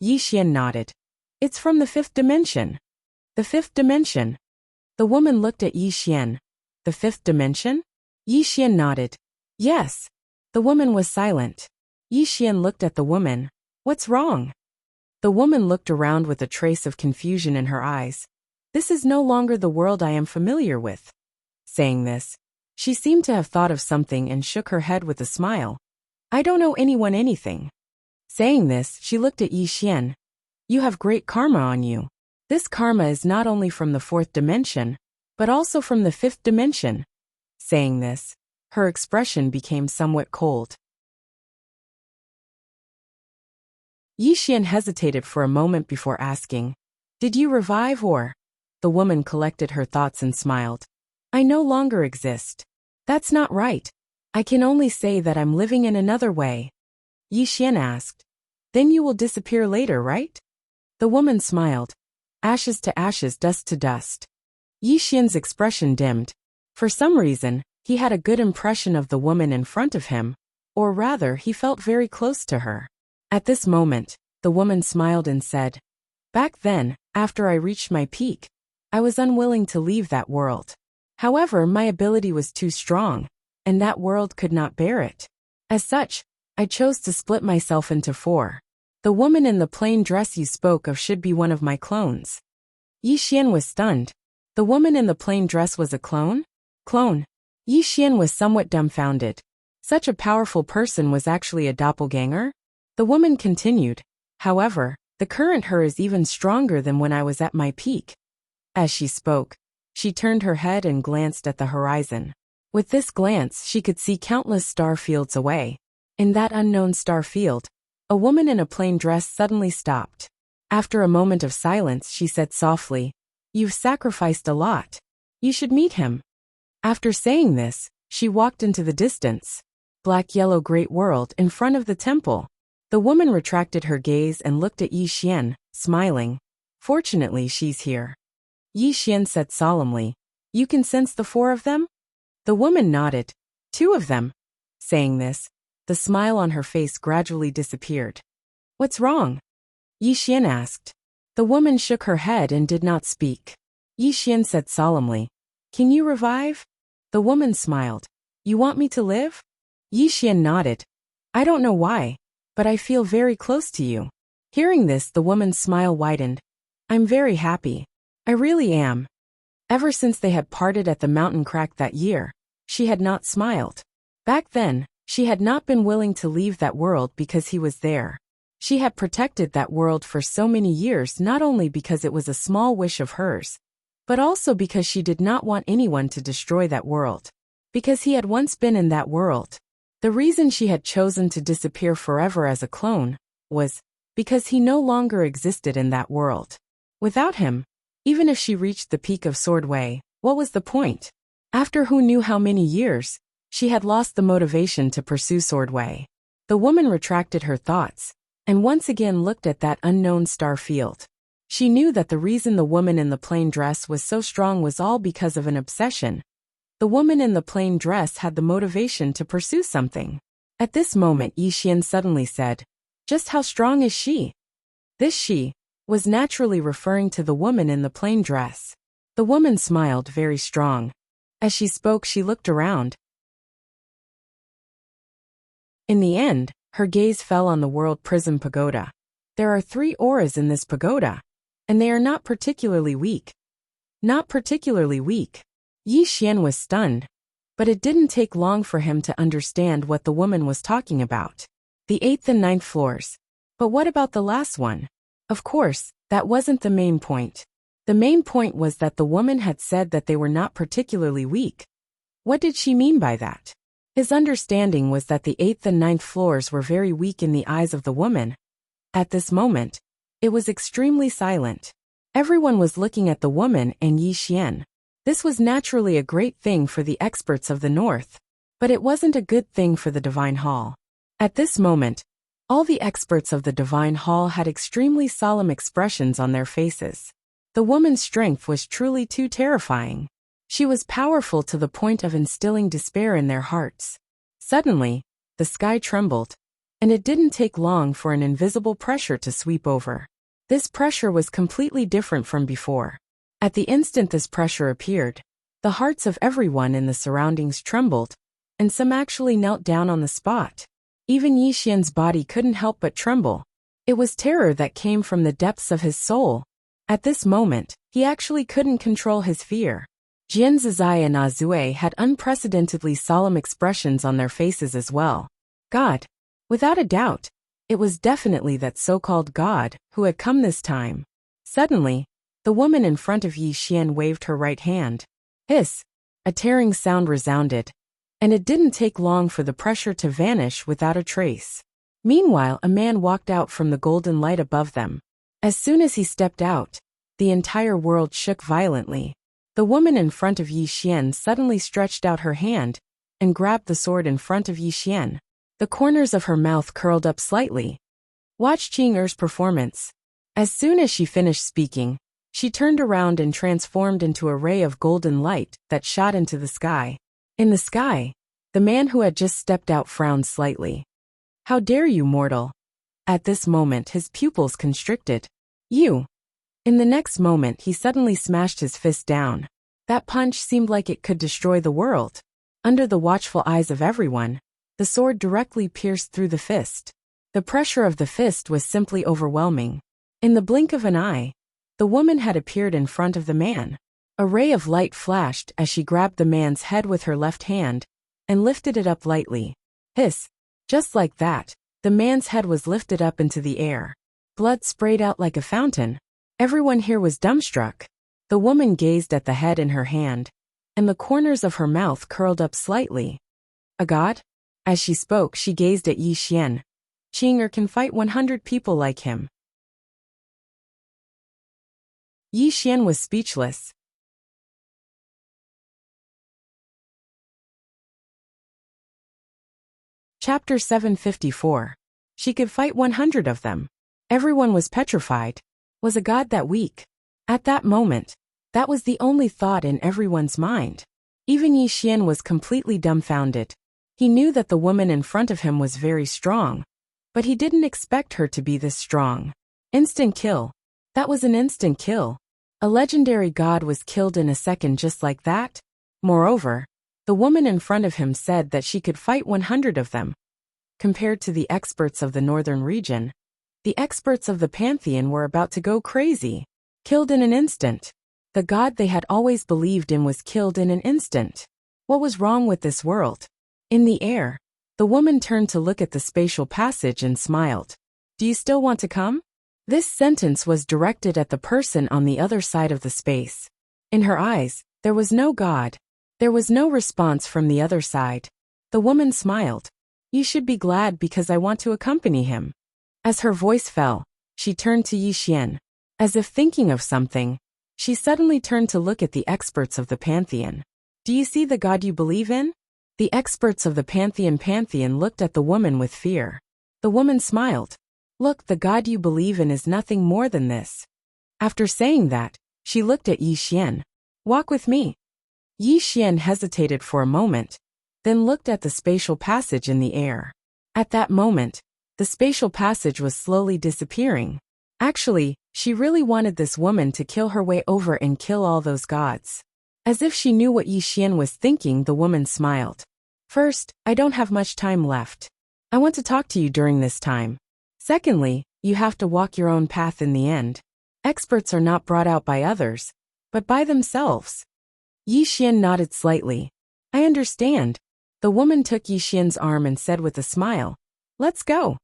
Yi Xian nodded. "It's from the 5th dimension." "The 5th dimension?" The woman looked at Yi Xian. "The 5th dimension?" Yi Xian nodded. "Yes." The woman was silent. Yi Xian looked at the woman. "What's wrong?" The woman looked around with a trace of confusion in her eyes. "This is no longer the world I am familiar with." Saying this, she seemed to have thought of something and shook her head with a smile. "I don't owe anyone anything." Saying this, she looked at Yi Xian. "You have great karma on you. This karma is not only from the 4th dimension, but also from the 5th dimension." Saying this, her expression became somewhat cold. Yi Xian hesitated for a moment before asking, "Did you revive or?" The woman collected her thoughts and smiled. "I no longer exist." "That's not right. I can only say that I'm living in another way." Yi Xian asked, "Then you will disappear later, right?" The woman smiled. "Ashes to ashes, dust to dust." Yi Xian's expression dimmed. For some reason, he had a good impression of the woman in front of him, or rather, he felt very close to her. At this moment, the woman smiled and said, "Back then, after I reached my peak, I was unwilling to leave that world. However, my ability was too strong, and that world could not bear it. As such, I chose to split myself into 4. The woman in the plain dress you spoke of should be one of my clones." Yi Xian was stunned. The woman in the plain dress was a clone? Clone. Yi Xian was somewhat dumbfounded. Such a powerful person was actually a doppelganger? The woman continued, "However, the current her is even stronger than when I was at my peak." As she spoke, she turned her head and glanced at the horizon. With this glance, she could see countless star fields away. In that unknown star field, a woman in a plain dress suddenly stopped. After a moment of silence, she said softly, "You've sacrificed a lot. You should meet him." After saying this, she walked into the distance. Black-yellow great world in front of the temple. The woman retracted her gaze and looked at Yi Xian, smiling. "Fortunately, she's here." Yi Xian said solemnly, "You can sense the four of them?" The woman nodded. "Two of them." Saying this, the smile on her face gradually disappeared. "What's wrong?" Yi Xian asked. The woman shook her head and did not speak. Yi Xian said solemnly, "Can you revive?" The woman smiled. "You want me to live?" Yi Xian nodded. "I don't know why, but I feel very close to you." Hearing this, the woman's smile widened. "I'm very happy. I really am." Ever since they had parted at the mountain crack that year, she had not smiled. Back then, she had not been willing to leave that world because he was there. She had protected that world for so many years, not only because it was a small wish of hers, but also because she did not want anyone to destroy that world. Because he had once been in that world. The reason she had chosen to disappear forever as a clone was because he no longer existed in that world. Without him, even if she reached the peak of Swordway, what was the point? After who knew how many years, she had lost the motivation to pursue Swordway. The woman retracted her thoughts and once again looked at that unknown star field. She knew that the reason the woman in the plain dress was so strong was all because of an obsession. The woman in the plain dress had the motivation to pursue something. At this moment, Yi Xian suddenly said, "Just how strong is she?" This she was naturally referring to the woman in the plain dress. The woman smiled, "Very strong." As she spoke, she looked around. In the end, her gaze fell on the World Prism Pagoda. There are 3 auras in this pagoda, and they are not particularly weak. Not particularly weak. Yi Xian was stunned, but it didn't take long for him to understand what the woman was talking about. The 8th and 9th floors. But what about the last one? Of course, that wasn't the main point. The main point was that the woman had said that they were not particularly weak. What did she mean by that? His understanding was that the 8th and 9th floors were very weak in the eyes of the woman. At this moment, it was extremely silent. Everyone was looking at the woman and Yi Xian. This was naturally a great thing for the experts of the North, but it wasn't a good thing for the Divine Hall. At this moment, all the experts of the Divine Hall had extremely solemn expressions on their faces. The woman's strength was truly too terrifying. She was powerful to the point of instilling despair in their hearts. Suddenly, the sky trembled, and it didn't take long for an invisible pressure to sweep over. This pressure was completely different from before. At the instant this pressure appeared, the hearts of everyone in the surroundings trembled, and some actually knelt down on the spot. Even Yi Xian's body couldn't help but tremble. It was terror that came from the depths of his soul. At this moment, he actually couldn't control his fear. Jian Zizai and Azue had unprecedentedly solemn expressions on their faces as well. God. Without a doubt, it was definitely that so-called God who had come this time. Suddenly, the woman in front of Yi Xian waved her right hand. Hiss! A tearing sound resounded, and it didn't take long for the pressure to vanish without a trace. Meanwhile, a man walked out from the golden light above them. As soon as he stepped out, the entire world shook violently. The woman in front of Yi Xian suddenly stretched out her hand and grabbed the sword in front of Yi Xian. The corners of her mouth curled up slightly. Watch Qing Er's performance. As soon as she finished speaking, she turned around and transformed into a ray of golden light that shot into the sky. In the sky, the man who had just stepped out frowned slightly. How dare you, mortal? At this moment his pupils constricted. You! In the next moment he suddenly smashed his fist down. That punch seemed like it could destroy the world. Under the watchful eyes of everyone, the sword directly pierced through the fist. The pressure of the fist was simply overwhelming. In the blink of an eye, the woman had appeared in front of the man. A ray of light flashed as she grabbed the man's head with her left hand and lifted it up lightly. Hiss! Just like that, the man's head was lifted up into the air. Blood sprayed out like a fountain. Everyone here was dumbstruck. The woman gazed at the head in her hand, and the corners of her mouth curled up slightly. A god? As she spoke, she gazed at Yi Xian. Qing'er can fight 100 people like him. Yi Xian was speechless. Chapter 754. She could fight 100 of them. Everyone was petrified. Was a god that weak? At that moment, that was the only thought in everyone's mind. Even Yi Xian was completely dumbfounded. He knew that the woman in front of him was very strong, but he didn't expect her to be this strong. Instant kill. That was an instant kill. A legendary god was killed in a second just like that. Moreover, the woman in front of him said that she could fight 100 of them. Compared to the experts of the northern region, the experts of the pantheon were about to go crazy. Killed in an instant. The god they had always believed in was killed in an instant. What was wrong with this world? In the air, the woman turned to look at the spatial passage and smiled. Do you still want to come? This sentence was directed at the person on the other side of the space. In her eyes, there was no god. There was no response from the other side. The woman smiled. You should be glad because I want to accompany him. As her voice fell, she turned to Yi Xian. As if thinking of something, she suddenly turned to look at the experts of the pantheon. Do you see the god you believe in? The experts of the pantheon looked at the woman with fear. The woman smiled. Look, the god you believe in is nothing more than this. After saying that, she looked at Yi Xian. Walk with me. Yi Xian hesitated for a moment, then looked at the spatial passage in the air. At that moment, the spatial passage was slowly disappearing. Actually, she really wanted this woman to kill her way over and kill all those gods. As if she knew what Yi Xian was thinking, the woman smiled. First, I don't have much time left. I want to talk to you during this time. Secondly, you have to walk your own path in the end. Experts are not brought out by others, but by themselves. Yi Xian nodded slightly. I understand. The woman took Yi Xian's arm and said with a smile, Let's go.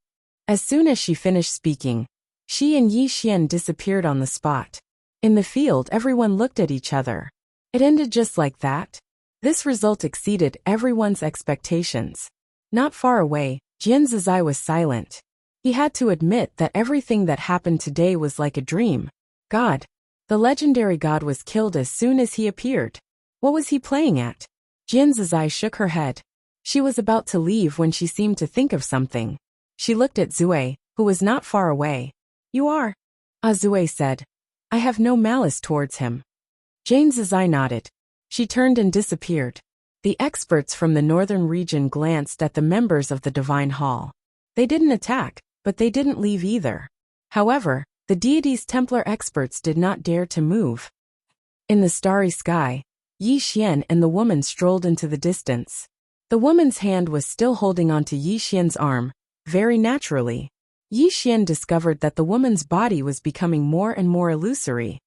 As soon as she finished speaking, she and Yi Xian disappeared on the spot. In the field, everyone looked at each other. It ended just like that. This result exceeded everyone's expectations. Not far away, Jian Zizai was silent. He had to admit that everything that happened today was like a dream. God. The legendary god was killed as soon as he appeared. What was he playing at? Jian Zizai shook her head. She was about to leave when she seemed to think of something. She looked at Zui, who was not far away. You are? Zui said. I have no malice towards him. Jian Zizai nodded. She turned and disappeared. The experts from the northern region glanced at the members of the Divine Hall. They didn't attack, but they didn't leave either. However, the deity's Templar experts did not dare to move. In the starry sky, Yi Xian and the woman strolled into the distance. The woman's hand was still holding onto Yi Xian's arm, very naturally. Yi Xian discovered that the woman's body was becoming more and more illusory.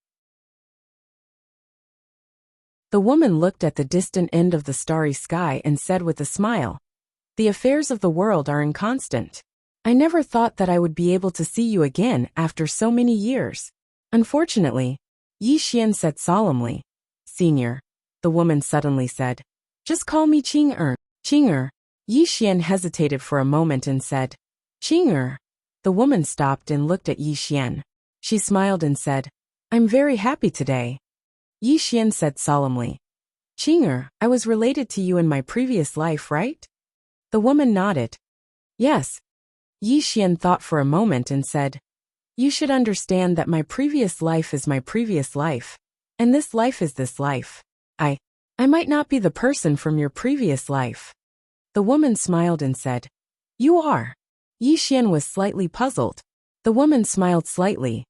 The woman looked at the distant end of the starry sky and said with a smile, The affairs of the world are inconstant. I never thought that I would be able to see you again after so many years. Unfortunately, Yi Xian said solemnly. Senior, the woman suddenly said. Just call me Qing'er. Qing'er. Yi Xian hesitated for a moment and said, Qing'er. The woman stopped and looked at Yi Xian. She smiled and said, I'm very happy today. Yi Xian said solemnly. Qing'er, I was related to you in my previous life, right? The woman nodded. Yes. Yi Xian thought for a moment and said, You should understand that my previous life is my previous life, and this life is this life. I might not be the person from your previous life. The woman smiled and said, You are. Yi Xian was slightly puzzled. The woman smiled slightly.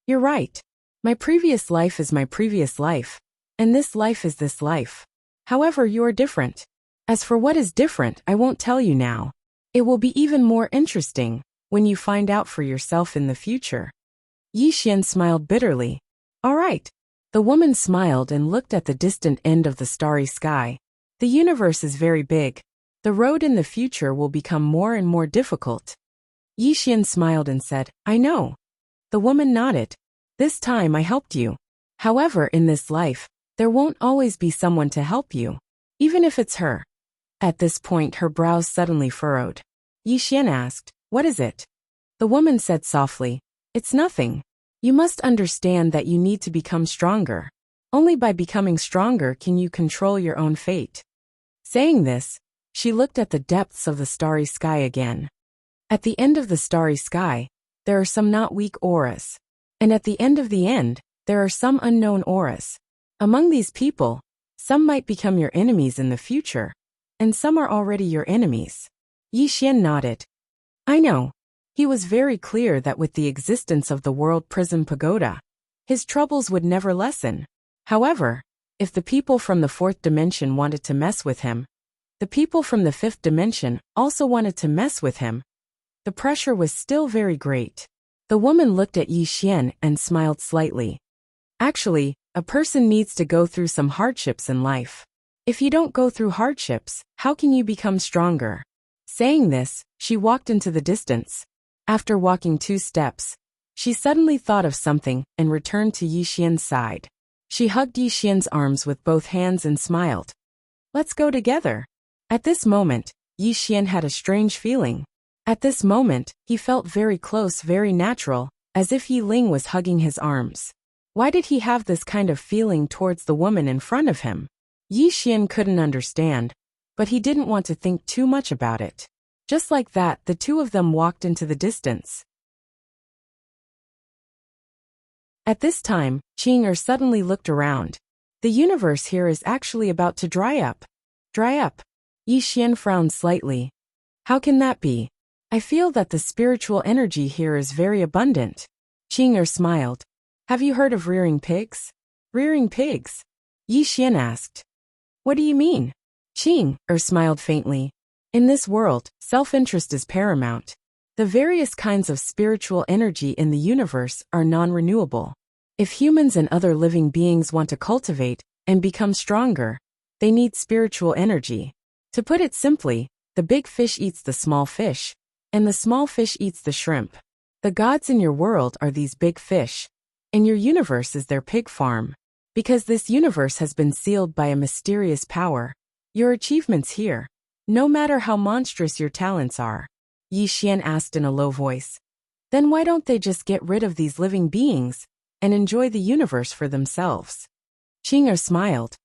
You're right. My previous life is my previous life, and this life is this life. However, you are different. As for what is different, I won't tell you now. It will be even more interesting when you find out for yourself in the future. Yi Xian smiled bitterly. All right. The woman smiled and looked at the distant end of the starry sky. The universe is very big. The road in the future will become more and more difficult. Yi Xian smiled and said, I know. The woman nodded. This time I helped you. However, in this life, there won't always be someone to help you. Even if it's her. At this point her brows suddenly furrowed. Yi Xian asked, "What is it?" The woman said softly, "It's nothing. You must understand that you need to become stronger. Only by becoming stronger can you control your own fate." Saying this, she looked at the depths of the starry sky again. At the end of the starry sky, there are some not weak auras. And at the end of the end, there are some unknown auras. Among these people, some might become your enemies in the future, and some are already your enemies. Yi Xian nodded. I know. He was very clear that with the existence of the World Prison Pagoda, his troubles would never lessen. However, if the people from the fourth dimension wanted to mess with him, the people from the fifth dimension also wanted to mess with him. The pressure was still very great. The woman looked at Yi Xian and smiled slightly. Actually, a person needs to go through some hardships in life. If you don't go through hardships, how can you become stronger? Saying this, she walked into the distance. After walking 2 steps, she suddenly thought of something and returned to Yi Xian's side. She hugged Yi Xian's arms with both hands and smiled. Let's go together. At this moment, Yi Xian had a strange feeling. At this moment, he felt very close, very natural, as if Yi Ling was hugging his arms. Why did he have this kind of feeling towards the woman in front of him? Yi Xian couldn't understand, but he didn't want to think too much about it. Just like that, the two of them walked into the distance. At this time, Qing suddenly looked around. The universe here is actually about to dry up. Dry up? Yi Xian frowned slightly. How can that be? I feel that the spiritual energy here is very abundant. Qing smiled. Have you heard of rearing pigs? Rearing pigs? Yi Xian asked. What do you mean? Qing smiled faintly. In this world, self-interest is paramount. The various kinds of spiritual energy in the universe are non-renewable. If humans and other living beings want to cultivate and become stronger, they need spiritual energy. To put it simply, the big fish eats the small fish, and the small fish eats the shrimp. The gods in your world are these big fish, and your universe is their pig farm. Because this universe has been sealed by a mysterious power, your achievements here, no matter how monstrous your talents are, Yi Xian asked in a low voice. Then why don't they just get rid of these living beings and enjoy the universe for themselves? Qing smiled.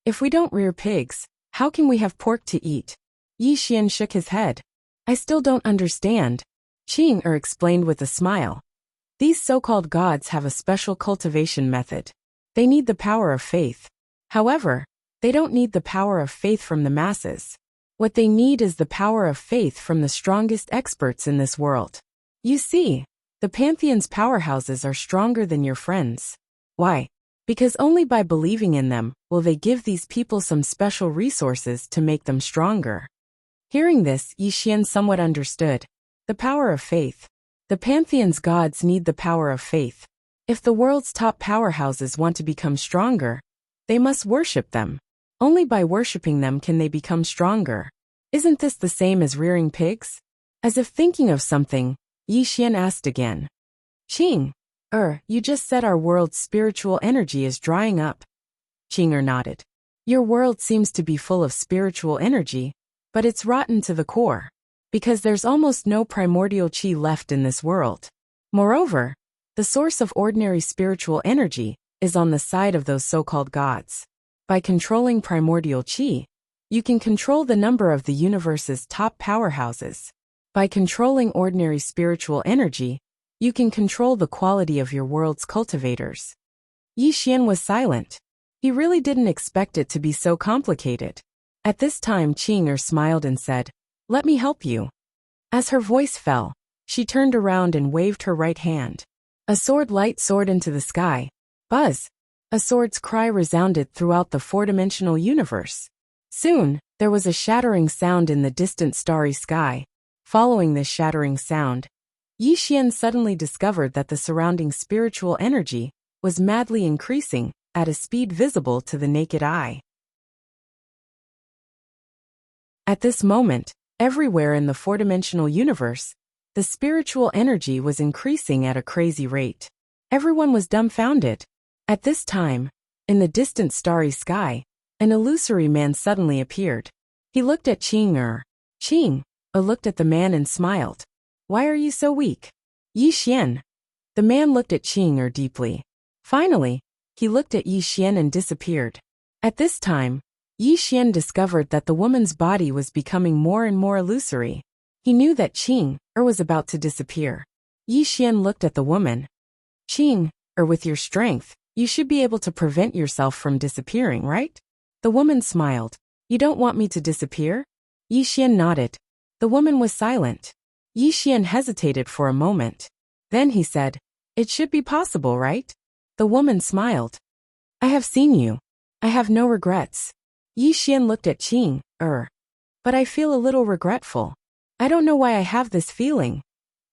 If we don't rear pigs, how can we have pork to eat? Yi Xian shook his head. I still don't understand. Qing explained with a smile. These so-called gods have a special cultivation method. They need the power of faith. However, they don't need the power of faith from the masses. What they need is the power of faith from the strongest experts in this world. You see, the Pantheon's powerhouses are stronger than your friends. Why? Because only by believing in them will they give these people some special resources to make them stronger. Hearing this, Yi Xian somewhat understood. The power of faith. The Pantheon's gods need the power of faith. If the world's top powerhouses want to become stronger, they must worship them. Only by worshipping them can they become stronger. Isn't this the same as rearing pigs? As if thinking of something, Yi Xian asked again. Qing, you just said our world's spiritual energy is drying up. Qing nodded. Your world seems to be full of spiritual energy, but it's rotten to the core. Because there's almost no primordial qi left in this world. Moreover, the source of ordinary spiritual energy is on the side of those so-called gods. By controlling primordial qi, you can control the number of the universe's top powerhouses. By controlling ordinary spiritual energy, you can control the quality of your world's cultivators. Yi Xian was silent. He really didn't expect it to be so complicated. At this time Qing smiled and said, Let me help you. As her voice fell, she turned around and waved her right hand. A light soared into the sky. Buzz! A sword's cry resounded throughout the four-dimensional universe. Soon, there was a shattering sound in the distant starry sky. Following this shattering sound, Yi Xian suddenly discovered that the surrounding spiritual energy was madly increasing at a speed visible to the naked eye. At this moment, everywhere in the four-dimensional universe, the spiritual energy was increasing at a crazy rate. Everyone was dumbfounded. At this time, in the distant starry sky, an illusory man suddenly appeared. He looked at Qing. Qing looked at the man and smiled. Why are you so weak? Yi Xian. The man looked at Qing deeply. Finally, he looked at Yi Xian and disappeared. At this time, Yi Xian discovered that the woman's body was becoming more and more illusory. He knew that Qing was about to disappear. Yi Xian looked at the woman. Qing, with your strength, you should be able to prevent yourself from disappearing, right? The woman smiled. You don't want me to disappear? Yi Xian nodded. The woman was silent. Yi Xian hesitated for a moment. Then he said, It should be possible, right? The woman smiled. I have seen you. I have no regrets. Yi Xian looked at Qing. But I feel a little regretful. I don't know why I have this feeling.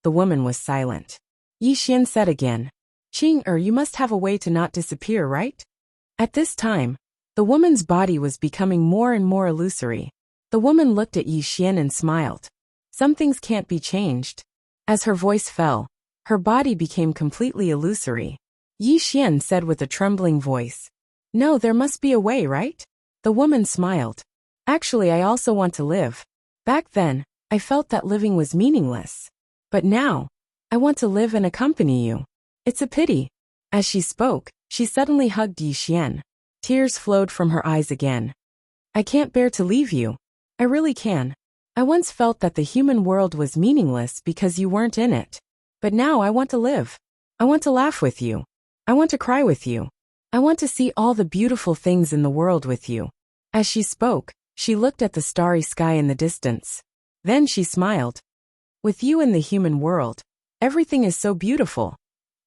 The woman was silent. Yi Xian said again, Qing, you must have a way to not disappear, right? At this time, the woman's body was becoming more and more illusory. The woman looked at Yi Xian and smiled. Some things can't be changed. As her voice fell, her body became completely illusory. Yi Xian said with a trembling voice, No, there must be a way, right? The woman smiled. Actually, I also want to live. Back then, I felt that living was meaningless. But now, I want to live and accompany you. It's a pity. As she spoke, she suddenly hugged Yi Xian. Tears flowed from her eyes again. I can't bear to leave you. I really can. I once felt that the human world was meaningless because you weren't in it. But now I want to live. I want to laugh with you. I want to cry with you. I want to see all the beautiful things in the world with you. As she spoke, she looked at the starry sky in the distance. Then she smiled. With you in the human world, everything is so beautiful.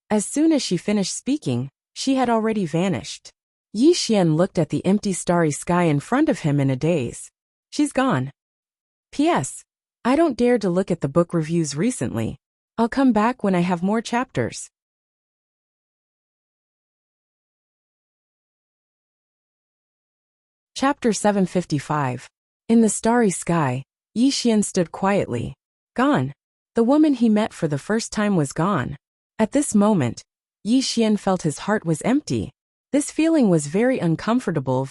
As soon as she finished speaking, she had already vanished. Yi Xian looked at the empty starry sky in front of him in a daze. She's gone. P.S. I don't dare to look at the book reviews recently. I'll come back when I have more chapters. Chapter 755. In the starry sky, Yi Xian stood quietly. Gone. The woman he met for the first time was gone. At this moment, Yi Xian felt his heart was empty. This feeling was very uncomfortable.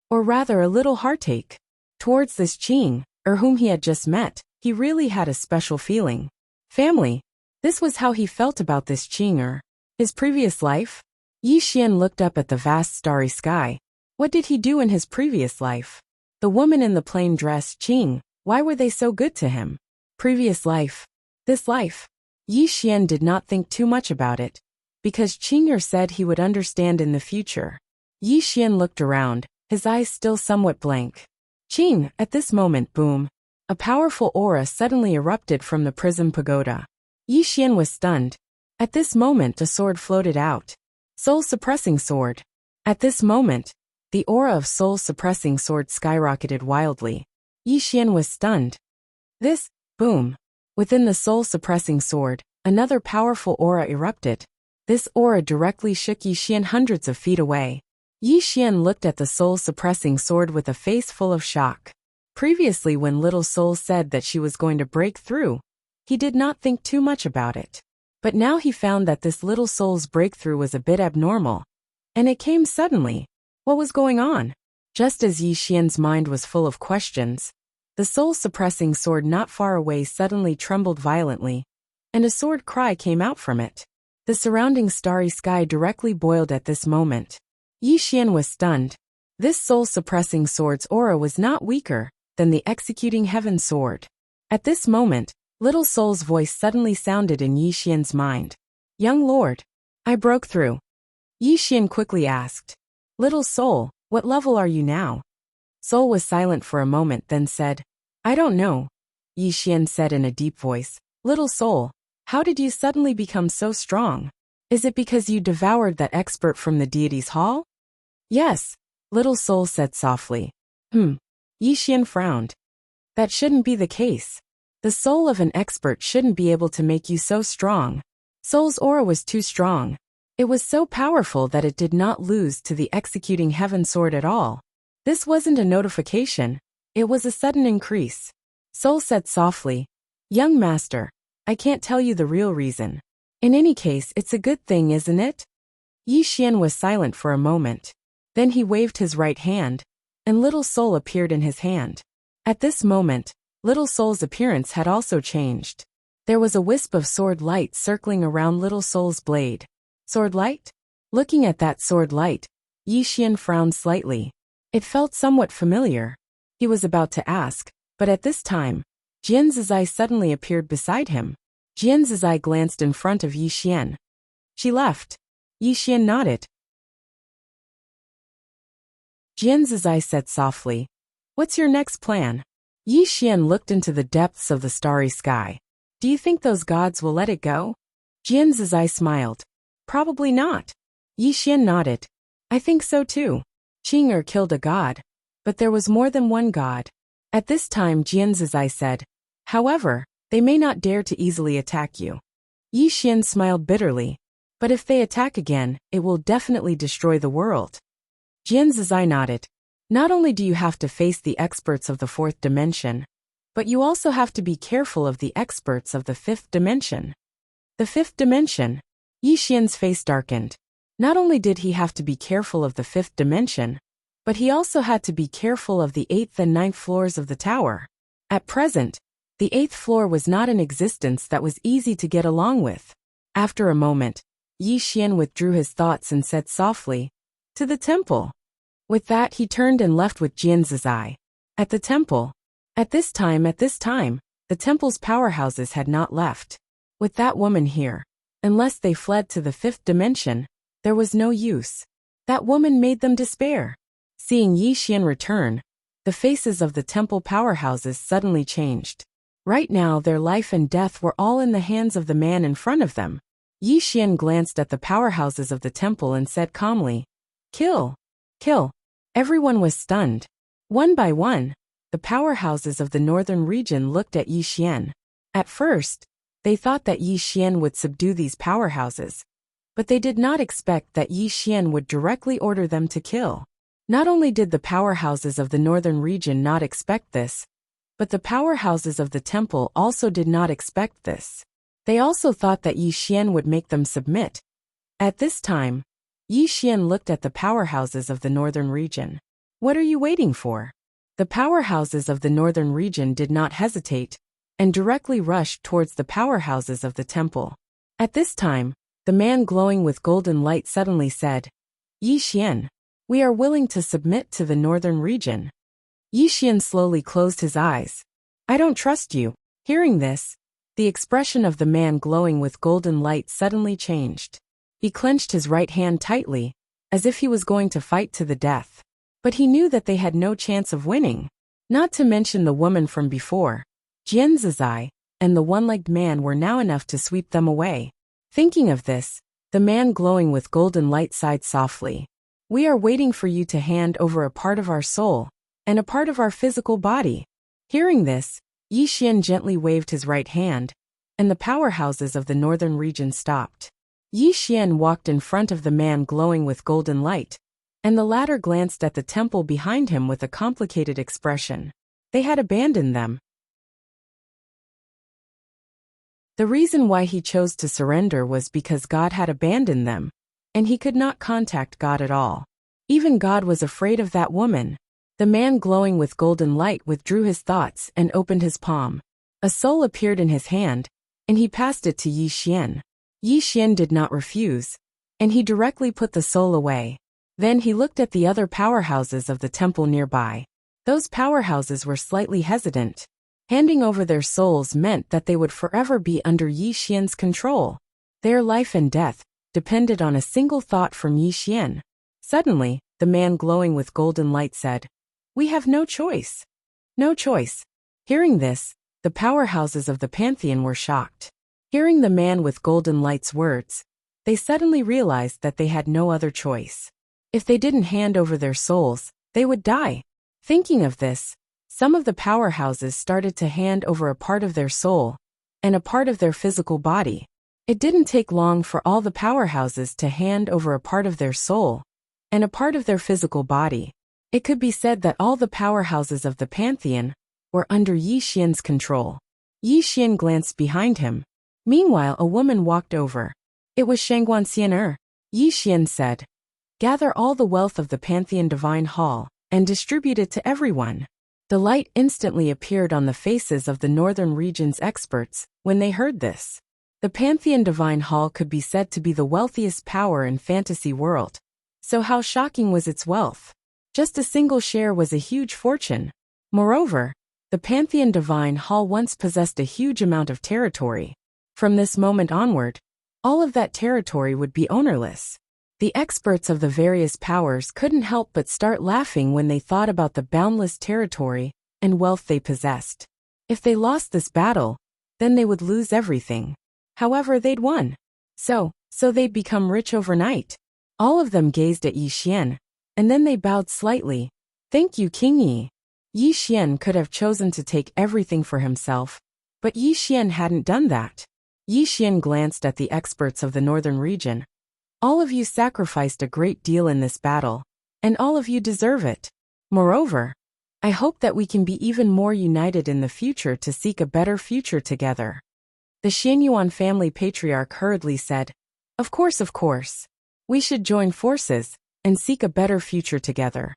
Or rather a little heartache. Towards this Qing, whom he had just met, he really had a special feeling. Family. This was how he felt about this Qing. His previous life? Yi Xian looked up at the vast starry sky. What did he do in his previous life? The woman in the plain dress, Qing, why were they so good to him? Previous life. This life. Yi Xian did not think too much about it, because Qing said he would understand in the future. Yi Xian looked around, his eyes still somewhat blank. Qing, at this moment, boom. A powerful aura suddenly erupted from the prism pagoda. Yi Xian was stunned. At this moment a sword floated out. Soul-suppressing sword. At this moment, the aura of soul-suppressing sword skyrocketed wildly. Yi Xian was stunned. This, boom. Within the soul-suppressing sword, another powerful aura erupted. This aura directly shook Yi Xian hundreds of feet away. Yi Xian looked at the soul-suppressing sword with a face full of shock. Previously, when Little Soul said that she was going to break through, he did not think too much about it. But now he found that this Little Soul's breakthrough was a bit abnormal. And it came suddenly. What was going on? Just as Yi Xian's mind was full of questions, the soul-suppressing sword not far away suddenly trembled violently, and a sword cry came out from it. The surrounding starry sky directly boiled at this moment. Yi Xian was stunned. This soul-suppressing sword's aura was not weaker than the executing heaven sword. At this moment, Little Soul's voice suddenly sounded in Yi Xian's mind. Young lord, I broke through. Yi Xian quickly asked. Little Soul, what level are you now? Soul was silent for a moment, then said, I don't know. Yi Xian said in a deep voice, Little Soul, how did you suddenly become so strong? Is it because you devoured that expert from the deity's hall? Yes, Little Soul said softly. Yi Xian frowned. That shouldn't be the case. The soul of an expert shouldn't be able to make you so strong. Soul's aura was too strong. It was so powerful that it did not lose to the executing heaven sword at all. This wasn't a notification. It was a sudden increase. Soul said softly, Young master, I can't tell you the real reason. In any case, it's a good thing, isn't it? Yi Xian was silent for a moment. Then he waved his right hand. and Little Soul appeared in his hand. At this moment, Little Soul's appearance had also changed. There was a wisp of sword light circling around Little Soul's blade. Sword light? Looking at that sword light, Yi Xian frowned slightly. It felt somewhat familiar. He was about to ask, but at this time, Jian Zizai suddenly appeared beside him. Jian Zizai glanced in front of Yi Xian. She left. Yi Xian nodded. Jian Zizai said softly, "What's your next plan?" Yi Xian looked into the depths of the starry sky. "Do you think those gods will let it go?" Jian Zizai smiled. "Probably not." Yi Xian nodded. "I think so too. Qing killed a god, but there was more than one god." At this time Jian Zizai said, "However, they may not dare to easily attack you." Yi Xian smiled bitterly. "But if they attack again, it will definitely destroy the world." Jian Zizai nodded. "Not only do you have to face the experts of the fourth dimension, but you also have to be careful of the experts of the fifth dimension." The fifth dimension? Yi Xian's face darkened. Not only did he have to be careful of the fifth dimension, but he also had to be careful of the 8th and 9th floors of the tower. At present, the 8th floor was not an existence that was easy to get along with. After a moment, Yi Xian withdrew his thoughts and said softly, "To the temple." With that he turned and left with Jian Zizai. At the temple. At this time, the temple's powerhouses had not left. With that woman here, unless they fled to the fifth dimension, there was no use. That woman made them despair. Seeing Yi Xian return, the faces of the temple powerhouses suddenly changed. Right now their life and death were all in the hands of the man in front of them. Yi Xian glanced at the powerhouses of the temple and said calmly, "Kill! Kill!" Everyone was stunned. One by one, the powerhouses of the northern region looked at Yi Xian. At first, they thought that Yi Xian would subdue these powerhouses, but they did not expect that Yi Xian would directly order them to kill. Not only did the powerhouses of the northern region not expect this, but the powerhouses of the temple also did not expect this. They also thought that Yi Xian would make them submit. At this time, Yi Xian looked at the powerhouses of the northern region. "What are you waiting for?" The powerhouses of the northern region did not hesitate, and directly rushed towards the powerhouses of the temple. At this time, the man glowing with golden light suddenly said, "Yi Xian, we are willing to submit to the northern region." Yi Xian slowly closed his eyes. "I don't trust you." Hearing this, the expression of the man glowing with golden light suddenly changed. He clenched his right hand tightly, as if he was going to fight to the death. But he knew that they had no chance of winning. Not to mention the woman from before, Jian Zizai, and the one-legged man were now enough to sweep them away. Thinking of this, the man glowing with golden light sighed softly. "We are waiting for you to hand over a part of our soul, and a part of our physical body." Hearing this, Yi Xian gently waved his right hand, and the powerhouses of the northern region stopped. Yi Xian walked in front of the man glowing with golden light, and the latter glanced at the temple behind him with a complicated expression. They had abandoned them. The reason why he chose to surrender was because God had abandoned them, and he could not contact God at all. Even God was afraid of that woman. The man glowing with golden light withdrew his thoughts and opened his palm. A soul appeared in his hand, and he passed it to Yi Xian. Yi Xian did not refuse, and he directly put the soul away. Then he looked at the other powerhouses of the temple nearby. Those powerhouses were slightly hesitant. Handing over their souls meant that they would forever be under Yi Xian's control. Their life and death depended on a single thought from Yi Xian. Suddenly, the man glowing with golden light said, "We have no choice." No choice. Hearing this, the powerhouses of the pantheon were shocked. Hearing the man with golden light's words, they suddenly realized that they had no other choice. If they didn't hand over their souls, they would die. Thinking of this, some of the powerhouses started to hand over a part of their soul and a part of their physical body. It didn't take long for all the powerhouses to hand over a part of their soul and a part of their physical body. It could be said that all the powerhouses of the pantheon were under Yi Xian's control. Yi Xian glanced behind him. Meanwhile, a woman walked over. It was Shangguan Xian'er. Yi Xian said, "Gather all the wealth of the Pantheon Divine Hall and distribute it to everyone." The light instantly appeared on the faces of the northern region's experts when they heard this. The Pantheon Divine Hall could be said to be the wealthiest power in fantasy world. So how shocking was its wealth? Just a single share was a huge fortune. Moreover, the Pantheon Divine Hall once possessed a huge amount of territory. From this moment onward, all of that territory would be ownerless. The experts of the various powers couldn't help but start laughing when they thought about the boundless territory and wealth they possessed. If they lost this battle, then they would lose everything. However, they'd won. So they'd become rich overnight. All of them gazed at Yi Xian, and then they bowed slightly. "Thank you, King Yi." Yi Xian could have chosen to take everything for himself, but Yi Xian hadn't done that. Yi Xian glanced at the experts of the northern region. "All of you sacrificed a great deal in this battle, and all of you deserve it. Moreover, I hope that we can be even more united in the future to seek a better future together." The Xianyuan family patriarch hurriedly said, Of course. We should join forces and seek a better future together."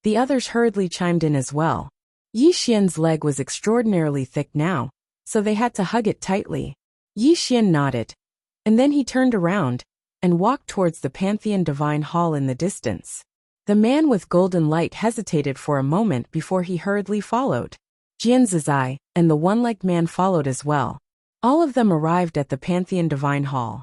The others hurriedly chimed in as well. Yi Xian's leg was extraordinarily thick now, so they had to hug it tightly. Yi Xian nodded, and then he turned around and walked towards the Pantheon Divine Hall in the distance. The man with golden light hesitated for a moment before he hurriedly followed. Jian Zizai and the one-legged man followed as well. All of them arrived at the Pantheon Divine Hall.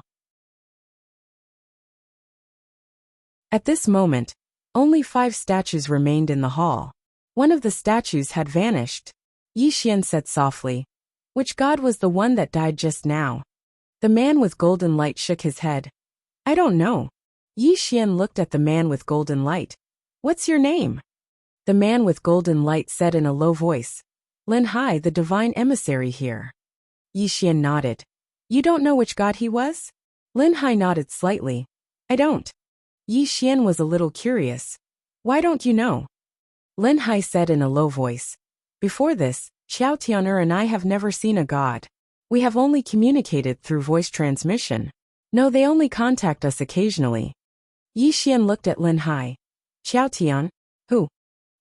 At this moment, only 5 statues remained in the hall. One of the statues had vanished. Yi Xian said softly, "Which god was the one that died just now?" The man with golden light shook his head. "I don't know." Yi Xian looked at the man with golden light. "What's your name?" The man with golden light said in a low voice, "Lin Hai, the divine emissary here." Yi Xian nodded. "You don't know which god he was?" Lin Hai nodded slightly. "I don't." Yi Xian was a little curious. "Why don't you know?" Lin Hai said in a low voice. "Before this, Xiao Tian'er and I have never seen a god. We have only communicated through voice transmission. No, they only contact us occasionally." Yi Xian looked at Lin Hai. "Xiao Tian? Who?"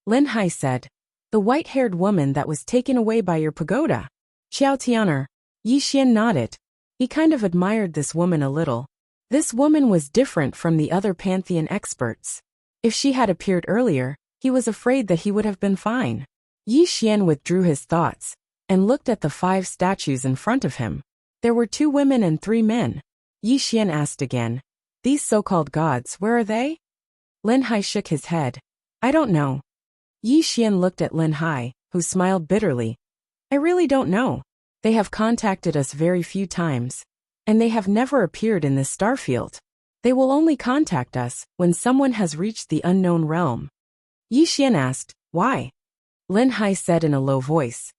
Lin Hai said, "The white-haired woman that was taken away by your pagoda." "Xiao Tian'er." Yi Xian nodded. He kind of admired this woman a little. This woman was different from the other Pantheon experts. If she had appeared earlier, he was afraid that he would have been fine. Yi Xian withdrew his thoughts and looked at the 5 statues in front of him. There were 2 women and 3 men. Yi Xian asked again, "These so-called gods, where are they?" Lin Hai shook his head. "I don't know." Yi Xian looked at Lin Hai, who smiled bitterly. "I really don't know. They have contacted us very few times, and they have never appeared in this starfield. They will only contact us when someone has reached the unknown realm." Yi Xian asked, "Why?" Lin Hai said in a low voice,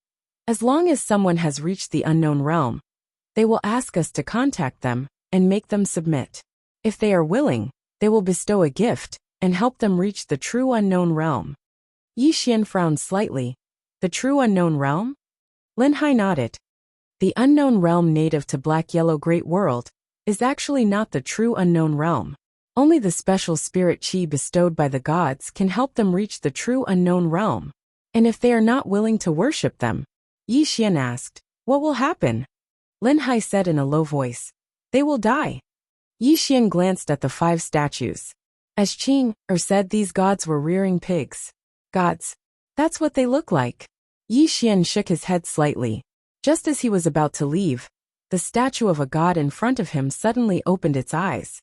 "As long as someone has reached the unknown realm, they will ask us to contact them and make them submit. If they are willing, they will bestow a gift and help them reach the true unknown realm." Yi Xian frowned slightly. "The true unknown realm?" Lin Hai nodded. "The unknown realm native to Black-Yellow Great World is actually not the true unknown realm. Only the special spirit chi bestowed by the gods can help them reach the true unknown realm. And if they are not willing to worship them," Yi Xian asked, "what will happen?" Lin Hai said in a low voice, "They will die." Yi Xian glanced at the 5 statues. As Qing said, these gods were rearing pigs. Gods. That's what they look like. Yi Xian shook his head slightly. Just as he was about to leave, the statue of a god in front of him suddenly opened its eyes.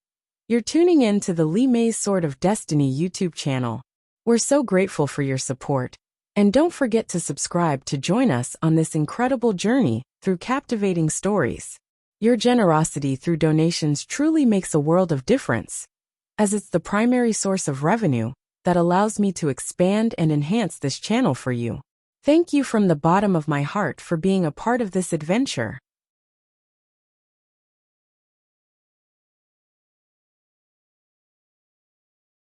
You're tuning in to the Li Mei's Sword of Destiny YouTube channel. We're so grateful for your support. And don't forget to subscribe to join us on this incredible journey through captivating stories. Your generosity through donations truly makes a world of difference, as it's the primary source of revenue that allows me to expand and enhance this channel for you. Thank you from the bottom of my heart for being a part of this adventure.